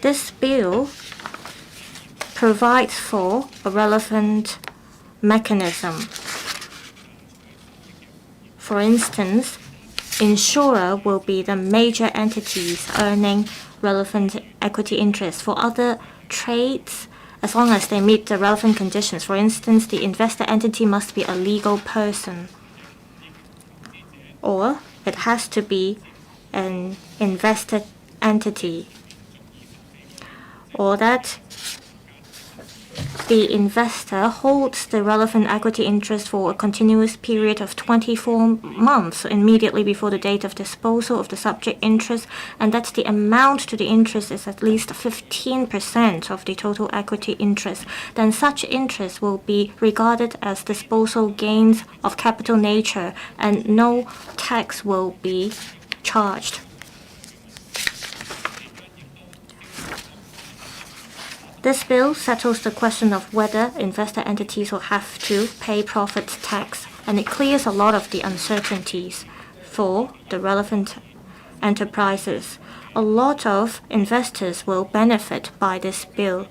This bill provides for a relevant mechanism. For instance, insurer will be the major entities earning relevant equity interest. For other trades, as long as they meet the relevant conditions, for instance, the investor entity must be a legal person, or it has to be an invested entity, or that the investor holds the relevant equity interest for a continuous period of 24 months immediately before the date of disposal of the subject interest, and that the amount to the interest is at least 15% of the total equity interest. Then such interest will be regarded as disposal gains of capital nature, and no tax will be charged. This bill settles the question of whether investor entities will have to pay profits tax, and it clears a lot of the uncertainties for the relevant enterprises. A lot of investors will benefit by this bill.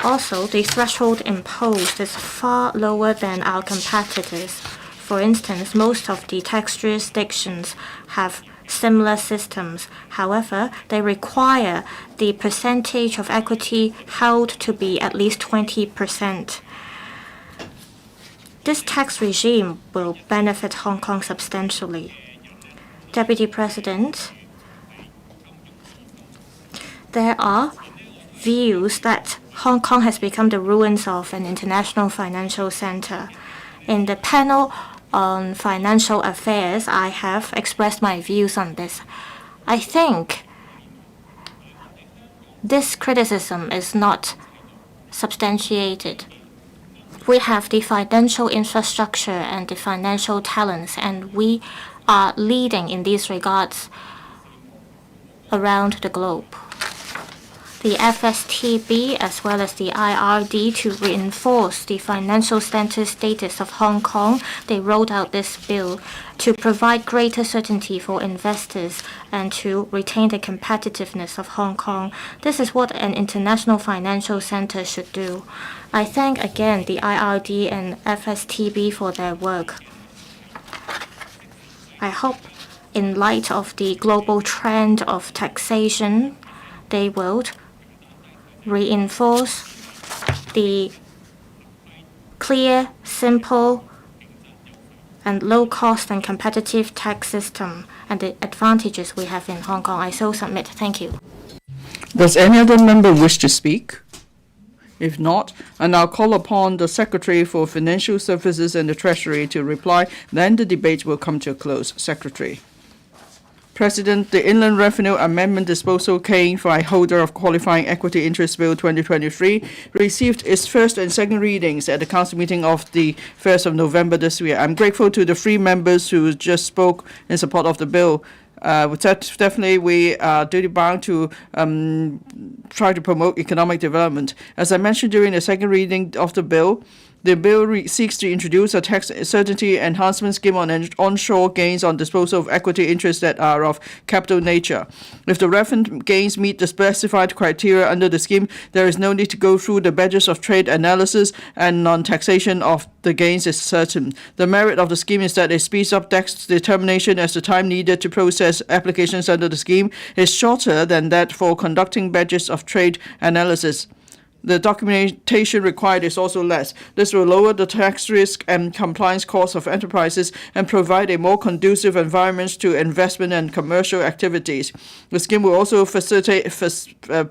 Also, the threshold imposed is far lower than our competitors. For instance, most of the tax jurisdictions have similar systems. However, they require the percentage of equity held to be at least 20%. This tax regime will benefit Hong Kong substantially. Deputy President, there are views that Hong Kong has become the ruins of an international financial center. In the panel on financial affairs, I have expressed my views on this. I think this criticism is not substantiated. We have the financial infrastructure and the financial talents, and we are leading in these regards around the globe. The FSTB as well as the IRD, to reinforce the financial center status of Hong Kong, they rolled out this bill to provide greater certainty for investors and to retain the competitiveness of Hong Kong. This is what an international financial center should do. I thank again the IRD and FSTB for their work. I hope in light of the global trend of taxation, they will reinforce the clear, simple, and low-cost and competitive tax system and the advantages we have in Hong Kong. I so submit. Thank you. Does any other member wish to speak? If not, I now call upon the Secretary for Financial Services and the Treasury to reply. Then the debate will come to a close. Secretary. President, the Inland Revenue Amendment Disposal Cane for a holder of Qualifying Equity Interest Bill 2023 received its first and second readings at the Council meeting of the 1st of November this year. I'm grateful to the three members who just spoke in support of the bill. Definitely, we are duty bound to try to promote economic development. As I mentioned during the second reading of the bill seeks to introduce a tax certainty enhancement scheme on onshore gains on disposal of equity interests that are of capital nature. If the relevant gains meet the specified criteria under the scheme, there is no need to go through the badges of trade analysis, and non-taxation of the gains is certain. The merit of the scheme is that it speeds up tax determination, as the time needed to process applications under the scheme is shorter than that for conducting badges of trade analysis. The documentation required is also less. This will lower the tax risk and compliance costs of enterprises and provide a more conducive environment to investment and commercial activities. The scheme will also facilitate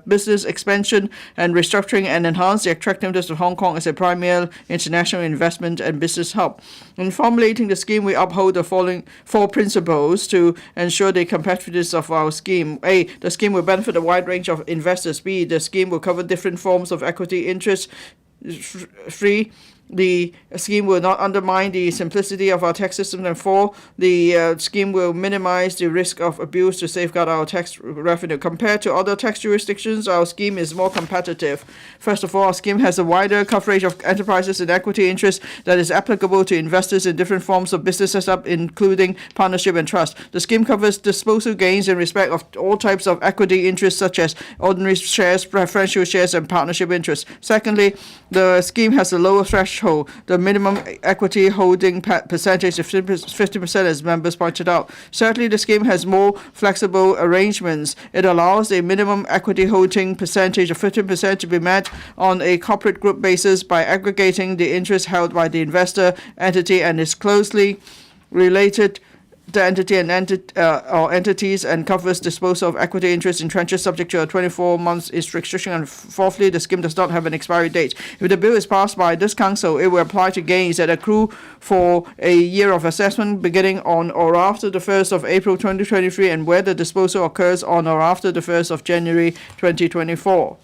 business expansion and restructuring and enhance the attractiveness of Hong Kong as a premier international investment and business hub. In formulating the scheme, we uphold the following four principles to ensure the competitiveness of our scheme. A, the scheme will benefit a wide range of investors. B, the scheme will cover different forms of equity interest. 3, the scheme will not undermine the simplicity of our tax system, and 4, the scheme will minimize the risk of abuse to safeguard our tax revenue. Compared to other tax jurisdictions, our scheme is more competitive. First of all, our scheme has a wider coverage of enterprises and equity interests that is applicable to investors in different forms of business setup, including partnership and trust. The scheme covers disposal gains in respect of all types of equity interests, such as ordinary shares, preferential shares, and partnership interests. Secondly, the scheme has a lower threshold. The minimum equity holding percentage of 50%, as members pointed out. Certainly, the scheme has more flexible arrangements. It allows a minimum equity holding percentage of 50% to be met on a corporate group basis by aggregating the interest held by the investor entity and is closely related the entity and or entities, and covers disposal of equity interest in tranches subject to a 24 months restriction. And fourthly, the scheme does not have an expiry date. If the bill is passed by this council, it will apply to gains that accrue for a year of assessment beginning on or after the 1st of April 2023, and where the disposal occurs on or after the 1st of January 2024.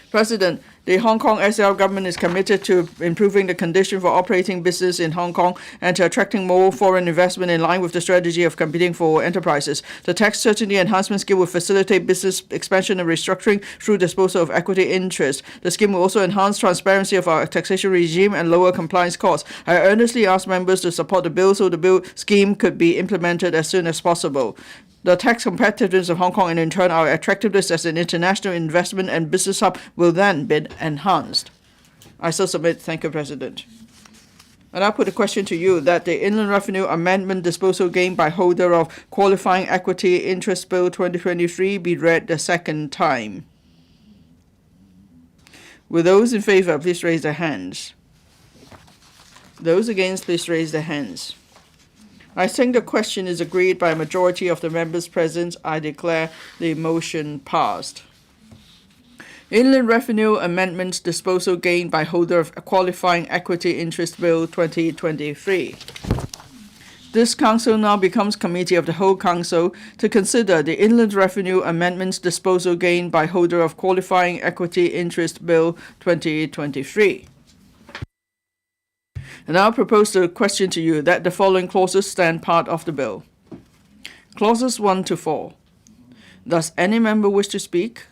President, the Hong Kong SAR government is committed to improving the condition for operating business in Hong Kong and to attracting more foreign investment in line with the strategy of competing for enterprises. The tax certainty enhancement scheme will facilitate business expansion and restructuring through disposal of equity interest. The scheme will also enhance transparency of our taxation regime and lower compliance costs. I earnestly ask members to support the bill so the bill scheme could be implemented as soon as possible. The tax competitiveness of Hong Kong and in turn our attractiveness as an international investment and business hub will then be enhanced. I so submit. Thank you, President. And I put a question to you that the Inland Revenue Amendment Disposal Gain by Holder of Qualifying Equity Interest Bill 2023 be read the second time. Will those in favor please raise their hands? Those against please raise their hands. I think the question is agreed by a majority of the members present. I declare the motion passed. Inland Revenue Amendment Disposal Gain by Holder of Qualifying Equity Interest Bill 2023. This council now becomes committee of the whole council to consider the Inland Revenue Amendment Disposal Gain by Holder of Qualifying Equity Interest Bill 2023. And I'll propose the question to you that the following clauses stand part of the bill. Clauses 1 to 4. Does any member wish to speak?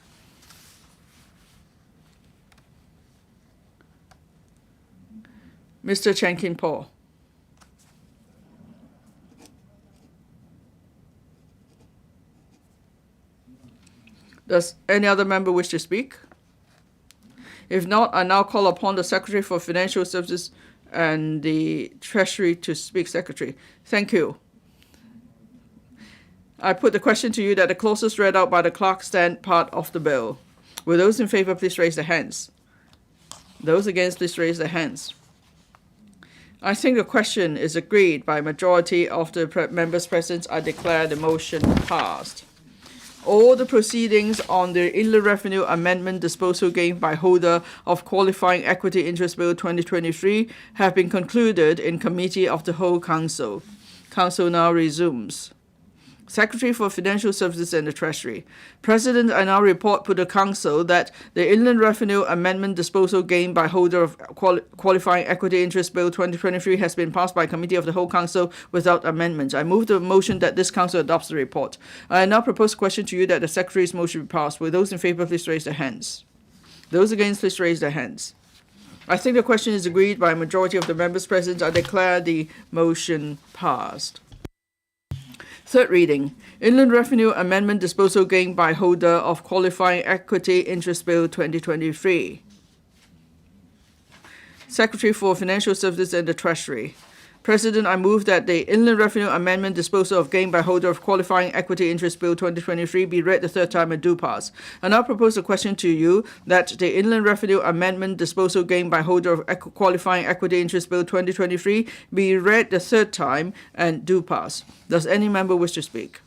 Mr. Chen Kin Po. Does any other member wish to speak? If not, I now call upon the Secretary for Financial Services and the Treasury to speak. Secretary. Thank you. I put the question to you that the clauses read out by the clerk stand part of the bill. Will those in favor please raise their hands? Those against please raise their hands. I think the question is agreed by a majority of the members present. I declare the motion passed. All the proceedings on the Inland Revenue Amendment Disposal Gain by Holder of Qualifying Equity Interest Bill 2023 have been concluded in Committee of the Whole Council. Council now resumes. Secretary for Financial Services and the Treasury. President, I now report to the Council that the Inland Revenue Amendment Disposal Gain by Holder of Qualifying Equity Interest Bill 2023 has been passed by Committee of the Whole Council without amendments. I move the motion that this Council adopts the report. I now propose a question to you that the Secretary's motion be passed. Will those in favor please raise their hands? Those against please raise their hands. I think the question is agreed by a majority of the members present. I declare the motion passed. Third reading. Inland Revenue Amendment Disposal Gain by Holder of Qualifying Equity Interest Bill 2023. Secretary for Financial Services and the Treasury. President, I move that the Inland Revenue Amendment Disposal of Gain by Holder of Qualifying Equity Interest Bill 2023 be read the third time and do pass. I now propose a question to you that the Inland Revenue Amendment Disposal Gain by Holder of Qualifying Equity Interest Bill 2023 be read the third time and do pass. Does any member wish to speak?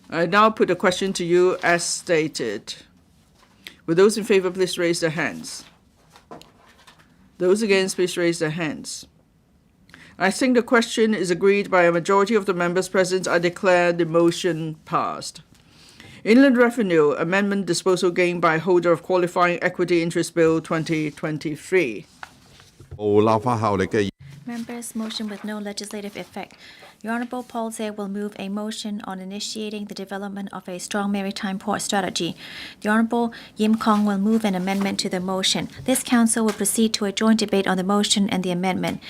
I now put the question to you as stated. Will those in favor please raise their hands? Those against, please raise their hands. I think the question is agreed by a majority of the members present. I declare the motion passed. Inland Revenue Amendment Disposal Gain by Holder of Qualifying Equity Interest Bill 2023. 無立法效力嘅 Members, motion with no legislative effect. Your Honorable Paul Zia will move a motion on initiating the development of a strong maritime port strategy. The Honorable Yim Kong will move an amendment to the motion. This council will proceed to a joint debate on the motion and the amendment.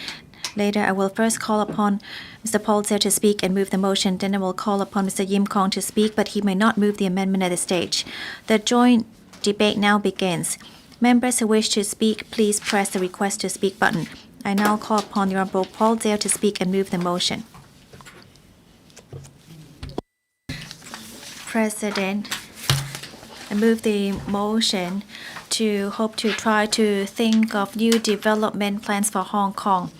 Later, I will first call upon Mr. Paul Zia to speak and move the motion. Then I will call upon Mr. Yim Kong to speak, but he may not move the amendment at this stage. The joint debate now begins. Members who wish to speak, please press the request to speak button. I now call upon the Honorable Paul Zia to speak and move the motion. President, I move the motion to hope to try to think of new development plans for Hong Kong.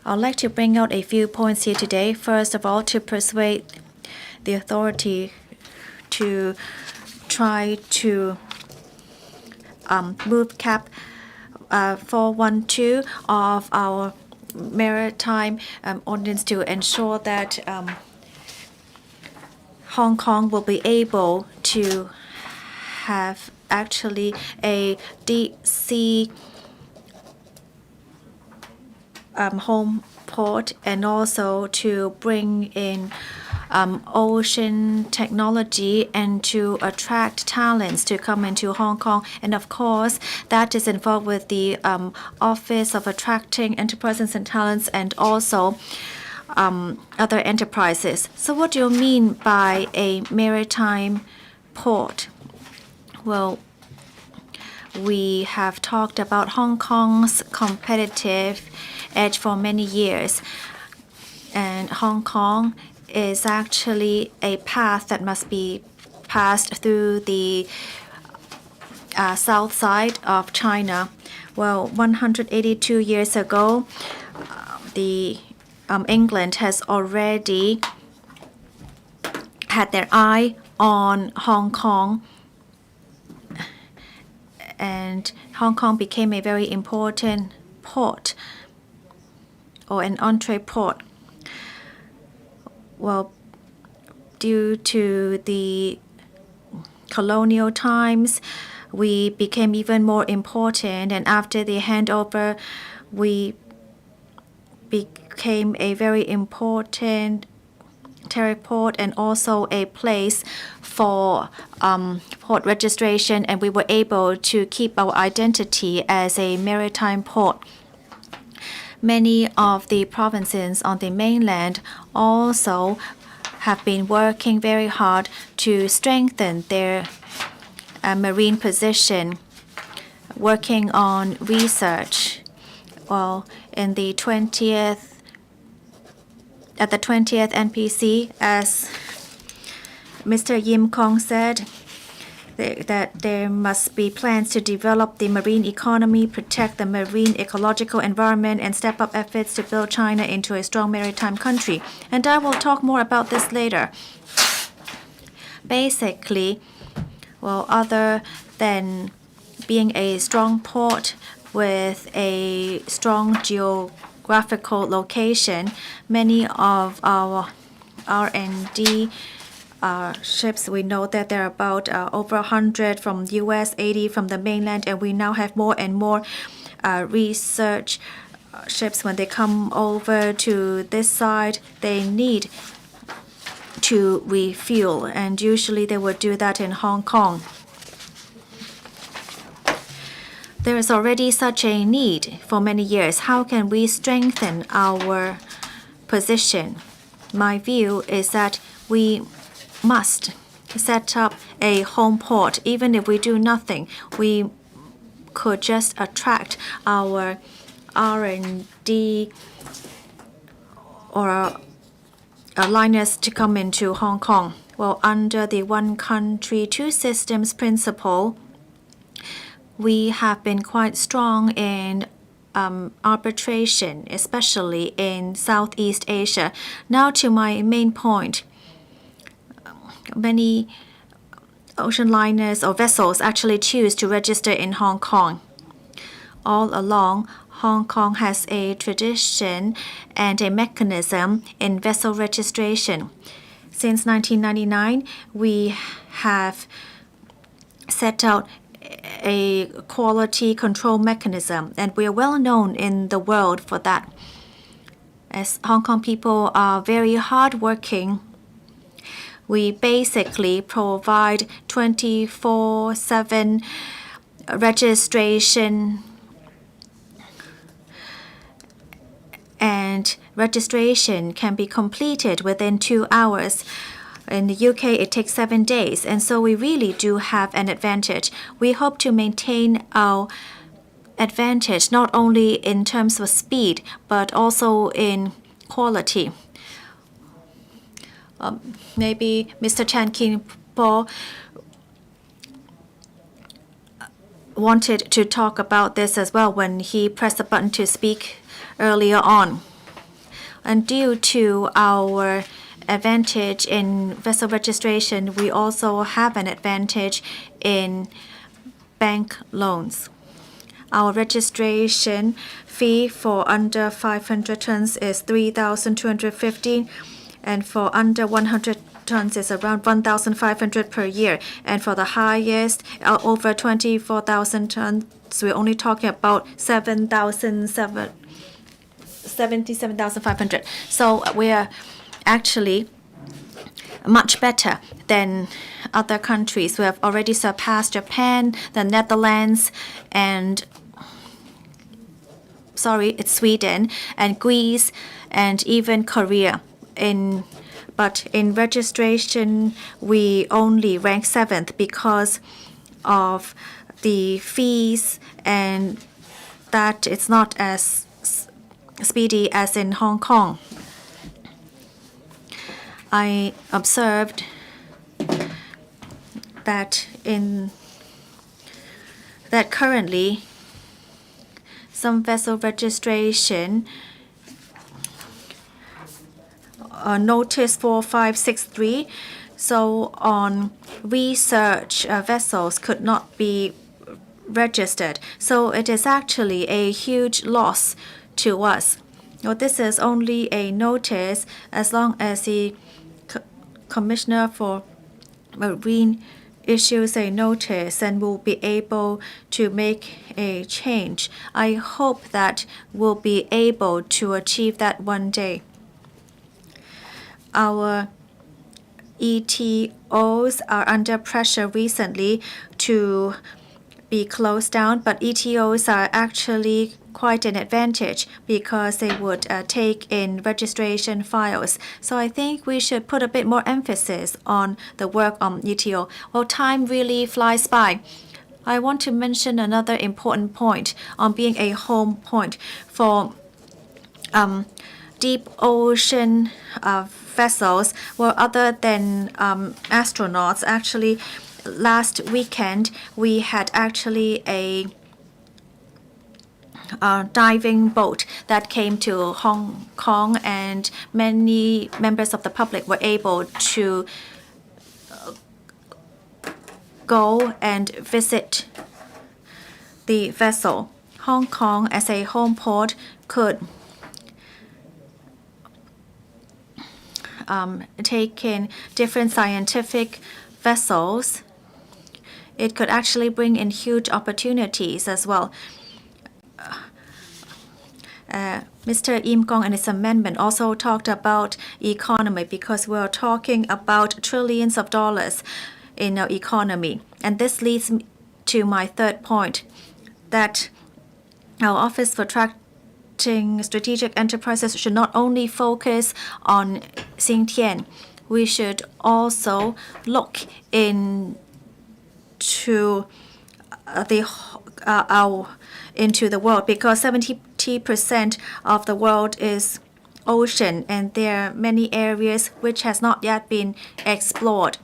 I'd like to bring out a few points here today. First of all, to persuade the authority to try to move Cap 412 of our maritime ordinance to ensure that Hong Kong will be able to have actually a deep sea home port, and also to bring in ocean technology and to attract talents to come into Hong Kong. And of course, that is involved with the Office of Attracting Enterprises and Talents, and also other enterprises. So what do you mean by a maritime port? Well, we have talked about Hong Kong's competitive edge for many years, and Hong Kong is actually a path that must be passed through the south side of China. Well, 182 years ago, England has already had their eye on Hong Kong, and Hong Kong became a very important port, or an entree port. Well, due to the colonial times, we became even more important, and after the handover, we became a very important port and also a place for port registration, and we were able to keep our identity as a maritime port. Many of the provinces on the mainland also have been working very hard to strengthen their marine position, working on research. Well, at the 20th NPC, as Mr. Yim Kong said, that there must be plans to develop the marine economy, protect the marine ecological environment, and step up efforts to build China into a strong maritime country. And I will talk more about this later. Basically, well, other than being a strong port with a strong geographical location, many of our R&D ships, we know that there are about over 100 from the US, 80 from the mainland, and we now have more and more research ships. When they come over to this side, they need to refuel, and usually they would do that in Hong Kong. There is already such a need for many years. How can we strengthen our position? My view is that we must set up a home port. Even if we do nothing, we could just attract our R&D or liners to come into Hong Kong. Well, under the one country, two systems principle, we have been quite strong in arbitration, especially in Southeast Asia. Now to my main point. Many ocean liners or vessels actually choose to register in Hong Kong. All along, Hong Kong has a tradition and a mechanism in vessel registration. Since 1999, we have set out a quality control mechanism, and we are well known in the world for that. As Hong Kong people are very hardworking, we basically provide 24/7 registration, and registration can be completed within 2 hours. In the UK, it takes 7 days, and so we really do have an advantage. We hope to maintain our advantage not only in terms of speed, but also in quality. Maybe Mr. Chan Kin-po wanted to talk about this as well when he pressed the button to speak earlier on. And due to our advantage in vessel registration, we also have an advantage in bank loans. Our registration fee for under 500 tons is 3,215, and for under 100 tons is around 1,500 per year. And for the highest, over 24,000 tons, we're only talking about 77,500. So we're actually much better than other countries. We have already surpassed Japan, the Netherlands, and Sweden and Greece and even Korea. But in registration, we only rank 7th because of the fees and that it's not as speedy as in Hong Kong. I observed that currently some vessel registration notice 4563, so on research vessels could not be registered. So it is actually a huge loss to us. Now, this is only a notice. As long as the Commissioner for Marine issues a notice, and we'll be able to make a change. I hope that we'll be able to achieve that one day. Our ETOs are under pressure recently to be closed down, but ETOs are actually quite an advantage because they would take in registration files. So I think we should put a bit more emphasis on the work on ETO. Well, time really flies by. I want to mention another important point on being a home point for deep ocean vessels. Well, other than astronauts, actually, last weekend we had actually a diving boat that came to Hong Kong, and many members of the public were able to go and visit the vessel. Hong Kong, as a home port, could take in different scientific vessels. It could actually bring in huge opportunities as well. Mr. Im Gong and his amendment also talked about economy, because we're talking about trillions of dollars in our economy. And this leads me to my third point, that our Office for Attracting Strategic Enterprises should not only focus on Xintian. We should also look into the world, because 70% of the world is ocean, and there are many areas which has not yet been explored.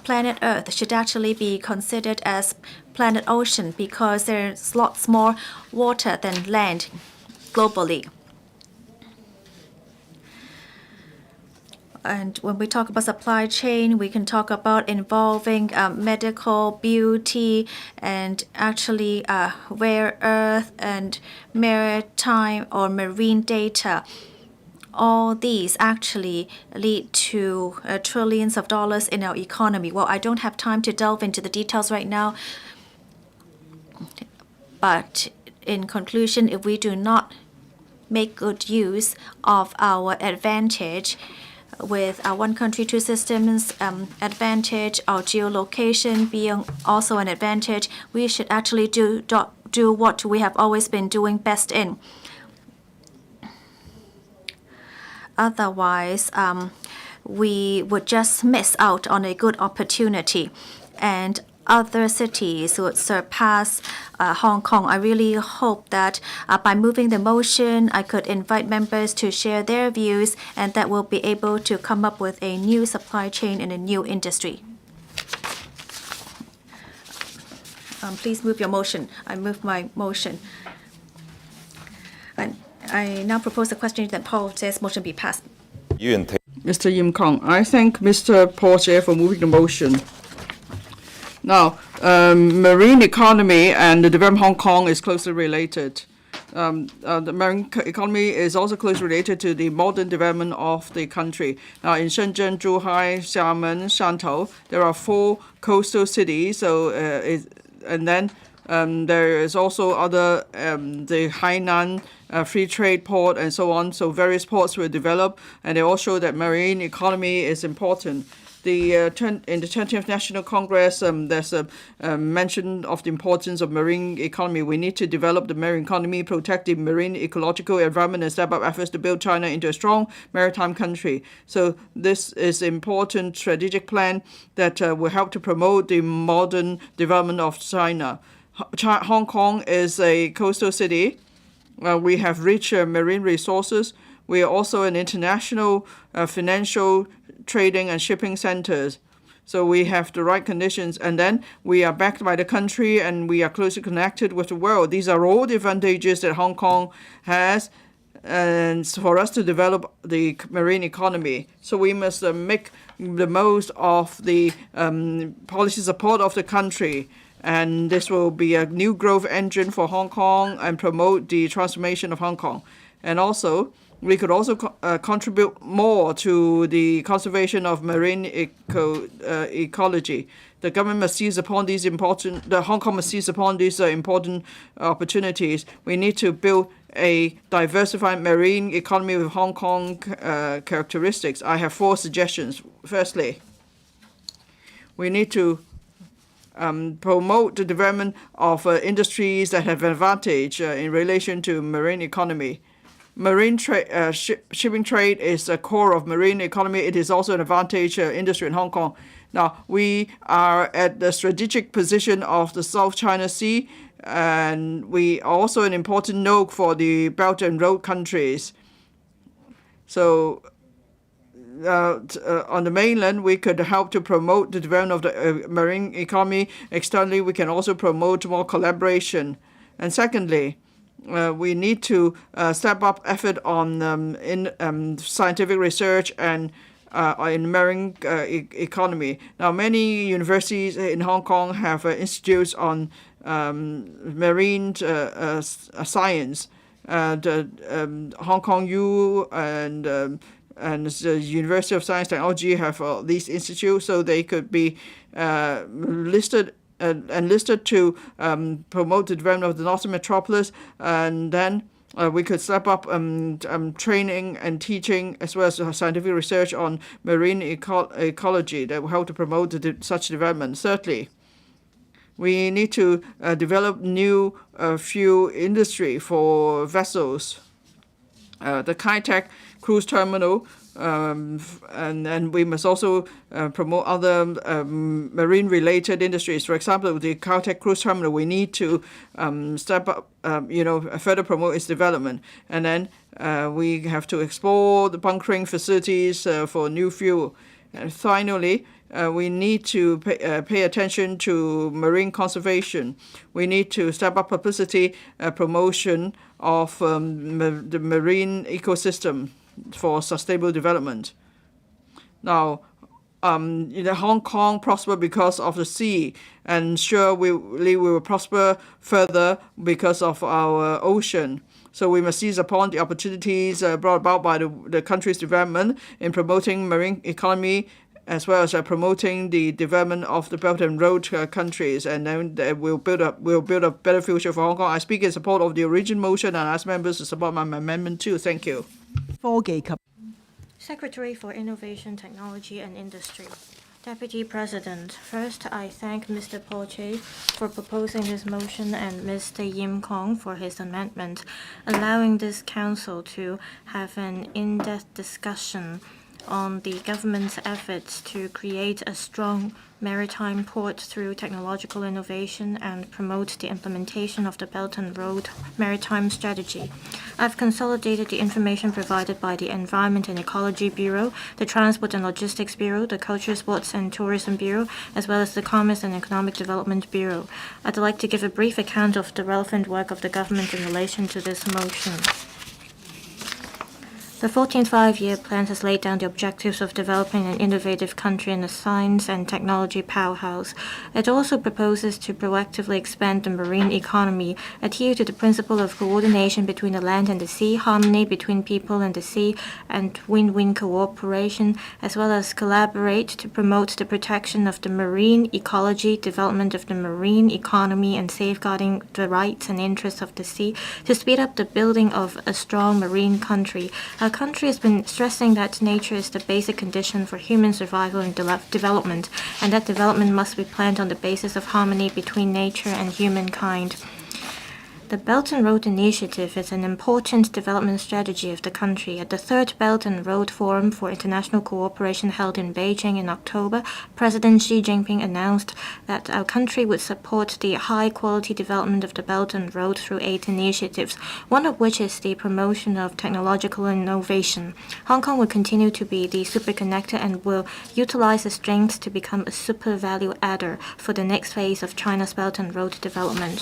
Planet Earth should actually be considered as planet ocean, because there's lots more water than land globally. And when we talk about supply chain, we can talk about involving medical, beauty, and actually rare earth and maritime or marine data. all these actually lead to trillions of dollars in our economy. Well, I don't have time to delve into the details right now, but in conclusion, if we do not make good use of our advantage with our one country, two systems advantage, our geolocation being also an advantage, we should actually do what we have always been doing best in. Otherwise, we would just miss out on a good opportunity, and other cities would surpass Hong Kong. I really hope that by moving the motion, I could invite members to share their views, and that we'll be able to come up with a new supply chain and a new industry. Please move your motion. I move my motion. And I now propose a question that Paul says motion be passed. Mr. Yim Kong, I thank Mr. Paul Tse for moving the motion. Now, marine economy and the development of Hong Kong is closely related. The marine economy is also closely related to the modern development of the country. Now, in Shenzhen, Zhuhai, Xiamen, Shantou, there are 4 coastal cities. So, and then there is also other, the Hainan free trade port and so on. So various ports were developed, and they all show that marine economy is important. In the 20th National Congress, there's a mention of the importance of marine economy. We need to develop the marine economy, protect the marine ecological environment, and step up efforts to build China into a strong maritime country. So this is an important strategic plan that will help to promote the modern development of China. Hong Kong is a coastal city. We have rich marine resources. We are also an international financial trading and shipping centers. So we have the right conditions, and then we are backed by the country, and we are closely connected with the world. These are all the advantages that Hong Kong has, and for us to develop the marine economy. So we must make the most of the policy support of the country, and this will be a new growth engine for Hong Kong and promote the transformation of Hong Kong. And also, we could also contribute more to the conservation of marine ecology. The government must seize upon these Hong Kong must seize upon these important opportunities. We need to build a diversified marine economy with Hong Kong characteristics. I have 4 suggestions. Firstly, we need to promote the development of industries that have advantage in relation to marine economy. Marine shipping trade is the core of marine economy. It is also an advantage industry in Hong Kong. Now, we are at the strategic position of the South China Sea, and we are also an important node for the Belt and Road countries. So on the mainland, we could help to promote the development of the marine economy. Externally, we can also promote more collaboration. And secondly, we need to step up effort on scientific research and in marine economy. Now, many universities in Hong Kong have institutes on marine science. Hong Kong U and the University of Science and Technology have these institutes, so they could be listed to promote the development of the Northern Metropolis, and then we could step up training and teaching as well as scientific research on marine ecology that will help to promote such development. Thirdly, we need to develop new fuel industry for vessels. The Kai-Tak cruise terminal, and we must also promote other marine-related industries. For example, with the Kai-Tak cruise terminal, we need to step up, further promote its development. And then we have to explore the bunkering facilities for new fuel. And finally, we need to pay attention to marine conservation. We need to step up publicity promotion of the marine ecosystem for sustainable development. Now, Hong Kong prosper because of the sea, and sure we will prosper further because of our ocean. So we must seize upon the opportunities brought about by the country's development in promoting marine economy, as well as promoting the development of the Belt and Road countries, and then we'll build a better future for Hong Kong. I speak in support of the original motion and ask members to support my amendment too. Thank you. Secretary for Innovation, Technology and Industry. Deputy President, first I thank Mr. Paul Che for proposing this motion and Mr. Yim Kong for his amendment, allowing this council to have an in-depth discussion on the government's efforts to create a strong maritime port through technological innovation and promote the implementation of the Belt and Road Maritime Strategy. I've consolidated the information provided by the Environment and Ecology Bureau, the Transport and Logistics Bureau, the Culture, Sports and Tourism Bureau, as well as the Commerce and Economic Development Bureau. I'd like to give a brief account of the relevant work of the government in relation to this motion. The 14th Five-Year Plan has laid down the objectives of developing an innovative country and a science and technology powerhouse. It also proposes to proactively expand the marine economy, adhere to the principle of coordination between the land and the sea, harmony between people and the sea, and win-win cooperation, as well as collaborate to promote the protection of the marine ecology, development of the marine economy, and safeguarding the rights and interests of the sea, to speed up the building of a strong marine country. Our country has been stressing that nature is the basic condition for human survival and development, and that development must be planned on the basis of harmony between nature and humankind. The Belt and Road Initiative is an important development strategy of the country. At the third Belt and Road Forum for International Cooperation held in Beijing in October, President Xi Jinping announced that our country would support the high-quality development of the Belt and Road through 8 initiatives, one of which is the promotion of technological innovation. Hong Kong will continue to be the superconnector and will utilize the strengths to become a super value adder for the next phase of China's Belt and Road development.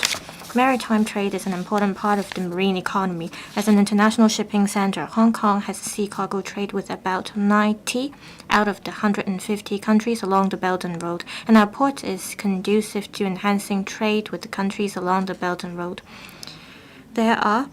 Maritime trade is an important part of the marine economy. As an international shipping center, Hong Kong has sea cargo trade with about 90 out of the 150 countries along the Belt and Road, and our port is conducive to enhancing trade with the countries along the Belt and Road. There are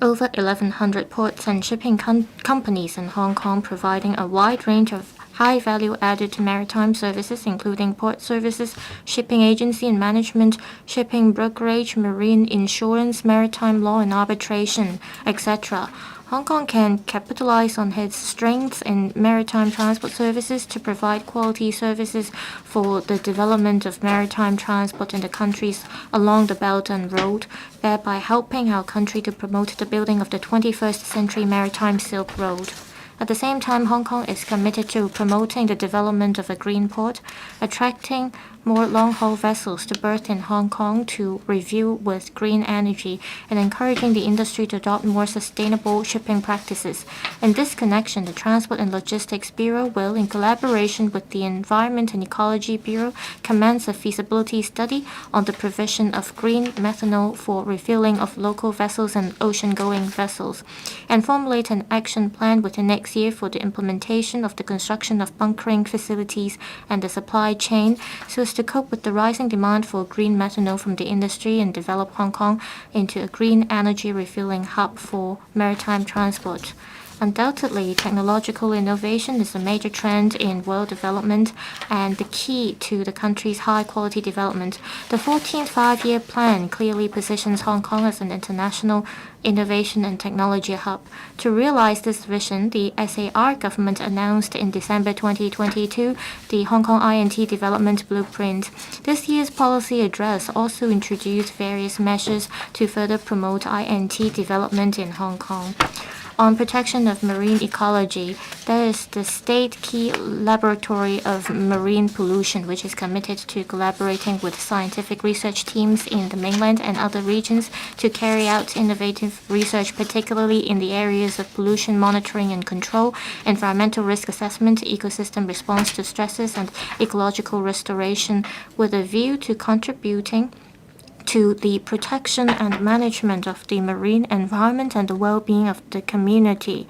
over 1,100 ports and shipping companies in Hong Kong, providing a wide range of high value-added maritime services, including port services, shipping agency and management, shipping brokerage, marine insurance, maritime law and arbitration, etc. Hong Kong can capitalize on its strengths in maritime transport services to provide quality services for the development of maritime transport in the countries along the Belt and Road, thereby helping our country to promote the building of the 21st century maritime Silk Road. At the same time, Hong Kong is committed to promoting the development of a green port, attracting more long-haul vessels to berth in Hong Kong to refuel with green energy, and encouraging the industry to adopt more sustainable shipping practices. In this connection, the Transport and Logistics Bureau will, in collaboration with the Environment and Ecology Bureau, commence a feasibility study on the provision of green methanol for refueling of local vessels and ocean-going vessels, and formulate an action plan within next year for the implementation of the construction of bunkering facilities and the supply chain, so as to cope with the rising demand for green methanol from the industry and develop Hong Kong into a green energy refueling hub for maritime transport. Undoubtedly, technological innovation is a major trend in world development and the key to the country's high-quality development. The 14th Five-Year Plan clearly positions Hong Kong as an international innovation and technology hub. To realize this vision, the SAR government announced in December 2022 the Hong Kong INT Development Blueprint. This year's policy address also introduced various measures to further promote INT development in Hong Kong. On protection of marine ecology, there is the State Key Laboratory of Marine Pollution, which is committed to collaborating with scientific research teams in the mainland and other regions to carry out innovative research, particularly in the areas of pollution monitoring and control, environmental risk assessment, ecosystem response to stresses, and ecological restoration, with a view to contributing to the protection and management of the marine environment and the well-being of the community.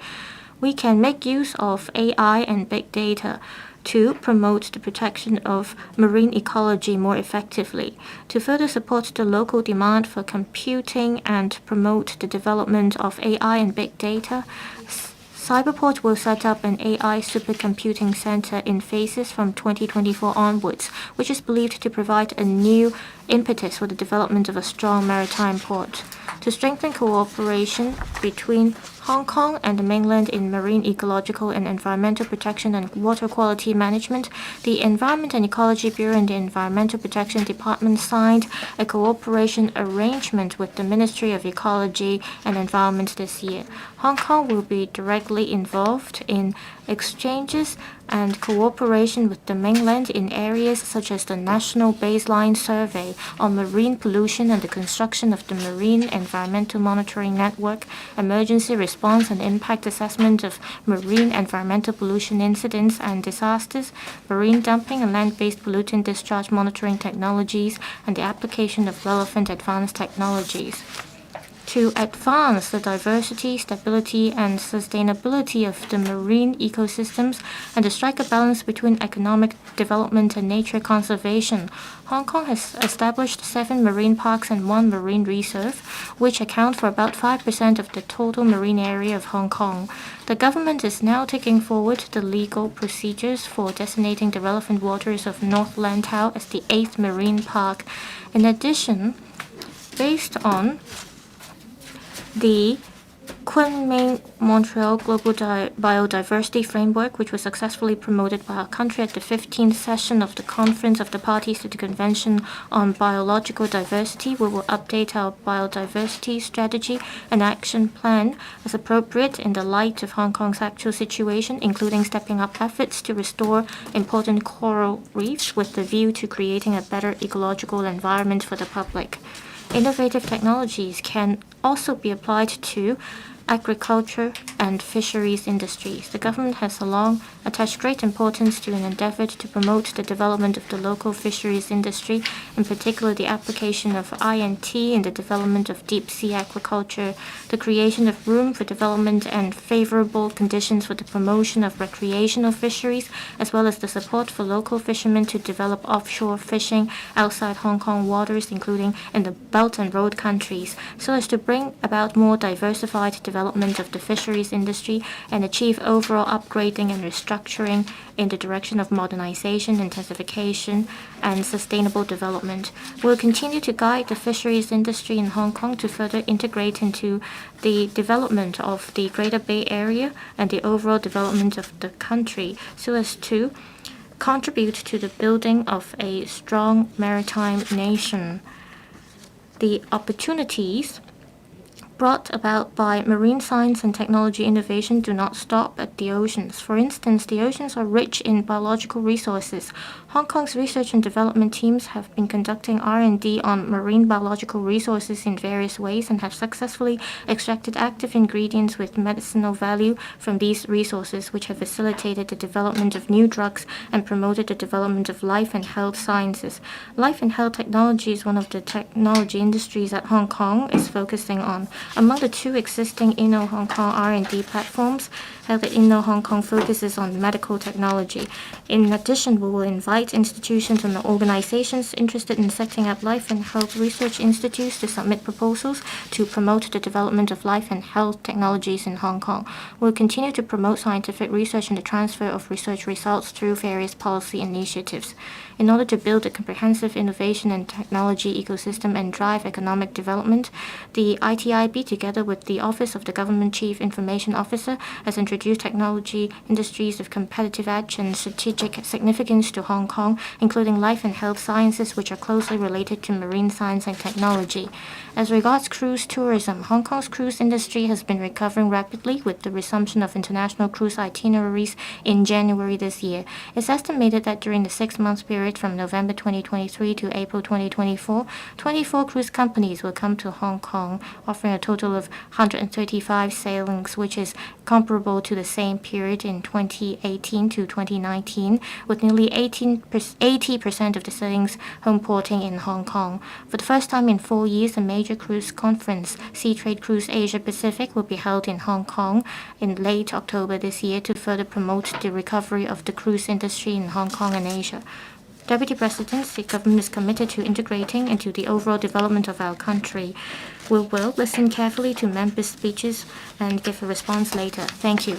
We can make use of AI and big data to promote the protection of marine ecology more effectively, to further support the local demand for computing and promote the development of AI and big data. Cyberport will set up an AI supercomputing center in phases from 2024 onwards, which is believed to provide a new impetus for the development of a strong maritime port. To strengthen cooperation between Hong Kong and the mainland in marine ecological and environmental protection and water quality management, the Environment and Ecology Bureau and the Environmental Protection Department signed a cooperation arrangement with the Ministry of Ecology and Environment this year. Hong Kong will be directly involved in exchanges and cooperation with the mainland in areas such as the National Baseline Survey on Marine Pollution and the construction of the Marine Environmental Monitoring Network, emergency response and impact assessment of marine environmental pollution incidents and disasters, marine dumping and land-based pollutant discharge monitoring technologies, and the application of relevant advanced technologies. To advance the diversity, stability, and sustainability of the marine ecosystems and to strike a balance between economic development and nature conservation, Hong Kong has established 7 marine parks and 1 marine reserve, which account for about 5% of the total marine area of Hong Kong. The government is now taking forward the legal procedures for designating the relevant waters of North Lantau as the 8th marine park. In addition, based on the Kunming-Montreal Global Biodiversity Framework, which was successfully promoted by our country at the 15th session of the Conference of the Parties to the Convention on Biological Diversity, we will update our biodiversity strategy and action plan as appropriate in the light of Hong Kong's actual situation, including stepping up efforts to restore important coral reefs with the view to creating a better ecological environment for the public. Innovative technologies can also be applied to agriculture and fisheries industries. The government has long attached great importance to an endeavor to promote the development of the local fisheries industry, in particular the application of INT in the development of deep-sea aquaculture, the creation of room for development and favorable conditions for the promotion of recreational fisheries, as well as the support for local fishermen to develop offshore fishing outside Hong Kong waters, including in the Belt and Road countries, so as to bring about more diversified development of the fisheries industry and achieve overall upgrading and restructuring in the direction of modernization, intensification, and sustainable development. We'll continue to guide the fisheries industry in Hong Kong to further integrate into the development of the Greater Bay Area and the overall development of the country so as to contribute to the building of a strong maritime nation. The opportunities brought about by marine science and technology innovation do not stop at the oceans. For instance, the oceans are rich in biological resources. Hong Kong's research and development teams have been conducting R&D on marine biological resources in various ways and have successfully extracted active ingredients with medicinal value from these resources, which have facilitated the development of new drugs and promoted the development of life and health sciences. Life and health technology is one of the technology industries that Hong Kong is focusing on. Among the 2 existing Inno Hong Kong R&D platforms, the Inno Hong Kong focuses on medical technology. In addition, we will invite institutions and organizations interested in setting up life and health research institutes to submit proposals to promote the development of life and health technologies in Hong Kong. We'll continue to promote scientific research and the transfer of research results through various policy initiatives. In order to build a comprehensive innovation and technology ecosystem and drive economic development, the ITIB, together with the Office of the Government Chief Information Officer, has introduced technology industries of competitive edge and strategic significance to Hong Kong, including life and health sciences, which are closely related to marine science and technology. As regards cruise tourism, Hong Kong's cruise industry has been recovering rapidly with the resumption of international cruise itineraries in January this year. It's estimated that during the 6-month period period from November 2023 to April 2024, 24 cruise companies will come to Hong Kong, offering a total of 135 sailings, which is comparable to the same period in 2018 to 2019, with nearly 80% of the sailings home porting in Hong Kong. For the first time in 4 years, a major cruise conference, Sea Trade Cruise Asia Pacific, will be held in Hong Kong in late October this year to further promote the recovery of the cruise industry in Hong Kong and Asia. Deputy President, the government is committed to integrating into the overall development of our country. We will listen carefully to members' speeches and give a response later. Thank you.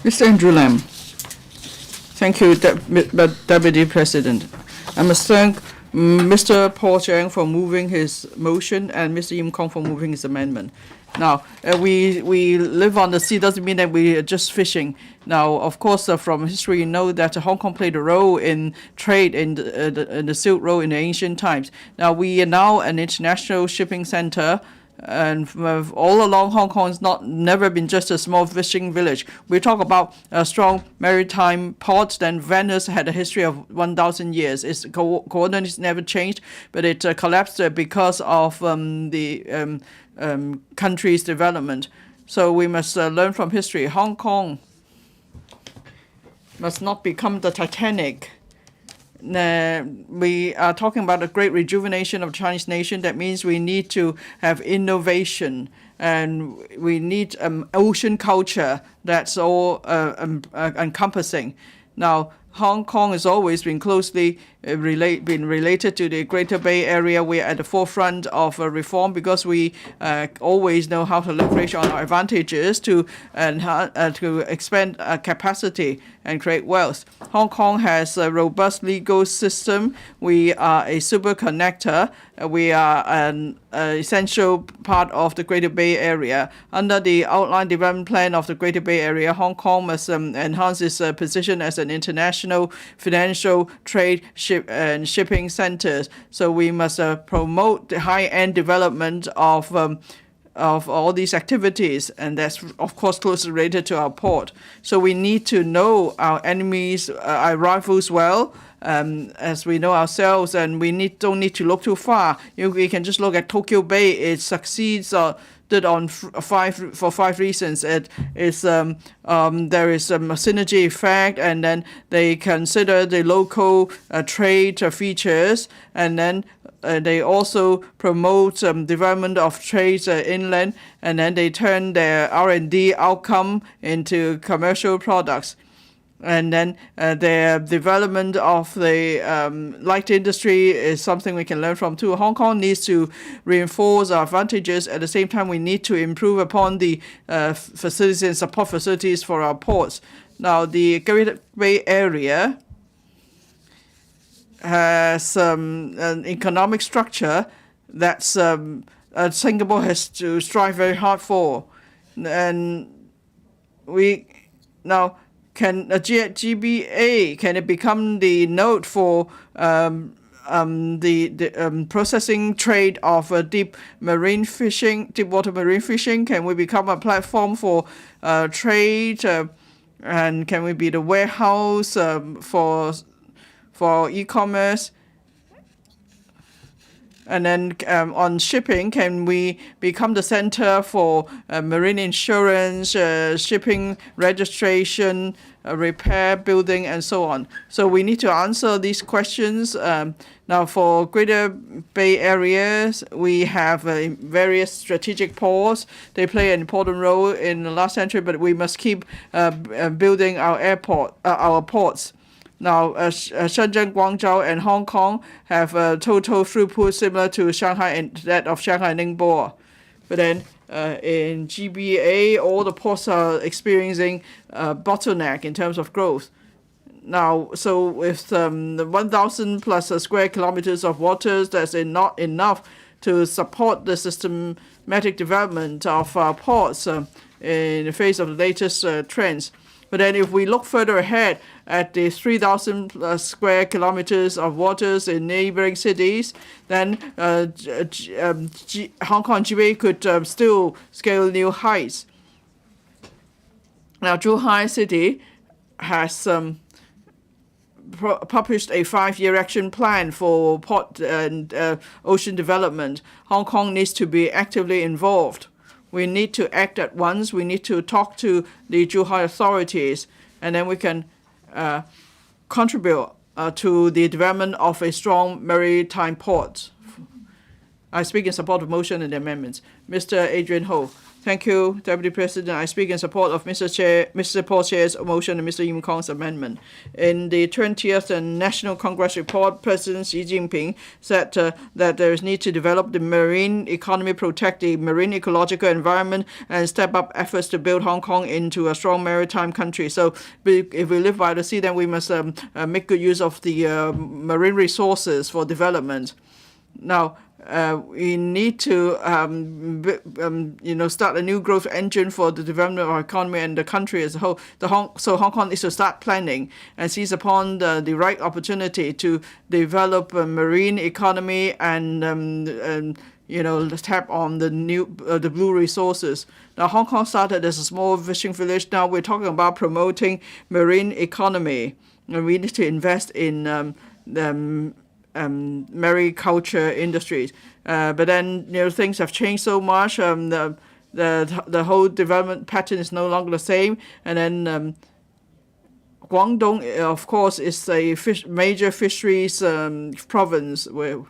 Mr. Andrew Lam. Thank you, Deputy President. I must thank Mr. Paul Chiang for moving his motion and Mr. Yim Kong for moving his amendment. Now, we live on the sea doesn't mean that we are just fishing. Now, of course, from history, you know that Hong Kong played a role in trade in the Silk Road in the ancient times. Now, we are now an international shipping center, and all along Hong Kong has never been just a small fishing village. We talk about a strong maritime port. Then Venice had a history of 1,000 years. Its coordinates never changed, but it collapsed because of the country's development. So we must learn from history. Hong Kong must not become the Titanic. We are talking about a great rejuvenation of the Chinese nation. That means we need to have innovation, and we need ocean culture that's all encompassing. Now, Hong Kong has always been closely related to the Greater Bay Area. We are at the forefront of reform because we always know how to leverage on our advantages to expand capacity and create wealth. Hong Kong has a robust legal system. We are a super connector. We are an essential part of the Greater Bay Area. Under the outline development plan of the Greater Bay Area, Hong Kong must enhance its position as an international financial, trade, shipping centers. So we must promote the high-end development of all these activities, and that's of course closely related to our port. So we need to know our enemies, our rivals well, as we know ourselves, and we don't need to look too far. We can just look at Tokyo Bay. It succeeds for five reasons. It is there is a synergy effect, and then they consider the local trade features, and then they also promote development of trades inland, and then they turn their R&D outcome into commercial products. And then their development of the light industry is something we can learn from too. Hong Kong needs to reinforce our advantages. At the same time, we need to improve upon the facilities and support facilities for our ports. Now, the Greater Bay Area has an economic structure that Singapore has to strive very hard for. And can a GBA, can it become the node for the processing trade of deep water marine fishing? Can we become a platform for trade, and can we be the warehouse for e-commerce? And then on shipping, can we become the center for marine insurance, shipping registration, repair, building, and so on? So we need to answer these questions. Now, for Greater Bay Areas, we have various strategic ports. They play an important role in the last century, but we must keep building our ports. Now, Shenzhen, Guangzhou, and Hong Kong have a total throughput similar to Shanghai and that of Shanghai and Ningbo. But then in GBA, all the ports are experiencing a bottleneck in terms of growth. Now, so with the 1,000 plus square kilometers of waters, that's not enough to support the systematic development of our ports in the face of the latest trends. But then if we look further ahead at the 3,000 square kilometers of waters in neighboring cities, then Hong Kong GBA could still scale new heights. Now, Zhuhai City has published a 5-year action plan for port and ocean development. Hong Kong needs to be actively involved. We need to act at once. We need to talk to the Zhuhai authorities, and then we can contribute to the development of a strong maritime port. I speak in support of motion and the amendments. Mr. Adrian Ho. Thank you, Deputy President. I speak in support of Mr. Paul Chair's motion and Mr. Yim Kong's amendment. In the 20th National Congress report, President Xi Jinping said that there is need to develop the marine economy, protect the marine ecological environment, and step up efforts to build Hong Kong into a strong maritime country. So if we live by the sea, then we must make good use of the marine resources for development. Now, we need to, start a new growth engine for the development of our economy and the country as a whole. So Hong Kong needs to start planning and seize upon the right opportunity to develop a marine economy and tap on the blue resources. Now, Hong Kong started as a small fishing village. Now we're talking about promoting marine economy, and we need to invest in mariculture industries, but then things have changed so much. The whole development pattern is no longer the same, and then Guangdong, of course, is a major fisheries province. Where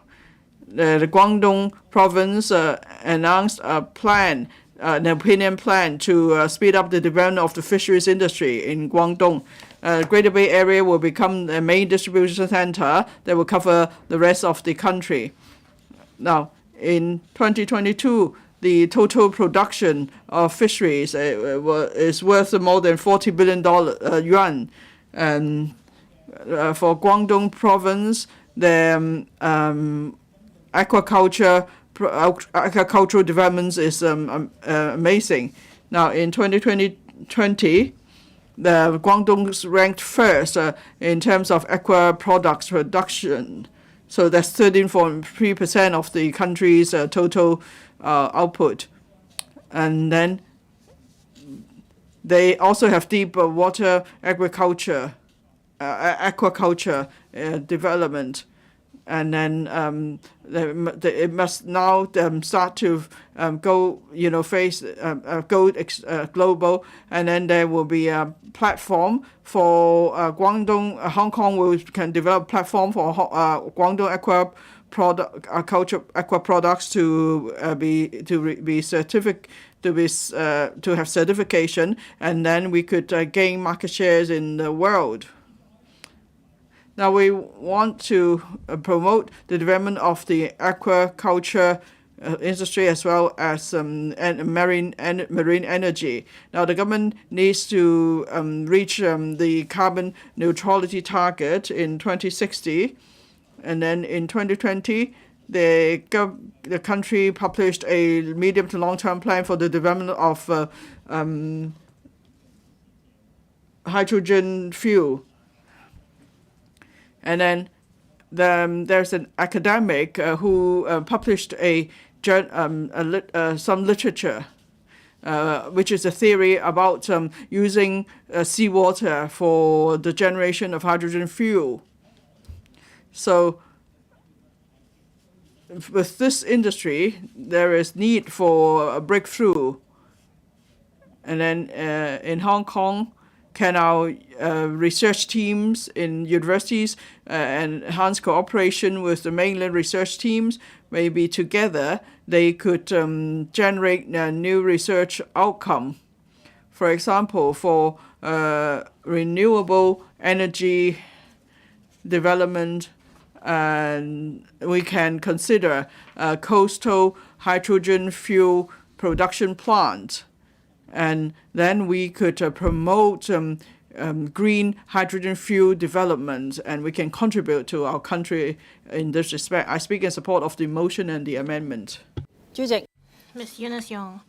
the Guangdong province announced a plan, an opinion plan to speed up the development of the fisheries industry in Guangdong. Greater Bay Area will become the main distribution center that will cover the rest of the country. Now, in 2022, the total production of fisheries is worth more than $40 billion yuan. And for Guangdong province, the agricultural developments is amazing. Now, in 2020, the Guangdong ranked first in terms of aqua products production. So that's 13.3% of the country's total output. And then they also have deep water agriculture, aquaculture development. And then it must now start to go global, and then there will be a platform for Guangdong. Hong Kong can develop a platform for Guangdong aqua products to have certification, and then we could gain market shares in the world. Now we want to promote the development of the aquaculture industry as well as marine energy. Now the government needs to reach the carbon neutrality target in 2060, and then in 2020 the country published a medium to long-term plan for the development of hydrogen fuel. And then there's an academic who published some literature, which is a theory about using seawater for the generation of hydrogen fuel. So with this industry, there is need for a breakthrough. And then in Hong Kong, can our research teams in universities enhance cooperation with the mainland research teams? Maybe together they could generate a new research outcome. For example, for renewable energy development, and we can consider a coastal hydrogen fuel production plant. And then we could promote green hydrogen fuel development, and we can contribute to our country in this respect. I speak in support of the motion and the amendment. Ms. Eunice Yong.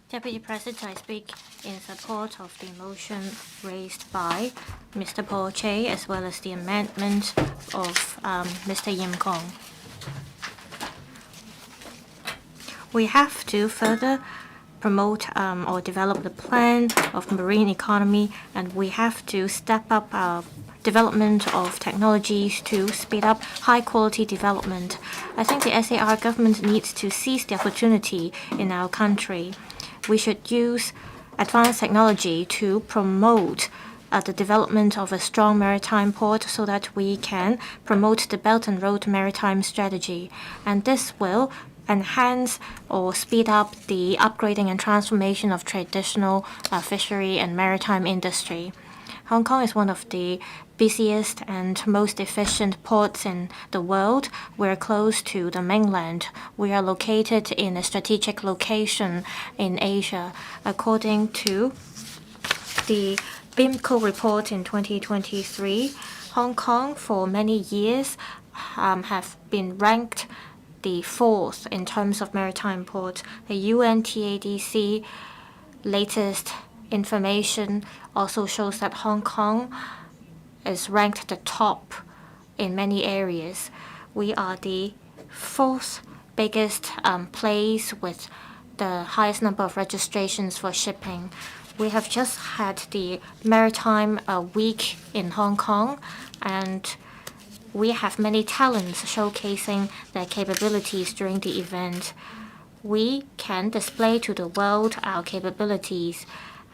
Deputy President, I speak in support of the motion raised by Mr. Paul Che as well as the amendment of Mr. Yim Kong. We have to further promote or develop the plan of marine economy, and we have to step up our development of technologies to speed up high-quality development. I think the SAR government needs to seize the opportunity in our country. We should use advanced technology to promote the development of a strong maritime port so that we can promote the Belt and Road Maritime Strategy. And this will enhance or speed up the upgrading and transformation of traditional fishery and maritime industry. Hong Kong is one of the busiest and most efficient ports in the world. We're close to the mainland. We are located in a strategic location in Asia. According to the BIMCO report in 2023, Hong Kong for many years have been ranked the 4th in terms of maritime ports. The UNTADC latest information also shows that Hong Kong is ranked the top in many areas. We are the 4th biggest place with the highest number of registrations for shipping. We have just had the Maritime Week in Hong Kong, and we have many talents showcasing their capabilities during the event. We can display to the world our capabilities,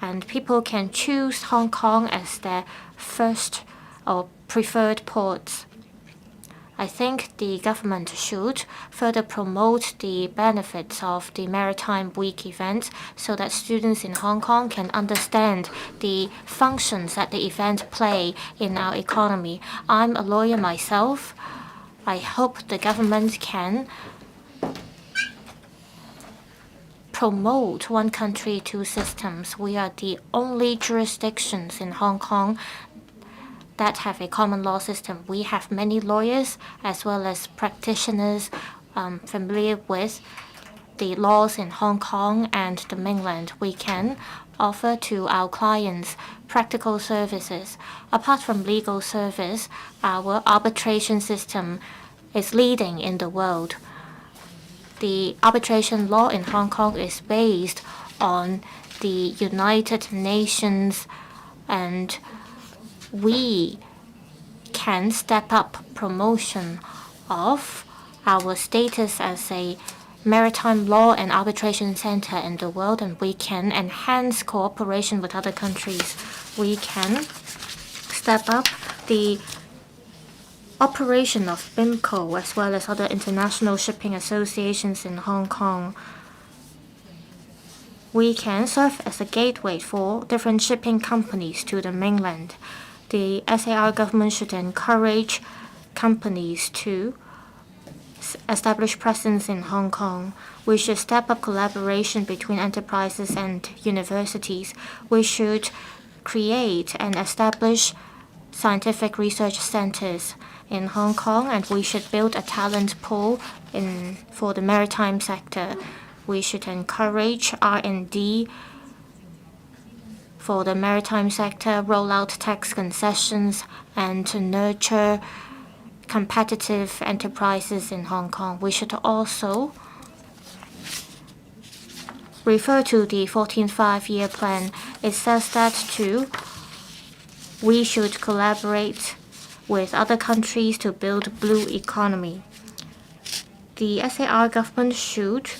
and people can choose Hong Kong as their first or preferred ports. I think the government should further promote the benefits of the Maritime Week event so that students in Hong Kong can understand the functions that the event play in our economy. I'm a lawyer myself. I hope the government can promote one country, two systems. We are the only jurisdictions in Hong Kong that have a common law system. We have many lawyers as well as practitioners familiar with the laws in Hong Kong and the mainland. We can offer to our clients practical services. Apart from legal service, our arbitration system is leading in the world. The arbitration law in Hong Kong is based on the United Nations, and we can step up promotion of our status as a maritime law and arbitration center in the world, and we can enhance cooperation with other countries. We can step up the operation of BIMCO as well as other international shipping associations in Hong Kong. We can serve as a gateway for different shipping companies to the mainland. The SAR government should encourage companies to establish presence in Hong Kong. We should step up collaboration between enterprises and universities. We should create and establish scientific research centers in Hong Kong, and we should build a talent pool for the maritime sector. We should encourage R&D for the maritime sector, roll out tax concessions, and to nurture competitive enterprises in Hong Kong. We should also refer to the 14th Five-Year Plan. It says that we should collaborate with other countries to build blue economy. The SAR government should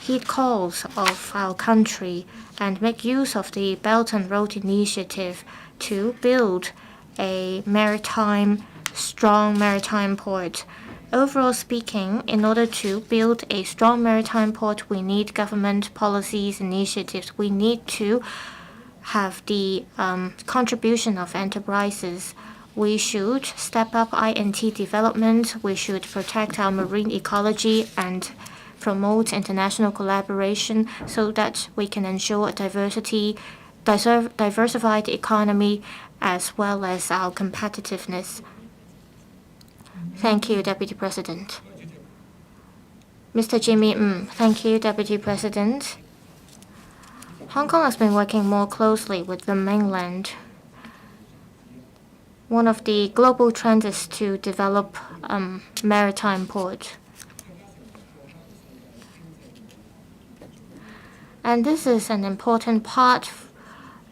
heed calls of our country and make use of the Belt and Road Initiative to build a strong maritime port. Overall speaking, in order to build a strong maritime port, we need government policies, initiatives. We need to have the contribution of enterprises. We should step up INT development. We should protect our marine ecology and promote international collaboration so that we can ensure a diversified economy as well as our competitiveness. Thank you, Deputy President. Mr. Jimmy thank you, Deputy President. Hong Kong has been working more closely with the mainland. One of the global trends is to develop maritime port. And this is an important part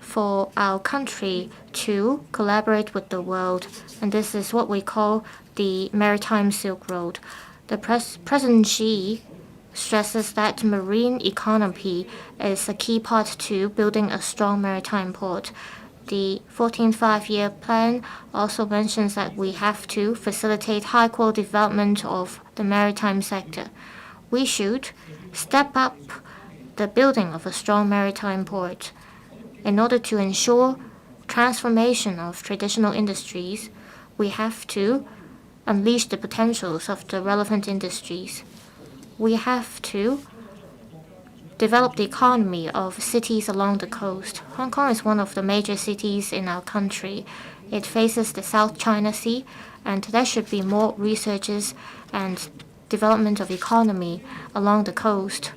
for our country to collaborate with the world. And this is what we call the Maritime Silk Road. The President Xi stresses that marine economy is a key part to building a strong maritime port. The 14th Five-Year Plan also mentions that we have to facilitate high-quality development of the maritime sector. We should step up the building of a strong maritime port. In order to ensure transformation of traditional industries, we have to unleash the potentials of the relevant industries. We have to develop the economy of cities along the coast. Hong Kong is one of the major cities in our country. It faces the South China Sea, and there should be more researches and development of economy along the coast.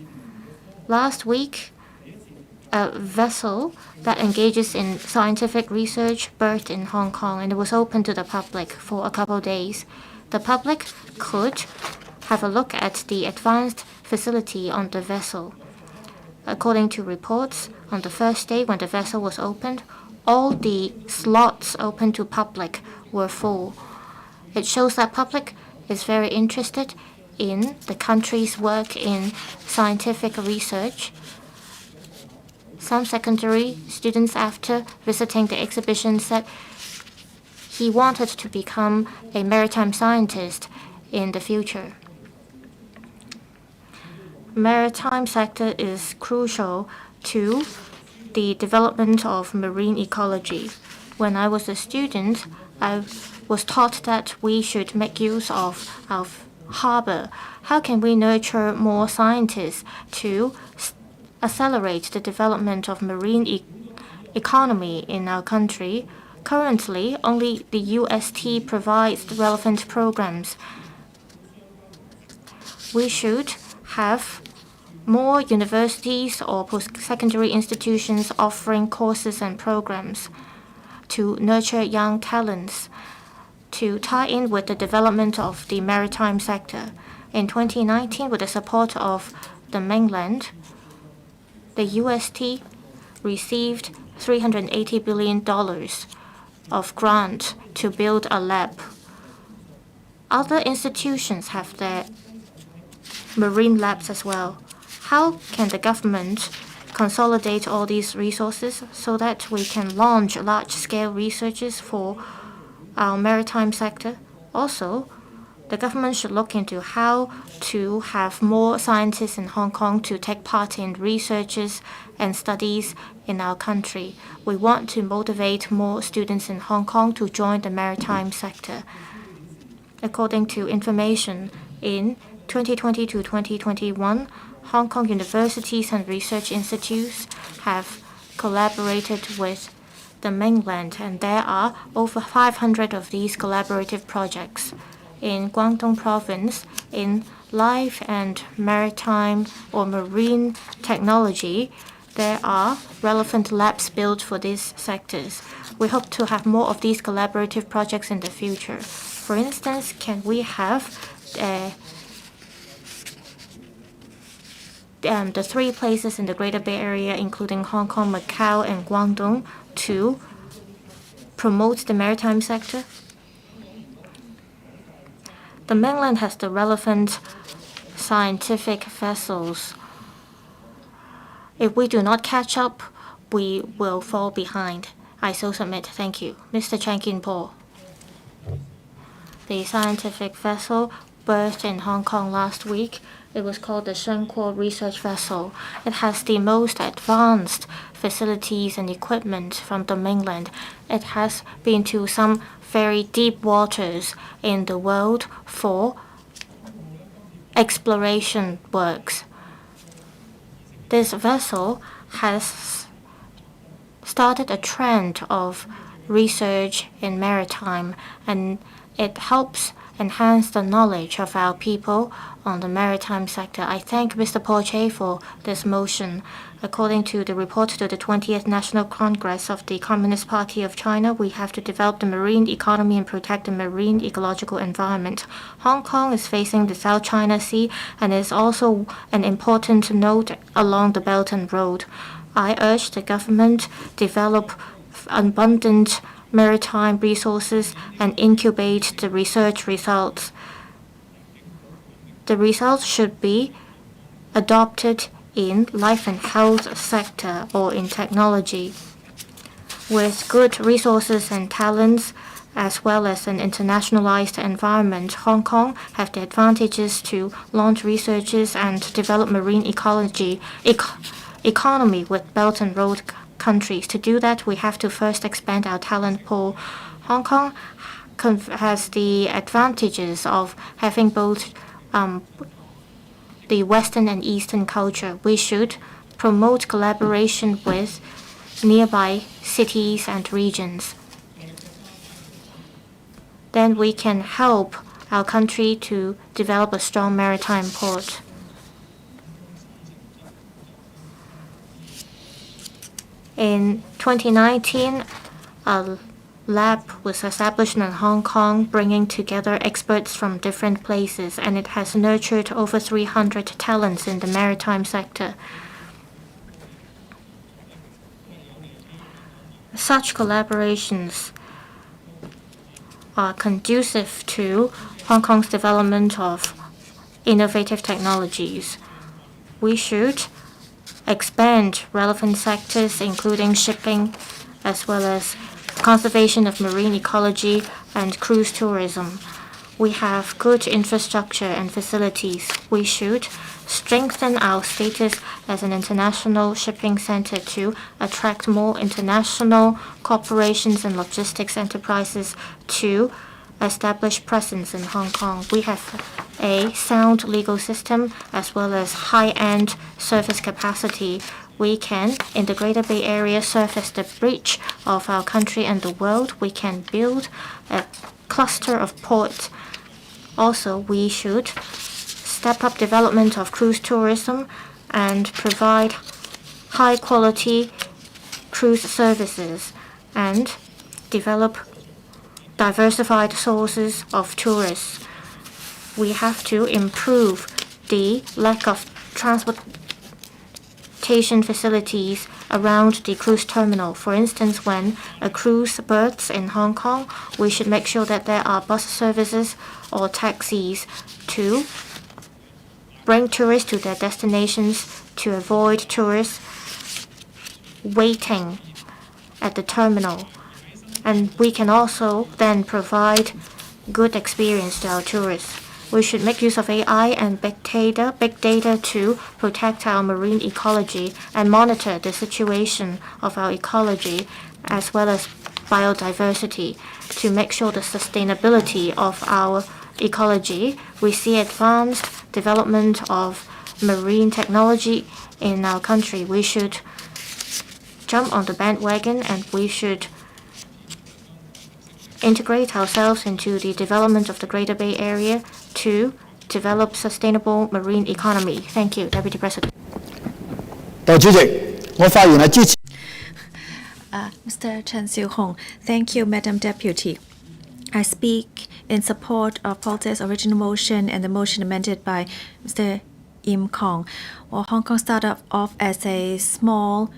Last week, a vessel that engages in scientific research berthed in Hong Kong, and it was open to the public for a couple of days. The public could have a look at the advanced facility on the vessel. According to reports, on the first day when the vessel was opened, all the slots open to public were full. It shows that public is very interested in the country's work in scientific research. Some secondary students, after visiting the exhibition, said he wanted to become a maritime scientist in the future. Maritime sector is crucial to the development of marine ecology. When I was a student, I was taught that we should make use of our harbor. How can we nurture more scientists to accelerate the development of marine economy in our country? Currently, only the UST provides the relevant programs. We should have more universities or post-secondary institutions offering courses and programs to nurture young talents, to tie in with the development of the maritime sector. In 2019, with the support of the mainland, the UST received $380 billion of grant to build a lab. Other institutions have their marine labs as well. How can the government consolidate all these resources so that we can launch large-scale researches for our maritime sector? Also, the government should look into how to have more scientists in Hong Kong to take part in researches and studies in our country. We want to motivate more students in Hong Kong to join the maritime sector. According to information in 2020 to 2021, Hong Kong universities and research institutes have collaborated with the mainland, and there are over 500 of these collaborative projects. In Guangdong province, in life and maritime or marine technology, there are relevant labs built for these sectors. We hope to have more of these collaborative projects in the future. For instance, can we have the three places in the Greater Bay Area, including Hong Kong, Macau, and Guangdong, to promote the maritime sector? The mainland has the relevant scientific vessels. If we do not catch up, we will fall behind. I so submit. Thank you. Mr. Chan Kin-po. The scientific vessel berthed in Hong Kong last week. It was called the Shenkuo Research Vessel. It has the most advanced facilities and equipment from the mainland. It has been to some very deep waters in the world for exploration works. This vessel has started a trend of research in maritime, and it helps enhance the knowledge of our people on the maritime sector. I thank Mr. Paul Che for this motion. According to the report to the 20th National Congress of the Communist Party of China, we have to develop the marine economy and protect the marine ecological environment. Hong Kong is facing the South China Sea and is also an important node along the Belt and Road. I urge the government develop abundant maritime resources and incubate the research results. The results should be adopted in life and health sector or in technology. With good resources and talents, as well as an internationalized environment, Hong Kong have the advantages to launch researches and develop marine economy with Belt and Road countries. To do that, we have to first expand our talent pool. Hong Kong has the advantages of having both the Western and Eastern culture. We should promote collaboration with nearby cities and regions. Then we can help our country to develop a strong maritime port. In 2019, a lab was established in Hong Kong, bringing together experts from different places, and it has nurtured over 300 talents in the maritime sector. Such collaborations are conducive to Hong Kong's development of innovative technologies. We should expand relevant sectors, including shipping, as well as conservation of marine ecology and cruise tourism. We have good infrastructure and facilities. We should strengthen our status as an international shipping center to attract more international corporations and logistics enterprises to establish presence in Hong Kong. We have a sound legal system as well as high-end service capacity. We can, in the Greater Bay Area, serve as the bridge of our country and the world. We can build a cluster of ports. Also, we should step up development of cruise tourism and provide high-quality cruise services and develop diversified sources of tourists. We have to improve the lack of transportation facilities around the cruise terminal. For instance, when a cruise berths in Hong Kong, we should make sure that there are bus services or taxis to bring tourists to their destinations to avoid tourists waiting at the terminal. And we can also then provide good experience to our tourists. We should make use of AI and big data to protect our marine ecology and monitor the situation of our ecology as well as biodiversity to make sure the sustainability of our ecology. We see advanced development of marine technology in our country. We should jump on the bandwagon and we should integrate ourselves into the development of the Greater Bay Area to develop sustainable marine economy. Thank you, Deputy President. 代理主席，我發言係支持。Mr. Chen Siu-hong, thank you, Madam Deputy. I speak in support of Paul Tse's original motion and the motion amended by Mr. Im Kong. Well, Hong Kong started off as a small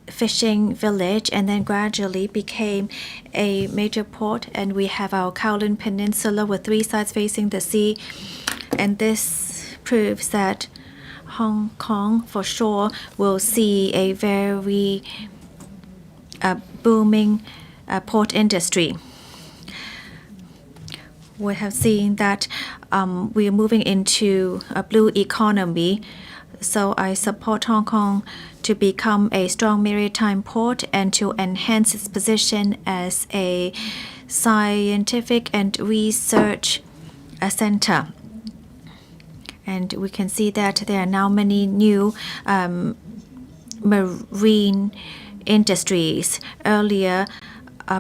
fishing village and then gradually became a major port, and we have our Kowloon Peninsula with 3 sides facing the sea, and this proves that Hong Kong for sure will see a very booming port industry. We have seen that we are moving into a blue economy, so I support Hong Kong to become a strong maritime port and to enhance its position as a scientific and research center. And we can see that there are now many new marine industries. Earlier,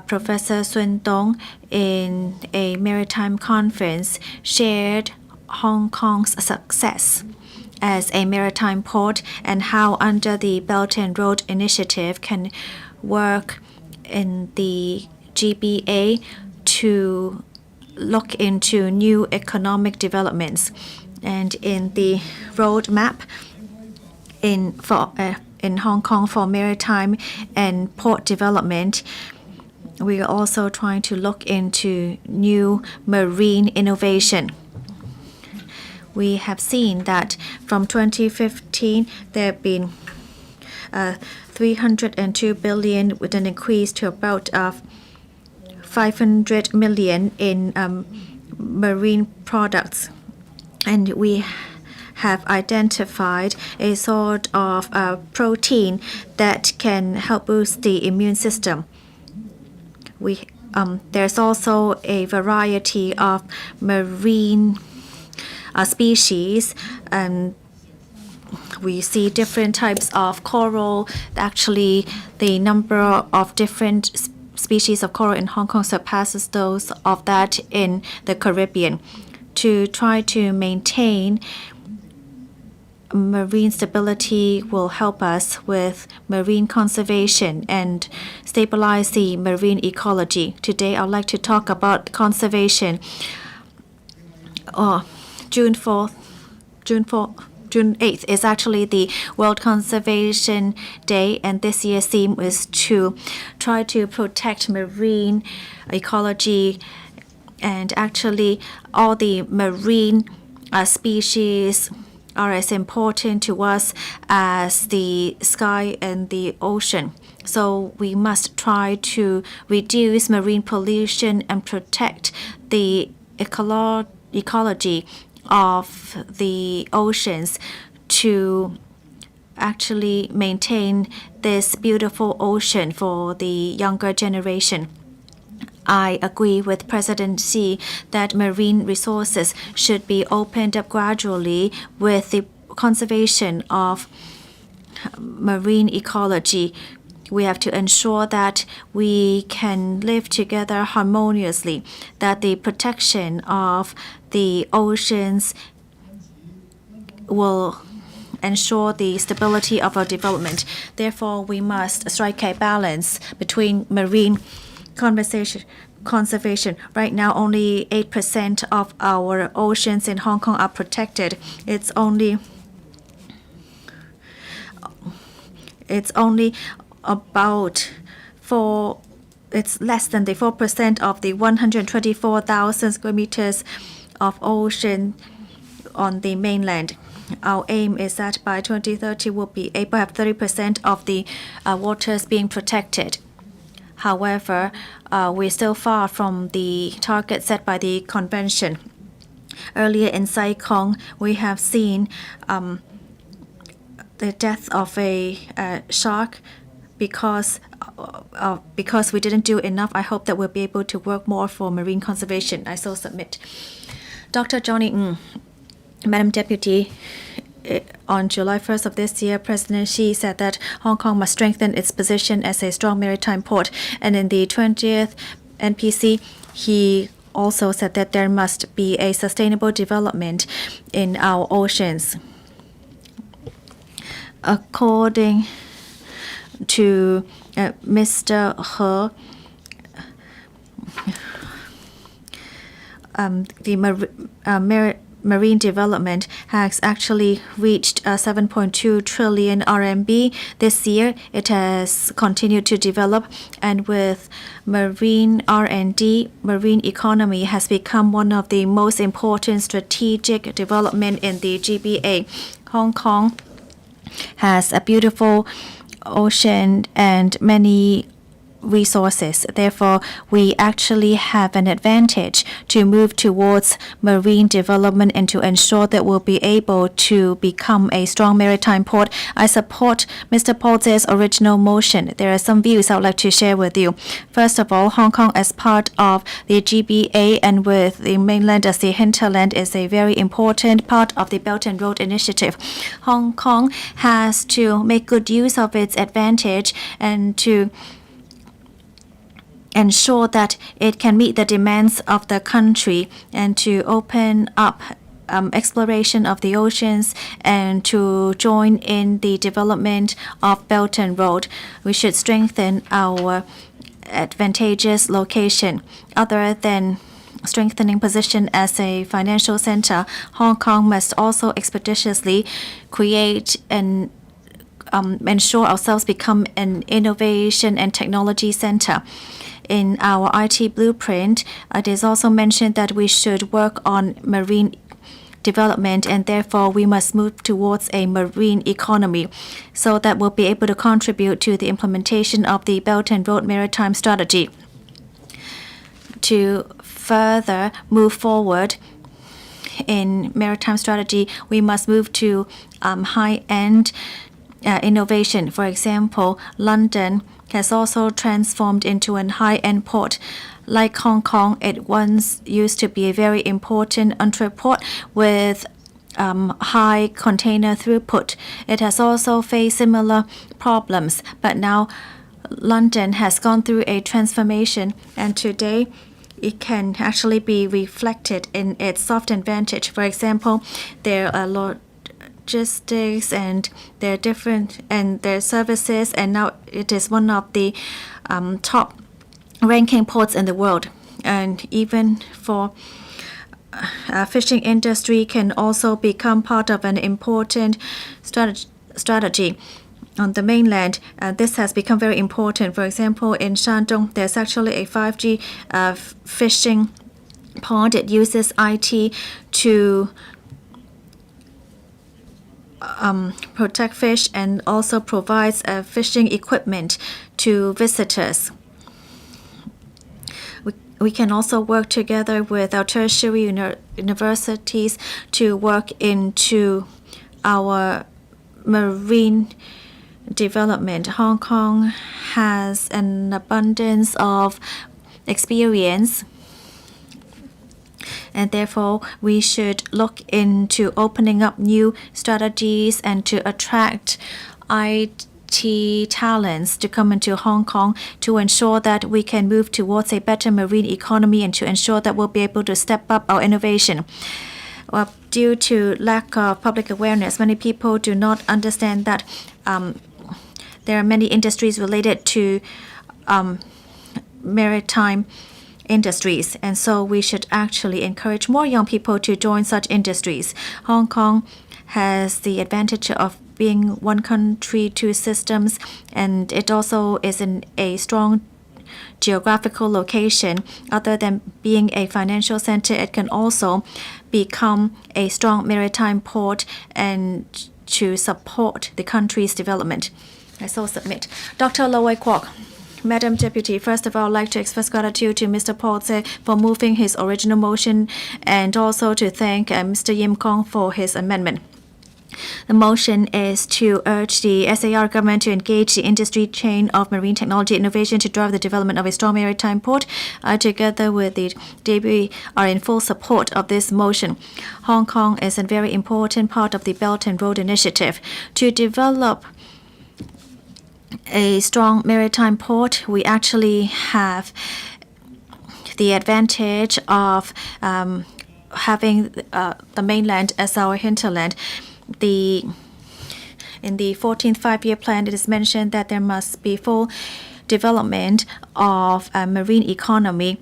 Professor Sun Dong in a maritime conference shared Hong Kong's success as a maritime port and how under the Belt and Road Initiative can work in the GBA to look into new economic developments. And in the roadmap in Hong Kong for maritime and port development, we are also trying to look into new marine innovation. We have seen that from 2015 there have been 302 billion with an increase to about 500 million in marine products, and we have identified a sort of protein that can help boost the immune system. There's also a variety of marine species, and we see different types of coral. Actually, the number of different species of coral in Hong Kong surpasses those of that in the Caribbean. To try to maintain marine stability will help us with marine conservation and stabilize the marine ecology. Today, I would like to talk about conservation. June 8th is actually the World Conservation Day, and this year's theme is to try to protect marine ecology. And actually, all the marine species are as important to us as the sky and the ocean. So we must try to reduce marine pollution and protect the ecology of the oceans to actually maintain this beautiful ocean for the younger generation. I agree with President Xi that marine resources should be opened up gradually with the conservation of marine ecology. We have to ensure that we can live together harmoniously, that the protection of the oceans will ensure the stability of our development. Therefore, we must strike a balance between marine conservation. Right now, only 8% of our oceans in Hong Kong are protected. It's only about it's less than the 4% of the 124,000 square meters of ocean on the mainland. Our aim is that by 2030 we'll be able to have 30% of the waters being protected. However, we're still far from the target set by the convention. Earlier in Sai Kung, we have seen the death of a shark because we didn't do enough. I hope that we'll be able to work more for marine conservation. I so submit. Dr. Johnny Ng, Madam Deputy, on July 1st of this year, President Xi said that Hong Kong must strengthen its position as a strong maritime port. And in the 20th NPC, he also said that there must be a sustainable development in our oceans. According to Mr. He, the marine development has actually reached 7.2 trillion RMB this year. It has continued to develop, and with marine R&D, marine economy has become one of the most important strategic development in the GBA. Hong Kong has a beautiful ocean and many resources. Therefore, we actually have an advantage to move towards marine development and to ensure that we'll be able to become a strong maritime port. I support Mr. Polz's original motion. There are some views I would like to share with you. First of all, Hong Kong as part of the GBA and with the mainland as the hinterland is a very important part of the Belt and Road Initiative. Hong Kong has to make good use of its advantage and ensure that it can meet the demands of the country and to open up exploration of the oceans and to join in the development of Belt and Road. We should strengthen our advantageous location. Other than strengthening position as a financial center, Hong Kong must also expeditiously create and ensure ourselves become an innovation and technology center. In our IT blueprint, it is also mentioned that we should work on marine development, and therefore we must move towards a marine economy so that we'll be able to contribute to the implementation of the Belt and Road Maritime Strategy. To further move forward in maritime strategy, we must move to high-end innovation. For example, London has also transformed into a high-end port. Like Hong Kong, it once used to be a very important entreport with high container throughput. It has also faced similar problems, but now London has gone through a transformation, and today it can actually be reflected in its soft advantage. For example, there are logistics and they're different and their services, and now it is one of the top ranking ports in the world. And even for fishing industry can also become part of an important strategy. On the mainland, this has become very important. For example, in Shandong, there's actually a 5G fishing pond. It uses IT to protect fish and also provides fishing equipment to visitors. We can also work together with our tertiary universities to work into our marine development. Hong Kong has an abundance of experience, and therefore we should look into opening up new strategies and to attract IT talents to come into Hong Kong to ensure that we can move towards a better marine economy and to ensure that we'll be able to step up our innovation. Well, due to lack of public awareness, many people do not understand that there are many industries related to maritime industries, and so we should actually encourage more young people to join such industries. Hong Kong has the advantage of being one country, two systems, and it also is in a strong geographical location. Other than being a financial center, it can also become a strong maritime port and to support the country's development. I so submit. Dr. Loy Kwok. Madam Deputy, first of all, I'd like to express gratitude to Mr. Paul Tse for moving his original motion and also to thank Mr. Yim Kong for his amendment. The motion is to urge the SAR government to engage the industry chain of marine technology innovation to drive the development of a strong maritime port. Together with the DB, are in full support of this motion. Hong Kong is a very important part of the Belt and Road Initiative. To develop a strong maritime port, we actually have the advantage of having the mainland as our hinterland. In the 14th five-year plan, it is mentioned that there must be full development of a marine economy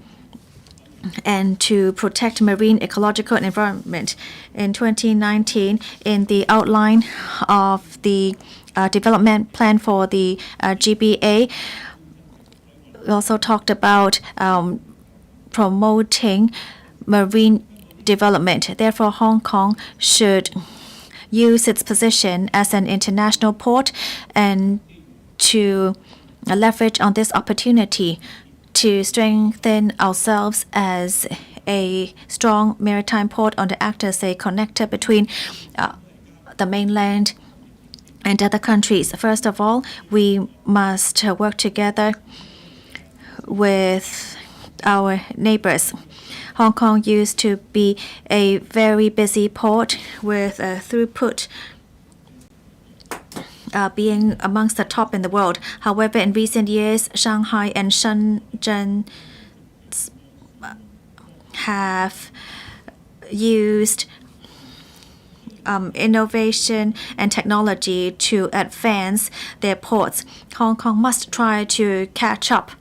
and to protect marine ecological environment. In 2019, in the outline of the development plan for the GBA, we also talked about promoting marine development. Therefore, Hong Kong should use its position as an international port and to leverage on this opportunity to strengthen ourselves as a strong maritime port and to act as a connector between the mainland and other countries. First of all, we must work together with our neighbors. Hong Kong used to be a very busy port with a throughput being amongst the top in the world. However, in recent years, Shanghai and Shenzhen have used innovation and technology to advance their ports. Hong Kong must try to catch up.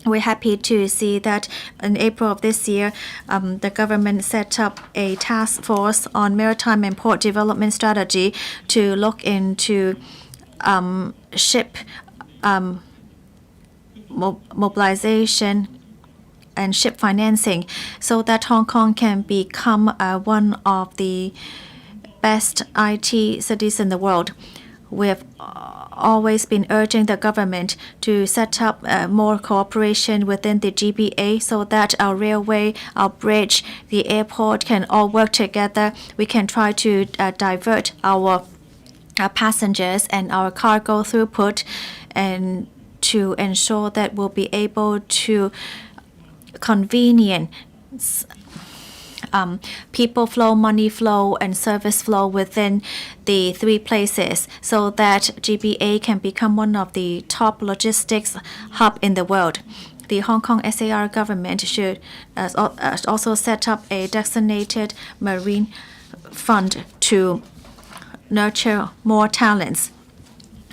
We're happy to see that in April of this year, the government set up a task force on maritime and port development strategy to look into ship mobilization and ship financing so that Hong Kong can become one of the best IT cities in the world. We have always been urging the government to set up more cooperation within the GBA so that our railway, our bridge, the airport can all work together. We can try to divert our passengers and our cargo throughput and to ensure that we'll be able to convenience people flow, money flow, and service flow within the three places so that GBA can become one of the top logistics hub in the world. The Hong Kong SAR government should also set up a designated marine fund to nurture more talents.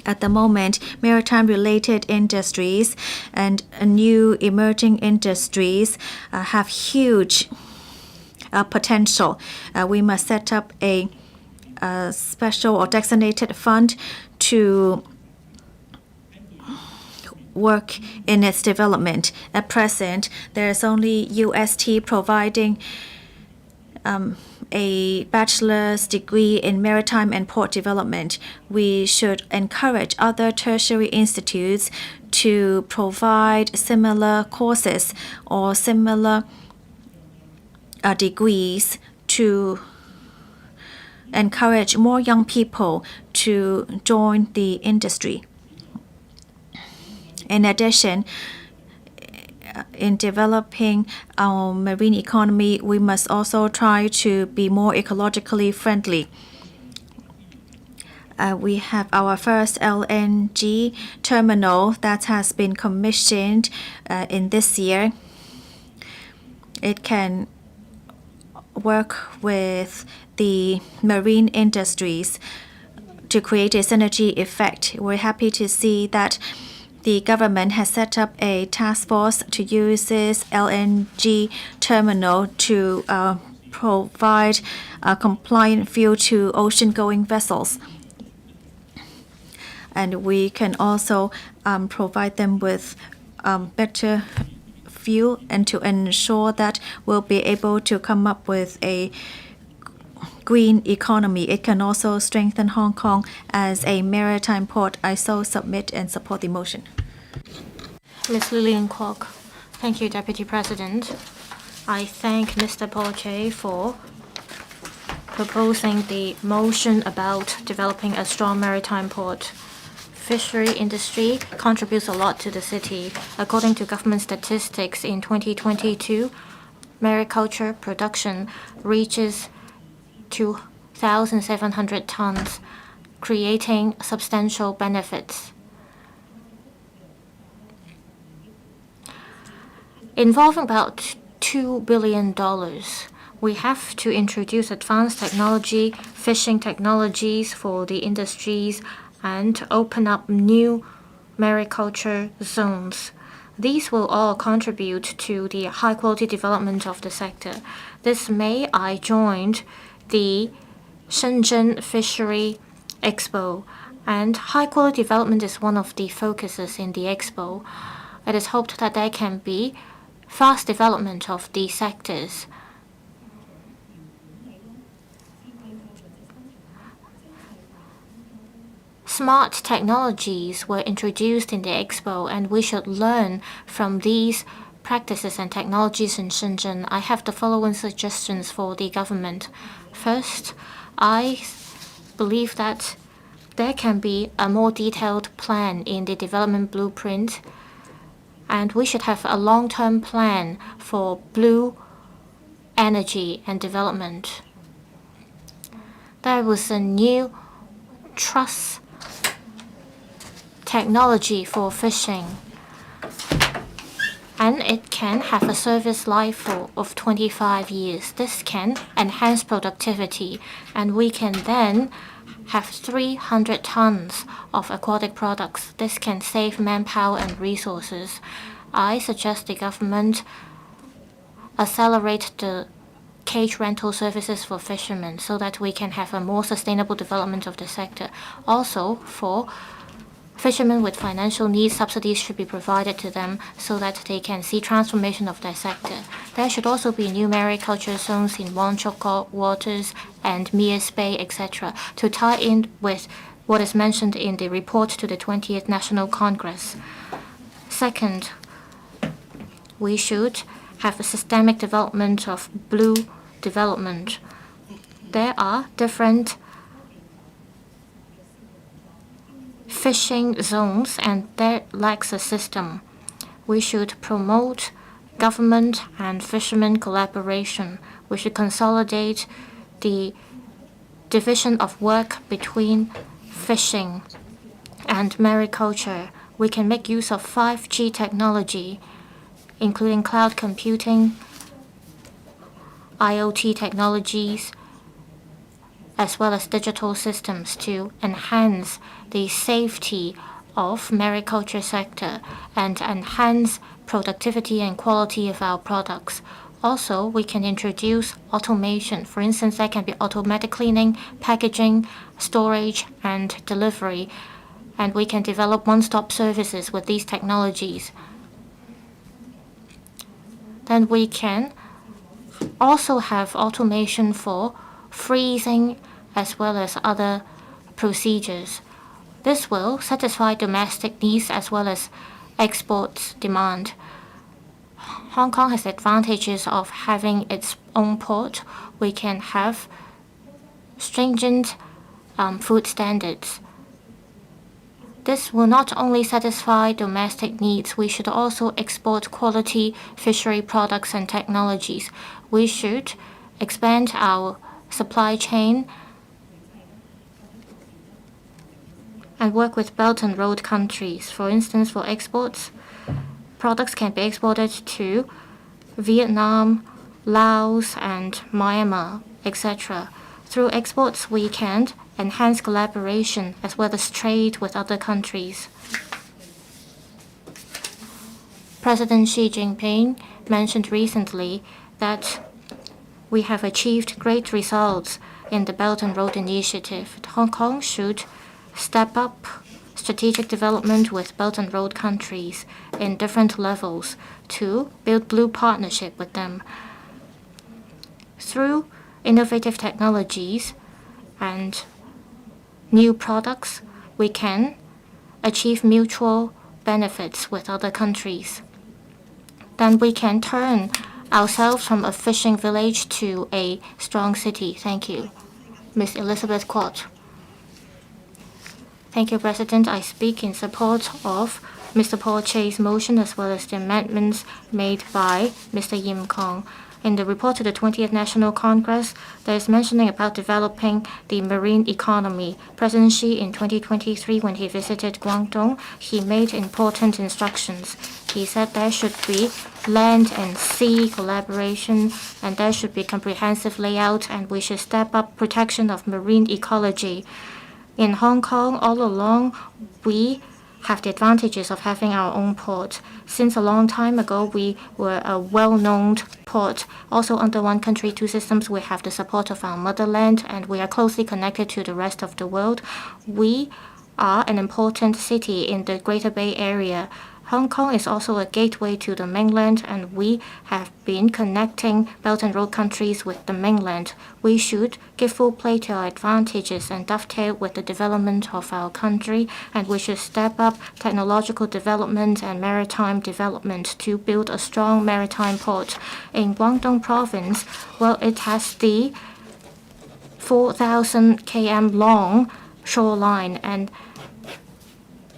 At the moment, maritime-related industries and new emerging industries have huge potential. We must set up a special or designated fund to work in its development. At present, there is only UST providing a bachelor's degree in maritime and port development. We should encourage other tertiary institutes to provide similar courses or similar degrees to encourage more young people to join the industry. In addition, in developing our marine economy, we must also try to be more ecologically friendly. We have our first LNG terminal that has been commissioned in this year. It can work with the marine industries to create a synergy effect. We're happy to see that the government has set up a task force to use this LNG terminal to provide compliant fuel to ocean-going vessels. And we can also provide them with better fuel and to ensure that we'll be able to come up with a green economy. It can also strengthen Hong Kong as a maritime port. I so submit and support the motion. Ms. Lillian Kwok. Thank you, Deputy President. I thank Mr. Paul Che for proposing the motion about developing a strong maritime port. Fishery industry contributes a lot to the city. According to government statistics, in 2022, mariculture production reaches 2,700 tons, creating substantial benefits. Involving about $2 billion, we have to introduce advanced technology, fishing technologies for the industries, and open up new mariculture zones. These will all contribute to the high-quality development of the sector. This May, I joined the Shenzhen Fishery Expo, and high-quality development is one of the focuses in the expo. It is hoped that there can be fast development of these sectors. Smart technologies were introduced in the expo, and we should learn from these practices and technologies in Shenzhen. I have the following suggestions for the government. First, I believe that there can be a more detailed plan in the development blueprint, and we should have a long-term plan for blue energy and development. There was a new trust technology for fishing, and it can have a service life of 25 years. This can enhance productivity, and we can then have 300 tons of aquatic products. This can save manpower and resources. I suggest the government accelerate the cage rental services for fishermen so that we can have a more sustainable development of the sector. Also, for fishermen with financial needs, subsidies should be provided to them so that they can see transformation of their sector. There should also be new mariculture zones in Wangchok waters and Mias Bay, etc., to tie in with what is mentioned in the report to the 20th National Congress. Second, we should have a systemic development of blue development. There are different fishing zones and there lacks a system. We should promote government and fishermen collaboration. We should consolidate the division of work between fishing and mariculture. We can make use of 5G technology, including cloud computing, IoT technologies, as well as digital systems to enhance the safety of mariculture sector and enhance productivity and quality of our products. Also, we can introduce automation. For instance, there can be automatic cleaning, packaging, storage, and delivery. And we can develop one-stop services with these technologies. Then we can also have automation for freezing as well as other procedures. This will satisfy domestic needs as well as export demand. Hong Kong has advantages of having its own port. We can have stringent food standards. This will not only satisfy domestic needs, we should also export quality fishery products and technologies. We should expand our supply chain and work with Belt and Road countries. For instance, for exports, products can be exported to Vietnam, Laos, and Myanmar, etc. Through exports, we can enhance collaboration as well as trade with other countries. President Xi Jinping mentioned recently that we have achieved great results in the Belt and Road Initiative. Hong Kong should step up strategic development with Belt and Road countries in different levels to build blue partnership with them. Through innovative technologies and new products, we can achieve mutual benefits with other countries. Then we can turn ourselves from a fishing village to a strong city. Thank you. Ms. Elizabeth Quat. Thank you, President. I speak in support of Mr. Paul Chay's motion as well as the amendments made by Mr. Yim Kong. In the report to the 20th National Congress, there is mentioning about developing the marine economy. President Xi in 2023, when he visited Guangdong, he made important instructions. He said there should be land and sea collaboration, and there should be comprehensive layout, and we should step up protection of marine ecology. In Hong Kong, all along, we have the advantages of having our own port. Since a long time ago, we were a well-known port. Also, under one country, two systems, we have the support of our motherland, and we are closely connected to the rest of the world. We are an important city in the Greater Bay Area. Hong Kong is also a gateway to the mainland, and we have been connecting Belt and Road countries with the mainland. We should give full play to our advantages and dovetail with the development of our country, and we should step up technological development and maritime development to build a strong maritime port. In Guangdong province, well, it has the 4,000 km long shoreline, and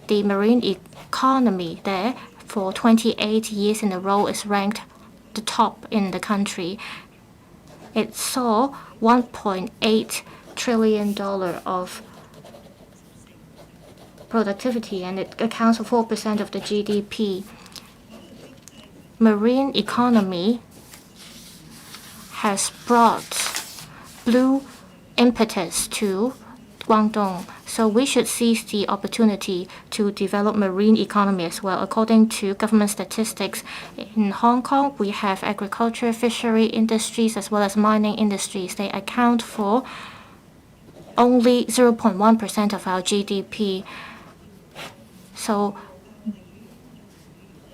the marine economy there for 28 years in a row is ranked the top in the country. It saw $1.8 trillion of productivity, and it accounts for 4% of the GDP. Marine economy has brought blue impetus to Guangdong, so we should seize the opportunity to develop marine economy as well. According to government statistics, in Hong Kong, we have agriculture, fishery industries, as well as mining industries. They account for only 0.1% of our GDP. So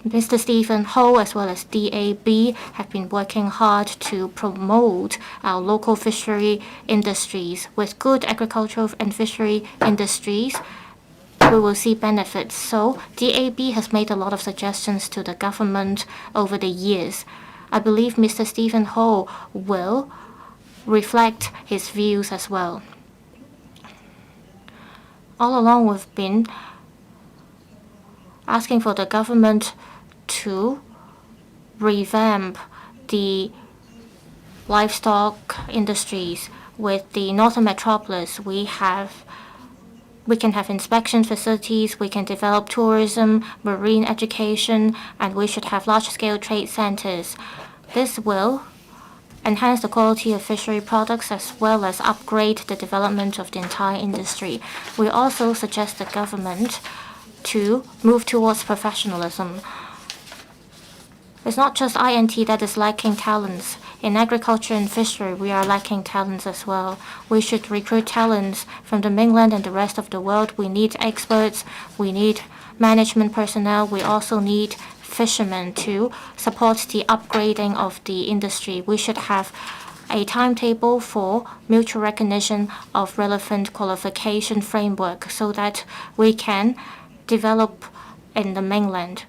Mr. Stephen Ho as well as DAB have been working hard to promote our local fishery industries. With good agricultural and fishery industries, we will see benefits. So DAB has made a lot of suggestions to the government over the years. I believe Mr. Stephen Ho will reflect his views as well. All along, we've been asking for the government to revamp the livestock industries. With the Northern Metropolis, we can have inspection facilities, we can develop tourism, marine education, and we should have large-scale trade centers. This will enhance the quality of fishery products as well as upgrade the development of the entire industry. We also suggest the government to move towards professionalism. It's not just INT that is lacking talents. In agriculture and fishery, we are lacking talents as well. We should recruit talents from the mainland and the rest of the world. We need experts. We need management personnel. We also need fishermen to support the upgrading of the industry. We should have a timetable for mutual recognition of relevant qualification framework so that we can develop in the mainland.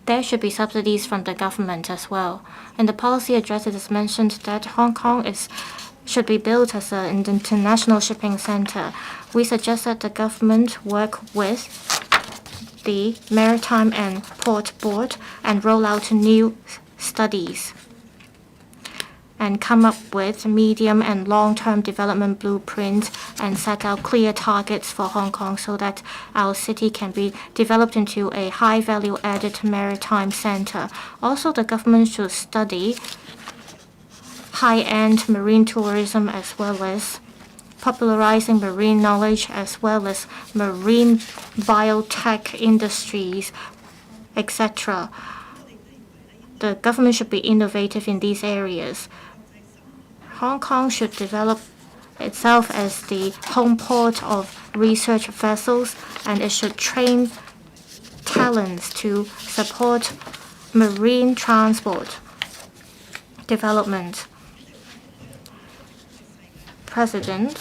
There should be subsidies from the government as well. In the policy address, it is mentioned that Hong Kong should be built as an international shipping center. We suggest that the government work with the Maritime and Port Board and roll out new studies and come up with medium and long-term development blueprints and set out clear targets for Hong Kong so that our city can be developed into a high value-added maritime center. Also, the government should study high-end marine tourism as well as popularizing marine knowledge as well as marine biotech industries, etc. The government should be innovative in these areas. Hong Kong should develop itself as the home port of research vessels, and it should train talents to support marine transport development. President,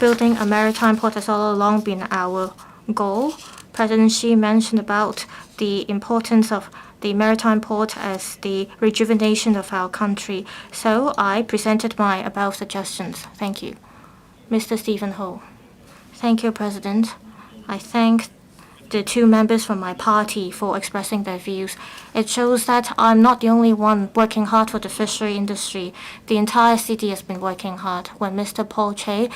building a maritime port has all along been our goal. President Xi mentioned about the importance of the maritime port as the rejuvenation of our country. So I presented my above suggestions. Thank you. Mr. Stephen Ho. Thank you, President. I thank the two members from my party for expressing their views. It shows that I'm not the only one working hard for the fishery industry. The entire city has been working hard. When Mr. Paul Che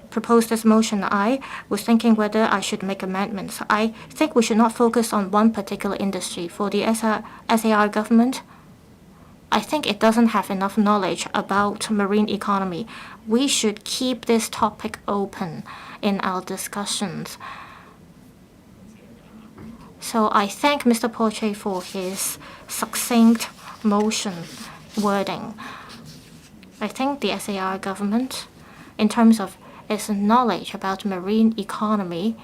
proposed this motion, I was thinking whether I should make amendments. I think we should not focus on one particular industry. For the SAR government, I think it doesn't have enough knowledge about marine economy. We should keep this topic open in our discussions. So I thank Mr. Paul Che for his succinct motion wording. I think the SAR government, in terms of its knowledge about marine economy,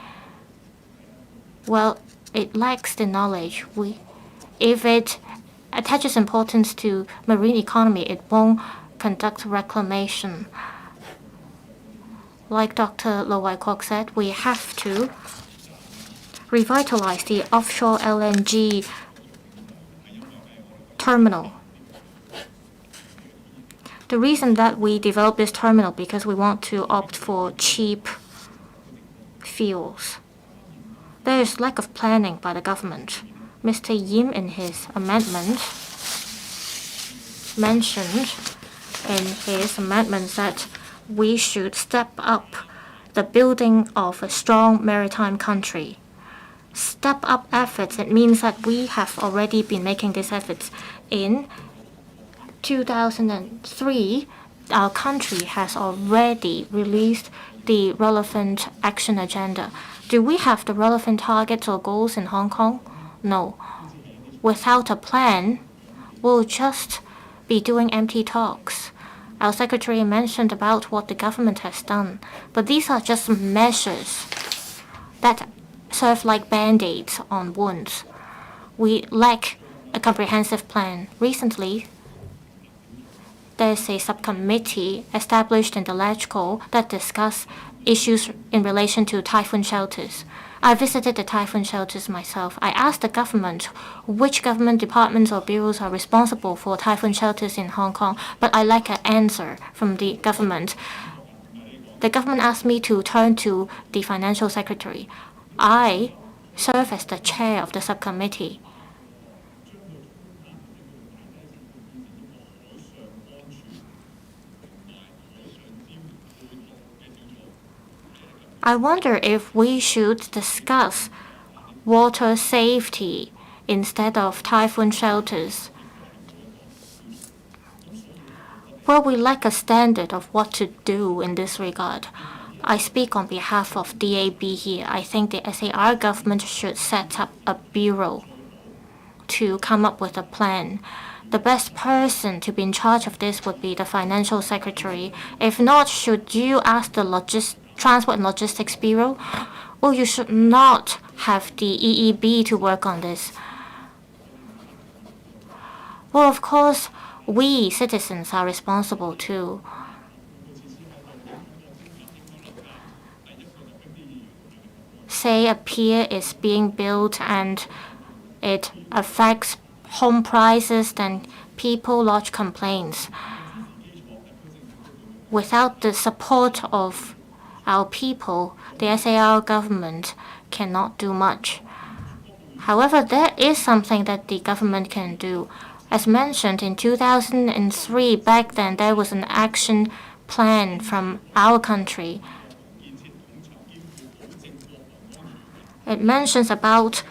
well, it lacks the knowledge. If it attaches importance to marine economy, it won't conduct reclamation. Like Dr. Lo Wai Kwok said, we have to revitalize the offshore LNG terminal. The reason that we developed this terminal because we want to opt for cheap fuels. There is lack of planning by the government. Mr. Yim, in his amendment, mentioned that we should step up the building of a strong maritime country. Step up efforts, it means that we have already been making these efforts. In 2003, our country has already released the relevant action agenda. Do we have the relevant targets or goals in Hong Kong? No. Without a plan, we'll just be doing empty talks. Our secretary mentioned about what the government has done, but these are just measures that serve like band-aids on wounds. We lack a comprehensive plan. Recently, there's a subcommittee established in the LegCo that discuss issues in relation to typhoon shelters. I visited the typhoon shelters myself. I asked the government which government departments or bureaus are responsible for typhoon shelters in Hong Kong, but I lack an answer from the government. The government asked me to turn to the financial secretary. I serve as the chair of the subcommittee. I wonder if we should discuss water safety instead of typhoon shelters. Well, we lack a standard of what to do in this regard. I speak on behalf of DAB here. I think the SAR government should set up a bureau to come up with a plan. The best person to be in charge of this would be the financial secretary. If not, should you ask the Transport and Logistics Bureau? Well, you should not have the EEB to work on this. Well, of course, we citizens are responsible too. Say a pier is being built and it affects home prices, then people lodge complaints. Without the support of our people, the SAR government cannot do much. However, there is something that the government can do. As mentioned, in 2003, back then, there was an action plan from our country. It mentions about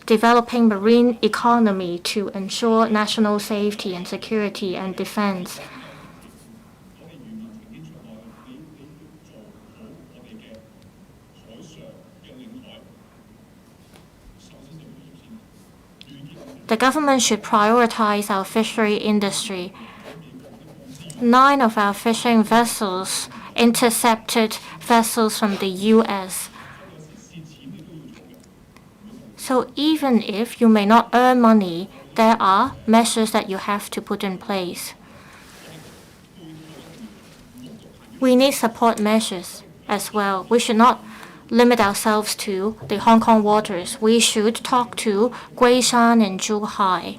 developing marine economy to ensure national safety and security and defense. The government should prioritize our fishery industry. 9 of our fishing vessels intercepted vessels from the US. So even if you may not earn money, there are measures that you have to put in place. We need support measures as well. We should not limit ourselves to the Hong Kong waters. We should talk to Guishan and Zhuhai.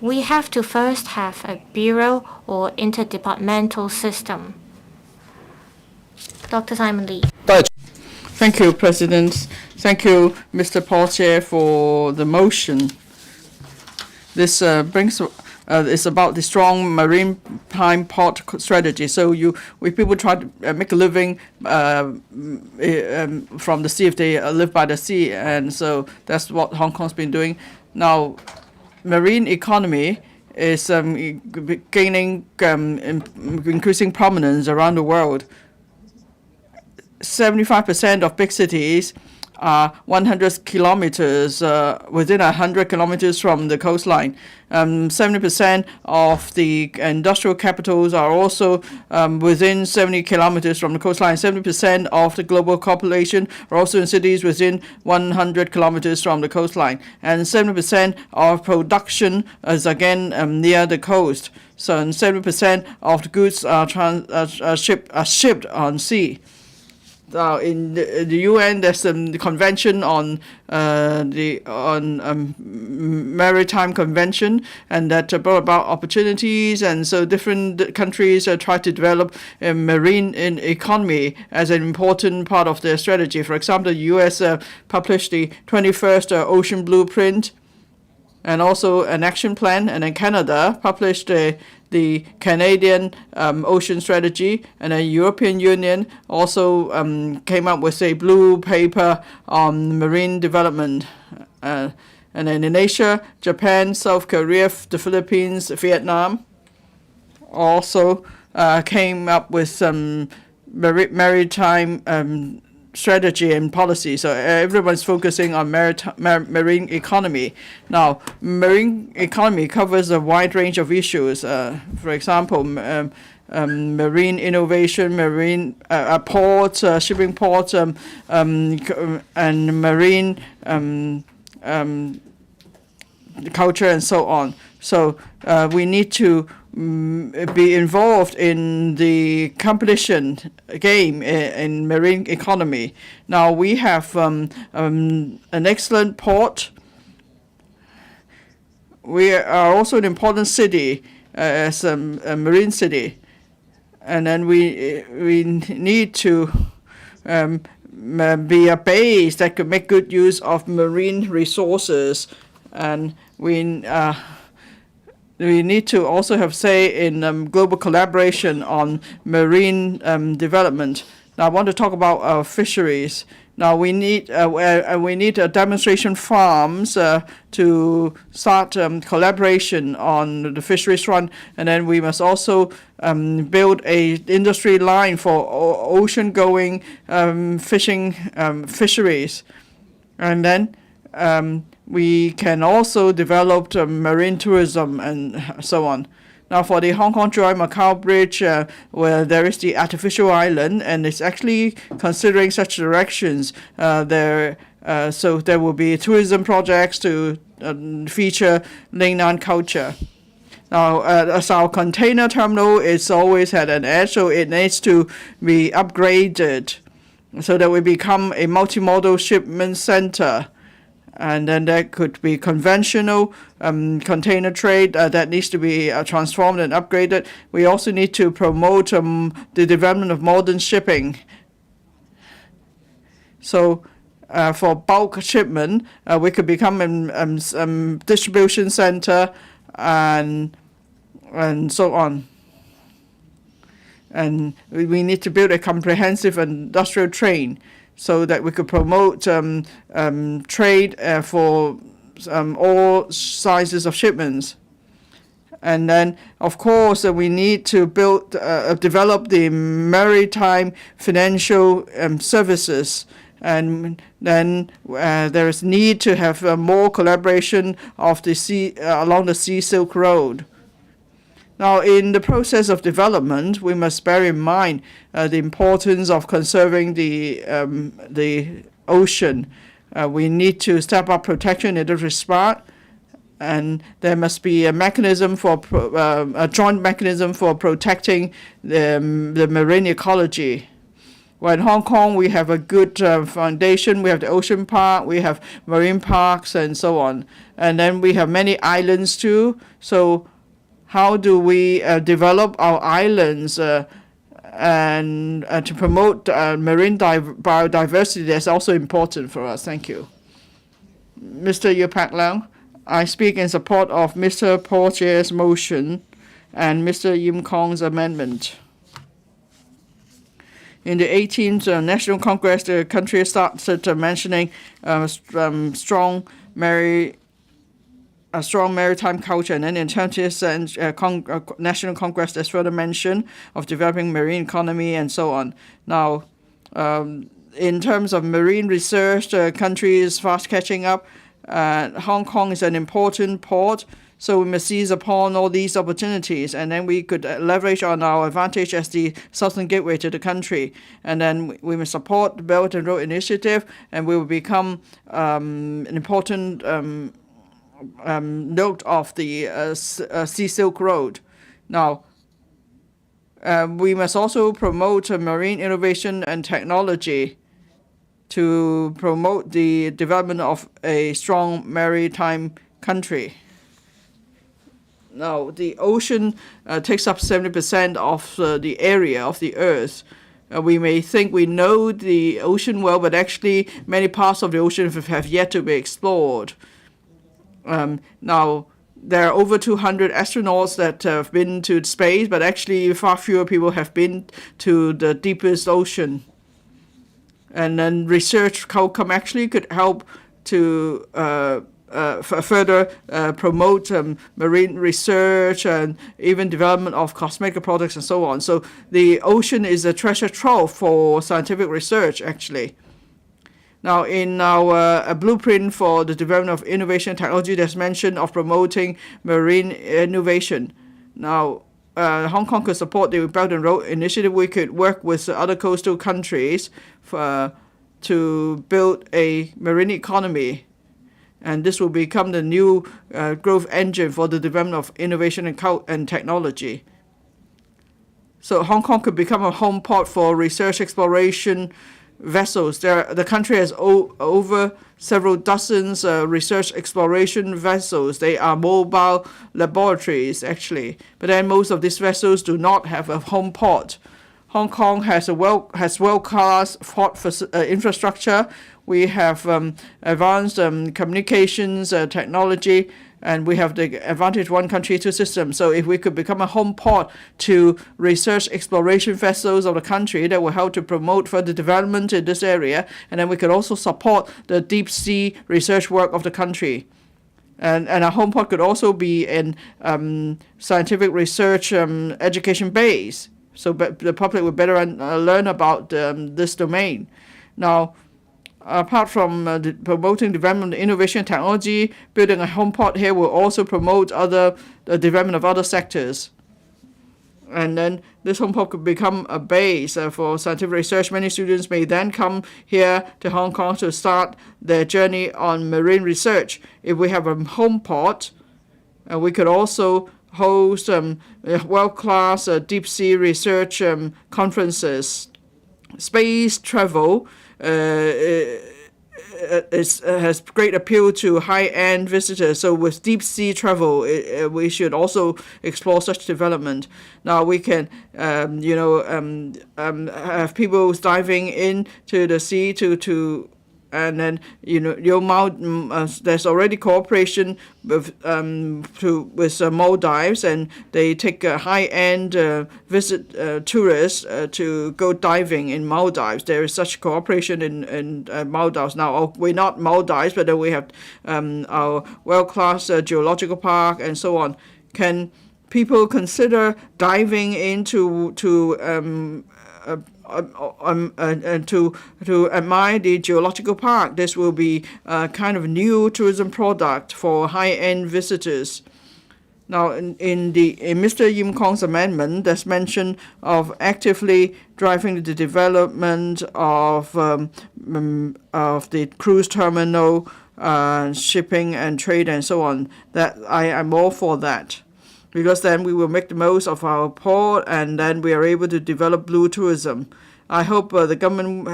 We have to first have a bureau or interdepartmental system. Dr. Simon Lee. Thank you, President. Thank you, Mr. Paul Chair, for the motion. This it's about the strong maritime port strategy. So if people try to make a living from the sea, if they live by the sea, and so that's what Hong Kong's been doing. Now, marine economy is gaining increasing prominence around the world. 75% of big cities are 100 kilometers within 100 kilometers from the coastline. 70% of the industrial capitals are also within 70 kilometers from the coastline. 70% of the global population are also in cities within 100 kilometers from the coastline. And 70% of production is again near the coast. So 70% of the goods are shipped on sea. In the UN, there's the convention on maritime convention, and that brought about opportunities, and so different countries try to develop a marine economy as an important part of their strategy. For example, the US published the 21st Ocean Blueprint, and also an action plan. And then Canada published the Canadian Ocean Strategy, and the European Union also came up with a blue paper on marine development. And then in Asia, Japan, South Korea, the Philippines, Vietnam also came up with some maritime strategy and policy. So everyone's focusing on marine economy. Now, marine economy covers a wide range of issues. For example, marine innovation, marine ports, shipping ports, and marine culture and so on. So we need to be involved in the competition game in marine economy. Now we have an excellent port. We are also an important city as a marine city, and then we need to be a base that could make good use of marine resources, and we need to also have say in global collaboration on marine development. Now, I want to talk about fisheries. Now, we need demonstration farms to start collaboration on the fisheries front, and then we must also build a industry line for ocean-going fisheries, and then we can also develop marine tourism and so on. Now, for the Hong Kong Joy Macau Bridge, where there is the artificial island, and it's actually considering such directions. So there will be tourism projects to feature Lingnan culture. Now, as our container terminal is always at an edge, so it needs to be upgraded so that we become a multimodal shipment center. And then there could be conventional container trade that needs to be transformed and upgraded. We also need to promote the development of modern shipping. So for bulk shipment, we could become a distribution center and so on. And we need to build a comprehensive industrial chain so that we could promote trade for all sizes of shipments. And then, of course, we need to develop the maritime financial services. And then there is need to have more collaboration of the sea along the Sea Silk Road. Now, in the process of development, we must bear in mind the importance of conserving the ocean. We need to step up protection in this respect, and there must be a mechanism for a joint mechanism for protecting the marine ecology. Well, in Hong Kong, we have a good foundation. We have the ocean park, we have marine parks, and so on. And then we have many islands too. So how do we develop our islands and to promote marine biodiversity? That's also important for us. Thank you. Mr. Yu Pak Leung, I speak in support of Mr. Paul Chia's motion and Mr. Yim Kong's amendment. In the 18th National Congress, the country started mentioning strong maritime culture, and then in 20th National Congress, there's further mention of developing marine economy and so on. Now, in terms of marine research, the country is fast catching up. Hong Kong is an important port, so we must seize upon all these opportunities, and then we could leverage on our advantage as the southern gateway to the country. And then we must support the Belt and Road Initiative, and we will become an important note of the Sea Silk Road. Now, we must also promote marine innovation and technology to promote the development of a strong maritime country. Now, the ocean takes up 70% of the area of the Earth. We may think we know the ocean well, but actually many parts of the ocean have yet to be explored. Now, there are over 200 astronauts that have been to space, but actually far fewer people have been to the deepest ocean. And then research outcome actually could help to further promote marine research and even development of cosmetic products and so on. So the ocean is a treasure trove for scientific research, actually. Now, in our blueprint for the development of innovation and technology, there's mention of promoting marine innovation. Now, Hong Kong could support the Belt and Road Initiative. We could work with other coastal countries to build a marine economy. And this will become the new growth engine for the development of innovation and technology. So Hong Kong could become a home port for research exploration vessels. The country has over several dozens research exploration vessels. They are mobile laboratories, actually. But then most of these vessels do not have a home port. Hong Kong has world-class port infrastructure. We have advanced communications technology, and we have the advantage one country, two systems. So if we could become a home port to research exploration vessels of the country, that will help to promote further development in this area. And then we could also support the deep sea research work of the country. And our home port could also be in scientific research education base, so the public would better learn about this domain. Now, apart from promoting development of innovation and technology, building a home port here will also promote the development of other sectors. And then this home port could become a base for scientific research. Many students may then come here to Hong Kong to start their journey on marine research. If we have a home port, we could also host world-class deep sea research conferences. Space travel has great appeal to high-end visitors. So with deep sea travel, we should also explore such development. Now we can, have people diving into the sea and then there's already cooperation with Maldives, and they take high-end tourists to go diving in Maldives. There is such cooperation in Maldives now. We're not Maldives, but then we have our world-class geological park and so on. Can people consider diving into to admire the geological park? This will be a kind of new tourism product for high-end visitors. Now, in Mr. Yim Kong's amendment, there's mention of actively driving the development of the cruise terminal, shipping and trade and so on. That I am all for that, because then we will make the most of our port, and then we are able to develop blue tourism. I hope the government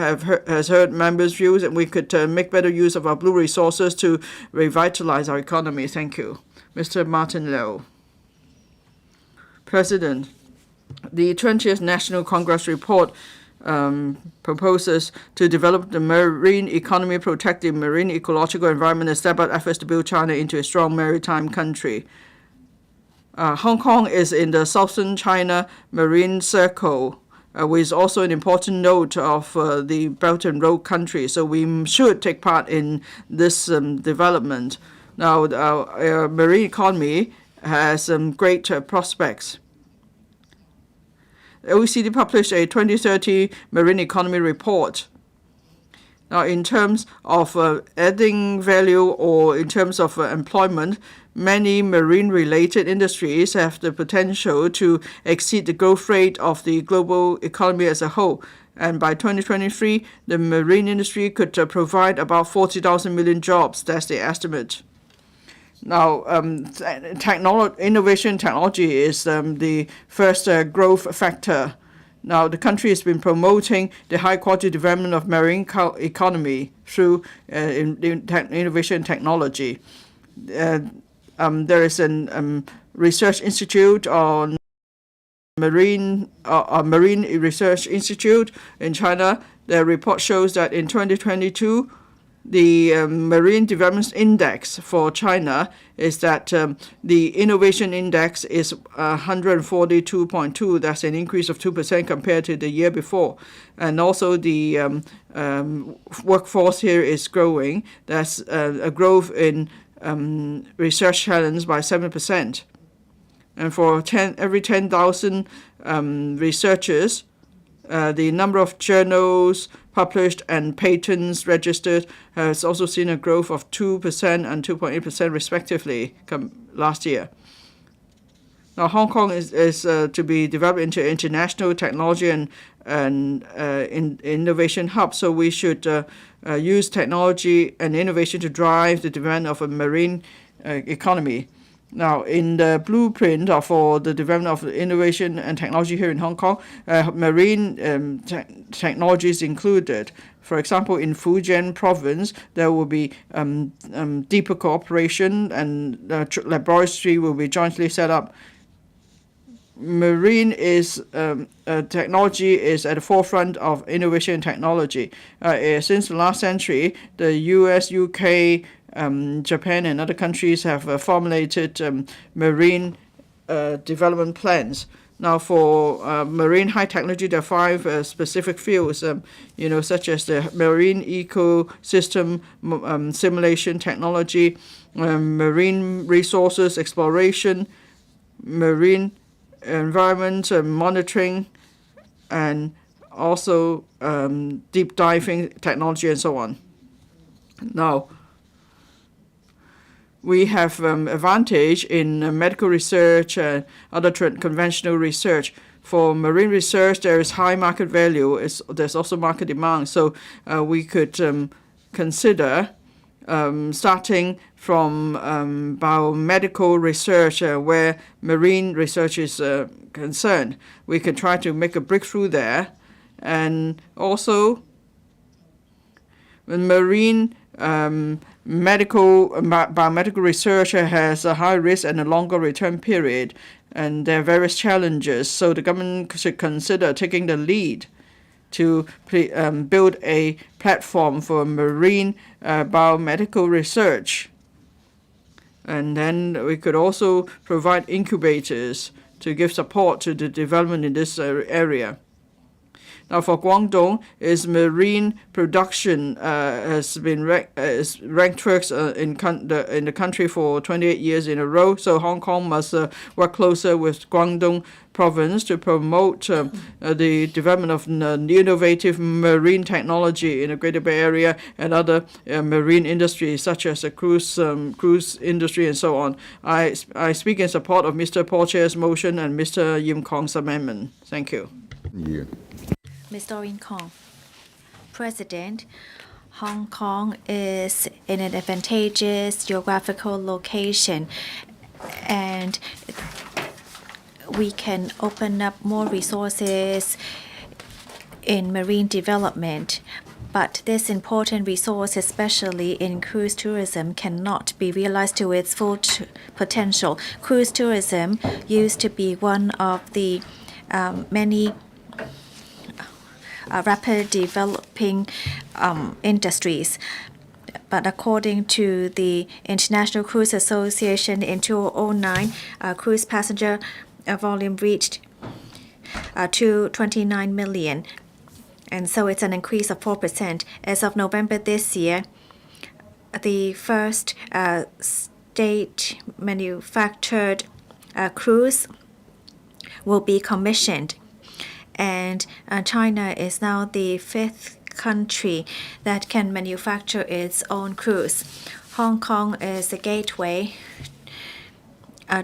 has heard members' views, and we could make better use of our blue resources to revitalize our economy. Thank you. Mr. Martin Low. President, the 20th National Congress report proposes to develop the marine economy, protect the marine ecological environment, and step up efforts to build China into a strong maritime country. Hong Kong is in the Southern China Marine Circle, which is also an important node of the Belt and Road country. So we should take part in this development. Now, our marine economy has great prospects. The OECD published a 2030 marine economy report. Now, in terms of adding value or in terms of employment, many marine-related industries have the potential to exceed the growth rate of the global economy as a whole. And by 2023, the marine industry could provide about 40,000 million jobs. That's the estimate. Now, innovation technology is the first growth factor. Now, the country has been promoting the high-quality development of marine economy through innovation technology. There is a research institute on marine research institute in China. The report shows that in 2022, the Marine Development Index for China is that the Innovation Index is 142.2. That's an increase of 2% compared to the year before. And also the workforce here is growing. That's a growth in research talents by 7%. And for every 10,000 researchers, the number of journals published and patents registered has also seen a growth of 2% and 2.8% respectively last year. Now, Hong Kong is to be developed into an international technology and innovation hub, so we should use technology and innovation to drive the development of a marine economy. Now, in the blueprint for the development of innovation and technology here in Hong Kong, marine technologies included. For example, in Fujian province, there will be deeper cooperation and laboratory will be jointly set up. Marine technology is at the forefront of innovation and technology. Since the last century, the US, UK, Japan and other countries have formulated marine development plans. Now, for marine high technology, there are 5 specific fields, such as the marine ecosystem simulation technology, marine resources exploration, marine environment monitoring, and also deep diving technology and so on. Now, we have advantage in medical research and other conventional research. For marine research, there is high market value. There's also market demand. So we could consider starting from biomedical research where marine research is concerned. We can try to make a breakthrough there. And also, marine biomedical research has a high risk and a longer return period, and there are various challenges. So the government should consider taking the lead to build a platform for marine biomedical research. And then we could also provide incubators to give support to the development in this area. Now, for Guangdong, its marine production has been ranked first in the country for 28 years in a row. So Hong Kong must work closer with Guangdong province to promote the development of innovative marine technology in the Greater Bay Area and other marine industries such as the cruise industry and so on. I speak in support of Mr. Paul Chair's motion and Mr. Yim Kong's amendment. Thank you. Yeah. Ms. Doreen Kong. President, Hong Kong is in an advantageous geographical location, and we can open up more resources in marine development. But this important resource, especially in cruise tourism, cannot be realized to its full potential. Cruise tourism used to be one of the many rapid developing industries. But according to the International Cruise Association, in 2009, cruise passenger volume reached to 29 million. And so it's an increase of 4%. As of November this year, the first state manufactured cruise will be commissioned. And China is now the 5th country that can manufacture its own cruise. Hong Kong is the gateway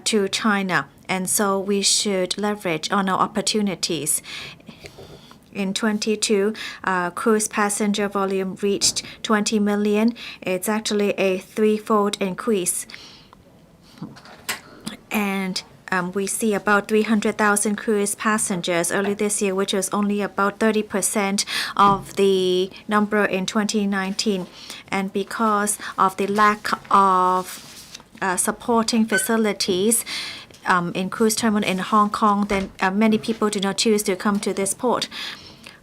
to China, and so we should leverage on our opportunities. In 2022, cruise passenger volume reached 20 million. It's actually a 3-fold increase. And we see about 300,000 cruise passengers early this year, which was only about 30% of the number in 2019. And because of the lack of supporting facilities in cruise terminal in Hong Kong, then many people do not choose to come to this port.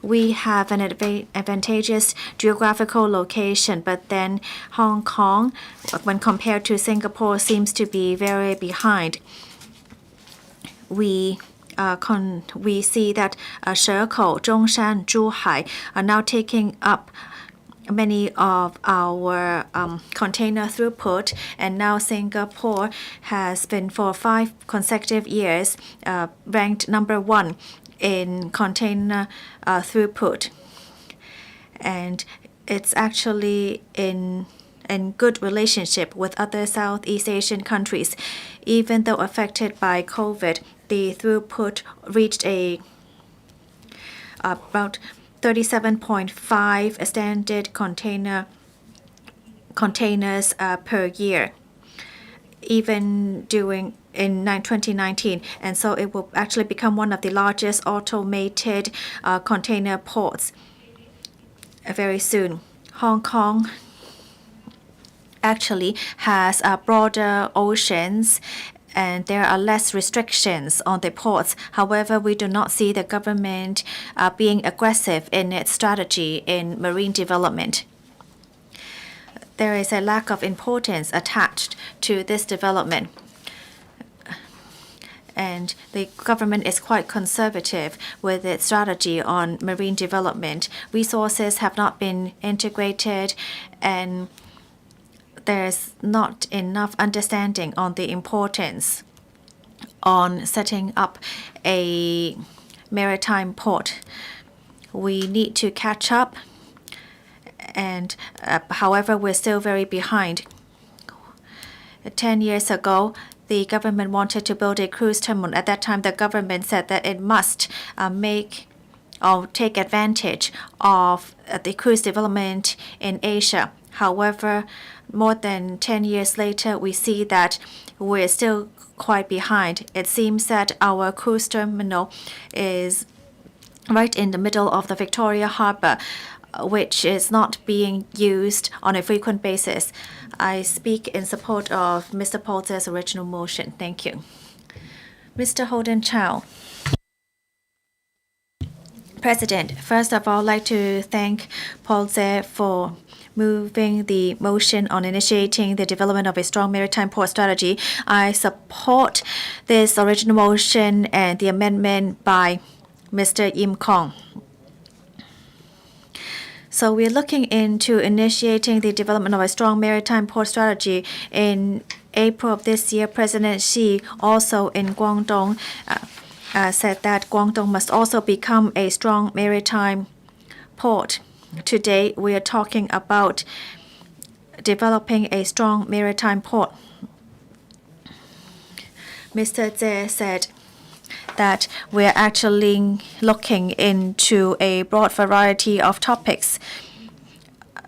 we have an advantageous geographical location, but then Hong Kong, when compared to Singapore, seems to be very behind. We see that Shekou, Zhongshan, Zhuhai are now taking up many of our container throughput, and now Singapore has been for 5 consecutive years ranked number 1 in container throughput, and it's actually in good relationship with other Southeast Asian countries. Even though affected by COVID, the throughput reached about 37.5 standard containers per year, even in 2019, and so it will actually become one of the largest automated container ports very soon. Hong Kong actually has broader oceans, and there are less restrictions on the ports. However, we do not see the government being aggressive in its strategy in marine development. There is a lack of importance attached to this development, and the government is quite conservative with its strategy on marine development. Resources have not been integrated, and there's not enough understanding on the importance on setting up a maritime port. We need to catch up, and however, we're still very behind. 10 years ago, the government wanted to build a cruise terminal. At that time, the government said that it must take advantage of the cruise development in Asia. However, more than 10 years later, we see that we're still quite behind. It seems that our cruise terminal is right in the middle of the Victoria Harbour, which is not being used on a frequent basis. I speak in support of Mr. Polter's original motion. Thank you. Mr. Holden Chow. President, first of all, I'd like to thank Paul Tse for moving the motion on initiating the development of a strong maritime port strategy. I support this original motion and the amendment by Mr. Yim Kong. So we're looking into initiating the development of a strong maritime port strategy. In April of this year, President Xi also in Guangdong said that Guangdong must also become a strong maritime port. Today, we are talking about developing a strong maritime port. Mr. Tse said that we're actually looking into a broad variety of topics.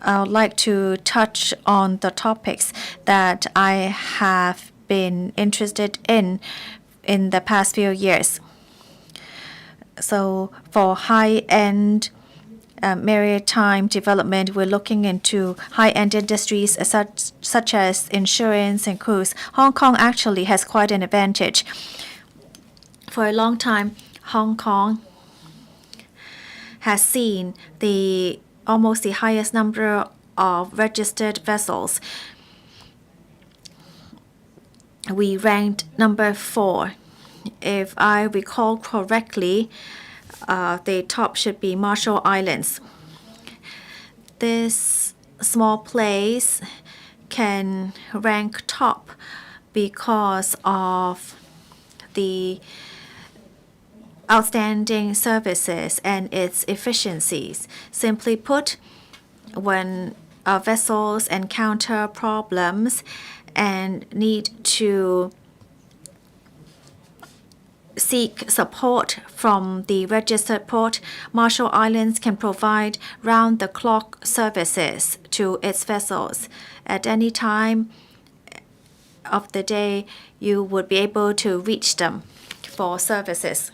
I would like to touch on the topics that I have been interested in the past few years. So for high-end maritime development, we're looking into high-end industries such as insurance and cruise. Hong Kong actually has quite an advantage. For a long time, Hong Kong has seen almost the highest number of registered vessels. We ranked number 4. If I recall correctly, the top should be Marshall Islands. This small place can rank top because of the outstanding services and its efficiencies. Simply put, when our vessels encounter problems and need to seek support from the registered port, Marshall Islands can provide round-the-clock services to its vessels. At any time of the day, you would be able to reach them for services.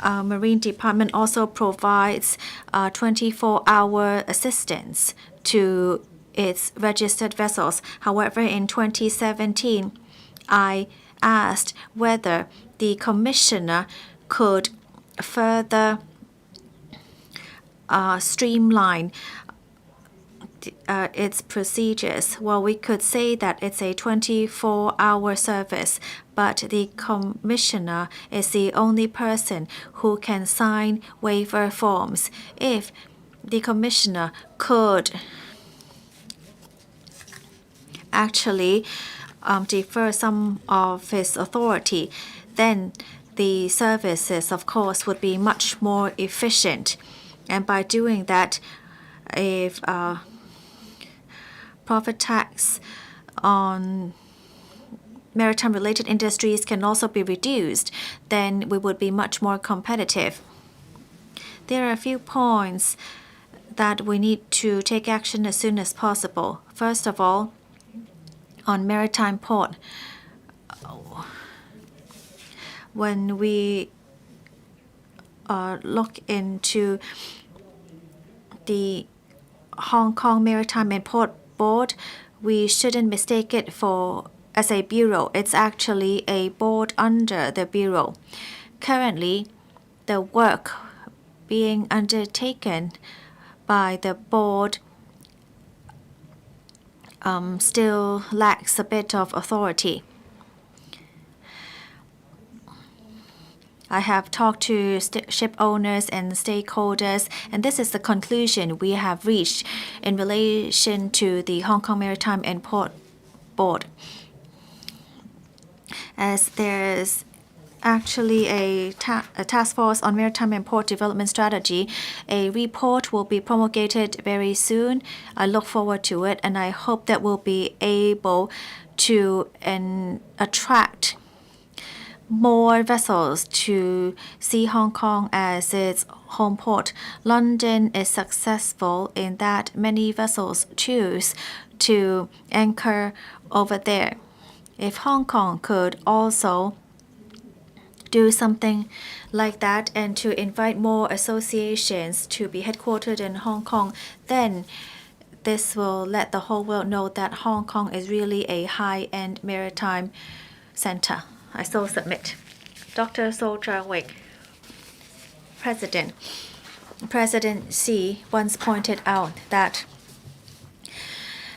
Our Marine Department also provides 24-hour assistance to its registered vessels. However, in 2017, I asked whether the commissioner could further streamline its procedures. Well, we could say that it's a 24-hour service, but the commissioner is the only person who can sign waiver forms. If the commissioner could actually defer some of his authority, then the services, of course, would be much more efficient. And by doing that, if profit tax on maritime-related industries can also be reduced, then we would be much more competitive. There are a few points that we need to take action as soon as possible. First of all, on maritime port, when we look into the Hong Kong Maritime and Port Board, we shouldn't mistake it as a bureau. It's actually a board under the bureau. Currently, the work being undertaken by the board still lacks a bit of authority. I have talked to ship owners and stakeholders, and this is the conclusion we have reached in relation to the Hong Kong Maritime and Port Board. As there's actually a task force on maritime and port development strategy, a report will be promulgated very soon. I look forward to it, and I hope that we'll be able to attract more vessels to see Hong Kong as its home port. London is successful in that many vessels choose to anchor over there. If Hong Kong could also do something like that and to invite more associations to be headquartered in Hong Kong, then this will let the whole world know that Hong Kong is really a high-end maritime center. I so submit. Dr. So Jia-Wei, President Xi once pointed out that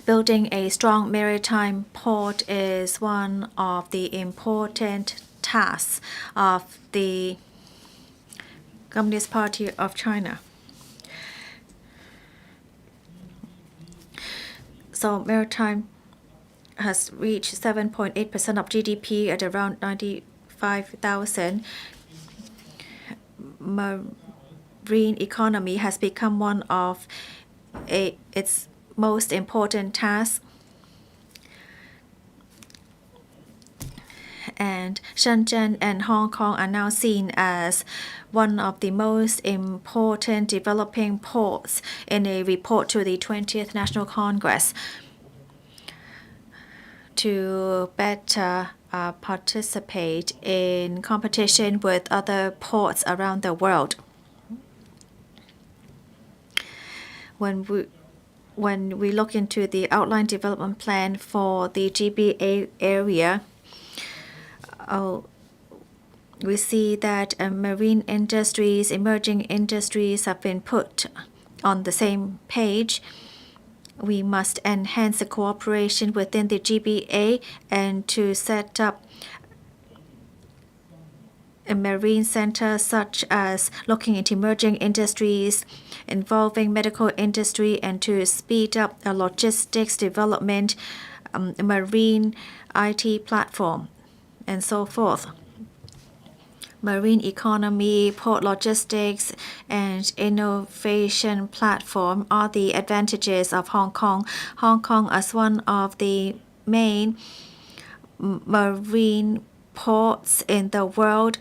building a strong maritime port is one of the important tasks of the Communist Party of China. So maritime has reached 7.8% of GDP at around 95,000. Marine economy has become one of its most important tasks. And Shenzhen and Hong Kong are now seen as one of the most important developing ports in a report to the 20th National Congress to better participate in competition with other ports around the world. When we look into the outline development plan for the GBA area, we see that marine industries, emerging industries have been put on the same page. We must enhance the cooperation within the GBA and to set up a marine center such as looking into emerging industries involving medical industry and to speed up the logistics development, marine IT platform, and so forth. Marine economy, port logistics, and innovation platform are the advantages of Hong Kong. Hong Kong as one of the main marine ports in the world.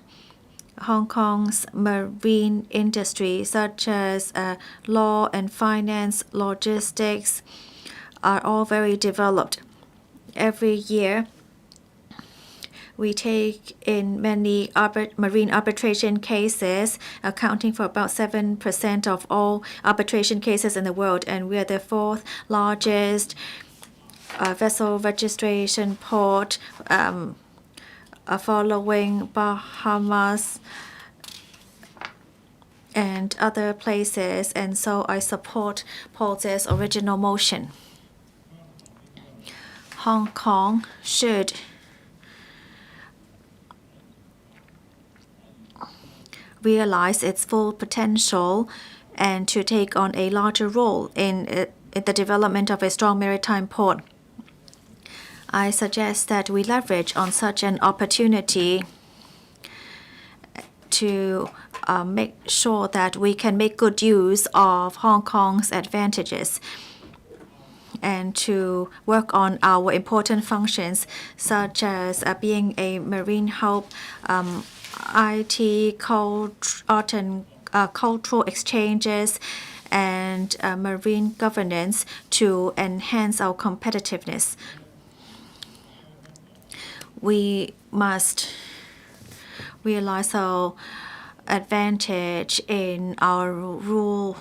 Hong Kong's marine industry, such as law and finance, logistics, are all very developed. Every year, we take in many marine arbitration cases, accounting for about 7% of all arbitration cases in the world, and we are the fourth largest vessel registration port, following Bahamas and other places, and so I support Paul's original motion. Hong Kong should realize its full potential and to take on a larger role in the development of a strong maritime port. I suggest that we leverage on such an opportunity to make sure that we can make good use of Hong Kong's advantages and to work on our important functions such as being a marine hub, IT, art and cultural exchanges, and marine governance to enhance our competitiveness. We must realize our advantage in our rule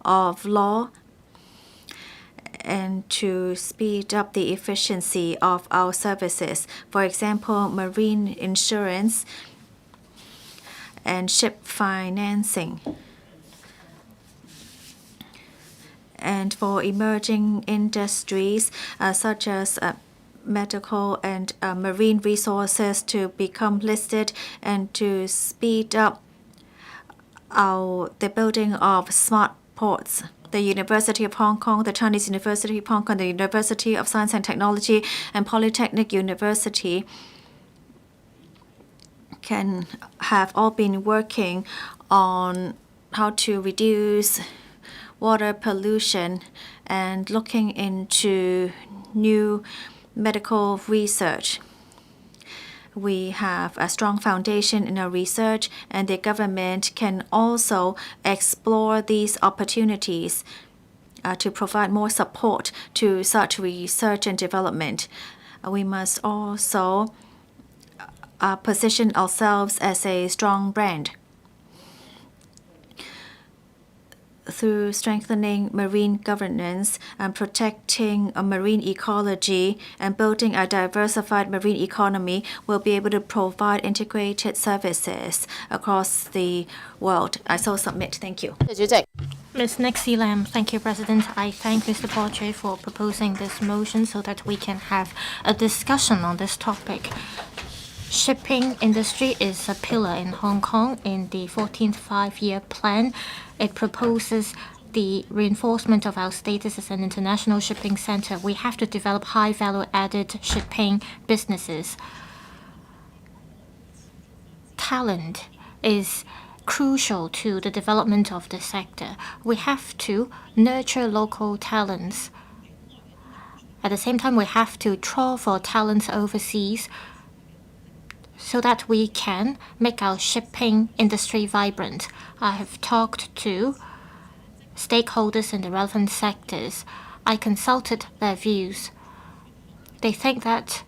of law and to speed up the efficiency of our services. For example, marine insurance and ship financing. And for emerging industries such as medical and marine resources to become listed and to speed up the building of smart ports. The University of Hong Kong, the Chinese University of Hong Kong, the University of Science and Technology, and Polytechnic University can have all been working on how to reduce water pollution and looking into new medical research. We have a strong foundation in our research, and the government can also explore these opportunities to provide more support to such research and development. We must also position ourselves as a strong brand. Through strengthening marine governance and protecting a marine ecology and building a diversified marine economy, we'll be able to provide integrated services across the world. I so submit. Thank you. Ms. Nixie Lam, thank you, President. I thank Mr. Porche for proposing this motion so that we can have a discussion on this topic. Shipping industry is a pillar in Hong Kong. In the 14th five-year plan, it proposes the reinforcement of our status as an international shipping center. We have to develop high value-added shipping businesses. Talent is crucial to the development of the sector. We have to nurture local talents. At the same time, we have to draw for talents overseas so that we can make our shipping industry vibrant. I have talked to stakeholders in the relevant sectors. I consulted their views. They think that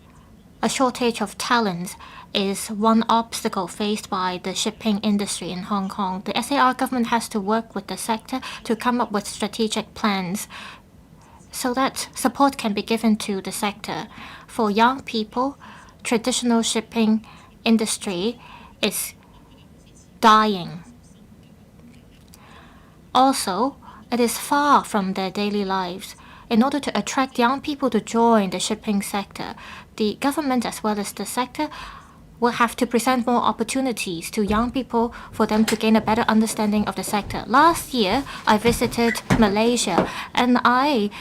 a shortage of talent is one obstacle faced by the shipping industry in Hong Kong. The SAR government has to work with the sector to come up with strategic plans so that support can be given to the sector. For young people, traditional shipping industry is dying. Also, it is far from their daily lives. In order to attract young people to join the shipping sector, the government as well as the sector will have to present more opportunities to young people for them to gain a better understanding of the sector. Last year, I visited Malaysia and I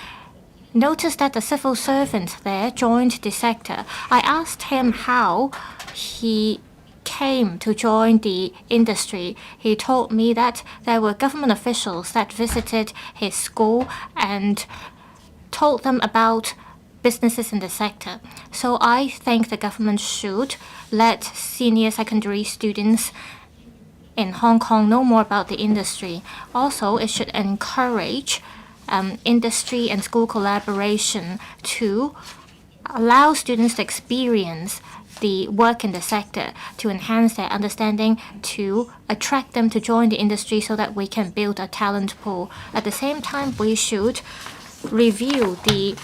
noticed that the civil servant there joined the sector. I asked him how he came to join the industry. He told me that there were government officials that visited his school and told them about businesses in the sector. So I think the government should let senior secondary students in Hong Kong know more about the industry. Also, it should encourage industry and school collaboration to allow students to experience the work in the sector, to enhance their understanding, to attract them to join the industry so that we can build a talent pool. At the same time, we should review the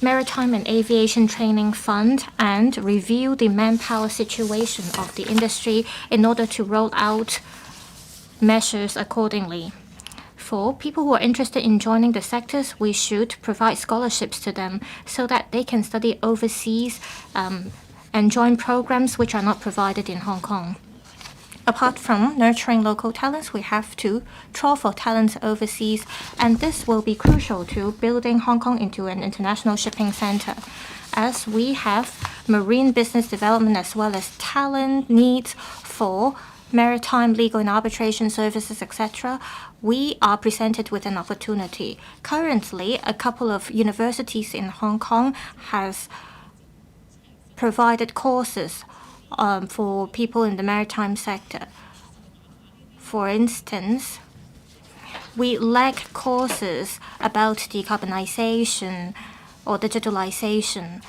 Maritime and Aviation Training Fund and review the manpower situation of the industry in order to roll out measures accordingly. For people who are interested in joining the sectors, we should provide scholarships to them so that they can study overseas and join programs which are not provided in Hong Kong. Apart from nurturing local talents, we have to draw for talents overseas, and this will be crucial to building Hong Kong into an international shipping center. As we have marine business development as well as talent needs for maritime legal and arbitration services, etc., we are presented with an opportunity. Currently, a couple of universities in Hong Kong has provided courses for people in the maritime sector. For instance, we lack courses about decarbonization or digitalization.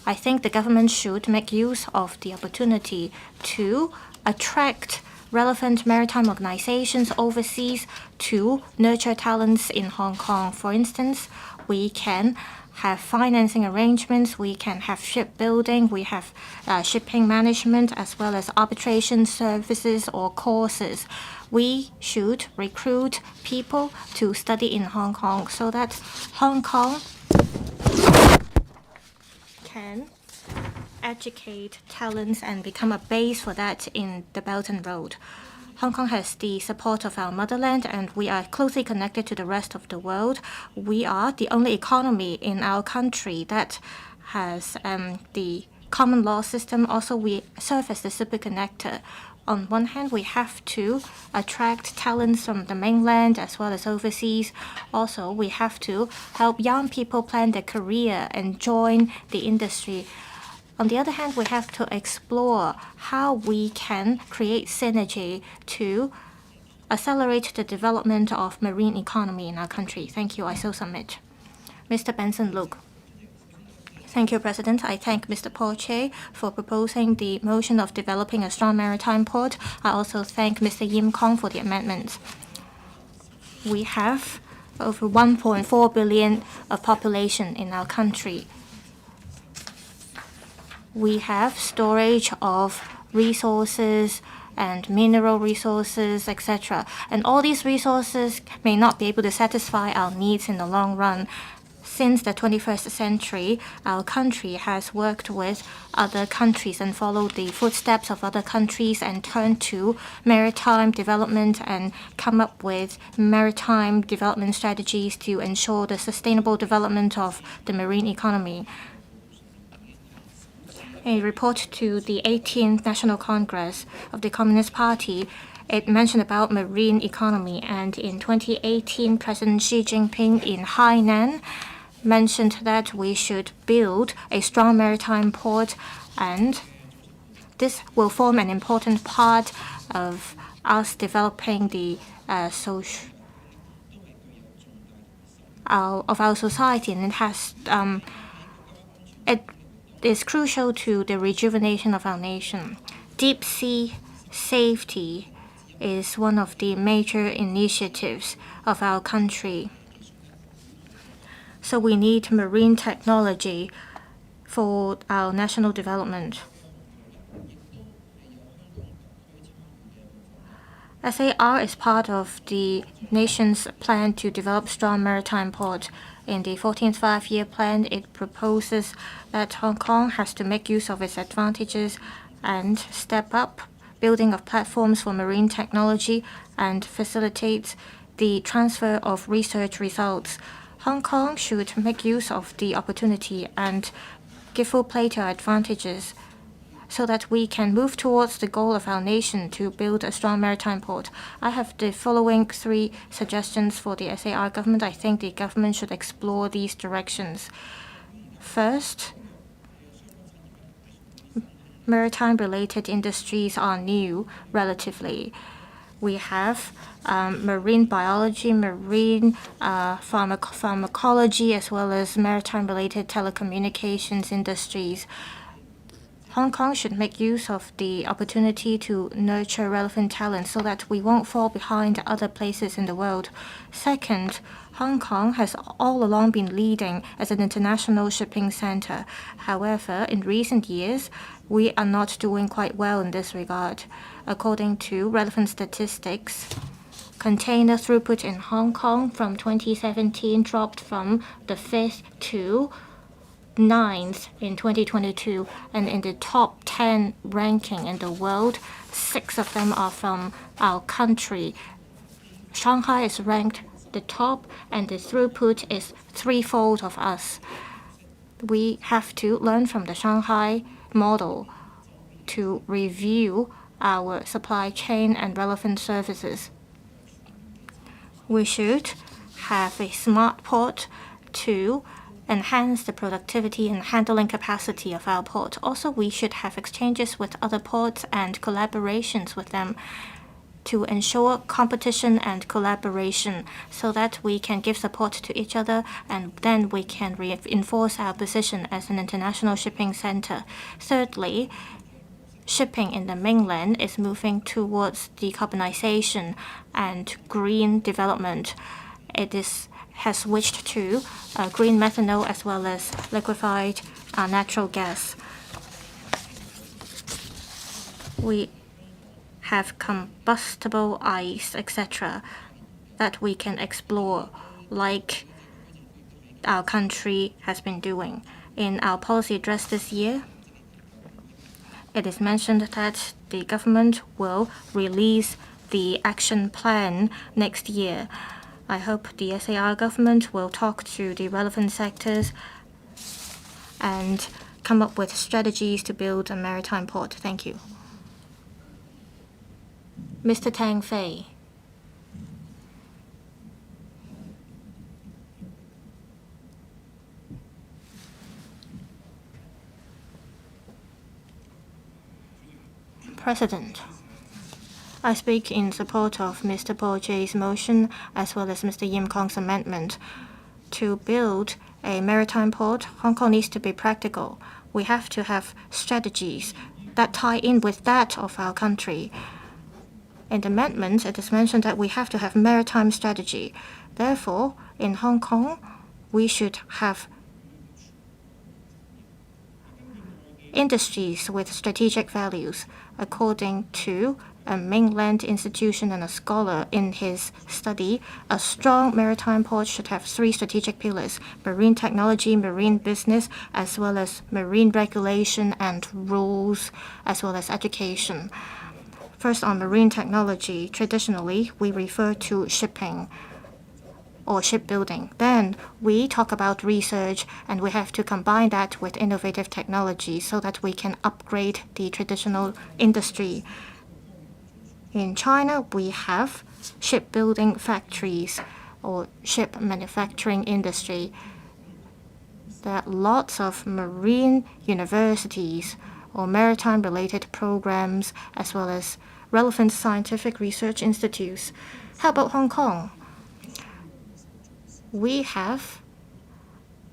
I think the government should make use of the opportunity to attract relevant maritime organizations overseas to nurture talents in Hong Kong. For instance, we can have financing arrangements, we can have shipbuilding, we have shipping management, as well as arbitration services or courses. We should recruit people to study in Hong Kong so that Hong Kong can educate talents and become a base for that in the Belt and Road. Hong Kong has the support of our motherland, and we are closely connected to the rest of the world. We are the only economy in our country that has the common law system. Also, we serve as the superconnector. On one hand, we have to attract talents from the mainland as well as overseas. Also, we have to help young people plan their career and join the industry. On the other hand, we have to explore how we can create synergy to accelerate the development of marine economy in our country. Thank you. I so submit. Mr. Benson Luke. Thank you, President. I thank Mr. Paul Che for proposing the motion of developing a strong maritime port. I also thank Mr. Yim Kong for the amendments. We have over 1.4 billion of population in our country. We have storage of resources and mineral resources, etc. And all these resources may not be able to satisfy our needs in the long run. Since the 21st century, our country has worked with other countries and followed the footsteps of other countries and turned to maritime development and come up with maritime development strategies to ensure the sustainable development of the marine economy. A report to the 18th National Congress of the Communist Party, it mentioned about marine economy, and in 2018, President Xi Jinping in Hainan mentioned that we should build a strong maritime port, and this will form an important part of us developing the of our society, and it is crucial to the rejuvenation of our nation. Deep sea safety is one of the major initiatives of our country. So we need marine technology for our national development. SAR is part of the nation's plan to develop strong maritime port. In the 14th Five-Year Plan, it proposes that Hong Kong has to make use of its advantages and step up building of platforms for marine technology and facilitate the transfer of research results. Hong Kong should make use of the opportunity and give full play to our advantages so that we can move towards the goal of our nation to build a strong maritime port. I have the following 3 suggestions for the SAR government. I think the government should explore these directions. First, maritime-related industries are new relatively. We have marine biology, marine pharmacology, as well as maritime-related telecommunications industries. Hong Kong should make use of the opportunity to nurture relevant talent so that we won't fall behind other places in the world. Second, Hong Kong has all along been leading as an international shipping center. However, in recent years, we are not doing quite well in this regard. According to relevant statistics, container throughput in Hong Kong from 2017 dropped from the 5th to 9th in 2022, and in the top 10 ranking in the world, 6 of them are from our country. Shanghai is ranked the top, and the throughput is threefold of us. We have to learn from the Shanghai model to review our supply chain and relevant services. We should have a smart port to enhance the productivity and handling capacity of our port. Also, we should have exchanges with other ports and collaborations with them to ensure competition and collaboration so that we can give support to each other, and then we can reinforce our position as an international shipping center. Thirdly, shipping in the mainland is moving towards decarbonization and green development. It has switched to green methanol as well as liquefied natural gas. We have combustible ice, etc., that we can explore like our country has been doing. In our policy address this year, it is mentioned that the government will release the action plan next year. I hope the SAR government will talk to the relevant sectors and come up with strategies to build a maritime port. Thank you. Mr. Tang Fei. President, I speak in support of Mr. Paul Jay's motion as well as Mr. Yim Kong's amendment. To build a maritime port, Hong Kong needs to be practical. We have to have strategies that tie in with that of our country. In the amendment, it is mentioned that we have to have maritime strategy. Therefore, in Hong Kong, we should have industries with strategic values. According to a mainland institution and a scholar in his study, a strong maritime port should have 3 strategic pillars: marine technology, marine business, as well as marine regulation and rules, as well as education. First, on marine technology, traditionally, we refer to shipping or shipbuilding. Then we talk about research, and we have to combine that with innovative technology so that we can upgrade the traditional industry. In China, we have shipbuilding factories or ship manufacturing industry. There are lots of marine universities or maritime-related programs, as well as relevant scientific research institutes. How about Hong Kong? We have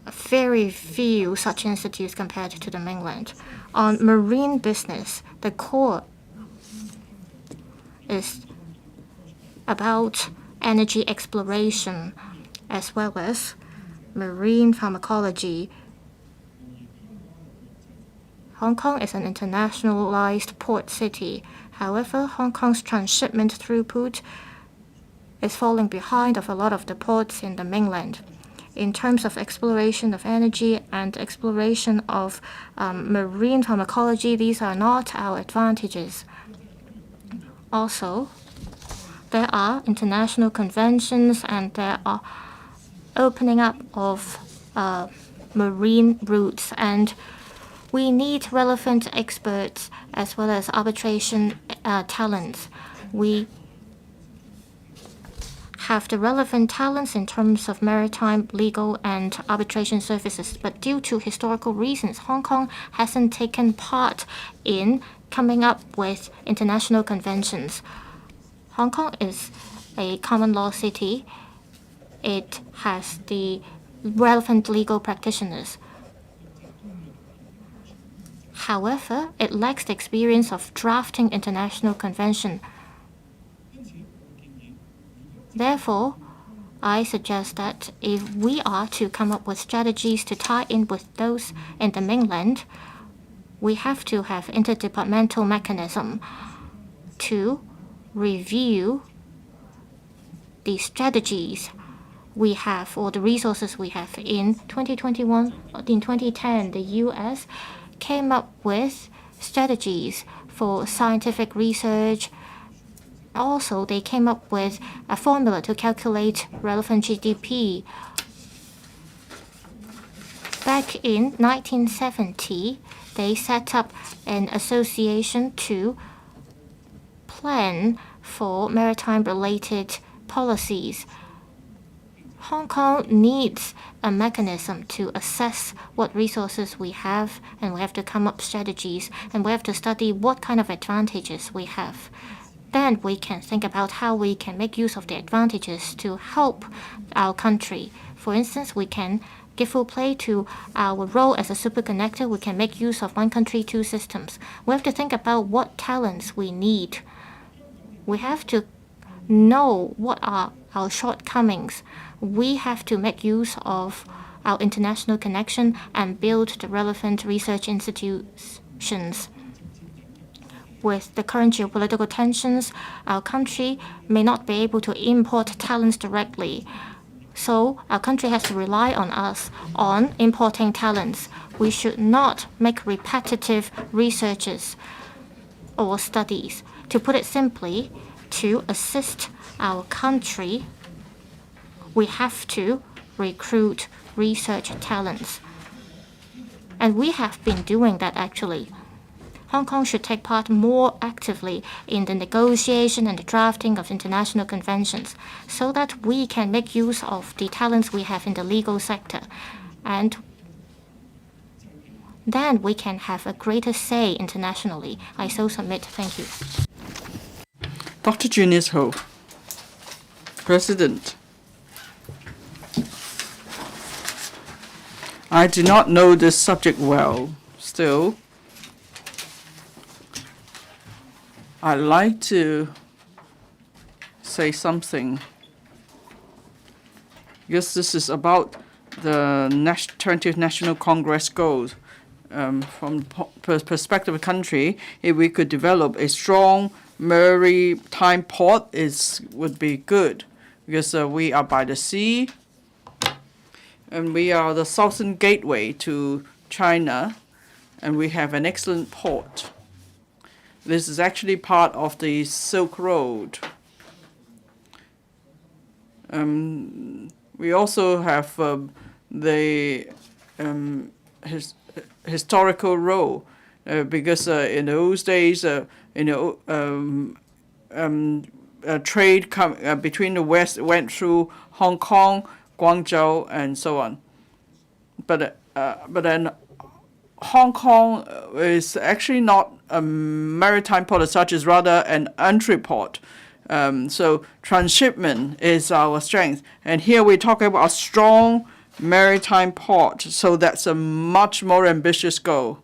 very few such institutes compared to the mainland. On marine business, the core is about energy exploration as well as marine pharmacology. Hong Kong is an internationalized port city. However, Hong Kong's transshipment throughput is falling behind of a lot of the ports in the mainland. In terms of exploration of energy and exploration of marine pharmacology, these are not our advantages. Also, there are international conventions and there are opening up of marine routes, and we need relevant experts as well as arbitration talents. We have the relevant talents in terms of maritime, legal, and arbitration services. But due to historical reasons, Hong Kong hasn't taken part in coming up with international conventions. Hong Kong is a common law city. It has the relevant legal practitioners. However, it lacks the experience of drafting international convention. Therefore, I suggest that if we are to come up with strategies to tie in with those in the mainland, we have to have interdepartmental mechanism to review the strategies we have or the resources we have. In 2021, in 2010, the US came up with strategies for scientific research. Also, they came up with a formula to calculate relevant GDP. Back in 1970, they set up an association to plan for maritime-related policies. Hong Kong needs a mechanism to assess what resources we have, and we have to come up strategies, and we have to study what kind of advantages we have. Then we can think about how we can make use of the advantages to help our country. For instance, we can give full play to our role as a superconnector. We can make use of one country, two systems. We have to think about what talents we need. We have to know what are our shortcomings. We have to make use of our international connection and build the relevant research institutions. With the current geopolitical tensions, our country may not be able to import talents directly. So our country has to rely on us on importing talents. We should not make repetitive researches or studies. To put it simply, to assist our country, we have to recruit research talents. And we have been doing that actually. Hong Kong should take part more actively in the negotiation and the drafting of international conventions so that we can make use of the talents we have in the legal sector. And then we can have a greater say internationally. I so submit. Thank you. Dr. Junius Ho, President. I do not know this subject well. Still, I'd like to say something, because this is about the 20th National Congress goals. From the perspective of the country, if we could develop a strong maritime port, would be good, because we are by the sea, and we are the southern gateway to China, and we have an excellent port. This is actually part of the Silk Road. We also have the historical role, because in those days, trade between the West went through Hong Kong, Guangzhou, and so on. But then Hong Kong is actually not a maritime port as such, is rather an entry port. So transshipment is our strength. And here we're talking about a strong maritime port. So that's a much more ambitious goal.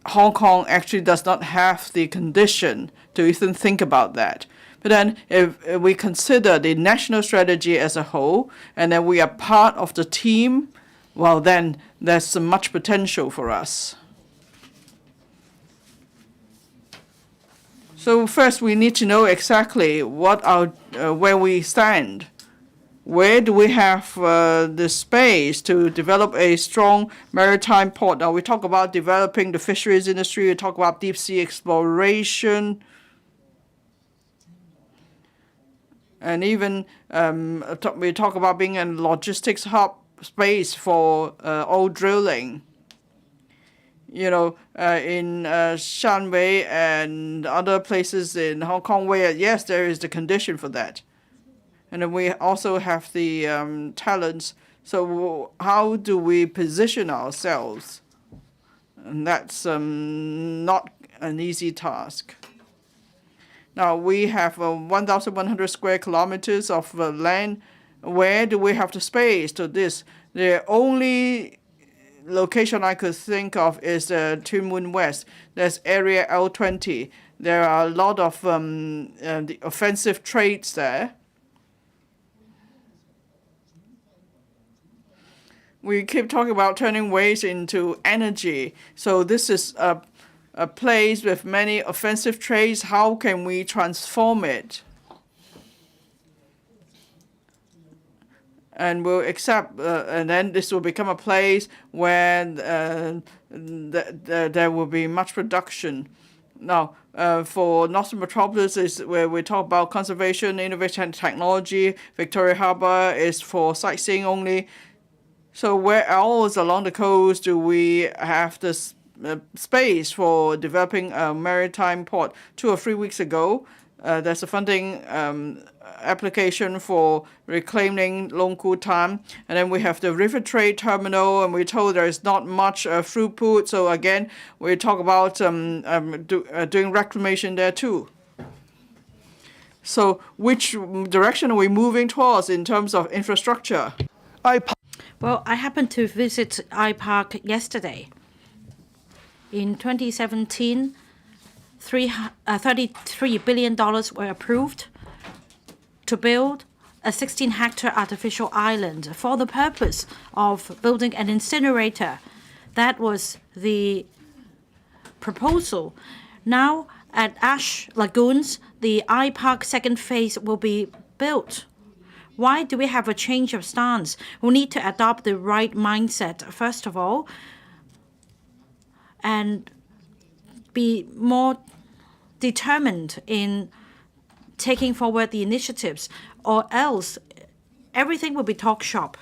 Hong Kong actually does not have the condition to even think about that. But then if we consider the national strategy as a whole, and then we are part of the team, well, then there's much potential for us. So first, we need to know exactly what where we stand. Where do we have the space to develop a strong maritime port? Now, we talk about developing the fisheries industry, we talk about deep sea exploration, and even we talk about being a logistics hub space for oil drilling. You know, in Shanwei and other places in Hong Kong where, yes, there is the condition for that. And then we also have the talents. So how do we position ourselves? And that's not an easy task. Now, we have 1,100 square kilometers of land. Where do we have the space to this? The only location I could think of is Tuen Mun West. There's area L20. There are a lot of the offensive trades there. We keep talking about turning waste into energy. So this is a place with many offensive trades. How can we transform it? And we'll accept, and then this will become a place where there will be much production. Now, for Northern Metropolis is where we talk about conservation, innovation, and technology. Victoria Harbour is for sightseeing only. So where else along the coast do we have this space for developing a maritime port? 2 or 3 weeks ago, there's a funding application for reclaiming Long Ku Tan. And then we have the river trade terminal, and we're told there is not much throughput. So again, we talk about doing reclamation there too. So which direction are we moving towards in terms of infrastructure? Well, I happened to visit iPark yesterday. In 2017, $33 billion were approved to build a 16-hectare artificial island for the purpose of building an incinerator. That was the proposal. Now, at Ash Lagoons, the iPark second phase will be built. Why do we have a change of stance? We need to adopt the right mindset, first of all, and be more determined in taking forward the initiatives, or else everything will be talk shop.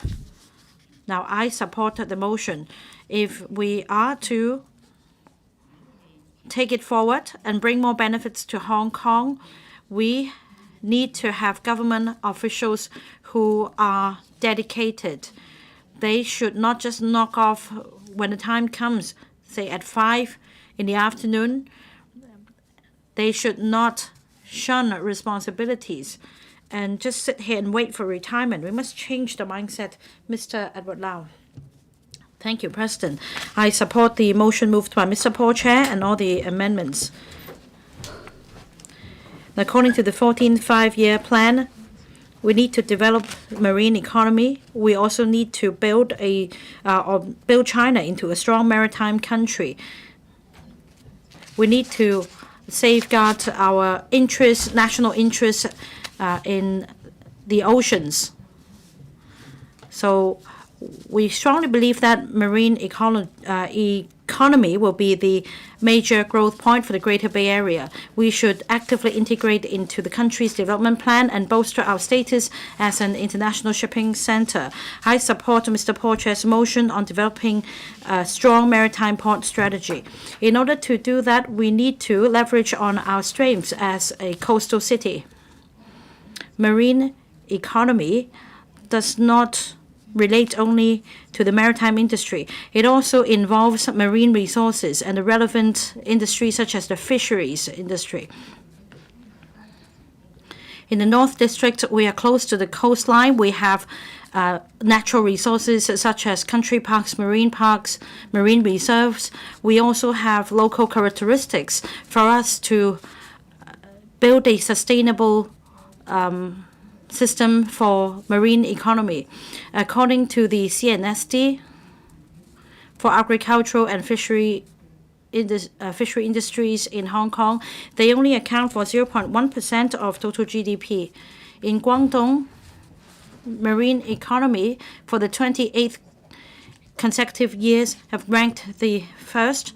Now, I support the motion. If we are to take it forward and bring more benefits to Hong Kong, we need to have government officials who are dedicated. They should not just knock off when the time comes, say at 5 in the afternoon. They should not shun responsibilities and just sit here and wait for retirement. We must change the mindset. Mr. Edward Lau. Thank you, President. I support the motion moved by Mr. Paul Chair and all the amendments. According to the 14th five-year plan, we need to develop marine economy. We also need to build build China into a strong maritime country. We need to safeguard our interests, national interests in the oceans. So we strongly believe that marine economy will be the major growth point for the Greater Bay Area. We should actively integrate into the country's development plan and bolster our status as an international shipping center. I support Mr. Paul Chair's motion on developing a strong maritime port strategy. In order to do that, we need to leverage on our strengths as a coastal city. Marine economy does not relate only to the maritime industry. It also involves marine resources and the relevant industries such as the fisheries industry. In the North District, we are close to the coastline. We have natural resources such as country parks, marine reserves. We also have local characteristics for us to build a sustainable system for marine economy. According to the CNSD, for agricultural and fishery industries in Hong Kong, they only account for 0.1% of total GDP. In Guangdong, marine economy for the 28th consecutive years have ranked the first,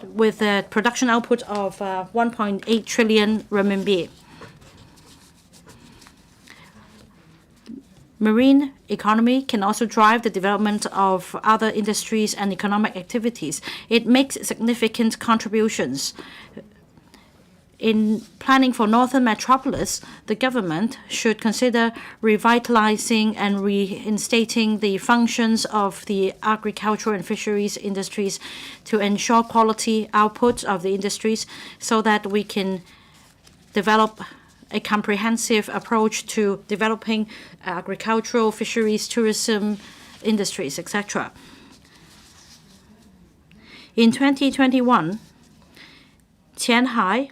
with a production output of 1.8 trillion renminbi. Marine economy can also drive the development of other industries and economic activities. It makes significant contributions. In planning for Northern Metropolis, the government should consider revitalizing and reinstating the functions of the agricultural and fisheries industries to ensure quality output of the industries so that we can develop a comprehensive approach to developing agricultural, fisheries, tourism, industries, etc. In 2021, Tianhai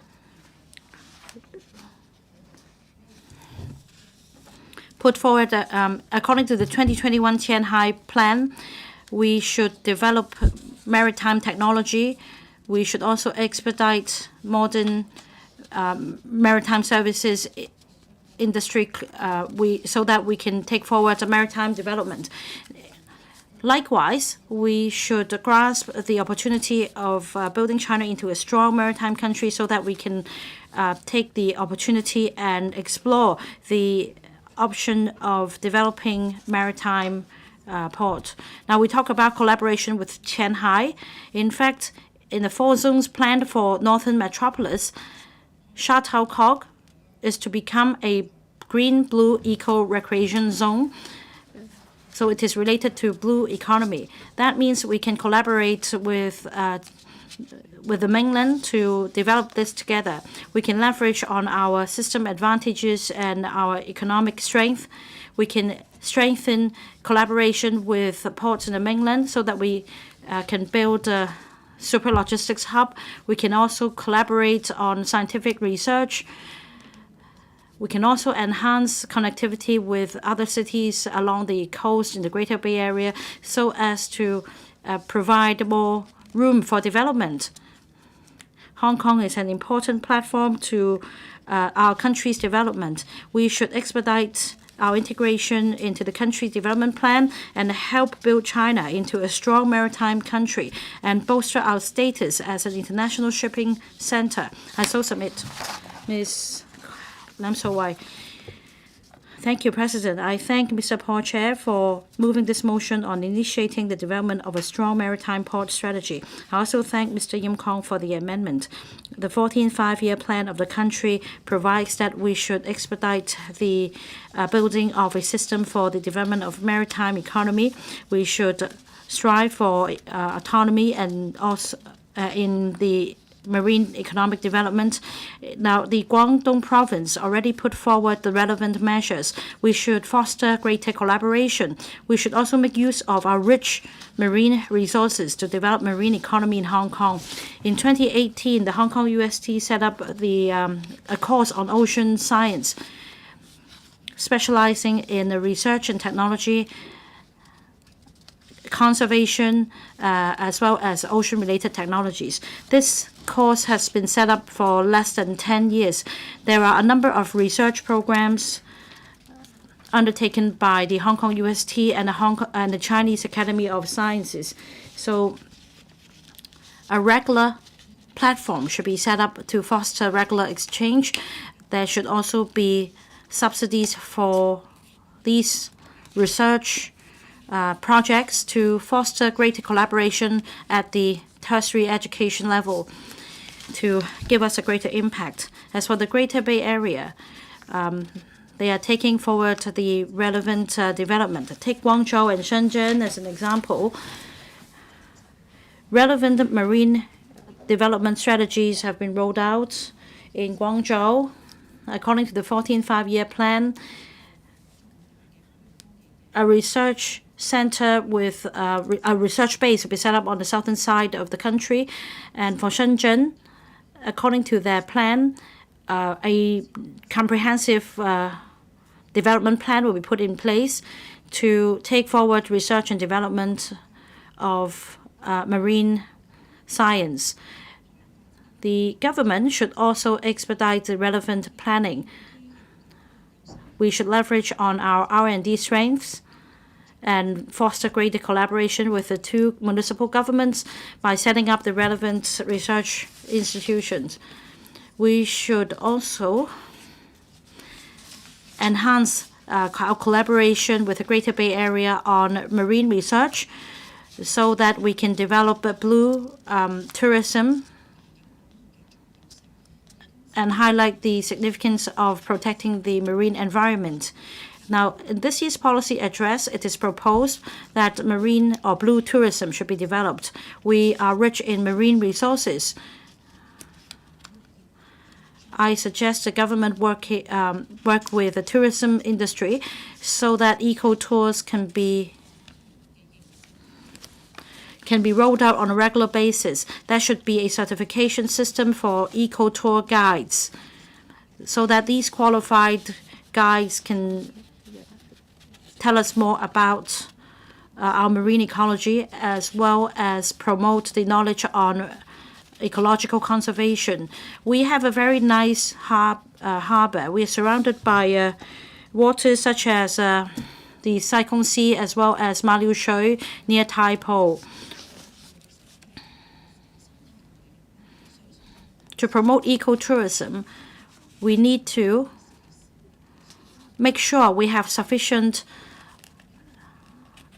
put forward, according to the 2021 Tianhai plan, we should develop maritime technology. We should also expedite modern maritime services industry so that we can take forward maritime development. Likewise, we should grasp the opportunity of building China into a strong maritime country so that we can take the opportunity and explore the option of developing maritime port. Now we talk about collaboration with Tianhai. In fact, in the 4 zones planned for Northern Metropolis, Sha Tao Kok is to become a green-blue eco-recreation zone. So it is related to blue economy. That means we can collaborate with the mainland to develop this together. We can leverage on our system advantages and our economic strength. We can strengthen collaboration with ports in the mainland so that we can build a super logistics hub. We can also collaborate on scientific research. We can also enhance connectivity with other cities along the coast in the Greater Bay Area so as to provide more room for development. Hong Kong is an important platform to our country's development. We should expedite our integration into the country's development plan and help build China into a strong maritime country and bolster our status as an international shipping center. I so submit. Ms. Lam So-wai. Thank you, President. I thank Mr. Paul Chair for moving this motion on initiating the development of a strong maritime port strategy. I also thank Mr. Yim Kong for the amendment. The 14th five-year plan of the country provides that we should expedite the building of a system for the development of maritime economy. We should strive for autonomy and also in the marine economic development. Now, the Guangdong province already put forward the relevant measures. We should foster greater collaboration. We should also make use of our rich marine resources to develop marine economy in Hong Kong. In 2018, the Hong Kong UST set up a course on ocean science, specializing in the research and technology, conservation, as well as ocean-related technologies. This course has been set up for less than 10 years. There are a number of research programs undertaken by the Hong Kong UST and the Chinese Academy of Sciences. So a regular platform should be set up to foster regular exchange. There should also be subsidies for these research projects to foster greater collaboration at the tertiary education level to give us a greater impact. As for the Greater Bay Area, they are taking forward the relevant development. Take Guangzhou and Shenzhen as an example. Relevant marine development strategies have been rolled out in Guangzhou. According to the 14th five-year plan, a research center with a research base will be set up on the southern side of the country. And for Shenzhen, according to their plan, a comprehensive development plan will be put in place to take forward research and development of marine science. The government should also expedite the relevant planning. We should leverage on our R&D strengths and foster greater collaboration with the 2 municipal governments by setting up the relevant research institutions. We should also enhance our collaboration with the Greater Bay Area on marine research so that we can develop a blue tourism and highlight the significance of protecting the marine environment. Now, in this year's policy address, it is proposed that marine or blue tourism should be developed. We are rich in marine resources. I suggest the government work with the tourism industry so that eco-tours can be can be rolled out on a regular basis. There should be a certification system for eco-tour guides so that these qualified guides can tell us more about our marine ecology, as well as promote the knowledge on ecological conservation. We have a very nice harbor. We are surrounded by waters such as the Sai Sea, as well as Ma Liu Shui near Tai Po. To promote ecotourism, we need to make sure we have sufficient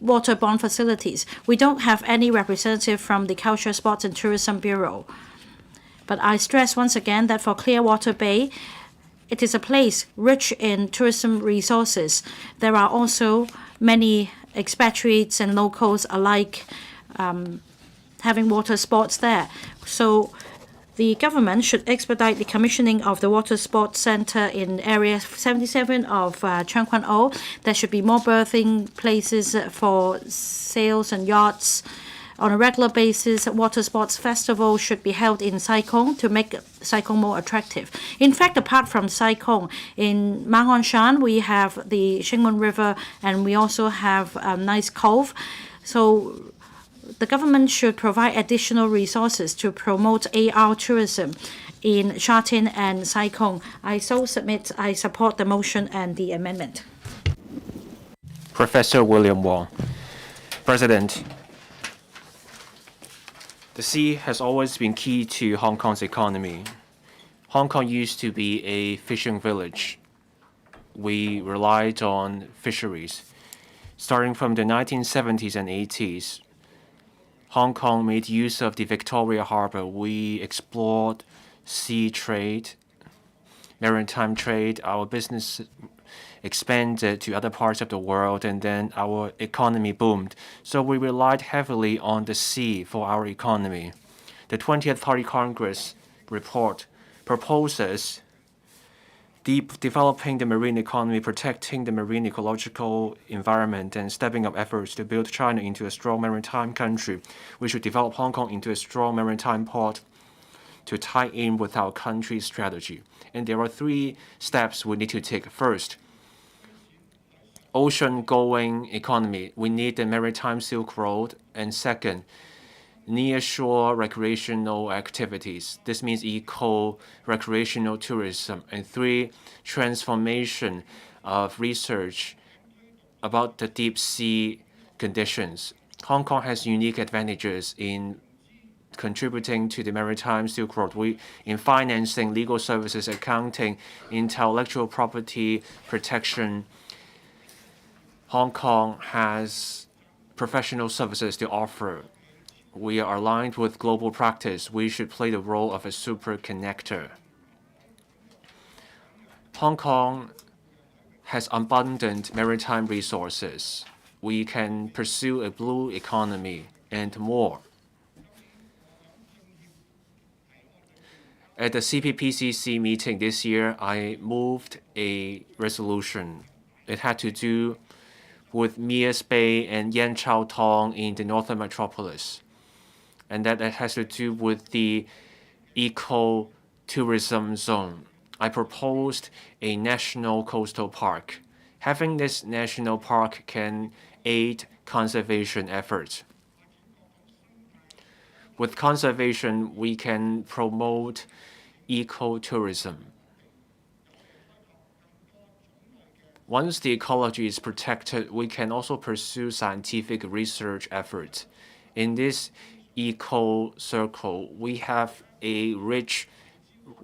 waterborne facilities. We don't have any representative from the Culture, Sports and Tourism Bureau. But I stress once again that for Clearwater Bay, it is a place rich in tourism resources. There are also many expatriates and locals alike having water sports there. So the government should expedite the commissioning of the Water Sports Center in Area 77 of Cheung Kwan O. There should be more berthing places for sails and yachts. On a regular basis, Water Sports Festival should be held in Sai Kung to make Sai Kung more attractive. In fact, apart from Sai Kung, in Ma On Shan, we have the Shingun River, and we also have a nice cove. So the government should provide additional resources to promote AR tourism in Sha Tin and Sai Kung. I support the motion and the amendment. Professor William Wong. President, the sea has always been key to Hong Kong's economy. Hong Kong used to be a fishing village. We relied on fisheries. Starting from the 1970s and 80s, Hong Kong made use of the Victoria Harbour. We explored sea trade, maritime trade. Our business expanded to other parts of the world, and then our economy boomed. So we relied heavily on the sea for our economy. The 20th Party Congress report proposes developing the marine economy, protecting the marine ecological environment, and stepping up efforts to build China into a strong maritime country. We should develop Hong Kong into a strong maritime port to tie in with our country's strategy. And there are 3 steps we need to take. First, ocean-going economy. We need the maritime Silk Road. And second, near-shore recreational activities. This means eco-recreational tourism. And 3, transformation of research about the deep sea conditions. Hong Kong has unique advantages in contributing to the maritime Silk Road. In financing, legal services, accounting, intellectual property protection, Hong Kong has professional services to offer. We are aligned with global practice. We should play the role of a super connector. Hong Kong has abundant maritime resources. We can pursue a blue economy and more. At the CPPCC meeting this year, I moved a resolution. It had to do with Mias Bay and Yan Chao Tong in the northern metropolis. And that has to do with the eco-tourism zone. I proposed a national coastal park. Having this national park can aid conservation efforts. With conservation, we can promote ecotourism. Once the ecology is protected, we can also pursue scientific research efforts. In this eco-circle, we have a rich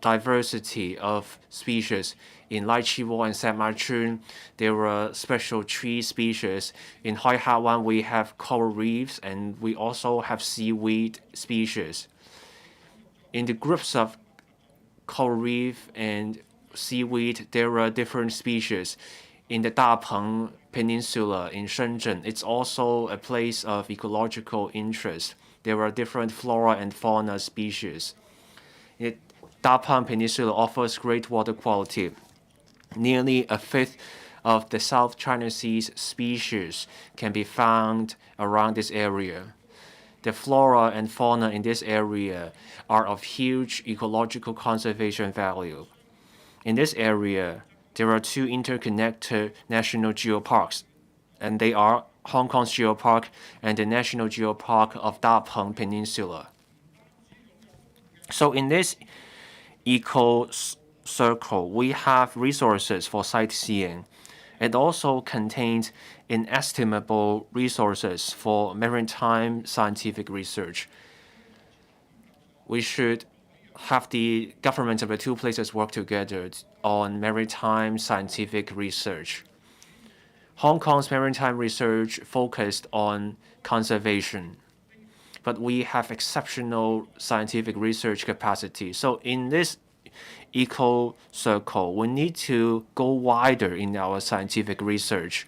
diversity of species. In Lai Chi Wo and San Ma Chun, there are special tree species. In Hoi Ha Wan, we have coral reefs, and we also have seaweed species. In the groups of coral reef and seaweed, there are different species. In the Da Peng Peninsula in Shenzhen, it's also a place of ecological interest. There are different flora and fauna species. Da Peng Peninsula offers great water quality. Nearly a fifth of the South China Sea's species can be found around this area. The flora and fauna in this area are of huge ecological conservation value. In this area, there are two interconnected national geoparks, and they are Hong Kong's Geopark and the National Geopark of Da Peng Peninsula. So in this circle, we have resources for sightseeing. It also contains inestimable resources for maritime scientific research. We should have the governments of the two places work together on maritime scientific research. Hong Kong's maritime research focused on conservation, but we have exceptional scientific research capacity. So in this circle, we need to go wider in our scientific research.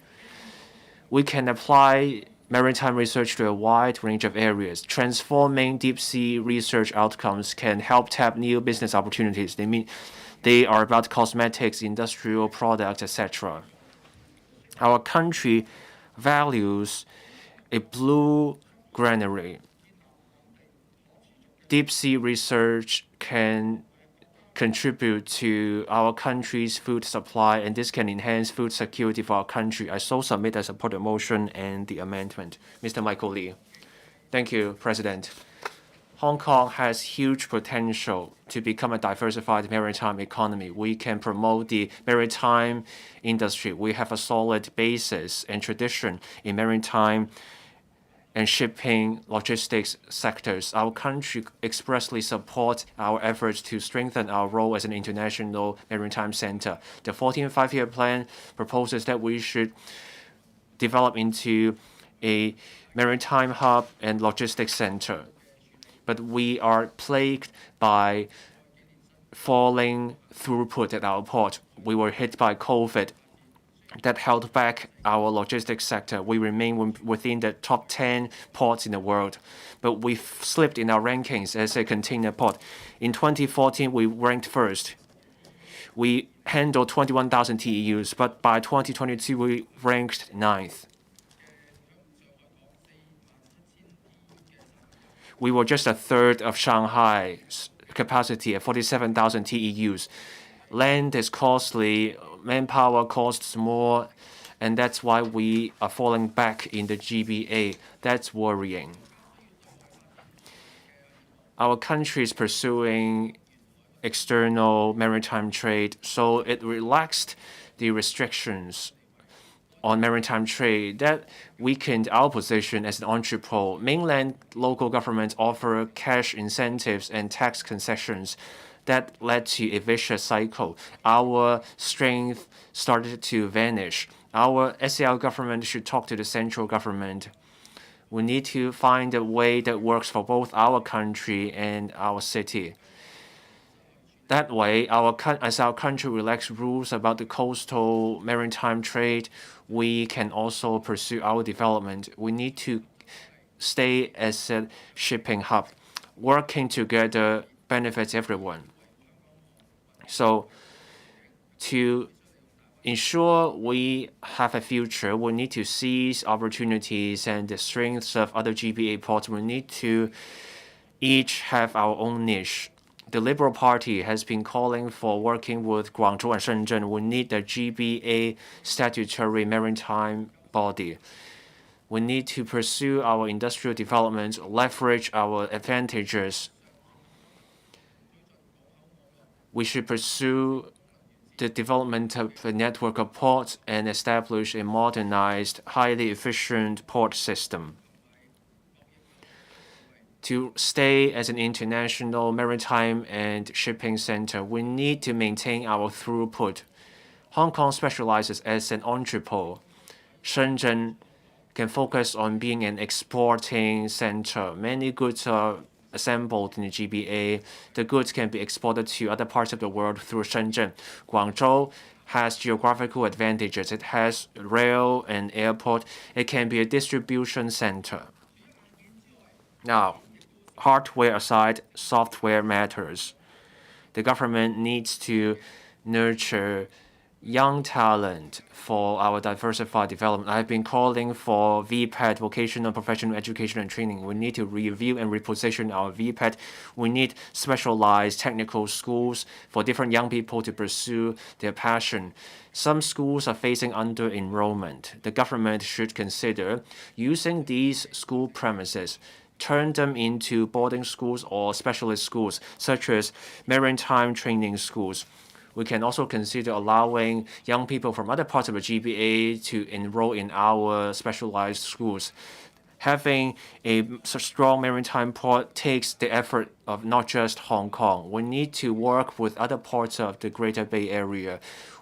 We can apply maritime research to a wide range of areas. Transforming deep-sea research outcomes can help tap new business opportunities. They are about cosmetics, industrial products, etc. Our country values a blue granary. Deep-sea research can contribute to our country's food supply, and this can enhance food security for our country. I so submit I support the motion and the amendment. Mr. Michael Lee. Thank you, President. Hong Kong has huge potential to become a diversified maritime economy. We can promote the maritime industry. We have a solid basis and tradition in maritime and shipping logistics sectors. Our country expressly supports our efforts to strengthen our role as an international maritime center. The 14th Five-Year Plan proposes that we should develop into a maritime hub and logistics center. But we are plagued by falling throughput at our port. We were hit by COVID. That held back our logistics sector. We remain within the top 10 ports in the world, but we've slipped in our rankings as a container port. In 2014, we ranked first. We handled 21,000 TEUs, but by 2022, we ranked 9th. We were just a third of Shanghai's capacity at 47,000 TEUs. Land is costly, manpower costs more, and that's why we are falling back in the GBA. That's worrying. Our country is pursuing external maritime trade, so it relaxed the restrictions on maritime trade. That weakened our position as an entrepot. Mainland local governments offer cash incentives and tax concessions. That led to a vicious cycle. Our strength started to vanish. Our SAR government should talk to the central government. We need to find a way that works for both our country and our city. That way, as our country relax rules about the coastal maritime trade, we can also pursue our development. We need to stay as a shipping hub. Working together benefits everyone. So, to ensure we have a future, we need to seize opportunities and the strengths of other GBA ports. We need to each have our own niche. The Liberal Party has been calling for working with Guangzhou and Shenzhen. We need the GBA statutory maritime body. We need to pursue our industrial development, leverage our advantages. We should pursue the development of a network of ports and establish a modernized, highly efficient port system. To stay as an international maritime and shipping center, we need to maintain our throughput. Hong Kong specializes as an entrepot. Shenzhen can focus on being an exporting center. Many goods are assembled in the GBA. The goods can be exported to other parts of the world through Shenzhen. Guangzhou has geographical advantages. It has rail and airport. It can be a distribution center. Now, hardware aside, software matters. The government needs to nurture young talent for our diversified development. I've been calling for VPET, vocational professional education and training. We need to review and reposition our VPET. We need specialized technical schools for different young people to pursue their passion. Some schools are facing under-enrollment. The government should consider using these school premises, turn them into boarding schools or specialist schools, such as maritime training schools. We can also consider allowing young people from other parts of the GBA to enroll in our specialized schools. Having a strong maritime port takes the effort of not just Hong Kong. We need to work with other parts of the Greater Bay Area.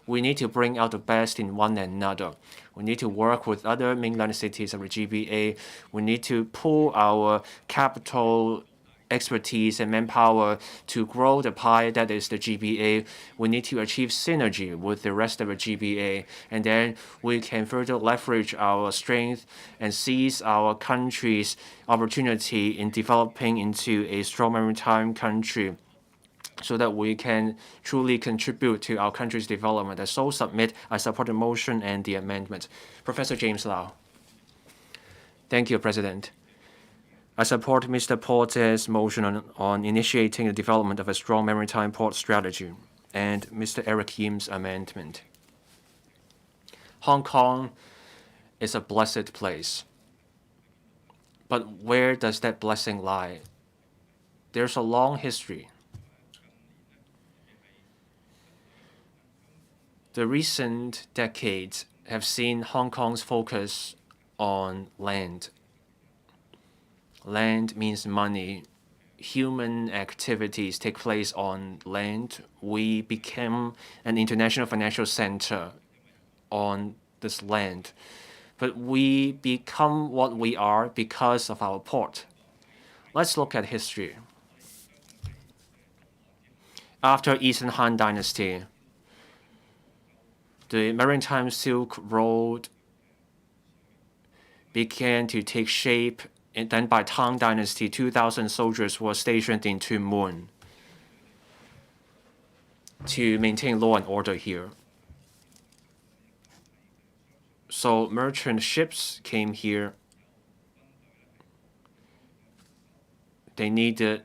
We need to bring out the best in one another. We need to work with other mainland cities of the GBA. We need to pool our capital expertise and manpower to grow the pie that is the GBA. We need to achieve synergy with the rest of the GBA, and then we can further leverage our strength and seize our country's opportunity in developing into a strong maritime country, so that we can truly contribute to our country's development. I so submit, I support the motion and the amendment. Professor James Lau. Thank you, President. I support Mr. Porter's motion on initiating the development of a strong maritime port strategy and Mr. Eric Yim's amendment. Hong Kong is a blessed place. But where does that blessing lie? There's a long history. The recent decades have seen Hong Kong's focus on land. Land means money. Human activities take place on land. We became an international financial center on this land. But we become what we are because of our port. Let's look at history. After Eastern Han Dynasty, the Maritime Silk Road began to take shape, and then by Tang Dynasty, 2,000 soldiers were stationed in Tuen Mun to maintain law and order here. So merchant ships came here. They needed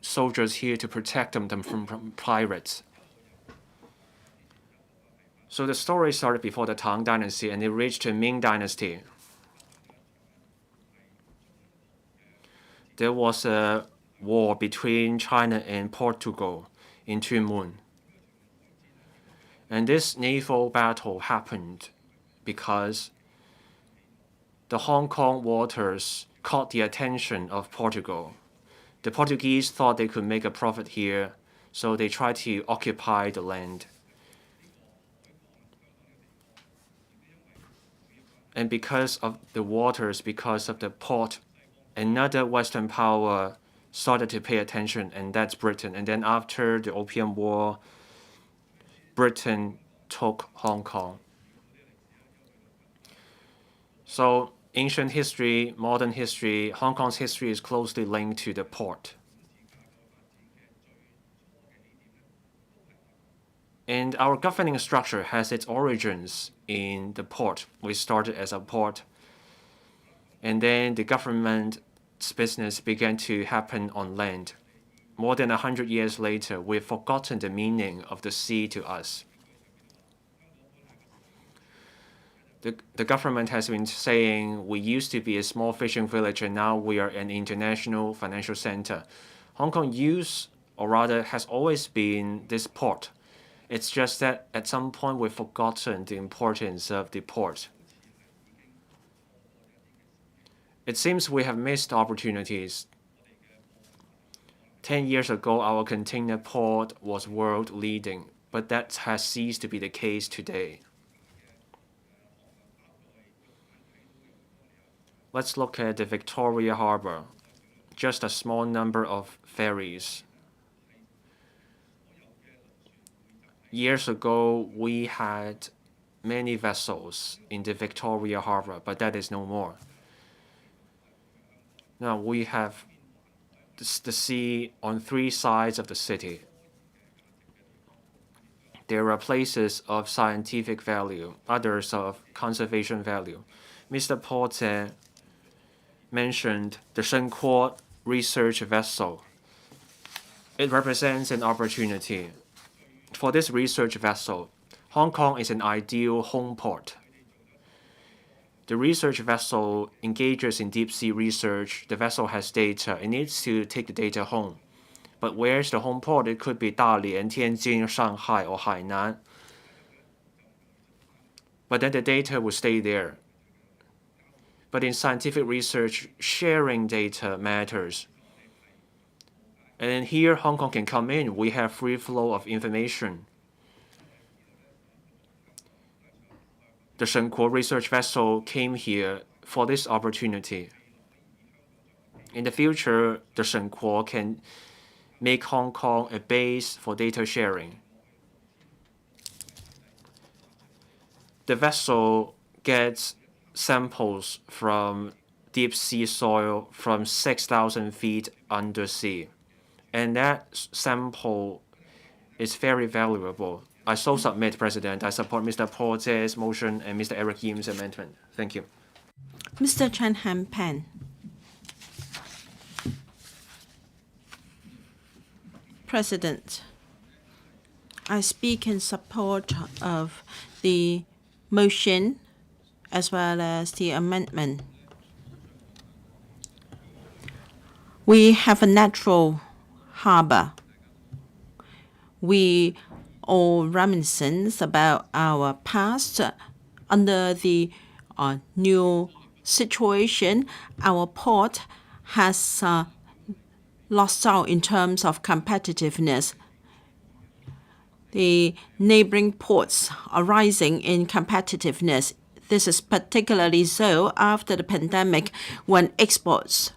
soldiers here to protect them from pirates. So the story started before the Tang Dynasty and it reached the Ming Dynasty. There was a war between China and Portugal in Tuen Mun. And this naval battle happened because the Hong Kong waters caught the attention of Portugal. The Portuguese thought they could make a profit here, so they tried to occupy the land. And because of the waters, because of the port, another Western power started to pay attention, and that's Britain. And then after the Opium War, Britain took Hong Kong. So ancient history, modern history, Hong Kong's history is closely linked to the port. And our governing structure has its origins in the port. We started as a port, and then the government's business began to happen on land. More than 100 years later, we've forgotten the meaning of the sea to us. The government has been saying we used to be a small fishing village and now we are an international financial center. Hong Kong has always been this port. It's just that at some point we've forgotten the importance of the port. It seems we have missed opportunities. 10 years ago, our container port was world leading, but that has ceased to be the case today. Let's look at the Victoria Harbour. Just a small number of ferries. Years ago, we had many vessels in the Victoria Harbour, but that is no more. Now we have the sea on 3 sides of the city. There are places of scientific value, others of conservation value. Mr. Porte mentioned the Shenkuo research vessel. It represents an opportunity. For this research vessel, Hong Kong is an ideal home port. The research vessel engages in deep-sea research. The vessel has data. It needs to take the data home. But where's the home port? It could be Dalian, Tianjin, Shanghai, or Hainan. But then the data will stay there. But in scientific research, sharing data matters. And here, Hong Kong can come in. We have free flow of information. The Shenkuo research vessel came here for this opportunity. In the future, the Shenkuo can make Hong Kong a base for data sharing. The vessel gets samples from deep sea soil from 6,000 feet undersea. And that sample is very valuable. I so submit, President. I support Mr. Porte's motion and Mr. Eric Yim's amendment. Thank you. Mr. Chen Hampan. President, I speak in support of the motion as well as the amendment. We have a natural harbor. We all reminiscence about our past. Under the new situation, our port has lost out in terms of competitiveness. The neighboring ports are rising in competitiveness. This is particularly so after the pandemic, when exports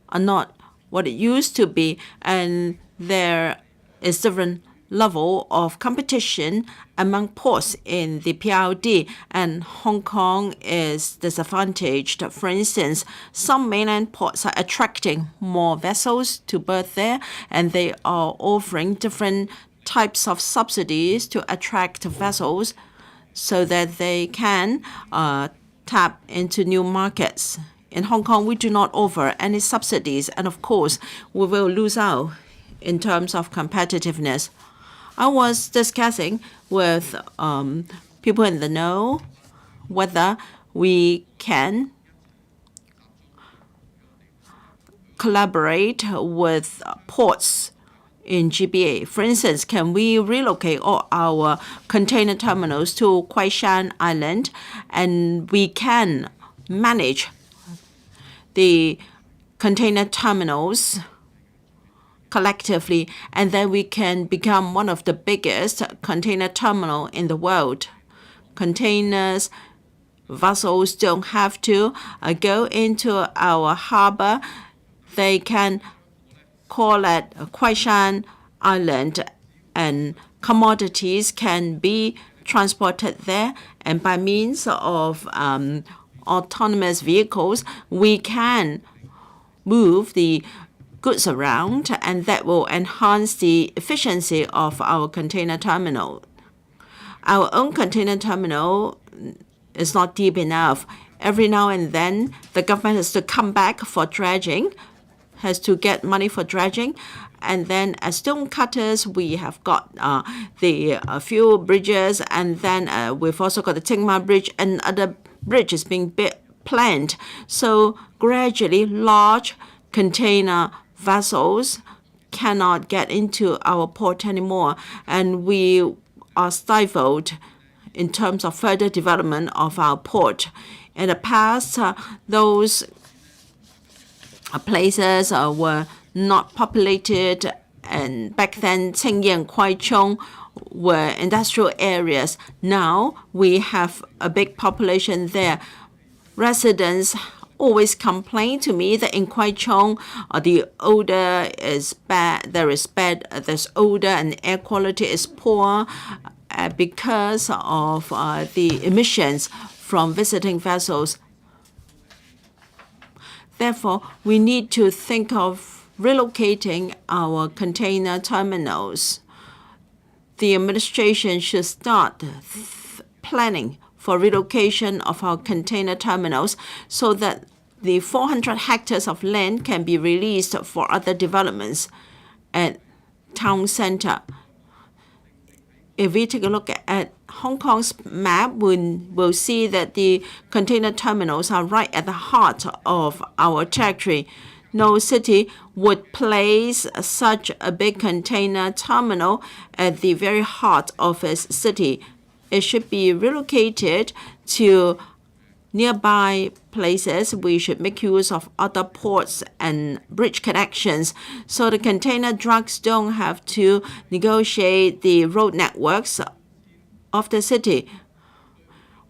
are not what it used to be, and there is different level of competition among ports in the PRD, and Hong Kong is disadvantaged. For instance, some mainland ports are attracting more vessels to berth there, and they are offering different types of subsidies to attract vessels so that they can tap into new markets. In Hong Kong, we do not offer any subsidies, and of course, we will lose out in terms of competitiveness. I was discussing with people in the know whether we can collaborate with ports in GBA. For instance, can we relocate all our container terminals to Kwai Shan Island, and we can manage the container terminals collectively, and then we can become one of the biggest container terminal in the world. Containers, vessels don't have to go into our harbor. They can call at Kwai Shan Island, and commodities can be transported there, and by means of autonomous vehicles, we can move the goods around, and that will enhance the efficiency of our container terminal. Our own container terminal is not deep enough. Every now and then, the government has to come back for dredging, has to get money for dredging. And then as stone cutters, we have got the few bridges, and then we've also got the Tsing Ma Bridge, and other bridges being planned. So gradually, large container vessels cannot get into our port anymore, and we are stifled in terms of further development of our port. In the past, those places were not populated, and back then Tsingye and Kwai Chung were industrial areas. Now we have a big population there. Residents always complain to me that in Kwai Chung the odor is bad, there's odor, and air quality is poor because of the emissions from visiting vessels. Therefore, we need to think of relocating our container terminals the administration should start planning for relocation of our container terminals so that the 400 hectares of land can be released for other developments at town center. If we take a look at Hong Kong's map, we'll see that the container terminals are right at the heart of our territory. No city would place such a big container terminal at the very heart of its city. It should be relocated to nearby places. We should make use of other ports and bridge connections so the container trucks don't have to negotiate the road networks of the city.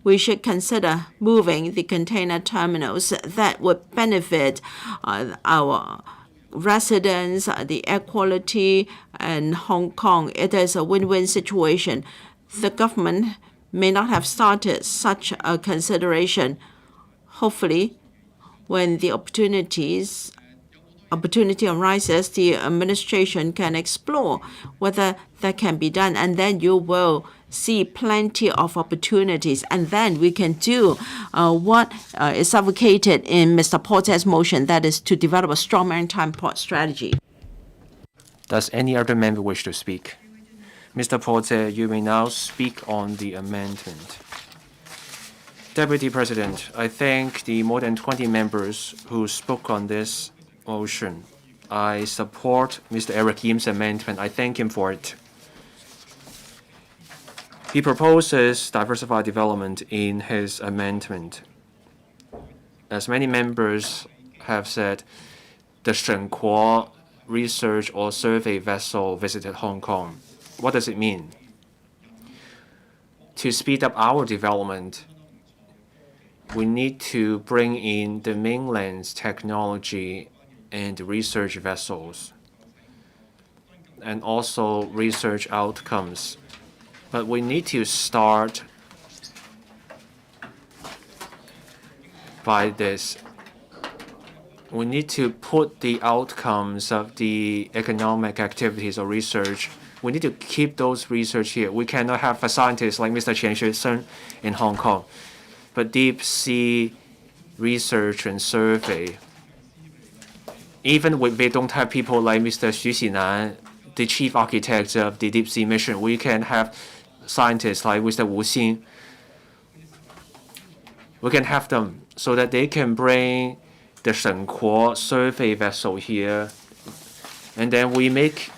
We should consider moving the container terminals that would benefit our residents, the air quality, and Hong Kong. It is a win-win situation. The government may not have started such a consideration. Hopefully, when the opportunity arises, the administration can explore whether that can be done, and then you will see plenty of opportunities, and then we can do what is advocated in Mr. Porter's motion, that is to develop a strong maritime port strategy. Does any other member wish to speak? Mr. Porter, you may now speak on the amendment. Deputy President, I thank the more than 20 members who spoke on this motion. I support Mr. Eric Yim's amendment. I thank him for it. He proposes diversified development in his amendment. As many members have said, the Shen Kuo research or survey vessel visited Hong Kong. What does it mean? To speed up our development, we need to bring in the mainland's technology and research vessels, and also research outcomes. But we need to start by this. We need to put the outcomes of the economic activities or research. We need to keep those research here. We cannot have a scientist like Mr. Qian Xuesen in Hong Kong. But deep sea research and survey, even if we don't have people like Mr. Xu Xinan, the chief architect of the deep sea mission, we can have scientists like Mr. Wu Xin. We can have them so that they can bring the Shen Kuo survey vessel here, and then we make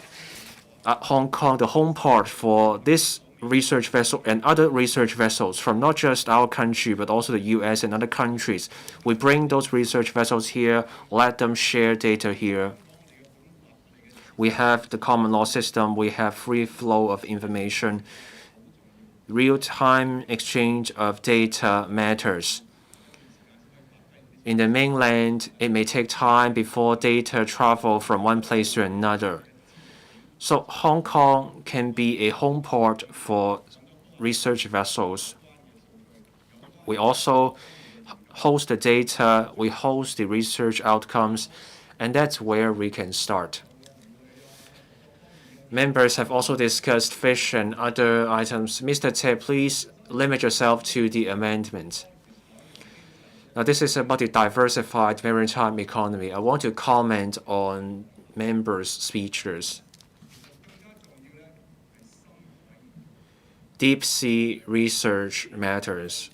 Hong Kong the home port for this research vessel and other research vessels from not just our country but also the US and other countries. We bring those research vessels here, let them share data here. We have the common law system, we have free flow of information. Real-time exchange of data matters. In the mainland, it may take time before data travel from one place to another. So Hong Kong can be a home port for research vessels. We also host the data, we host the research outcomes, and that's where we can start. Members have also discussed fish and other items. Mr. Tse, please limit yourself to the amendment. Now, this is about the diversified maritime economy. I want to comment on members' speeches. Deep sea research matters.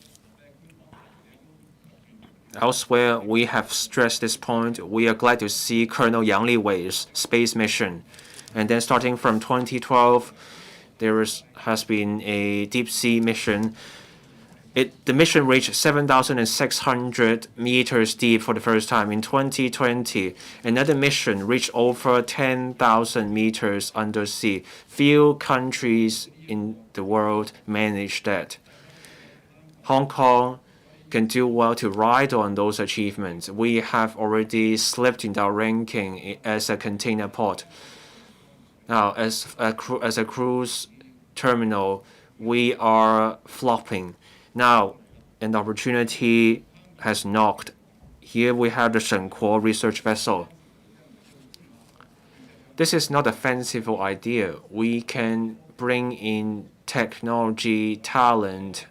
Elsewhere, we have stressed this point. We are glad to see Colonel Yang Liwei's space mission. And then starting from 2012, there has been a deep sea mission. The mission reached 7,600 meters deep for the first time. In 2020, another mission reached over 10,000 meters undersea. Few countries in the world manage that. Hong Kong can do well to ride on those achievements. We have already slipped in our ranking as a container port. Now, as a cruise terminal, we are flopping. Now, an opportunity has knocked. Here we have the Shen Kuo research vessel. This is not a fanciful idea. We can bring in technology, talent,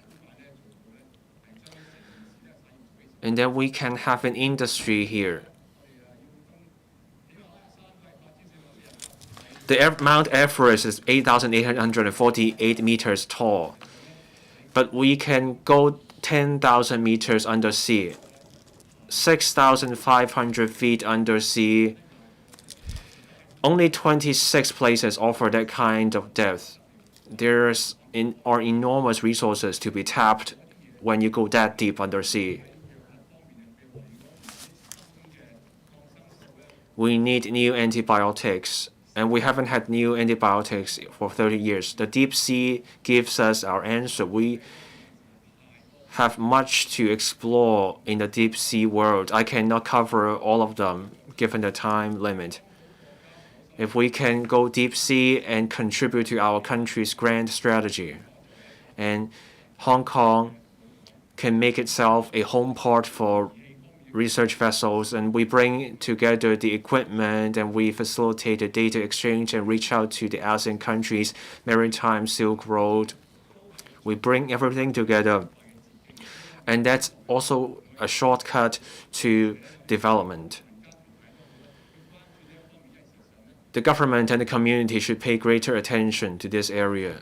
and then we can have an industry here. The Mount Everest is 8,848 meters tall, but we can go 10,000 meters under sea, 6,500 feet under sea. Only 26 places offer that kind of depth. There are enormous resources to be tapped when you go that deep under sea. We need new antibiotics, and we haven't had new antibiotics for 30 years. The deep sea gives us our answer. We have much to explore in the deep sea world. I cannot cover all of them given the time limit. If we can go deep sea and contribute to our country's grand strategy, and Hong Kong can make itself a home port for research vessels, and we bring together the equipment and we facilitate the data exchange and reach out to the ASEAN countries, Maritime Silk Road. We bring everything together, and that's also a shortcut to development. The government and the community should pay greater attention to this area.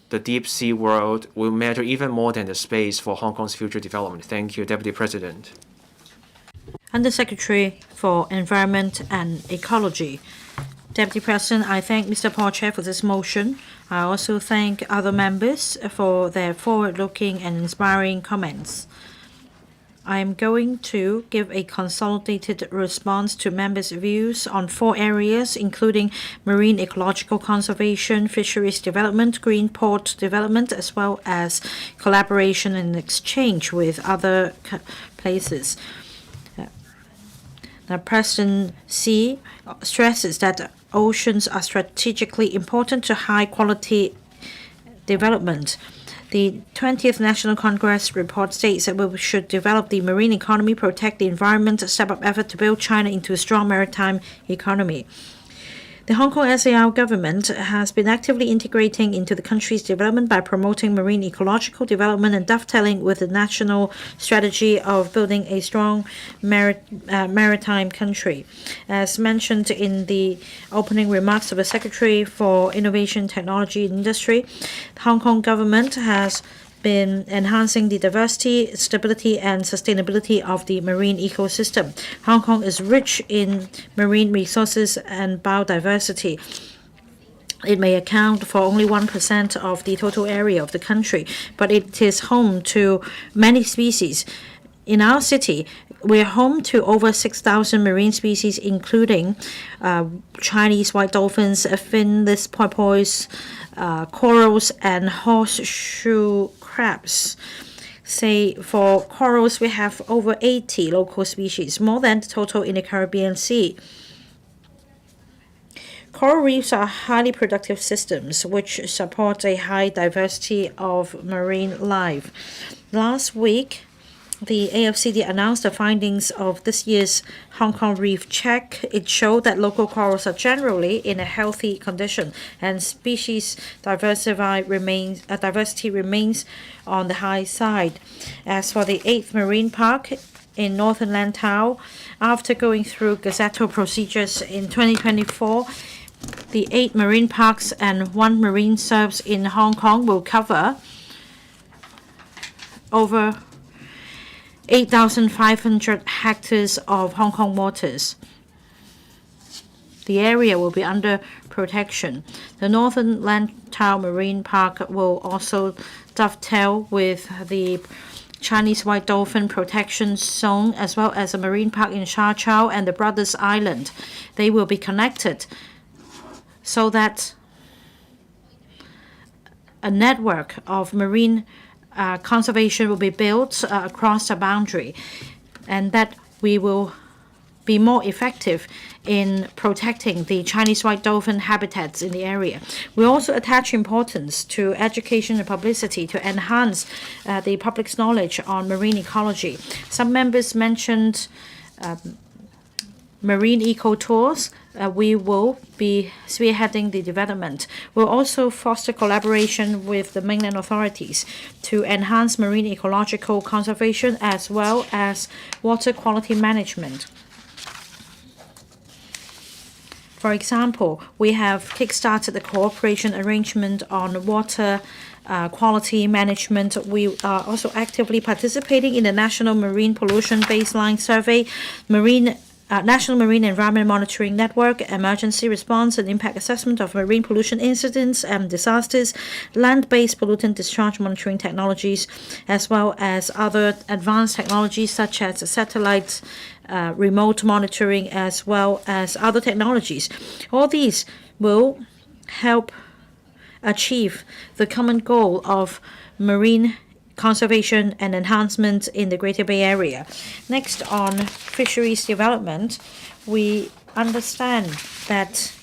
The deep sea world will matter even more than the space for Hong Kong's future development. Thank you, Deputy President. Undersecretary for Environment and Ecology. Deputy President, I thank Mr. Paul Chair for this motion. I also thank other members for their forward-looking and inspiring comments. I am going to give a consolidated response to members' views on 4 areas, including marine ecological conservation, fisheries development, green port development, as well as collaboration and exchange with other places. Now, President Xi stresses that oceans are strategically important to high-quality development. The 20th National Congress report states that we should develop the marine economy, protect the environment, step up effort to build China into a strong maritime economy. The Hong Kong SAR government has been actively integrating into the country's development by promoting marine ecological development and dovetailing with the national strategy of building a strong maritime country. As mentioned in the opening remarks of the Secretary for Innovation, Technology and Industry, the Hong Kong government has been enhancing the diversity, stability, and sustainability of the marine ecosystem. Hong Kong is rich in marine resources and biodiversity. It may account for only 1% of the total area of the country, but it is home to many species. In our city, we're home to over 6,000 marine species, including Chinese white dolphins, finless porpoise, corals, and horseshoe crabs. Say, for corals, we have over 80 local species, more than the total in the Caribbean Sea. Coral reefs are highly productive systems which support a high diversity of marine life. Last week, the AFCD announced the findings of this year's Hong Kong Reef Check. It showed that local corals are generally in a healthy condition, and species diversity remains on the high side. As for the 8th Marine Park in Northern Lantau, after going through gazettal procedures in 2024, the 8 marine parks and 1 marine reserve in Hong Kong will cover over 8,500 hectares of Hong Kong waters. The area will be under protection. The Northern Lantau Marine Park will also dovetail with the Chinese White Dolphin Protection Zone, as well as a marine park in Sha Chao and the Brothers Island. They will be connected so that a network of marine conservation will be built across the boundary, and that we will be more effective in protecting the Chinese white dolphin habitats in the area. We also attach importance to education and publicity to enhance the public's knowledge on marine ecology. Some members mentioned marine eco tours, we will be spearheading the development. We'll also foster collaboration with the mainland authorities to enhance marine ecological conservation as well as water quality management. For example, we have kickstarted the cooperation arrangement on water quality management. We are also actively participating in the National Marine Pollution Baseline Survey, National Marine Environment Monitoring Network, emergency response and impact assessment of marine pollution incidents and disasters, land-based pollutant discharge monitoring technologies, as well as other advanced technologies such as satellite remote monitoring, as well as other technologies. All these will help achieve the common goal of marine conservation and enhancement in the Greater Bay Area. Next, on fisheries development, we understand that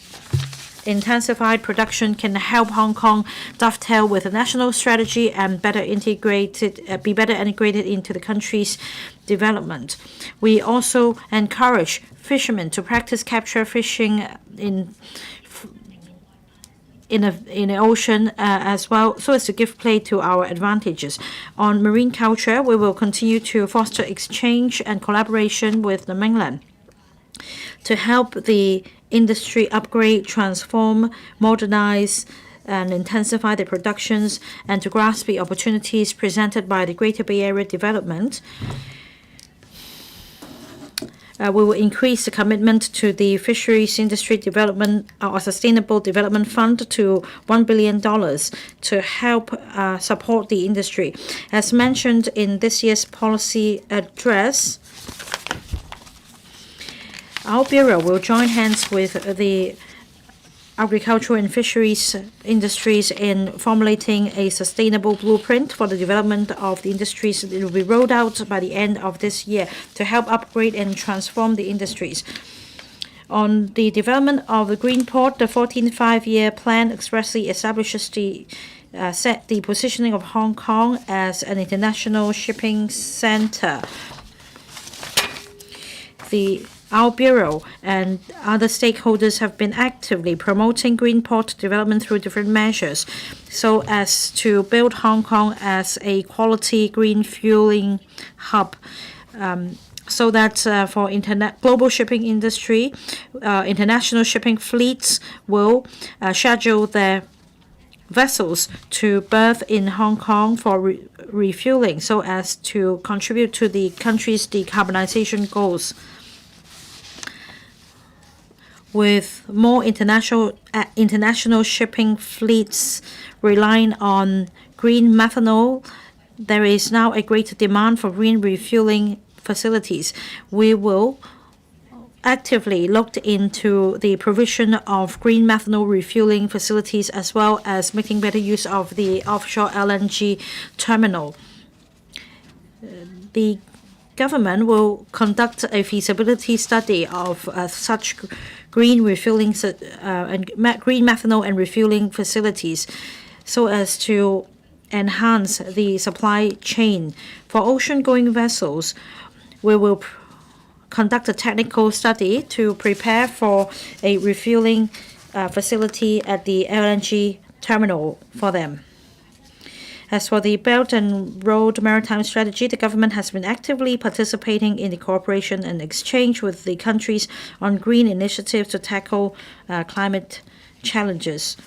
intensified production can help Hong Kong dovetail with a national strategy and be better integrated into the country's development. We also encourage fishermen to practice capture fishing in the ocean as well, so as to give play to our advantages. On marine culture, we will continue to foster exchange and collaboration with the mainland to help the industry upgrade, transform, modernize, and intensify the productions, and to grasp the opportunities presented by the Greater Bay Area development. We will increase the commitment to the Fisheries Industry Development or Sustainable Development Fund to $1 billion to help support the industry. As mentioned in this year's policy address, our Bureau will join hands with the agricultural and fisheries industries in formulating a sustainable blueprint for the development of the industries. It will be rolled out by the end of this year to help upgrade and transform the industries. On the development of the Green Port, the 14th five-year plan expressly establishes set the positioning of Hong Kong as an international shipping center. Our Bureau and other stakeholders have been actively promoting green port development through different measures so as to build Hong Kong as a quality green fueling hub. So that for global shipping industry, international shipping fleets will schedule their vessels to berth in Hong Kong for refueling so as to contribute to the country's decarbonization goals. With more international shipping fleets relying on green methanol, there is now a greater demand for green refueling facilities. We will actively look into the provision of green methanol refueling facilities as well as making better use of the offshore LNG terminal. The government will conduct a feasibility study of such green refueling and green methanol and refueling facilities so as to enhance the supply chain. For ocean-going vessels, we will conduct a technical study to prepare for a refueling facility at the LNG terminal for them. As for the Belt and Road Maritime Strategy, the government has been actively participating in the cooperation and exchange with the countries on green initiatives to tackle climate challenges.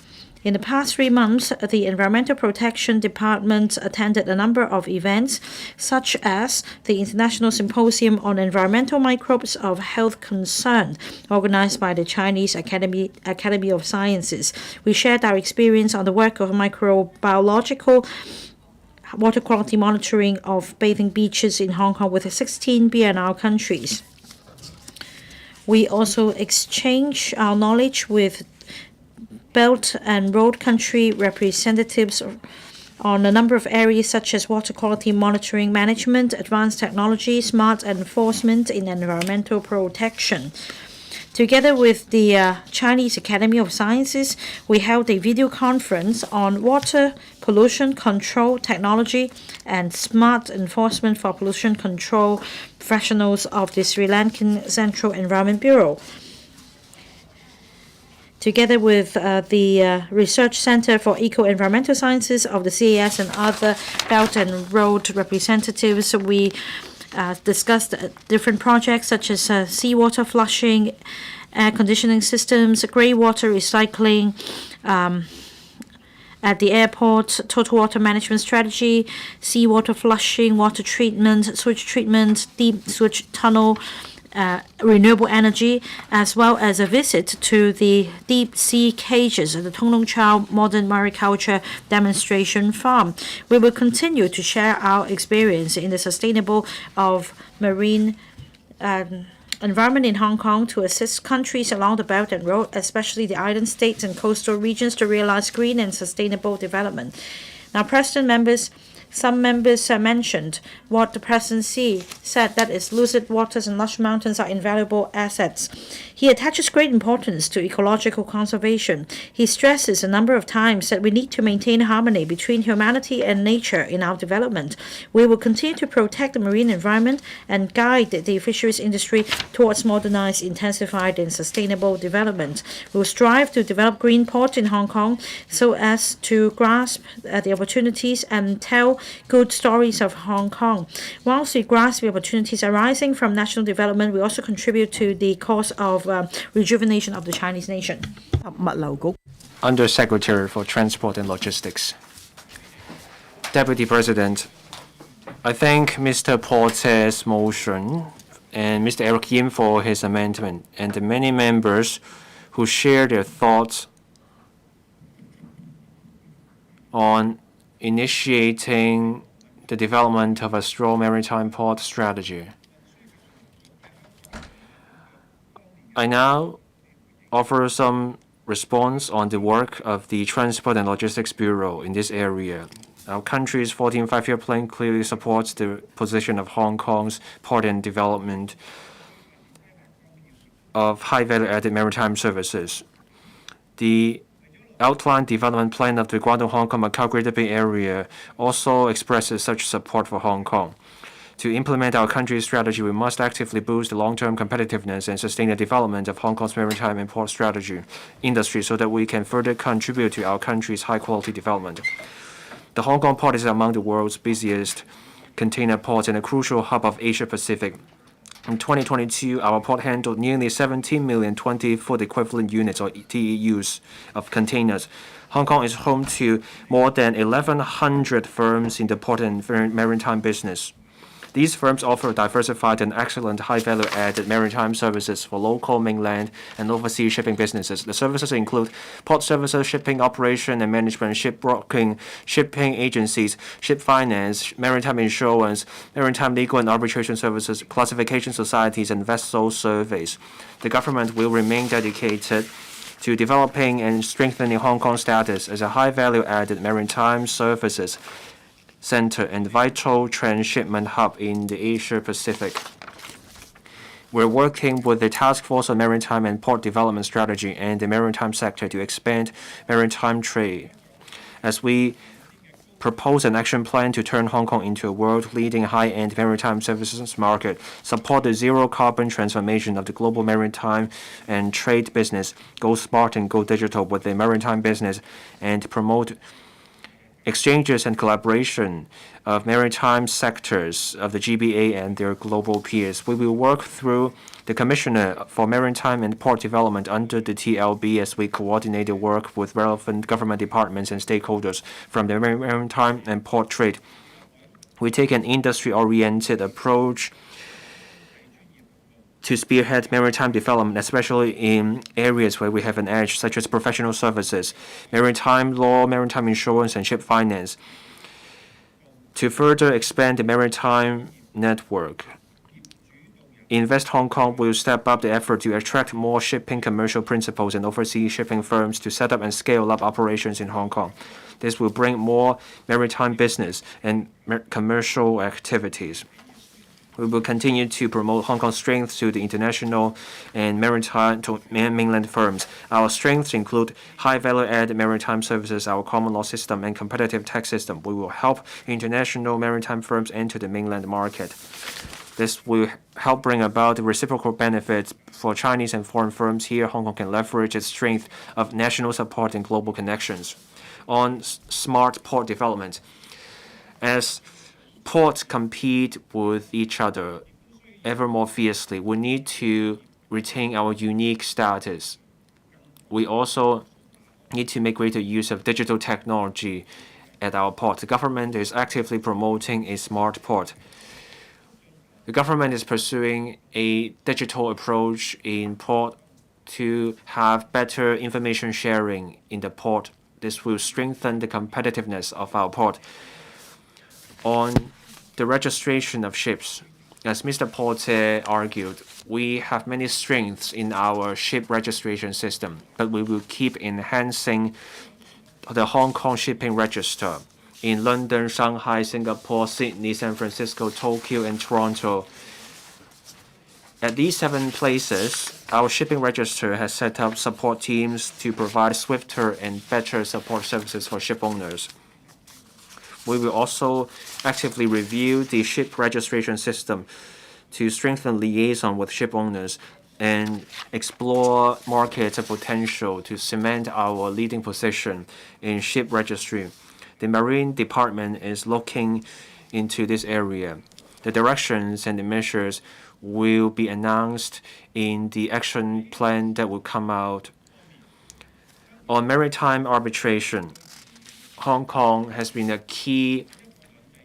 In the past 3 months, the Environmental Protection Department attended a number of events, such as the International Symposium on Environmental Microbes of Health Concern, organized by the Chinese Academy of Sciences. We shared our experience on the work of microbiological water quality monitoring of bathing beaches in Hong Kong with 16 BNR countries. We also exchange our knowledge with Belt and Road country representatives on a number of areas such as water quality monitoring management, advanced technology, smart enforcement in environmental protection. Together with the Chinese Academy of Sciences, we held a video conference on water pollution control technology and smart enforcement for pollution control professionals of the Sri Lankan Central Environment Bureau. Together with the Research Center for Eco-Environmental Sciences of the CAS and other Belt and Road representatives, we discussed different projects such as seawater flushing, air conditioning systems, grey water recycling at the airport, total water management strategy, seawater flushing, water treatment, sewage treatment, deep sewage tunnel, renewable energy, as well as a visit to the deep sea cages at the Tonglong Chau Modern Mariculture Demonstration Farm. We will continue to share our experience in the sustainable of marine environment in Hong Kong to assist countries along the Belt and Road, especially the island states and coastal regions, to realize green and sustainable development. Now, President, members, some members mentioned what the presidency said, that is, lucid waters and lush mountains are invaluable assets. He attaches great importance to ecological conservation. He stresses a number of times that we need to maintain harmony between humanity and nature in our development. We will continue to protect the marine environment and guide the fisheries industry towards modernized, intensified, and sustainable development. We will strive to develop green ports in Hong Kong so as to grasp the opportunities and tell good stories of Hong Kong. Whilst we grasp the opportunities arising from national development, we also contribute to the cause of rejuvenation of the Chinese nation. Under Secretary for Transport and Logistics. Deputy President, I thank Mr. Porter's motion and Mr. Eric Yim for his amendment, and the many members who share their thoughts on initiating the development of a strong maritime port strategy. I now offer some response on the work of the Transport and Logistics Bureau in this area. Our country's 14th five-year plan clearly supports the position of Hong Kong's port and development of high-value added maritime services. The outline development plan of the Guangdong, Hong Kong, Macau Greater Bay Area also expresses such support for Hong Kong. To implement our country's strategy, we must actively boost the long-term competitiveness and sustain the development of Hong Kong's maritime and port strategy industry so that we can further contribute to our country's high-quality development. The Hong Kong port is among the world's busiest container ports and a crucial hub of Asia-Pacific. In 2022, our port handled nearly 17 million 20-foot equivalent units, or TEUs, of containers. Hong Kong is home to more than 1,100 firms in the port and maritime business. These firms offer diversified and excellent high-value added maritime services for local, mainland, and overseas shipping businesses. The services include port services, shipping operation and management, shipbroking, shipping agencies, ship finance, maritime insurance, maritime legal and arbitration services, classification societies, and vessel surveys. The government will remain dedicated to developing and strengthening Hong Kong's status as a high-value added maritime services center and vital transshipment hub in the Asia-Pacific. We're working with the Task Force on Maritime and Port Development Strategy and the maritime sector to expand maritime trade. As we propose an action plan to turn Hong Kong into a world-leading high-end maritime services market, support the zero-carbon transformation of the global maritime and trade business, go smart and go digital with the maritime business, and promote exchanges and collaboration of maritime sectors of the GBA and their global peers. We will work through the Commissioner for Maritime and Port Development under the TLB as we coordinate the work with relevant government departments and stakeholders from the maritime and port trade. We take an industry-oriented approach to spearhead maritime development, especially in areas where we have an edge, such as professional services, maritime law, maritime insurance, and ship finance. To further expand the maritime network, Invest Hong Kong will step up the effort to attract more shipping commercial principals and overseas shipping firms to set up and scale up operations in Hong Kong. This will bring more maritime business and commercial activities. We will continue to promote Hong Kong's strength to the international and maritime to mainland firms. Our strengths include high value-added maritime services, our common law system, and competitive tax system. We will help international maritime firms enter the mainland market. This will help bring about reciprocal benefits for Chinese and foreign firms. Here, Hong Kong can leverage its strength of national support and global connections. On smart port development, as ports compete with each other ever more fiercely, we need to retain our unique status. We also need to make greater use of digital technology at our port. The government is actively promoting a smart port. The government is pursuing a digital approach in port to have better information sharing in the port. This will strengthen the competitiveness of our port. On the registration of ships, as Mr. Porter argued, we have many strengths in our ship registration system, but we will keep enhancing the Hong Kong shipping register in London, Shanghai, Singapore, Sydney, San Francisco, Tokyo, and Toronto. At these 7 places, our shipping register has set up support teams to provide swifter and better support services for ship owners. We will also actively review the ship registration system to strengthen liaison with ship owners and explore market potential to cement our leading position in ship registry. The Marine Department is looking into this area. The directions and the measures will be announced in the action plan that will come out. On maritime arbitration, Hong Kong has been a key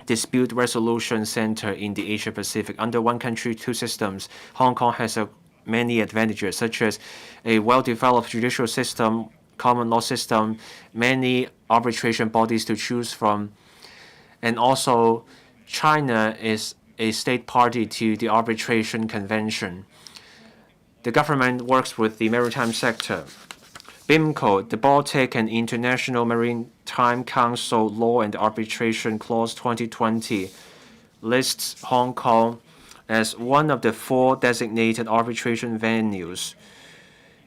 dispute resolution center in the Asia Pacific. Under one country, two systems, Hong Kong has many advantages, such as a well-developed judicial system, common law system, many arbitration bodies to choose from, and also China is a state party to the arbitration convention. The government works with the maritime sector. BIMCO, the Baltic and International Maritime Council Law and Arbitration Clause 2020, lists Hong Kong as one of the 4 designated arbitration venues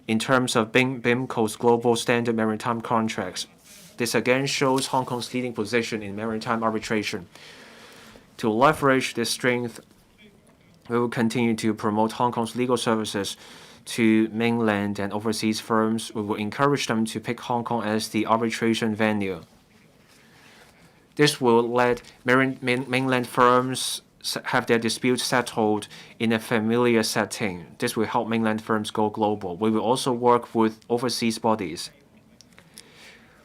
in terms of BIMCO's global standard maritime contracts. This again shows Hong Kong's leading position in maritime arbitration. To leverage this strength, we will continue to promote Hong Kong's legal services to mainland and overseas firms. We will encourage them to pick Hong Kong as the arbitration venue. This will let mainland firms have their disputes settled in a familiar setting. This will help mainland firms go global. We will also work with overseas bodies.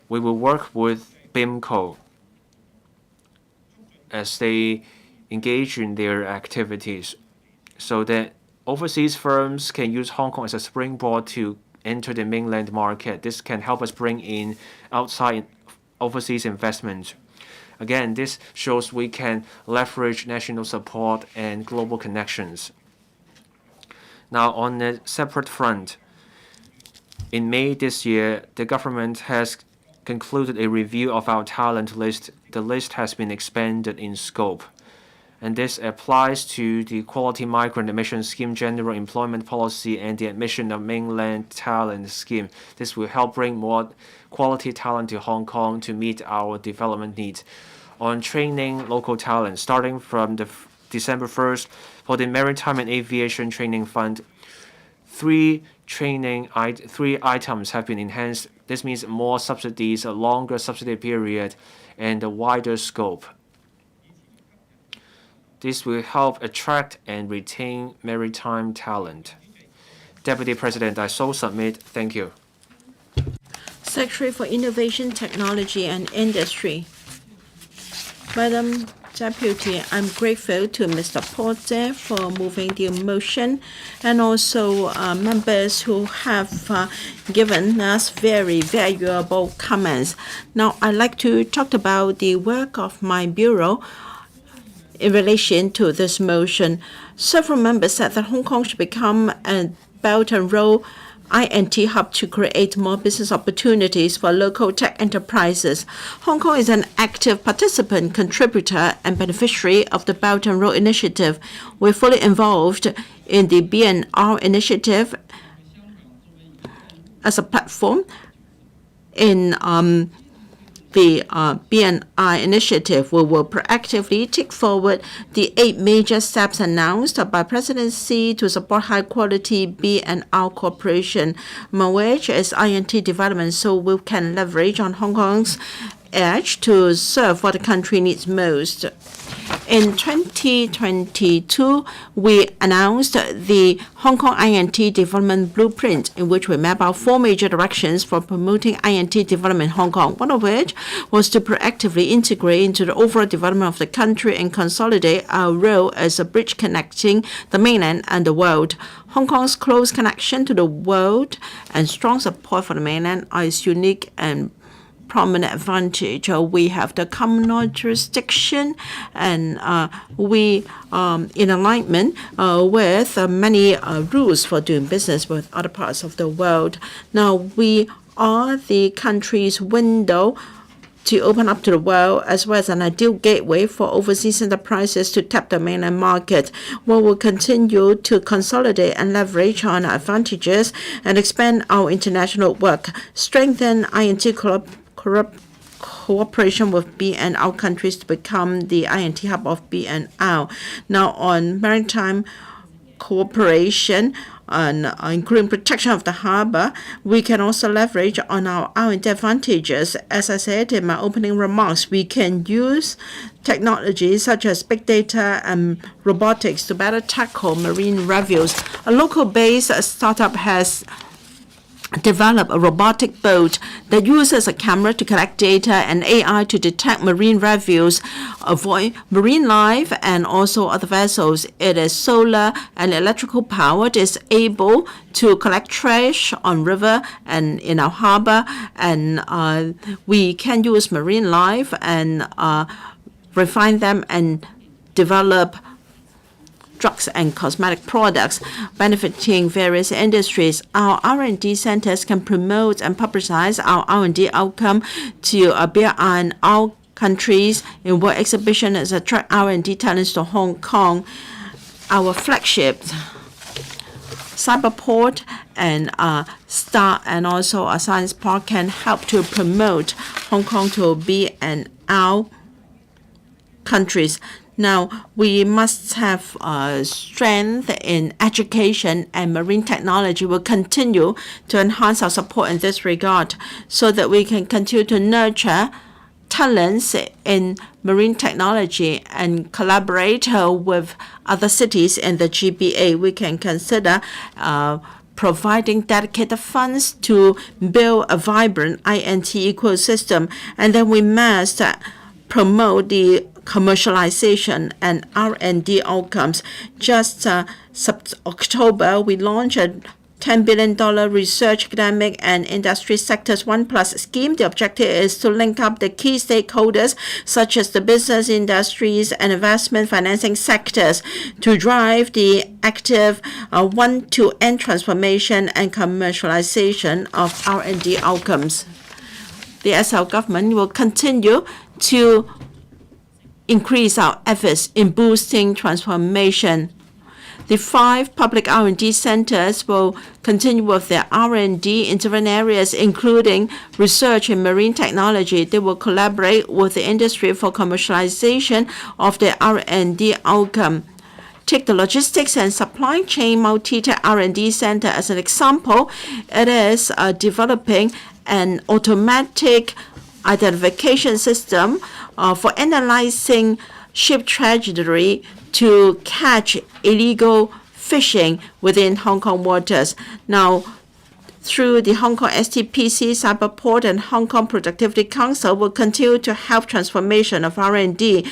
We will work with BIMCO as they engage in their activities so that overseas firms can use Hong Kong as a springboard to enter the mainland market. This can help us bring in outside overseas investment. Again, this shows we can leverage national support and global connections. Now, on a separate front, in May this year, the government has concluded a review of our talent list. The list has been expanded in scope, and this applies to the Quality Migrant Admission Scheme, General Employment Policy, and the Admission of Mainland Talent Scheme. This will help bring more quality talent to Hong Kong to meet our development needs. On training local talent, starting from December 1st, for the Maritime and Aviation Training Fund, 3 items have been enhanced. This means more subsidies, a longer subsidy period, and a wider scope. This will help attract and retain maritime talent. Deputy President, I so submit. Thank you. Secretary for Innovation, Technology and Industry. Madam Deputy, I'm grateful to Mr. Porter for moving the motion and also members who have given us very valuable comments. Now, I'd like to talk about the work of my bureau in relation to this motion. Several members said that Hong Kong should become a Belt and Road INT hub to create more business opportunities for local tech enterprises. Hong Kong is an active participant, contributor, and beneficiary of the Belt and Road Initiative. We're fully involved in the BNR initiative as a platform. In the BNI initiative, we will proactively take forward the 8 major steps announced by President Xi to support high-quality BNI cooperation, among which is INT development, so we can leverage on Hong Kong's edge to serve what the country needs most. In 2022, we announced the Hong Kong INT Development Blueprint, in which we map out 4 major directions for promoting INT development in Hong Kong, one of which was to proactively integrate into the overall development of the country and consolidate our role as a bridge connecting the mainland and the world. Hong Kong's close connection to the world and strong support for the mainland are its unique and prominent advantage. We have the common jurisdiction, and we in alignment with many rules for doing business with other parts of the world. Now, we are the country's window to open up to the world, as well as an ideal gateway for overseas enterprises to tap the mainland market. We will continue to consolidate and leverage on our advantages and expand our international work, strengthen INT cooperation with BNL countries to become the INT hub of BNL. Now, on maritime cooperation, including protection of the harbor, we can also leverage on our R&D advantages. As I said in my opening remarks, we can use technologies such as big data and robotics to better tackle marine reviews. A local-based startup has develop a robotic boat that uses a camera to collect data and AI to detect marine reviews, avoid marine life, and also other vessels. It is solar and electrical powered. It is able to collect trash on river and in our harbor, and we can use marine life and refine them and develop drugs and cosmetic products benefiting various industries. Our R&D centers can promote and publicize our R&D outcome to BNI countries in world exhibitions and attract R&D talents to Hong Kong. Our flagship Cyberport and STAR and also a science park can help to promote Hong Kong to BNI countries. Now, we must have strength in education, and marine technology will continue to enhance our support in this regard so that we can continue to nurture talents in marine technology and collaborate with other cities in the GBA. We can consider providing dedicated funds to build a vibrant INT ecosystem, and then we must promote the commercialization and R&D outcomes. Just October, we launched a $10 billion research, academic, and industry sectors 1+ scheme. The objective is to link up the key stakeholders, such as the business industries and investment financing sectors, to drive the active one-to-end transformation and commercialization of R&D outcomes. The SL government will continue to increase our efforts in boosting transformation. The 5 public R&D centers will continue with their R&D in different areas, including research in marine technology. They will collaborate with the industry for commercialization of their R&D outcome. Take the logistics and supply chain multi-tech R&D center as an example. It is developing an automatic identification system for analyzing ship trajectory to catch illegal fishing within Hong Kong waters. Now, through the Hong Kong STPC, Cyberport, and Hong Kong Productivity Council will continue to help transformation of R&D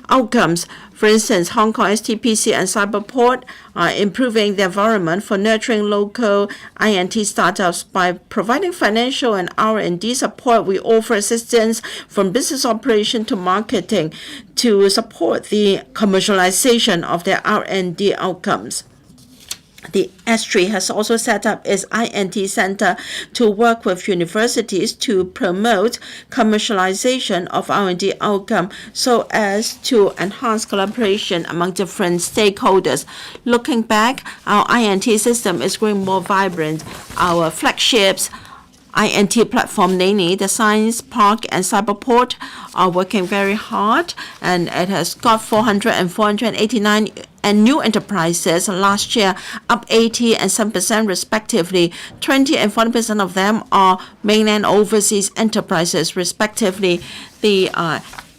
outcomes. For instance, Hong Kong STPC and Cyberport are improving the environment for nurturing local INT startups. By providing financial and R&D support, we offer assistance from business operation to marketing to support the commercialization of their R&D outcomes. The S3 has also set up its INT Center to work with universities to promote commercialization of R&D outcome so as to enhance collaboration among different stakeholders. Looking back, our INT system is growing more vibrant. Our flagships INT platform, namely the Science Park and Cyberport, are working very hard, and it has got 400 and 489 and new enterprises last year, up 80 and 7% respectively. 20 and 40% of them are mainland overseas enterprises respectively. The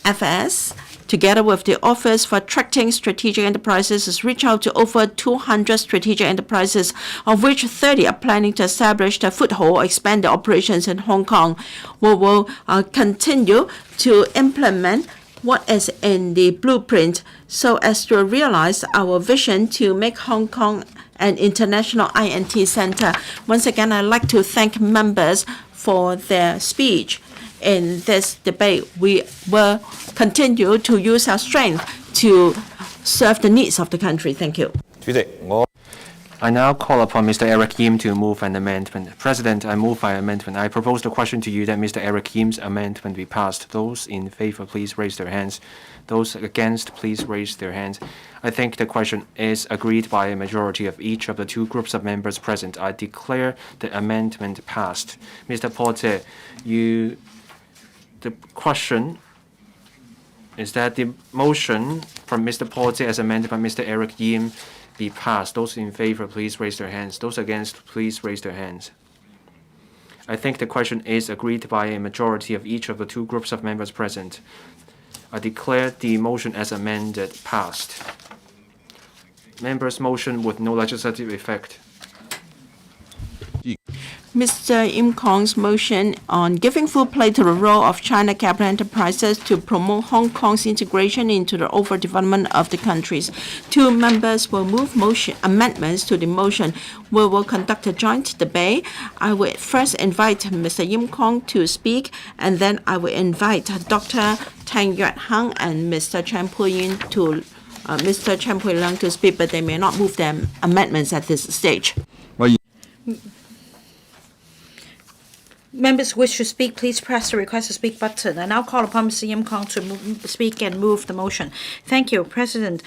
FS, together with the Office for Attracting Strategic Enterprises, has reached out to over 200 strategic enterprises, of which 30 are planning to establish their foothold or expand their operations in Hong Kong. We will continue to implement what is in the blueprint so as to realize our vision to make Hong Kong an international INT center. Once again, I'd like to thank members for their speech. In this debate, we will continue to use our strength to serve the needs of the country. Thank you. I now call upon Mr. Eric Yim to move an amendment. President, I move my amendment. I propose the question to you that Mr. Eric Yim's amendment be passed. Those in favor, please raise their hands. Those against, please raise their hands. I think the question is agreed by a majority of each of the two groups of members present. I declare the amendment passed. Mr. Porte, the question is that the motion from Mr. Porte as amended by Mr. Eric Yim be passed. Those in favor, please raise their hands. Those against, please raise their hands. I think the question is agreed by a majority of each of the two groups of members present. I declare the motion as amended passed. Members' motion with no legislative effect. Mr. Im Kong's motion on giving full play to the role of China capital enterprises to promote Hong Kong's integration into the overall development of the countries. Two members will move amendments to the motion. We will conduct a joint debate. I will first invite Mr. Im Kong to speak, and then I will invite Dr. Tang Yue Hang and Mr. Chen Puyin to speak, but they may not move their amendments at this stage. Members wish to speak, please press the request to speak button. I now call upon Mr. Yim Kong to speak and move the motion. Thank you, President.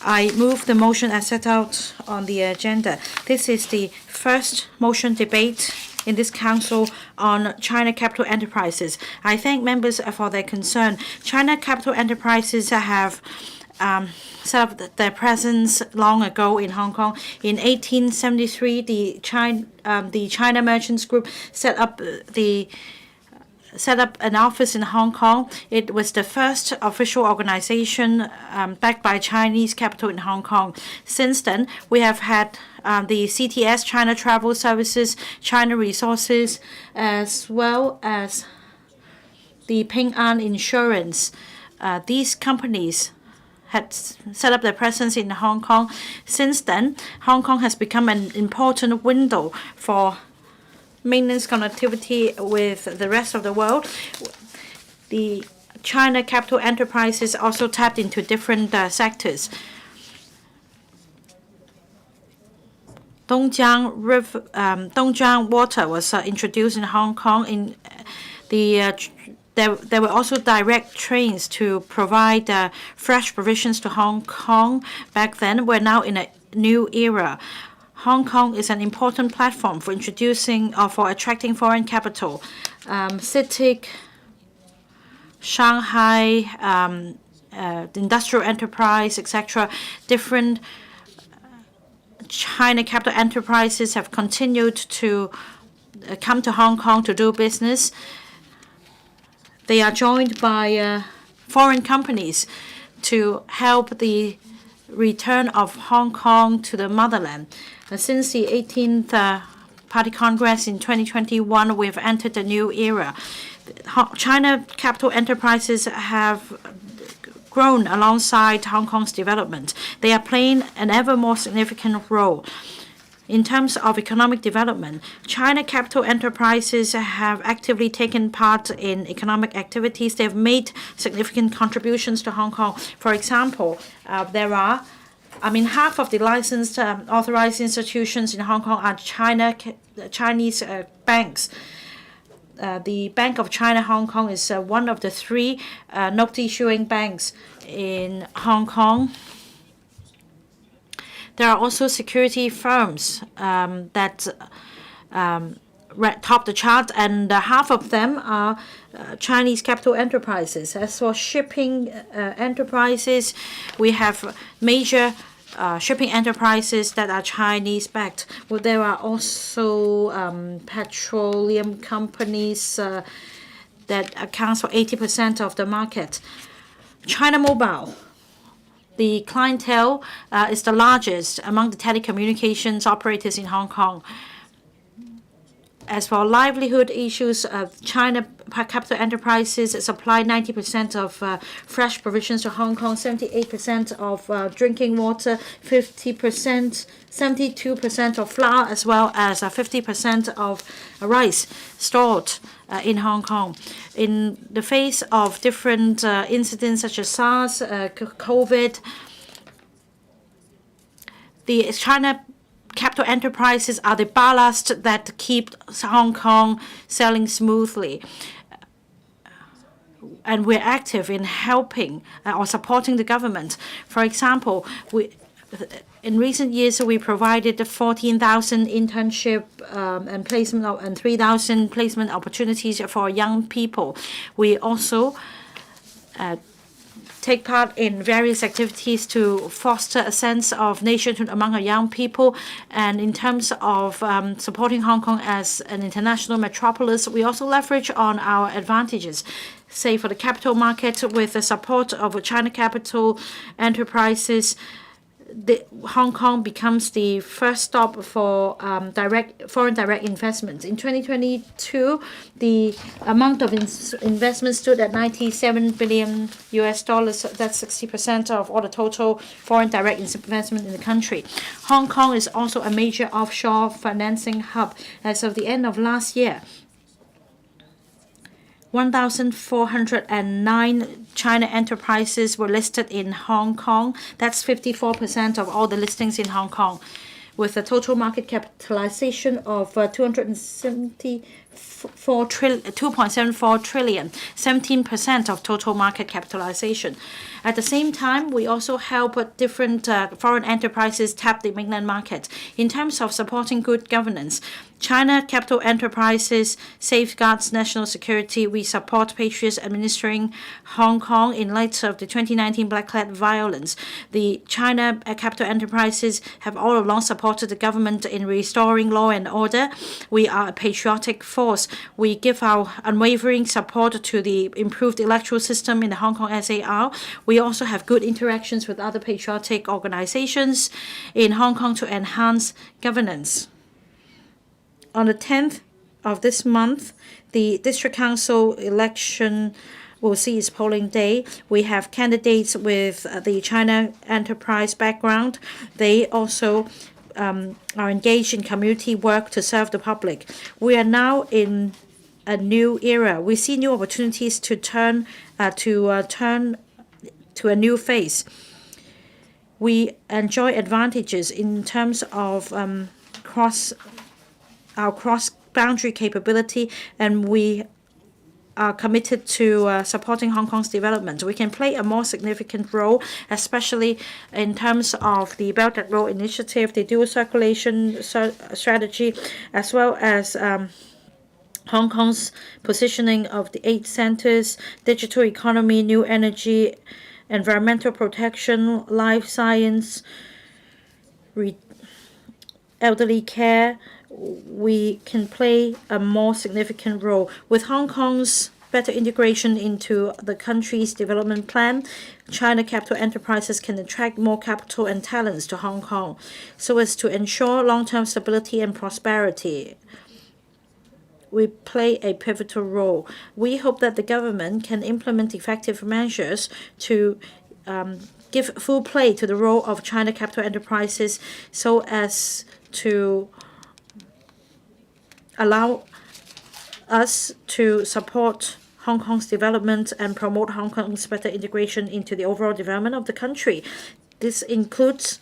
I move the motion as set out on the agenda. This is the first motion debate in this council on China capital enterprises. I thank members for their concern. China capital enterprises have set up their presence long ago in Hong Kong. In 1873, the China Merchants Group set up an office in Hong Kong. It was the first official organization backed by Chinese capital in Hong Kong. Since then, we have had the CTS, China Travel Services, China Resources, as well as the Ping An Insurance. These companies had set up their presence in Hong Kong. Since then, Hong Kong has become an important window for maintenance connectivity with the rest of the world. The China capital enterprises also tapped into different sectors. Dongjiang Water was introduced in Hong Kong. There were also direct trains to provide fresh provisions to Hong Kong back then. We're now in a new era. Hong Kong is an important platform for introducing or for attracting foreign capital. CITIC, Shanghai, industrial enterprise, etc. Different China capital enterprises have continued to come to Hong Kong to do business. They are joined by foreign companies to help the return of Hong Kong to the motherland. Since the 18th Party Congress in 2021, we've entered a new era. China capital enterprises have grown alongside Hong Kong's development. They are playing an ever more significant role. In terms of economic development, China capital enterprises have actively taken part in economic activities. They have made significant contributions to Hong Kong. For example, there are half of the licensed authorized institutions in Hong Kong are Chinese banks. The Bank of China Hong Kong is one of the 3 note-issuing banks in Hong Kong. There are also security firms that top the chart, and half of them are Chinese capital enterprises. As for shipping enterprises, we have major shipping enterprises that are Chinese-backed. Well, there are also petroleum companies that accounts for 80% of the market. China Mobile, the clientele is the largest among the telecommunications operators in Hong Kong. As for livelihood issues, China capital enterprises supply 90% of fresh provisions to Hong Kong, 78% of drinking water, 72% of flour, as well as 50% of rice stored in Hong Kong. In the face of different incidents such as SARS, COVID, the China capital enterprises are the ballast that keep Hong Kong selling smoothly. And we're active in helping or supporting the government. For example, in recent years, we provided 14,000 internship and placement and 3,000 placement opportunities for young people. We also take part in various activities to foster a sense of nationhood among our young people. And in terms of supporting Hong Kong as an international metropolis, we also leverage on our advantages. Say for the capital market, with the support of China capital enterprises, Hong Kong becomes the first stop for foreign direct investments. In 2022, the amount of investment stood at $97 billion. That's 60% of all the total foreign direct investment in the country. Hong Kong is also a major offshore financing hub. As of the end of last year, 1,409 China enterprises were listed in Hong Kong. That's 54% of all the listings in Hong Kong, with a total market capitalization of 2.74 trillion, 17% of total market capitalization. At the same time, we also help different foreign enterprises tap the mainland market. In terms of supporting good governance, China capital enterprises safeguards national security. We support patriots administering Hong Kong in light of the 2019 Black-clad violence. The China capital enterprises have all along supported the government in restoring law and order. We are a patriotic force. We give our unwavering support to the improved electoral system in the Hong Kong SAR. We also have good interactions with other patriotic organizations in Hong Kong to enhance governance. On the 10th of this month, the District Council election will see its polling day. We have candidates with the China enterprise background. They also are engaged in community work to serve the public. We are now in a new era. We see new opportunities to turn to a new phase. We enjoy advantages in terms of cross-boundary capability, and we are committed to supporting Hong Kong's development. We can play a more significant role, especially in terms of the Belt and Road Initiative, the dual circulation strategy, as well as Hong Kong's positioning of the 8 centers, digital economy, new energy, environmental protection, life science, elderly care. We can play a more significant role. With Hong Kong's better integration into the country's development plan, China capital enterprises can attract more capital and talents to Hong Kong so as to ensure long-term stability and prosperity. We play a pivotal role. We hope that the government can implement effective measures to give full play to the role of China capital enterprises so as to allow us to support Hong Kong's development and promote Hong Kong's better integration into the overall development of the country. This includes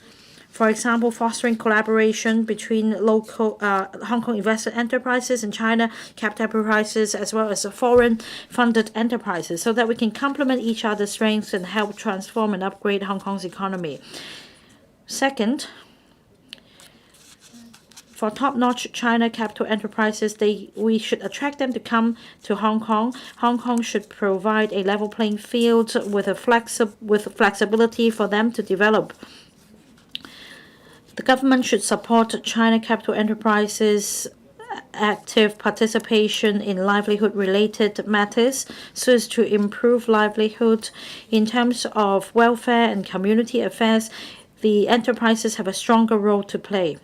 For example, fostering collaboration between local Hong Kong invested enterprises and China capital enterprises, as well as foreign-funded enterprises, so that we can complement each other's strengths and help transform and upgrade Hong Kong's economy. Second, for top-notch China capital enterprises, we should attract them to come to Hong Kong. Hong Kong should provide a level playing field with flexibility for them to develop. The government should support China capital enterprises' active participation in livelihood-related matters so as to improve livelihood. In terms of welfare and community affairs, the enterprises have a stronger role to play.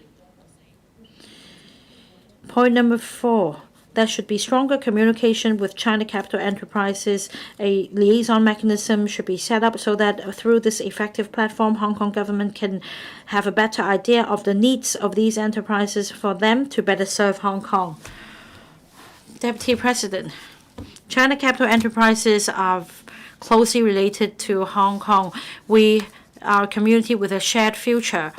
Point number 4, there should be stronger communication with China capital enterprises. A liaison mechanism should be set up so that through this effective platform, Hong Kong government can have a better idea of the needs of these enterprises for them to better serve Hong Kong. Deputy President, China capital enterprises are closely related to Hong Kong. We are a community with a shared future.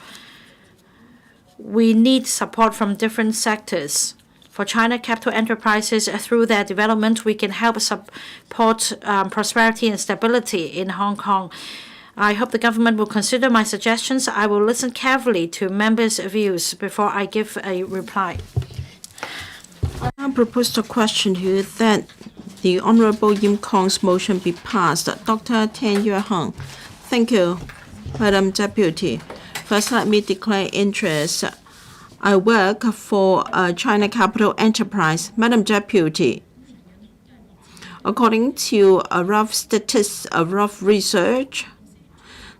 We need support from different sectors. For China capital enterprises, through their development, we can help support prosperity and stability in Hong Kong. I hope the government will consider my suggestions. I will listen carefully to members' views before I give a reply. I propose a question here that the Honorable Yim Kong's motion be passed. Dr. Tan Yue Hung. Thank you, Madam Deputy. First, let me declare interest. I work for a China capital enterprise. Madam Deputy, according to a rough research,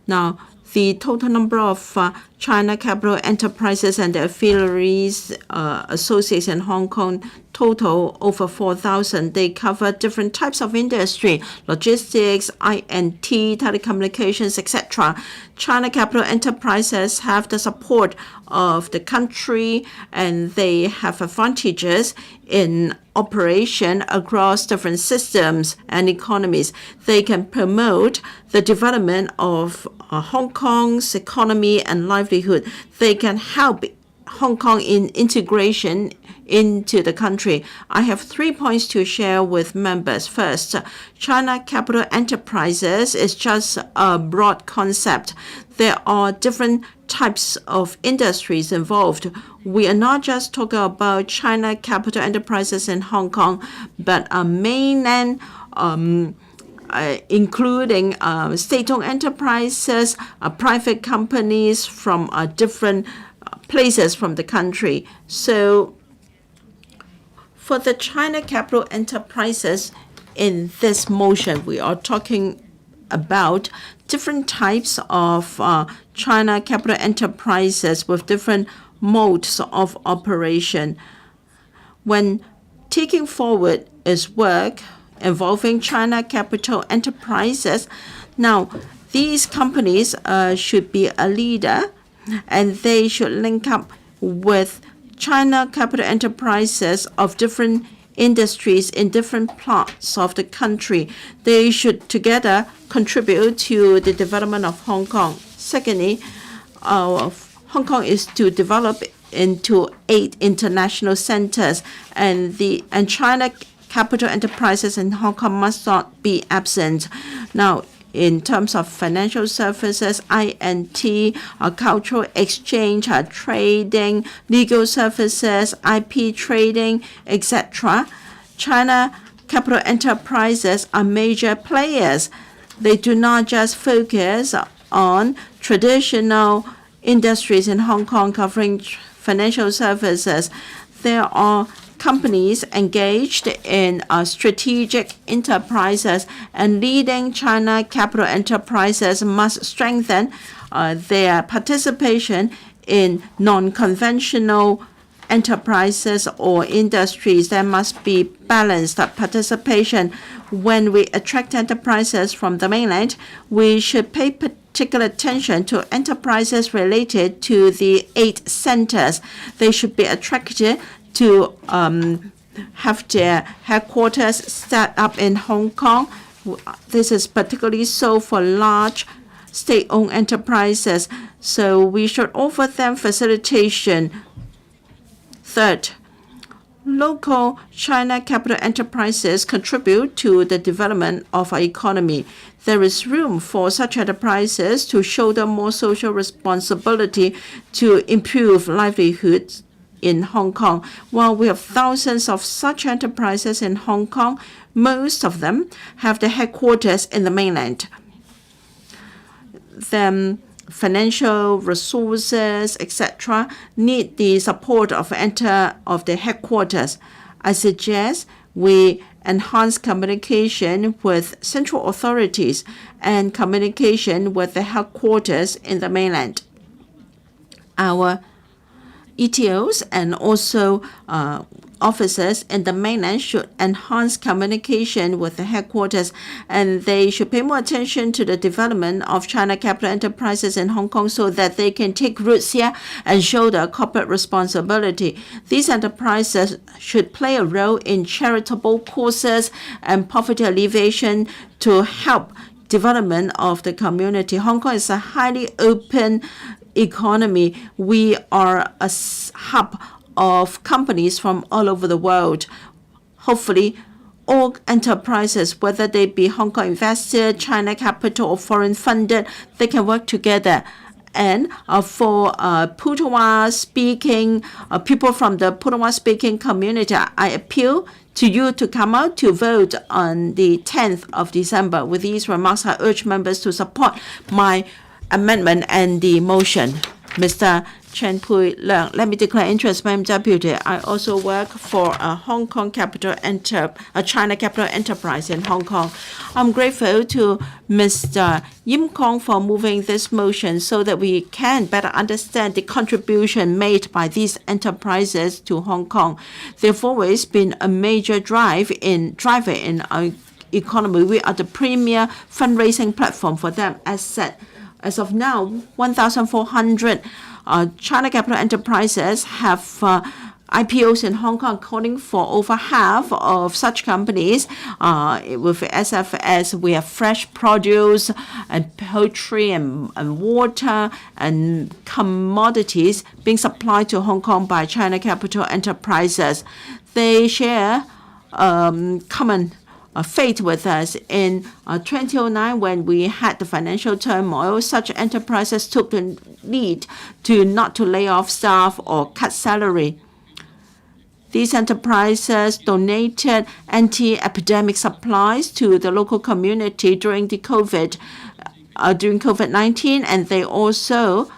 now the total number of China capital enterprises and their affiliates, associates in Hong Kong, total over 4,000. They cover different types of industry, logistics, INT, telecommunications, etc. China capital enterprises have the support of the country, and they have advantages in operation across different systems and economies. They can promote the development of Hong Kong's economy and livelihood. They can help Hong Kong in integration into the country. I have 3 points to share with members. First, China capital enterprises is just a broad concept. There are different types of industries involved. We are not just talking about China capital enterprises in Hong Kong, but mainland, including state-owned enterprises, private companies from different places from the country. So for the China capital enterprises in this motion, we are talking about different types of China capital enterprises with different modes of operation. When taking forward is work involving China capital enterprises, now these companies should be a leader, and they should link up with China capital enterprises of different industries in different parts of the country. They should together contribute to the development of Hong Kong. Secondly, Hong Kong is to develop into 8 international centers, and China capital enterprises in Hong Kong must not be absent. Now, in terms of financial services, INT, cultural exchange, trading, legal services, IP trading, etc. China capital enterprises are major players. They do not just focus on traditional industries in Hong Kong covering financial services. There are companies engaged in strategic enterprises, and leading China capital enterprises must strengthen their participation in non-conventional enterprises or industries. There must be balanced participation. When we attract enterprises from the mainland, we should pay particular attention to enterprises related to the 8 centers. They should be attracted to have their headquarters set up in Hong Kong. This is particularly so for large state-owned enterprises, so we should offer them facilitation. Third, local China capital enterprises contribute to the development of our economy. There is room for such enterprises to shoulder more social responsibility to improve livelihoods in Hong Kong. While we have thousands of such enterprises in Hong Kong, most of them have their headquarters in the mainland. Then financial resources, etc., need the support of the headquarters. I suggest we enhance communication with central authorities and communication with the headquarters in the mainland. Our ETOs and also officers in the mainland should enhance communication with the headquarters, and they should pay more attention to the development of China capital enterprises in Hong Kong so that they can take roots here and shoulder corporate responsibility. These enterprises should play a role in charitable causes and poverty alleviation to help development of the community. Hong Kong is a highly open economy. We are a hub of companies from all over the world. Hopefully, all enterprises, whether they be Hong Kong invested, China capital, or foreign funded, they can work together. And for Putonghua speaking, people from the Putonghua speaking community, I appeal to you to come out to vote on the 10th of December. With these remarks, I urge members to support my amendment and the motion. Mr. Chen Pui Leung, let me declare interest, Madam Deputy. I also work for a Hong Kong capital a China capital enterprise in Hong Kong. I'm grateful to Mr. Yim Kong for moving this motion so that we can better understand the contribution made by these enterprises to Hong Kong. They've always been a major driver in our economy. We are the premier fundraising platform for them. As of now, 1,400 China capital enterprises have IPOs in Hong Kong, accounting for over half of such companies. With SFS, we have fresh produce and poultry and water and commodities being supplied to Hong Kong by China capital enterprises. They share common fate with us. In 2009, when we had the financial turmoil, such enterprises took the lead not to lay off staff or cut salary. These enterprises donated anti-epidemic supplies to the local community during COVID-19, and they also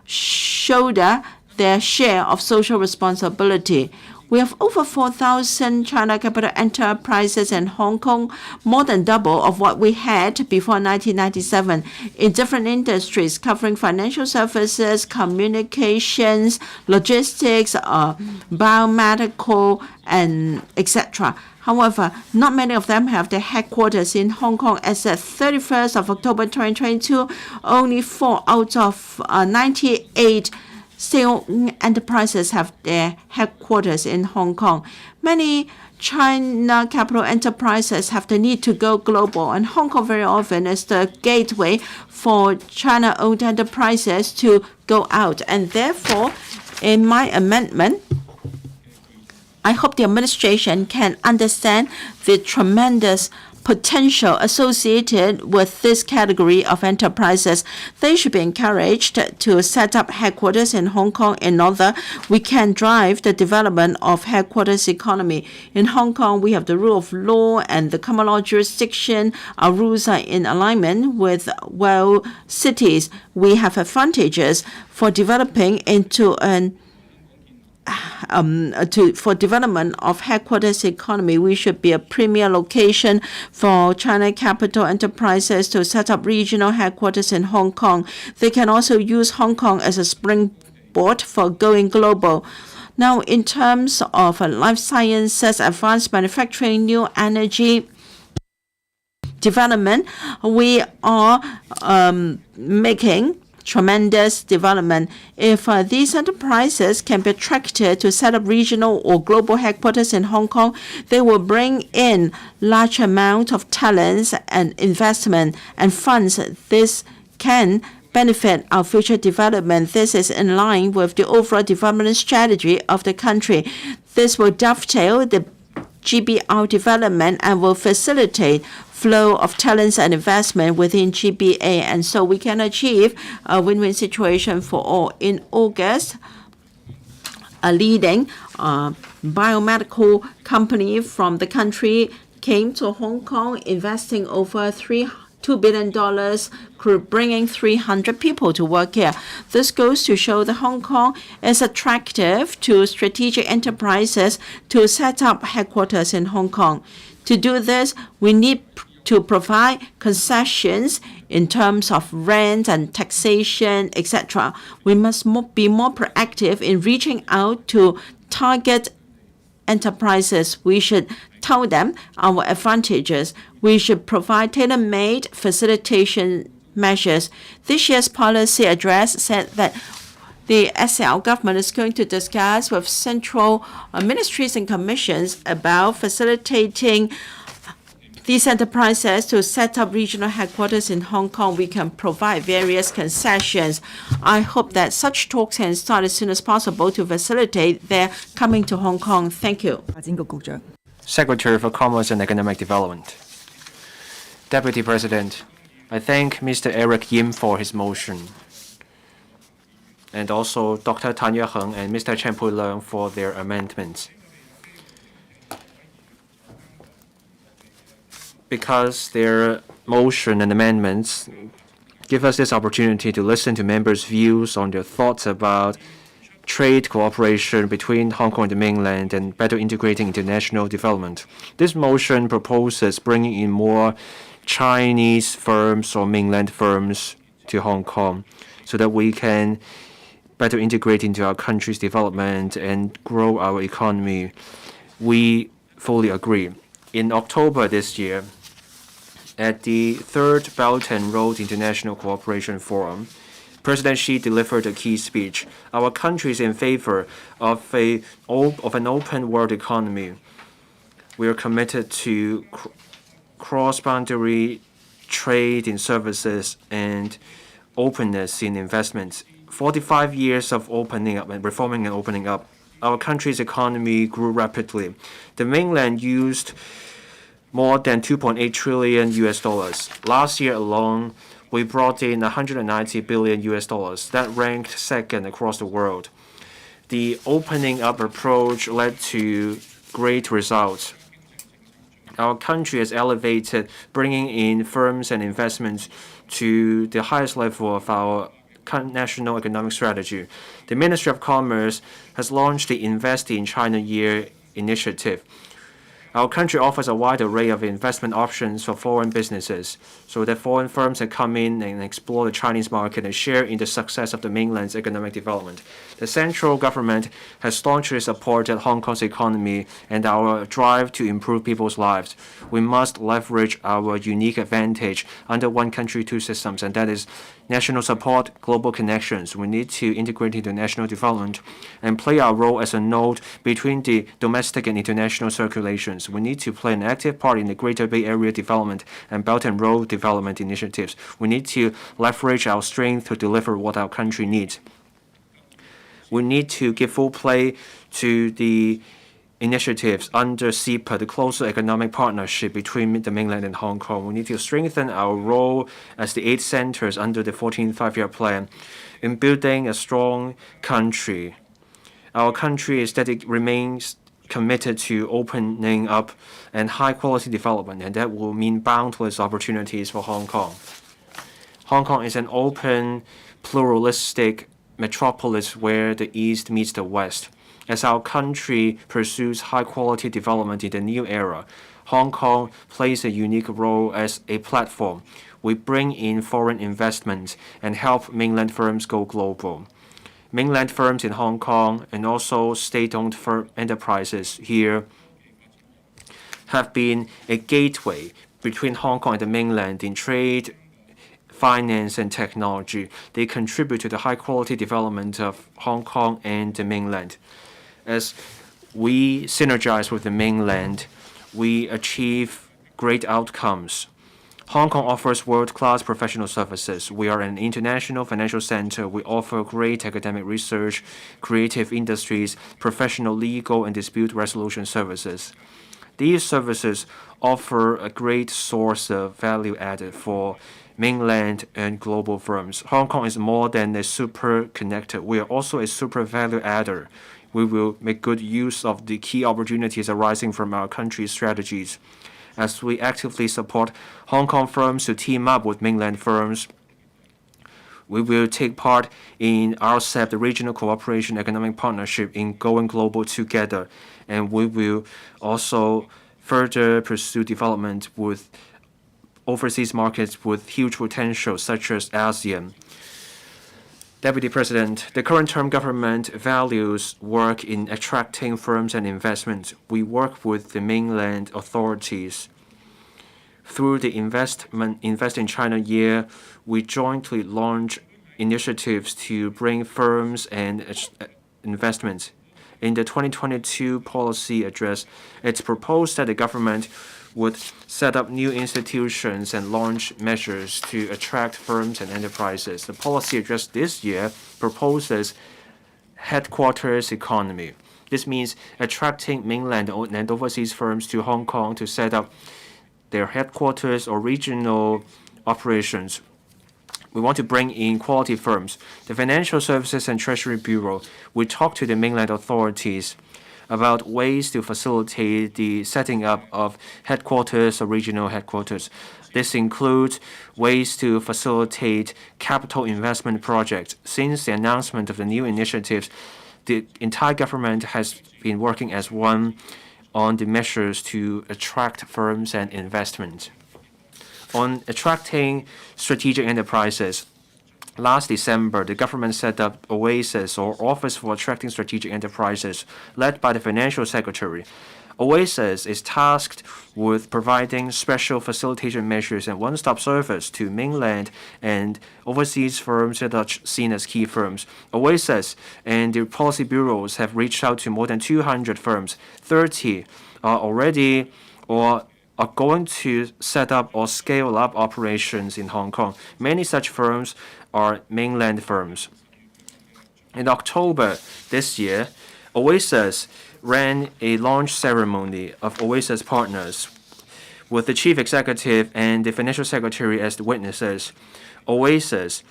shoulder their share of social responsibility. We have over 4,000 China capital enterprises in Hong Kong, more than double of what we had before 1997, in different industries covering financial services, communications, logistics, biomedical, and etc. However, not many of them have their headquarters in Hong Kong. As at 31st of October 2022, only 4 out of 98 state-owned enterprises have their headquarters in Hong Kong. Many China capital enterprises have the need to go global, and Hong Kong very often is the gateway for China-owned enterprises to go out. And therefore, in my amendment, I hope the administration can understand the tremendous potential associated with this category of enterprises. They should be encouraged to set up headquarters in Hong Kong in order we can drive the development of headquarters economy. In Hong Kong, we have the rule of law and the common law jurisdiction. Our rules are in alignment with world cities. We have advantages for developing into for development of headquarters economy. We should be a premier location for China capital enterprises to set up regional headquarters in Hong Kong. They can also use Hong Kong as a springboard for going global. Now, in terms of life sciences, advanced manufacturing, new energy development, we are making tremendous development. If these enterprises can be attracted to set up regional or global headquarters in Hong Kong, they will bring in large amount of talents and investment and funds. This can benefit our future development. This is in line with the overall development strategy of the country. This will dovetail the GBR development and will facilitate flow of talents and investment within GBA, and so we can achieve a win-win situation for all. In August, a leading biomedical company from the country came to Hong Kong, investing over $2 billion, bringing 300 people to work here. This goes to show that Hong Kong is attractive to strategic enterprises to set up headquarters in Hong Kong. To do this, we need to provide concessions in terms of rent and taxation, etc. We must be more proactive in reaching out to target enterprises. We should tell them our advantages. We should provide tailor-made facilitation measures. This year's policy address said that the SL government is going to discuss with central ministries and commissions about facilitating these enterprises to set up regional headquarters in Hong Kong. We can provide various concessions. I hope that such talks can start as soon as possible to facilitate their coming to Hong Kong. Thank you. Secretary for Commerce and Economic Development. Deputy President, I thank Mr. Eric Yim for his motion, and also Dr. Tan Yue Heng and Mr. Chen Pui Leung for their amendments. Because their motion and amendments give us this opportunity to listen to members' views on their thoughts about trade cooperation between Hong Kong and the mainland and better integrating international development. This motion proposes bringing in more Chinese firms or mainland firms to Hong Kong so that we can better integrate into our country's development and grow our economy. We fully agree. In October this year, at the Third Belt and Road International Cooperation Forum, President Xi delivered a key speech. Our country is in favor of an open world economy. We are committed to cross-boundary trade in services and openness in investments. 45 years of opening up and reforming and opening up, our country's economy grew rapidly. The mainland used more than 2.8 trillion US dollars. Last year alone, we brought in 190 billion US dollars. That ranked second across the world. The opening up approach led to great results. Our country has elevated bringing in firms and investments to the highest level of our national economic strategy. The Ministry of Commerce has launched the Invest in China Year initiative. Our country offers a wide array of investment options for foreign businesses so that foreign firms can come in and explore the Chinese market and share in the success of the mainland's economic development. The central government has staunchly supported Hong Kong's economy and our drive to improve people's lives. We must leverage our unique advantage under one country, two systems, and that is national support, global connections. We need to integrate into national development and play our role as a node between the domestic and international circulations. We need to play an active part in the Greater Bay Area development and Belt and Road development initiatives. We need to leverage our strength to deliver what our country needs. We need to give full play to the initiatives under CEPA, the closer economic partnership between the mainland and Hong Kong. We need to strengthen our role as the 8 centers under the 14th Five-Year Plan in building a strong country. Our country remains committed to opening up and high-quality development, and that will mean boundless opportunities for Hong Kong. Hong Kong is an open, pluralistic metropolis where the East meets the West. As our country pursues high-quality development in the new era, Hong Kong plays a unique role as a platform. We bring in foreign investment and help mainland firms go global. Mainland firms in Hong Kong and also state-owned enterprises here have been a gateway between Hong Kong and the mainland in trade, finance, and technology. They contribute to the high-quality development of Hong Kong and the mainland. As we synergize with the mainland, we achieve great outcomes. Hong Kong offers world-class professional services. We are an international financial center. We offer great academic research, creative industries, professional legal and dispute resolution services. These services offer a great source of value added for mainland and global firms. Hong Kong is more than a super connector. We are also a super value adder. We will make good use of the key opportunities arising from our country's strategies. As we actively support Hong Kong firms to team up with mainland firms, we will take part in RCEP, the Regional Cooperation Economic Partnership, in going global together, and we will also further pursue development with overseas markets with huge potential, such as ASEAN. Deputy President, the current term government values work in attracting firms and investment. We work with the mainland authorities. Through the Invest in China year, we jointly launch initiatives to bring firms and investments. In the 2022 policy address, it's proposed that the government would set up new institutions and launch measures to attract firms and enterprises. The policy address this year proposes headquarters economy. This means attracting mainland and overseas firms to Hong Kong to set up their headquarters or regional operations. We want to bring in quality firms. The Financial Services and Treasury Bureau will talk to the mainland authorities about ways to facilitate the setting up of headquarters or regional headquarters. This includes ways to facilitate capital investment projects. Since the announcement of the new initiatives, the entire government has been working as one on the measures to attract firms and investment. On attracting strategic enterprises, last December, the government set up OASIS, or Office for Attracting Strategic Enterprises, led by the Financial Secretary. OASIS is tasked with providing special facilitation measures and one-stop service to mainland and overseas firms that are seen as key firms. OASIS and the policy bureaus have reached out to more than 200 firms. 30 are already or are going to set up or scale up operations in Hong Kong. Many such firms are mainland firms. In October this year, OASIS ran a launch ceremony of OASIS Partners with the chief executive and the financial secretary as the witnesses. OASIS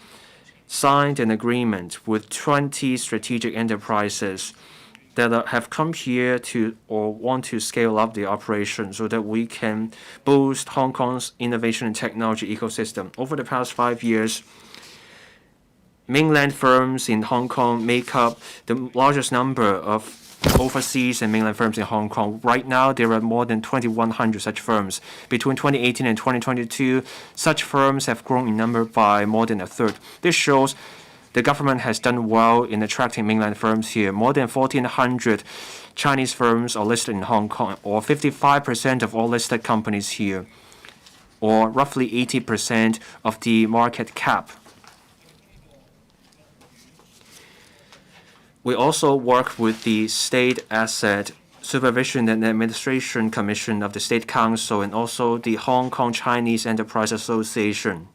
signed an agreement with 20 strategic enterprises that have come here to or want to scale up the operation so that we can boost Hong Kong's innovation and technology ecosystem. Over the past 5 years, mainland firms in Hong Kong make up the largest number of overseas and mainland firms in Hong Kong. Right now, there are more than 2,100 such firms. Between 2018 and 2022, such firms have grown in number by more than a third. This shows the government has done well in attracting mainland firms here. More than 1,400 Chinese firms are listed in Hong Kong, or 55% of all listed companies here, or roughly 80% of the market cap. We also work with the State Asset Supervision and Administration Commission of the State Council and also the Hong Kong Chinese Enterprise Association.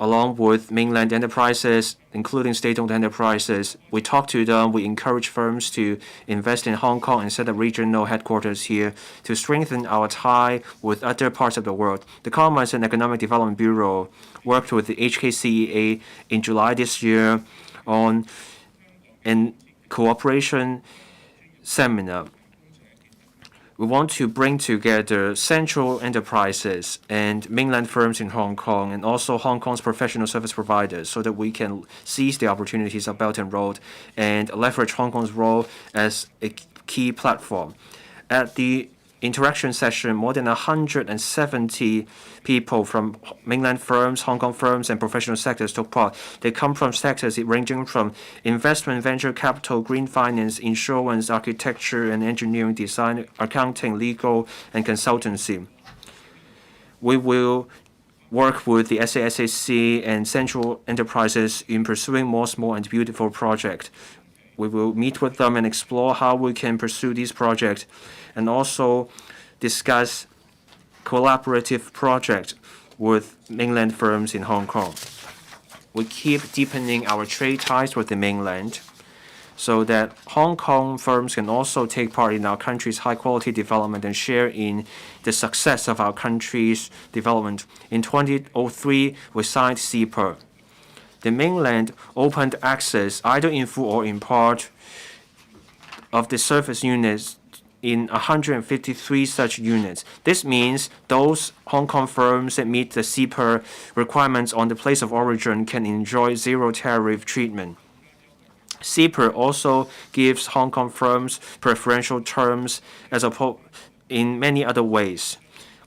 Along with mainland enterprises, including state-owned enterprises, we talk to them, we encourage firms to invest in Hong Kong and set up regional headquarters here to strengthen our tie with other parts of the world. The Commerce and Economic Development Bureau worked with the HKCEA in July this year on a cooperation seminar. We want to bring together central enterprises and mainland firms in Hong Kong and also Hong Kong's professional service providers so that we can seize the opportunities of Belt and Road and leverage Hong Kong's role as a key platform. At the interaction session, more than 170 people from mainland firms, Hong Kong firms, and professional sectors took part. They come from sectors ranging from investment, venture capital, green finance, insurance, architecture and engineering, design, accounting, legal, and consultancy. We will work with the SASAC and central enterprises in pursuing more small and beautiful projects. We will meet with them and explore how we can pursue these projects and also discuss collaborative project with mainland firms in Hong Kong. We keep deepening our trade ties with the mainland so that Hong Kong firms can also take part in our country's high-quality development and share in the success of our country's development. In 2003, we signed CEPA. The mainland opened access, either in full or in part, of the service units in 153 such units. This means those Hong Kong firms that meet the CEPA requirements on the place of origin can enjoy zero tariff treatment. CEPA also gives Hong Kong firms preferential terms as opposed in many other ways.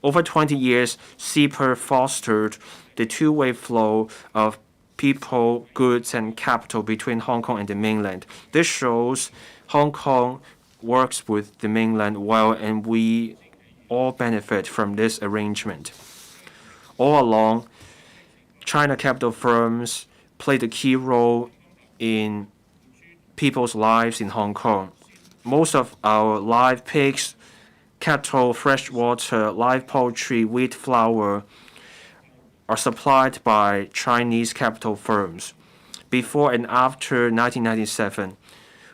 Over 20 years, CEPA fostered the two-way flow of people, goods, and capital between Hong Kong and the mainland. This shows Hong Kong works with the mainland well, and we all benefit from this arrangement. All along, China capital firms played a key role in people's lives in Hong Kong. Most of our live pigs, cattle, fresh water, live poultry, wheat flour are supplied by Chinese capital firms. Before and after 1997,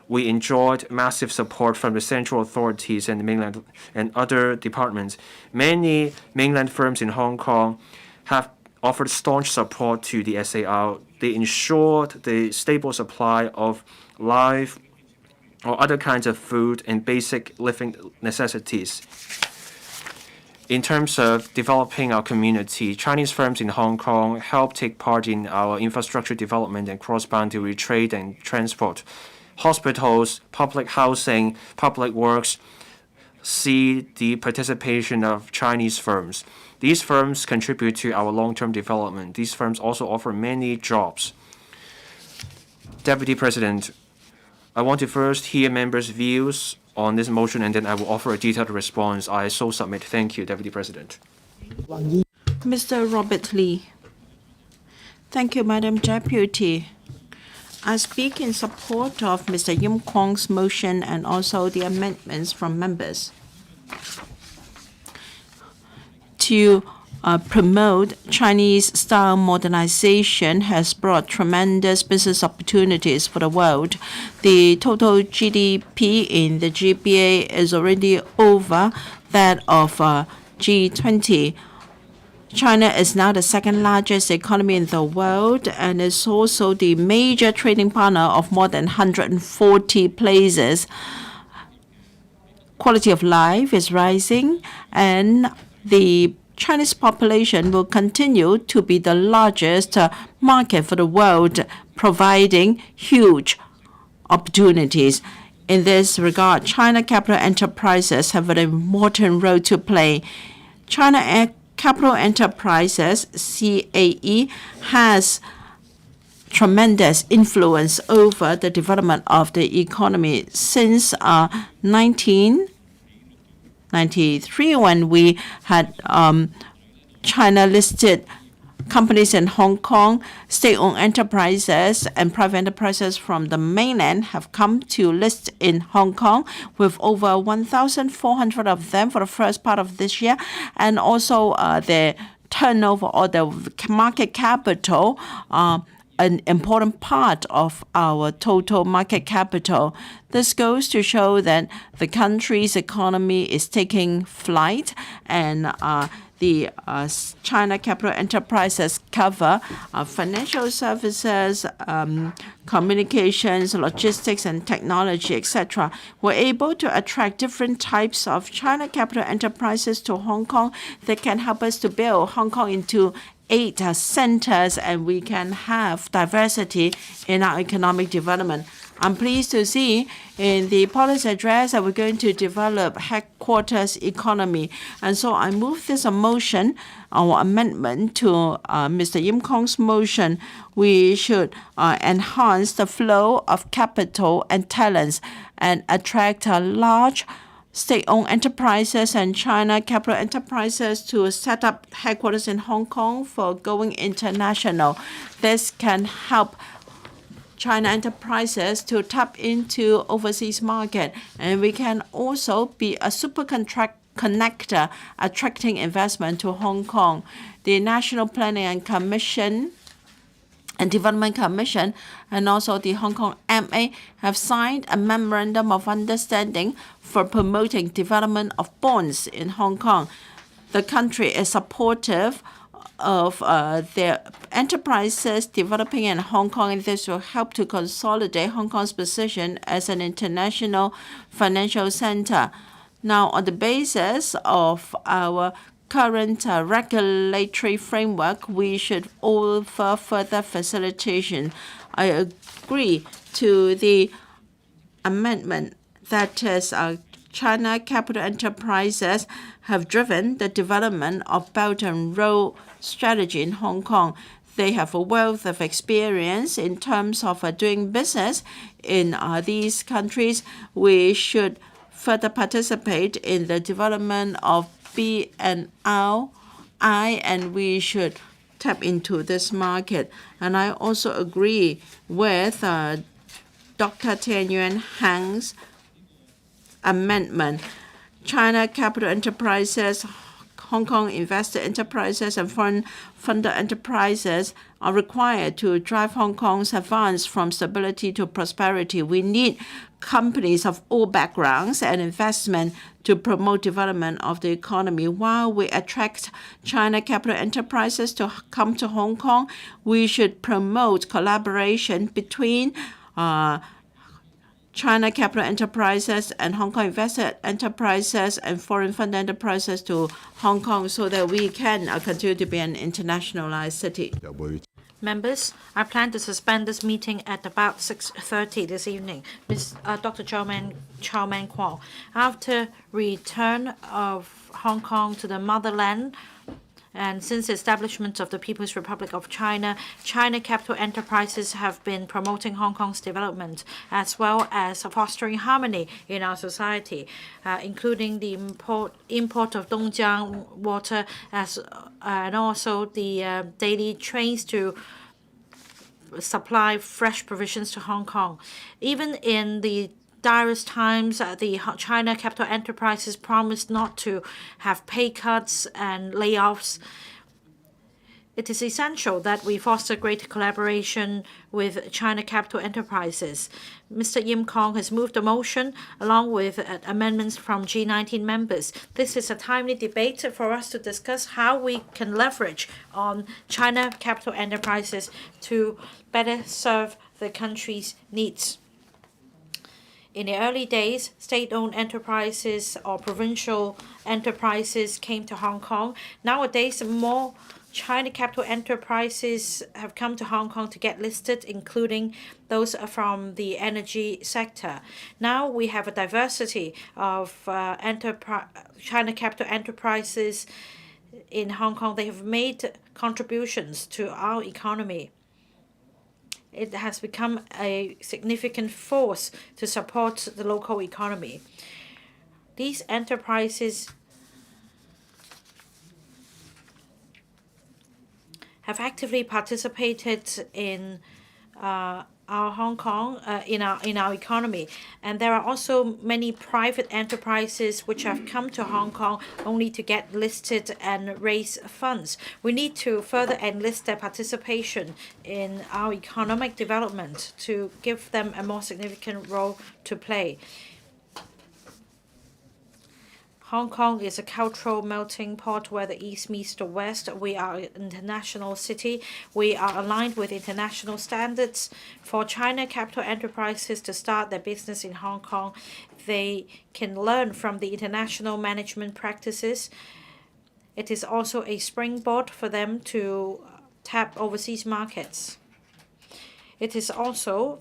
we enjoyed massive support from the central authorities and the mainland and other departments. Many mainland firms in Hong Kong have offered staunch support to the SAR. They ensured the stable supply of live or other kinds of food and basic living necessities. In terms of developing our community, Chinese firms in Hong Kong help take part in our infrastructure development and cross-boundary trade and transport. Hospitals, public housing, public works see the participation of Chinese firms. These firms contribute to our long-term development. These firms also offer many jobs. Deputy President, I want to first hear members' views on this motion, and then I will offer a detailed response. I so submit. Thank you, Deputy President. Mr. Robert Lee. Thank you, Madam Deputy. I speak in support of Mr. Yim Kwong's motion and also the amendments from members to promote Chinese-style modernization has brought tremendous business opportunities for the world. The total GDP in the GBA is already over that of G20. China is now the second largest economy in the world and is also the major trading partner of more than 140 places. Quality of life is rising, and the Chinese population will continue to be the largest market for the world, providing huge opportunities. In this regard, China capital enterprises have an important role to play. China Capital Enterprises, CAE, has tremendous influence over the development of the economy since 1993, when we had China-listed companies in Hong Kong. State-owned enterprises and private enterprises from the mainland have come to list in Hong Kong, with over 1,400 of them for the first part of this year, and also the turnover or the market capital, an important part of our total market capital. This goes to show that the country's economy is taking flight, and the China capital enterprises cover financial services, communications, logistics, and technology, etc. We're able to attract different types of China capital enterprises to Hong Kong that can help us to build Hong Kong into 8 centers, and we can have diversity in our economic development. I'm pleased to see in the policy address that we're going to develop headquarters economy. And so I move this motion or amendment to Mr. Yim Kwong's motion. We should enhance the flow of capital and talents and attract large state-owned enterprises and China capital enterprises to set up headquarters in Hong Kong for going international. This can help China enterprises to tap into overseas market, and we can also be a connector attracting investment to Hong Kong. The National Planning and Development Commission and also the Hong Kong MA have signed a memorandum of understanding for promoting development of bonds in Hong Kong. The country is supportive of their enterprises developing in Hong Kong, and this will help to consolidate Hong Kong's position as an international financial center. Now, on the basis of our current regulatory framework, we should offer further facilitation. I agree to the amendment that is China capital enterprises have driven the development of Belt and Road strategy in Hong Kong. They have a wealth of experience in terms of doing business in these countries. We should further participate in the development of BNI, and we should tap into this market. And I also agree with Dr. Tian Yuan Hang's amendment. China capital enterprises, Hong Kong investor enterprises, and foreign funder enterprises are required to drive Hong Kong's advance from stability to prosperity. We need companies of all backgrounds and investment to promote development of the economy. While we attract China capital enterprises to come to Hong Kong, we should promote collaboration between China capital enterprises and Hong Kong investor enterprises and foreign fund enterprises to Hong Kong so that we can continue to be an internationalized city. Members, I plan to suspend this meeting at about 6:30 this evening. Dr. Chow Man Kwok, after return of Hong Kong to the motherland, and since the establishment of the People's Republic of China, China capital enterprises have been promoting Hong Kong's development as well as fostering harmony in our society, including the import of Dongjiang water and also the daily trains to supply fresh provisions to Hong Kong. Even in the direst times, the China capital enterprises promised not to have pay cuts and layoffs. It is essential that we foster greater collaboration with China capital enterprises. Mr. Yim Kong has moved a motion along with amendments from G19 members. This is a timely debate for us to discuss how we can leverage on China capital enterprises to better serve the country's needs. In the early days, state-owned enterprises or provincial enterprises came to Hong Kong. Nowadays, more China capital enterprises have come to Hong Kong to get listed, including those from the energy sector. Now we have a diversity of China capital enterprises in Hong Kong. They have made contributions to our economy. It has become a significant force to support the local economy. These enterprises have actively participated in our Hong Kong, in our economy, and there are also many private enterprises which have come to Hong Kong only to get listed and raise funds. We need to further enlist their participation in our economic development to give them a more significant role to play. Hong Kong is a cultural melting pot where the East meets the West. We are an international city. We are aligned with international standards. For China capital enterprises to start their business in Hong Kong, they can learn from the international management practices. It is also a springboard for them to tap overseas markets. It is also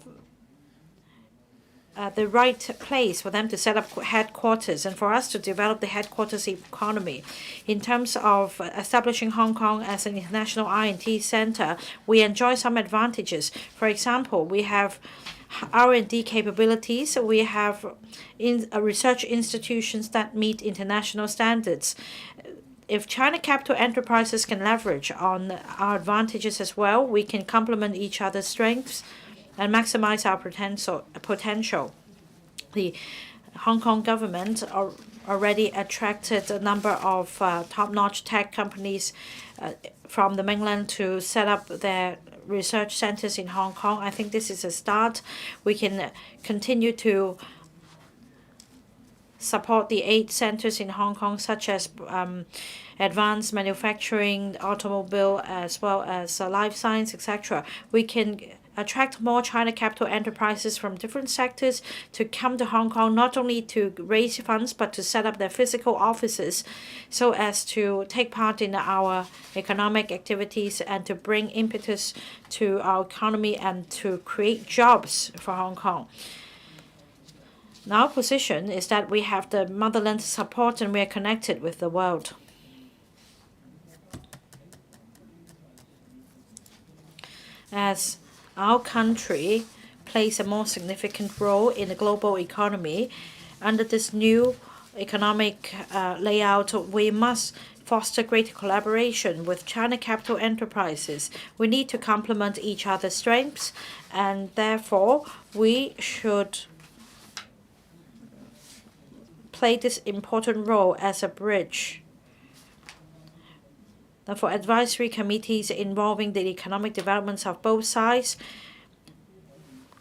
the right place for them to set up headquarters and for us to develop the headquarters economy. In terms of establishing Hong Kong as an international R&D center, we enjoy some advantages. For example, we have R&D capabilities. We have research institutions that meet international standards. If China capital enterprises can leverage on our advantages as well, we can complement each other's strengths and maximize our potential. The Hong Kong government already attracted a number of top-notch tech companies from the mainland to set up their research centers in Hong Kong. I think this is a start. We can continue to support the 8 centers in Hong Kong, such as advanced manufacturing, automobile, as well as life science, etc. We can attract more China capital enterprises from different sectors to come to Hong Kong, not only to raise funds, but to set up their physical offices so as to take part in our economic activities and to bring impetus to our economy and to create jobs for Hong Kong. Our position is that we have the motherland support and we are connected with the world. As our country plays a more significant role in the global economy, under this new economic layout, we must foster greater collaboration with China capital enterprises. We need to complement each other's strengths, and therefore we should play this important role as a bridge. Now, for advisory committees involving the economic developments of both sides,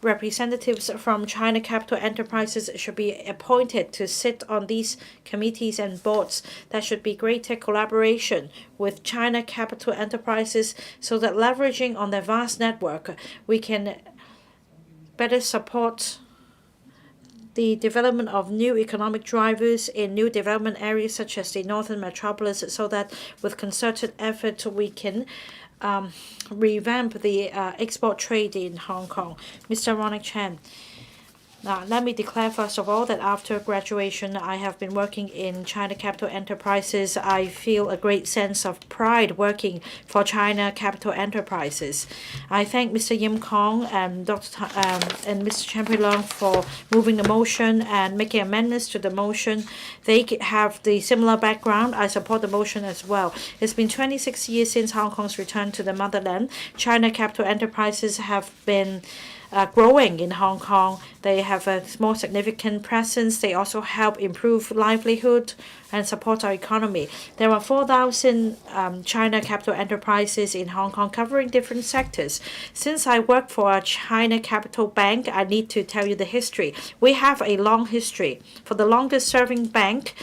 representatives from China capital enterprises should be appointed to sit on these committees and boards. There should be greater collaboration with China capital enterprises so that leveraging on their vast network, we can better support the development of new economic drivers in new development areas such as the northern metropolis, so that with concerted effort we can revamp the export trade in Hong Kong. Mr. Ronald Chan. Now, let me declare first of all that after graduation, I have been working in China capital enterprises. I feel a great sense of pride working for China capital enterprises. I thank Mr. Yim Kong and and Mr. Champion Leung for moving the motion and making amendments to the motion. They have the similar background. I support the motion as well. It's been 26 years since Hong Kong's return to the motherland. China capital enterprises have been growing in Hong Kong. They have a more significant presence. They also help improve livelihood and support our economy. There are 4,000 China capital enterprises in Hong Kong covering different sectors. Since I work for a China capital bank, I need to tell you the history. We have a long history. For the longest serving bank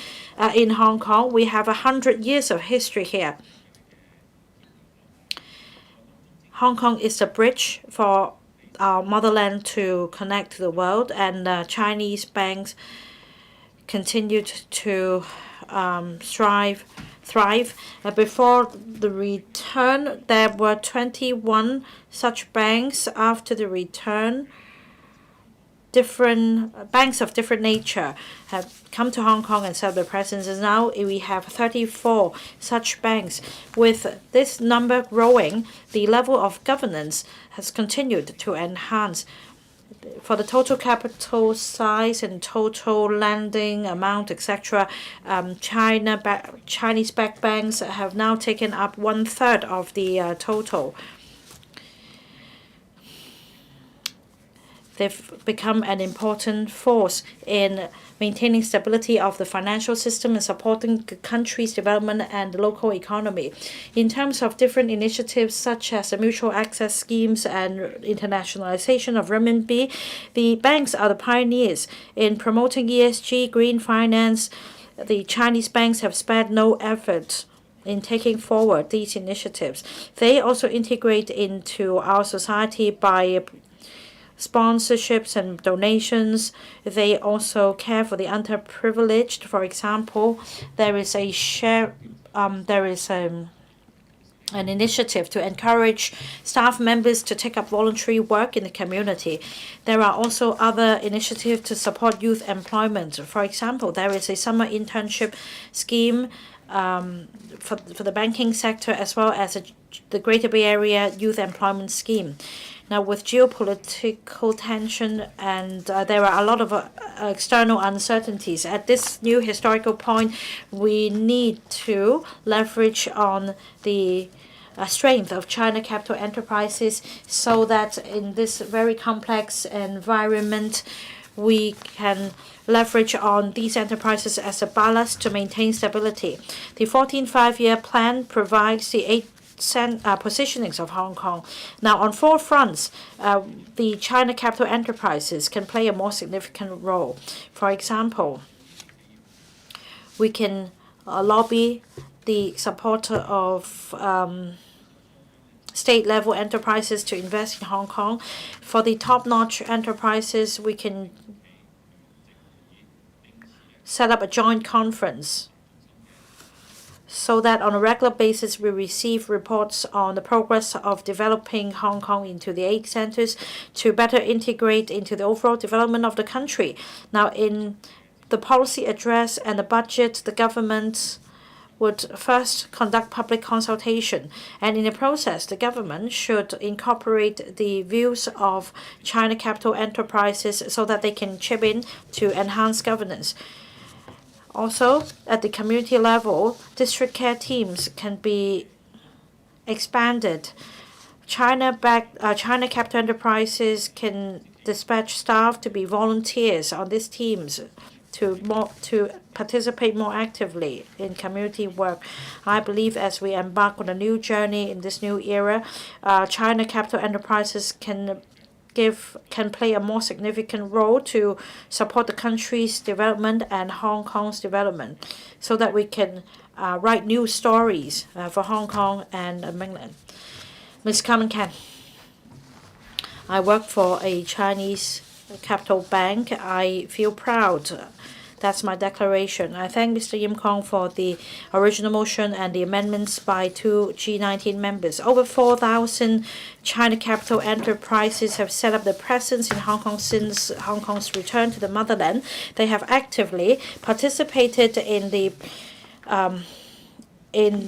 in Hong Kong, we have 100 years of history here. Hong Kong is a bridge for our motherland to connect to the world, and Chinese banks continued to thrive. Before the return, there were 21 such banks. After the return, different banks of different nature have come to Hong Kong and set up their presence. And now we have 34 such banks. With this number growing, the level of governance has continued to enhance. For the total capital size and total lending amount, etc., Chinese-backed banks have now taken up 1/3 of the total. They've become an important force in maintaining stability of the financial system and supporting the country's development and the local economy. In terms of different initiatives such as the mutual access schemes and internationalization of renminbi, the banks are the pioneers in promoting ESG, green finance. The Chinese banks have spared no effort in taking forward these initiatives. They also integrate into our society by sponsorships and donations. They also care for the underprivileged. For example, there is an initiative to encourage staff members to take up voluntary work in the community. There are also other initiatives to support youth employment. For example, there is a summer internship scheme for the banking sector, as well as the Greater Bay Area Youth Employment Scheme. Now, with geopolitical tension and there are a lot of external uncertainties, at this new historical point, we need to leverage on the strength of China capital enterprises so that in this very complex environment, we can leverage on these enterprises as a ballast to maintain stability. The 14th five-year plan provides the 8 positionings of Hong Kong. Now, on 4 fronts, the China capital enterprises can play a more significant role. For example, we can lobby the support of state-level enterprises to invest in Hong Kong. For the top-notch enterprises, we can set up a joint conference so that on a regular basis we receive reports on the progress of developing Hong Kong into the 8 centers to better integrate into the overall development of the country. Now, in the policy address and the budget, the government would first conduct public consultation, and in the process, the government should incorporate the views of China capital enterprises so that they can chip in to enhance governance. Also, at the community level, district care teams can be expanded. China capital enterprises can dispatch staff to be volunteers on these teams to participate more actively in community work. I believe as we embark on a new journey in this new era, China capital enterprises can play a more significant role to support the country's development and Hong Kong's development, so that we can write new stories for Hong Kong and mainland. Ms. Carmen Kan, I work for a Chinese capital bank. I feel proud. That's my declaration. I thank Mr. Yim Kong for the original motion and the amendments by 2 G19 members. Over 4,000 China capital enterprises have set up their presence in Hong Kong since Hong Kong's return to the motherland. They have actively participated in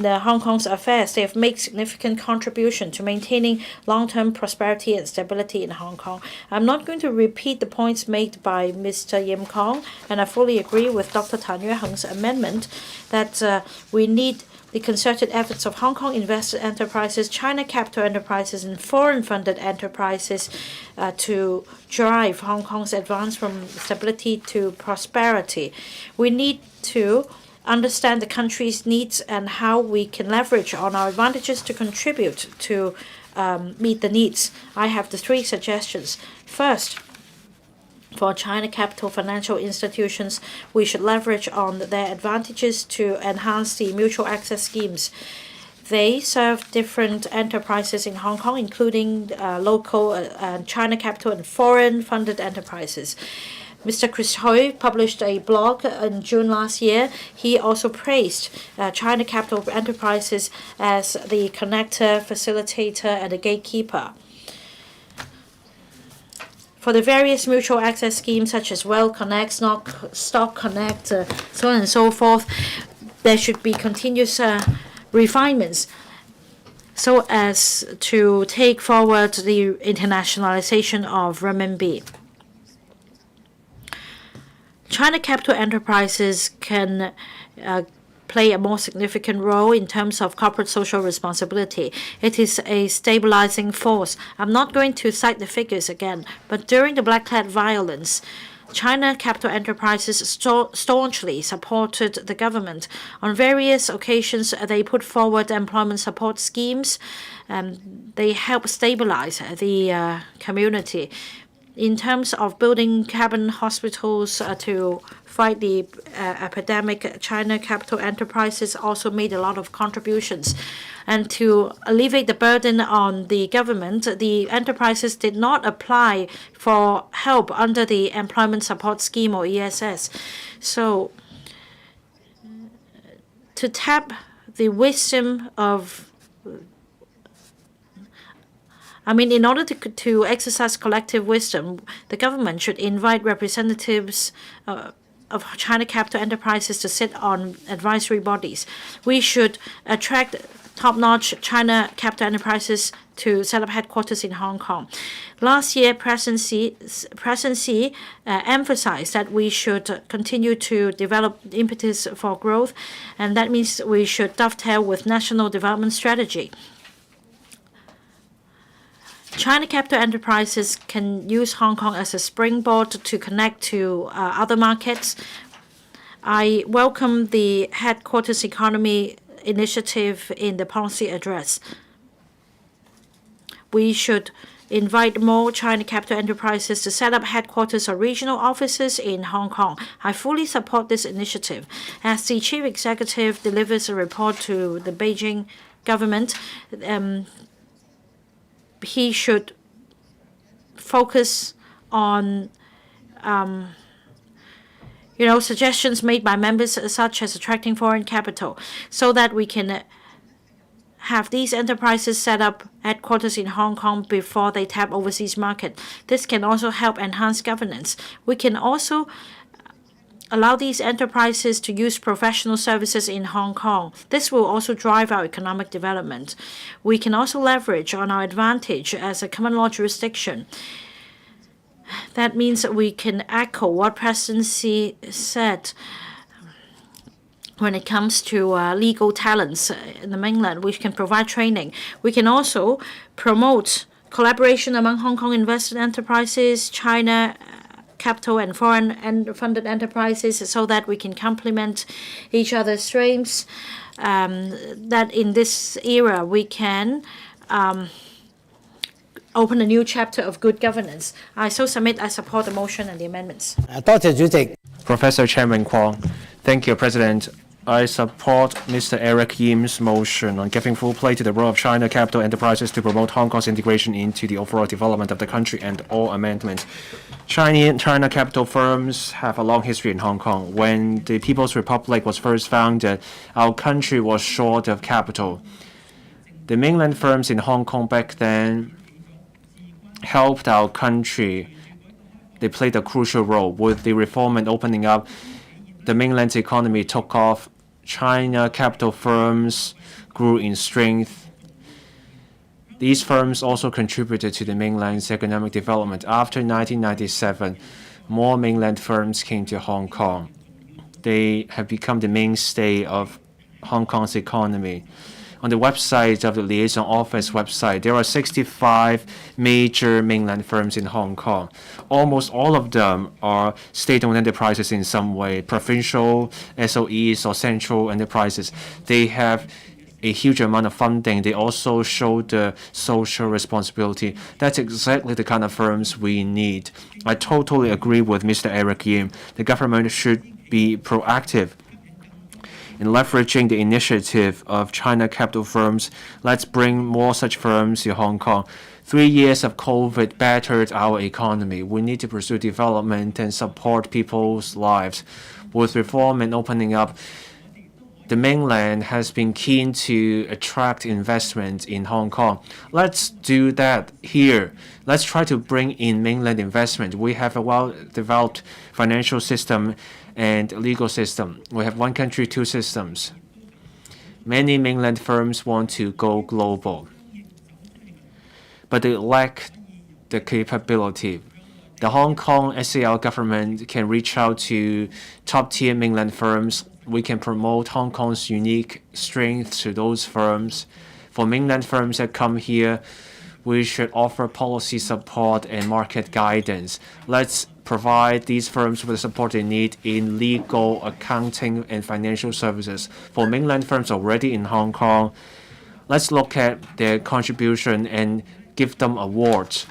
Hong Kong's affairs. They have made significant contribution to maintaining long-term prosperity and stability in Hong Kong. I'm not going to repeat the points made by Mr. Yim Kong, and I fully agree with Dr. Tan Yue Heng's amendment that we need the concerted efforts of Hong Kong invested enterprises, China capital enterprises, and foreign-funded enterprises to drive Hong Kong's advance from stability to prosperity. We need to understand the country's needs and how we can leverage on our advantages to contribute to meet the needs. I have the 3 suggestions. First, for China capital financial institutions, we should leverage on their advantages to enhance the mutual access schemes. They serve different enterprises in Hong Kong, including local China capital and foreign-funded enterprises. Mr. Chris Hui published a blog in June last year. He also praised China capital enterprises as the connector, facilitator, and the gatekeeper. For the various mutual access schemes such as Well Connect, Stock Connect, so on and so forth, there should be continuous refinements so as to take forward the internationalization of renminbi. China capital enterprises can play a more significant role in terms of corporate social responsibility. It is a stabilizing force. I'm not going to cite the figures again, but during the Black Hat violence, China capital enterprises staunchly supported the government. On various occasions, they put forward employment support schemes. They helped stabilize the community. In terms of building cabin hospitals to fight the epidemic, China capital enterprises also made a lot of contributions. And to alleviate the burden on the government, the enterprises did not apply for help under the Employment Support Scheme or ESS. So to tap the wisdom of in order to exercise collective wisdom, the government should invite representatives of China capital enterprises to sit on advisory bodies. We should attract top-notch China capital enterprises to set up headquarters in Hong Kong. Last year, presidency emphasized that we should continue to develop impetus for growth, and that means we should dovetail with national development strategy. China capital enterprises can use Hong Kong as a springboard to connect to other markets. I welcome the headquarters economy initiative in the policy address. We should invite more China capital enterprises to set up headquarters or regional offices in Hong Kong. I fully support this initiative. As the chief executive delivers a report to the Beijing government, he should focus on suggestions made by members such as attracting foreign capital so that we can have these enterprises set up headquarters in Hong Kong before they tap overseas market. This can also help enhance governance. We can also allow these enterprises to use professional services in Hong Kong. This will also drive our economic development. We can also leverage on our advantage as a common law jurisdiction. That means that we can echo what Presidency said when it comes to legal talents in the mainland. We can provide training. We can also promote collaboration among Hong Kong invested enterprises, China capital and foreign funded enterprises so that we can complement each other's strengths. That in this era we can open a new chapter of good governance. I support the motion and the amendments. 多謝主席。 Professor Chairman Kwong, thank you, President. I support Mr. Eric Yim's motion on giving full play to the role of China capital enterprises to promote Hong Kong's integration into the overall development of the country and all amendments. China capital firms have a long history in Hong Kong. When the People's Republic was first founded, our country was short of capital. The mainland firms in Hong Kong back then helped our country. They played a crucial role. With the reform and opening up, the mainland's economy took off. China capital firms grew in strength. These firms also contributed to the mainland's economic development. After 1997, more mainland firms came to Hong Kong. They have become the mainstay of Hong Kong's economy. On the website of the Liaison Office website, there are 65 major mainland firms in Hong Kong. Almost all of them are state-owned enterprises in some way, provincial SOEs or central enterprises. They have a huge amount of funding. They also show the social responsibility. That's exactly the kind of firms we need. I totally agree with Mr. Eric Yim. The government should be proactive in leveraging the initiative of China capital firms. Let's bring more such firms to Hong Kong. 3 years of COVID battered our economy. We need to pursue development and support people's lives. With reform and opening up, the mainland has been keen to attract investment in Hong Kong. Let's do that here. Let's try to bring in mainland investment. We have a well-developed financial system and legal system. We have one country, two systems. Many mainland firms want to go global, but they lack the capability. The Hong Kong SAR government can reach out to top-tier mainland firms. We can promote Hong Kong's unique strength to those firms. For mainland firms that come here, we should offer policy support and market guidance. Let's provide these firms with the support they need in legal, accounting, and financial services. For mainland firms already in Hong Kong, let's look at their contribution and give them awards.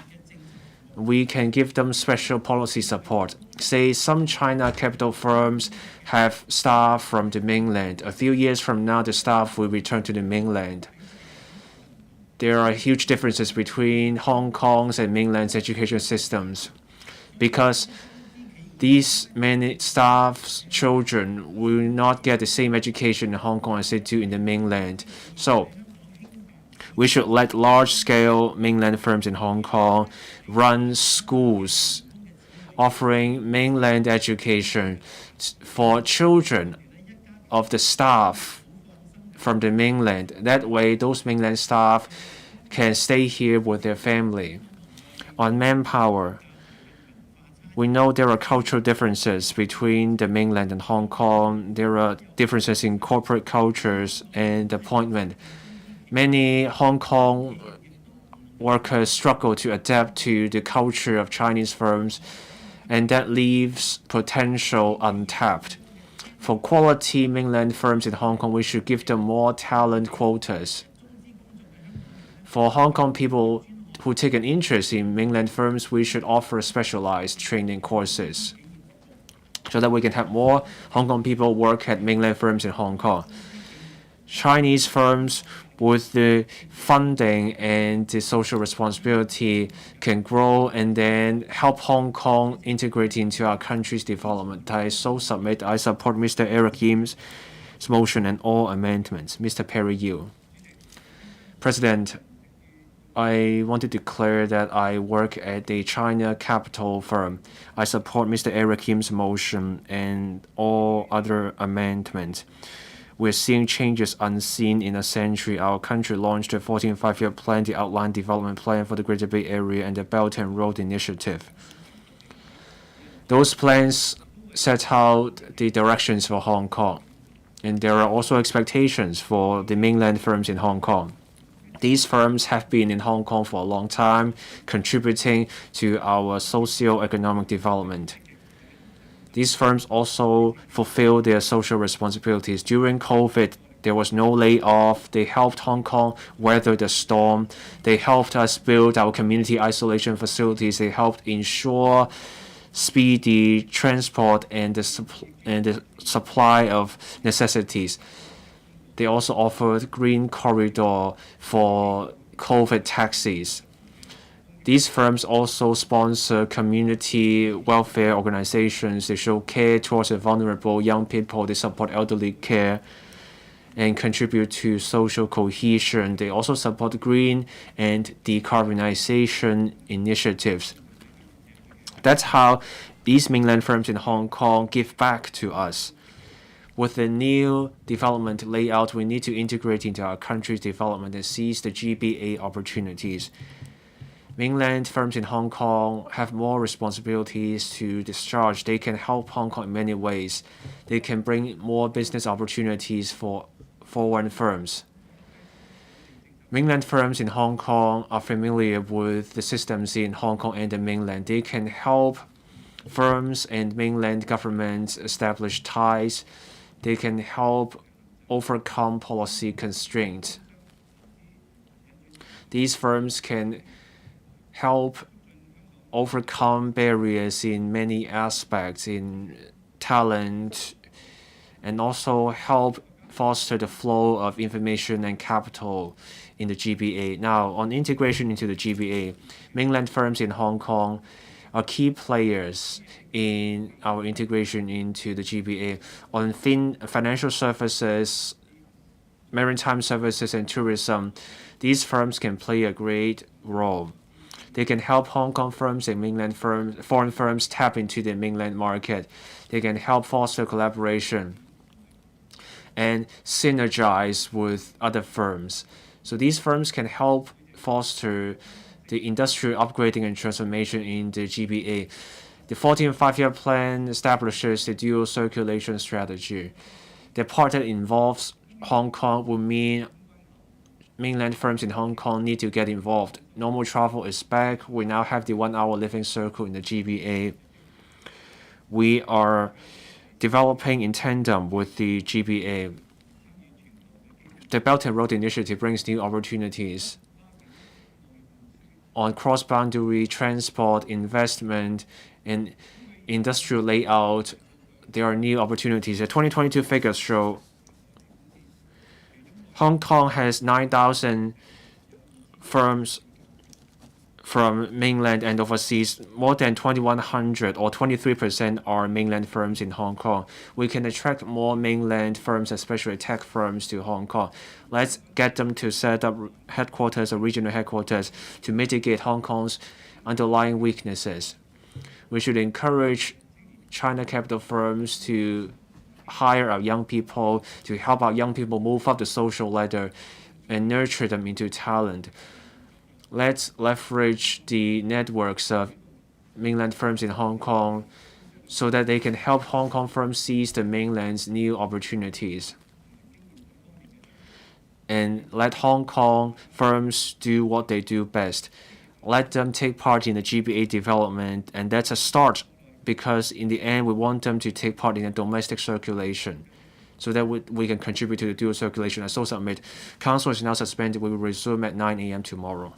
We can give them special policy support. Say some China capital firms have staff from the mainland. A few years from now, the staff will return to the mainland. There are huge differences between Hong Kong's and mainland's education systems because these many staff's children will not get the same education in Hong Kong as they do in the mainland. So we should let large-scale mainland firms in Hong Kong run schools offering mainland education for children of the staff from the mainland. That way, those mainland staff can stay here with their family. On manpower, we know there are cultural differences between the mainland and Hong Kong. There are differences in corporate cultures and appointment. Many Hong Kong workers struggle to adapt to the culture of Chinese firms, and that leaves potential untapped. For quality mainland firms in Hong Kong, we should give them more talent quotas. For Hong Kong people who take an interest in mainland firms, we should offer specialized training courses so that we can have more Hong Kong people work at mainland firms in Hong Kong. Chinese firms with the funding and the social responsibility can grow and then help Hong Kong integrate into our country's development. I support Mr. Eric Yim's motion and all amendments. Mr. Perry Yu. President, I want to declare that I work at the China capital firm. I support Mr. Eric Yim's motion and all other amendments. We're seeing changes unseen in a century. Our country launched a 14th five-year plan, the outline development plan for the Greater Bay Area, and the Belt and Road Initiative. Those plans set out the directions for Hong Kong, and there are also expectations for the mainland firms in Hong Kong. These firms have been in Hong Kong for a long time, contributing to our socio-economic development. These firms also fulfill their social responsibilities. During COVID, there was no layoff. They helped Hong Kong weather the storm. They helped us build our community isolation facilities. They helped ensure speedy transport and the supply of necessities. They also offered green corridor for COVID taxis. These firms also sponsor community welfare organizations. They show care towards the vulnerable young people. They support elderly care and contribute to social cohesion. They also support green and decarbonization initiatives. That's how these mainland firms in Hong Kong give back to us. With the new development layout, we need to integrate into our country's development and seize the GBA opportunities. Mainland firms in Hong Kong have more responsibilities to discharge. They can help Hong Kong in many ways. They can bring more business opportunities for foreign firms. Mainland firms in Hong Kong are familiar with the systems in Hong Kong and the mainland. They can help firms and mainland governments establish ties. They can help overcome policy constraints. These firms can help overcome barriers in many aspects, in talent, and also help foster the flow of information and capital in the GBA. Now, on integration into the GBA, mainland firms in Hong Kong are key players in our integration into the GBA. On financial services, maritime services, and tourism, these firms can play a great role. They can help Hong Kong firms and mainland firms, foreign firms tap into the mainland market. They can help foster collaboration and synergize with other firms. So these firms can help foster the industrial upgrading and transformation in the GBA. The 14th five-year plan establishes the dual circulation strategy. The part that involves Hong Kong will mean mainland firms in Hong Kong need to get involved. Normal travel is back. We now have the 1 hour living circle in the GBA. We are developing in tandem with the GBA. The Belt and Road Initiative brings new opportunities on cross-boundary transport, investment, and industrial layout. There are new opportunities. The 2022 figures show Hong Kong has 9,000 firms from mainland and overseas. More than 2,100 or 23% are mainland firms in Hong Kong. We can attract more mainland firms, especially tech firms, to Hong Kong. Let's get them to set up headquarters or regional headquarters to mitigate Hong Kong's underlying weaknesses. We should encourage China capital firms to hire our young people, to help our young people move up the social ladder and nurture them into talent. Let's leverage the networks of mainland firms in Hong Kong so that they can help Hong Kong firms seize the mainland's new opportunities. and let Hong Kong firms do what they do best. Let them take part in the GBA development, and that's a start, because in the end we want them to take part in the domestic circulation, so that we can contribute to the dual circulation. I so submit. Council is now suspended. We will resume at 9 a.m. tomorrow.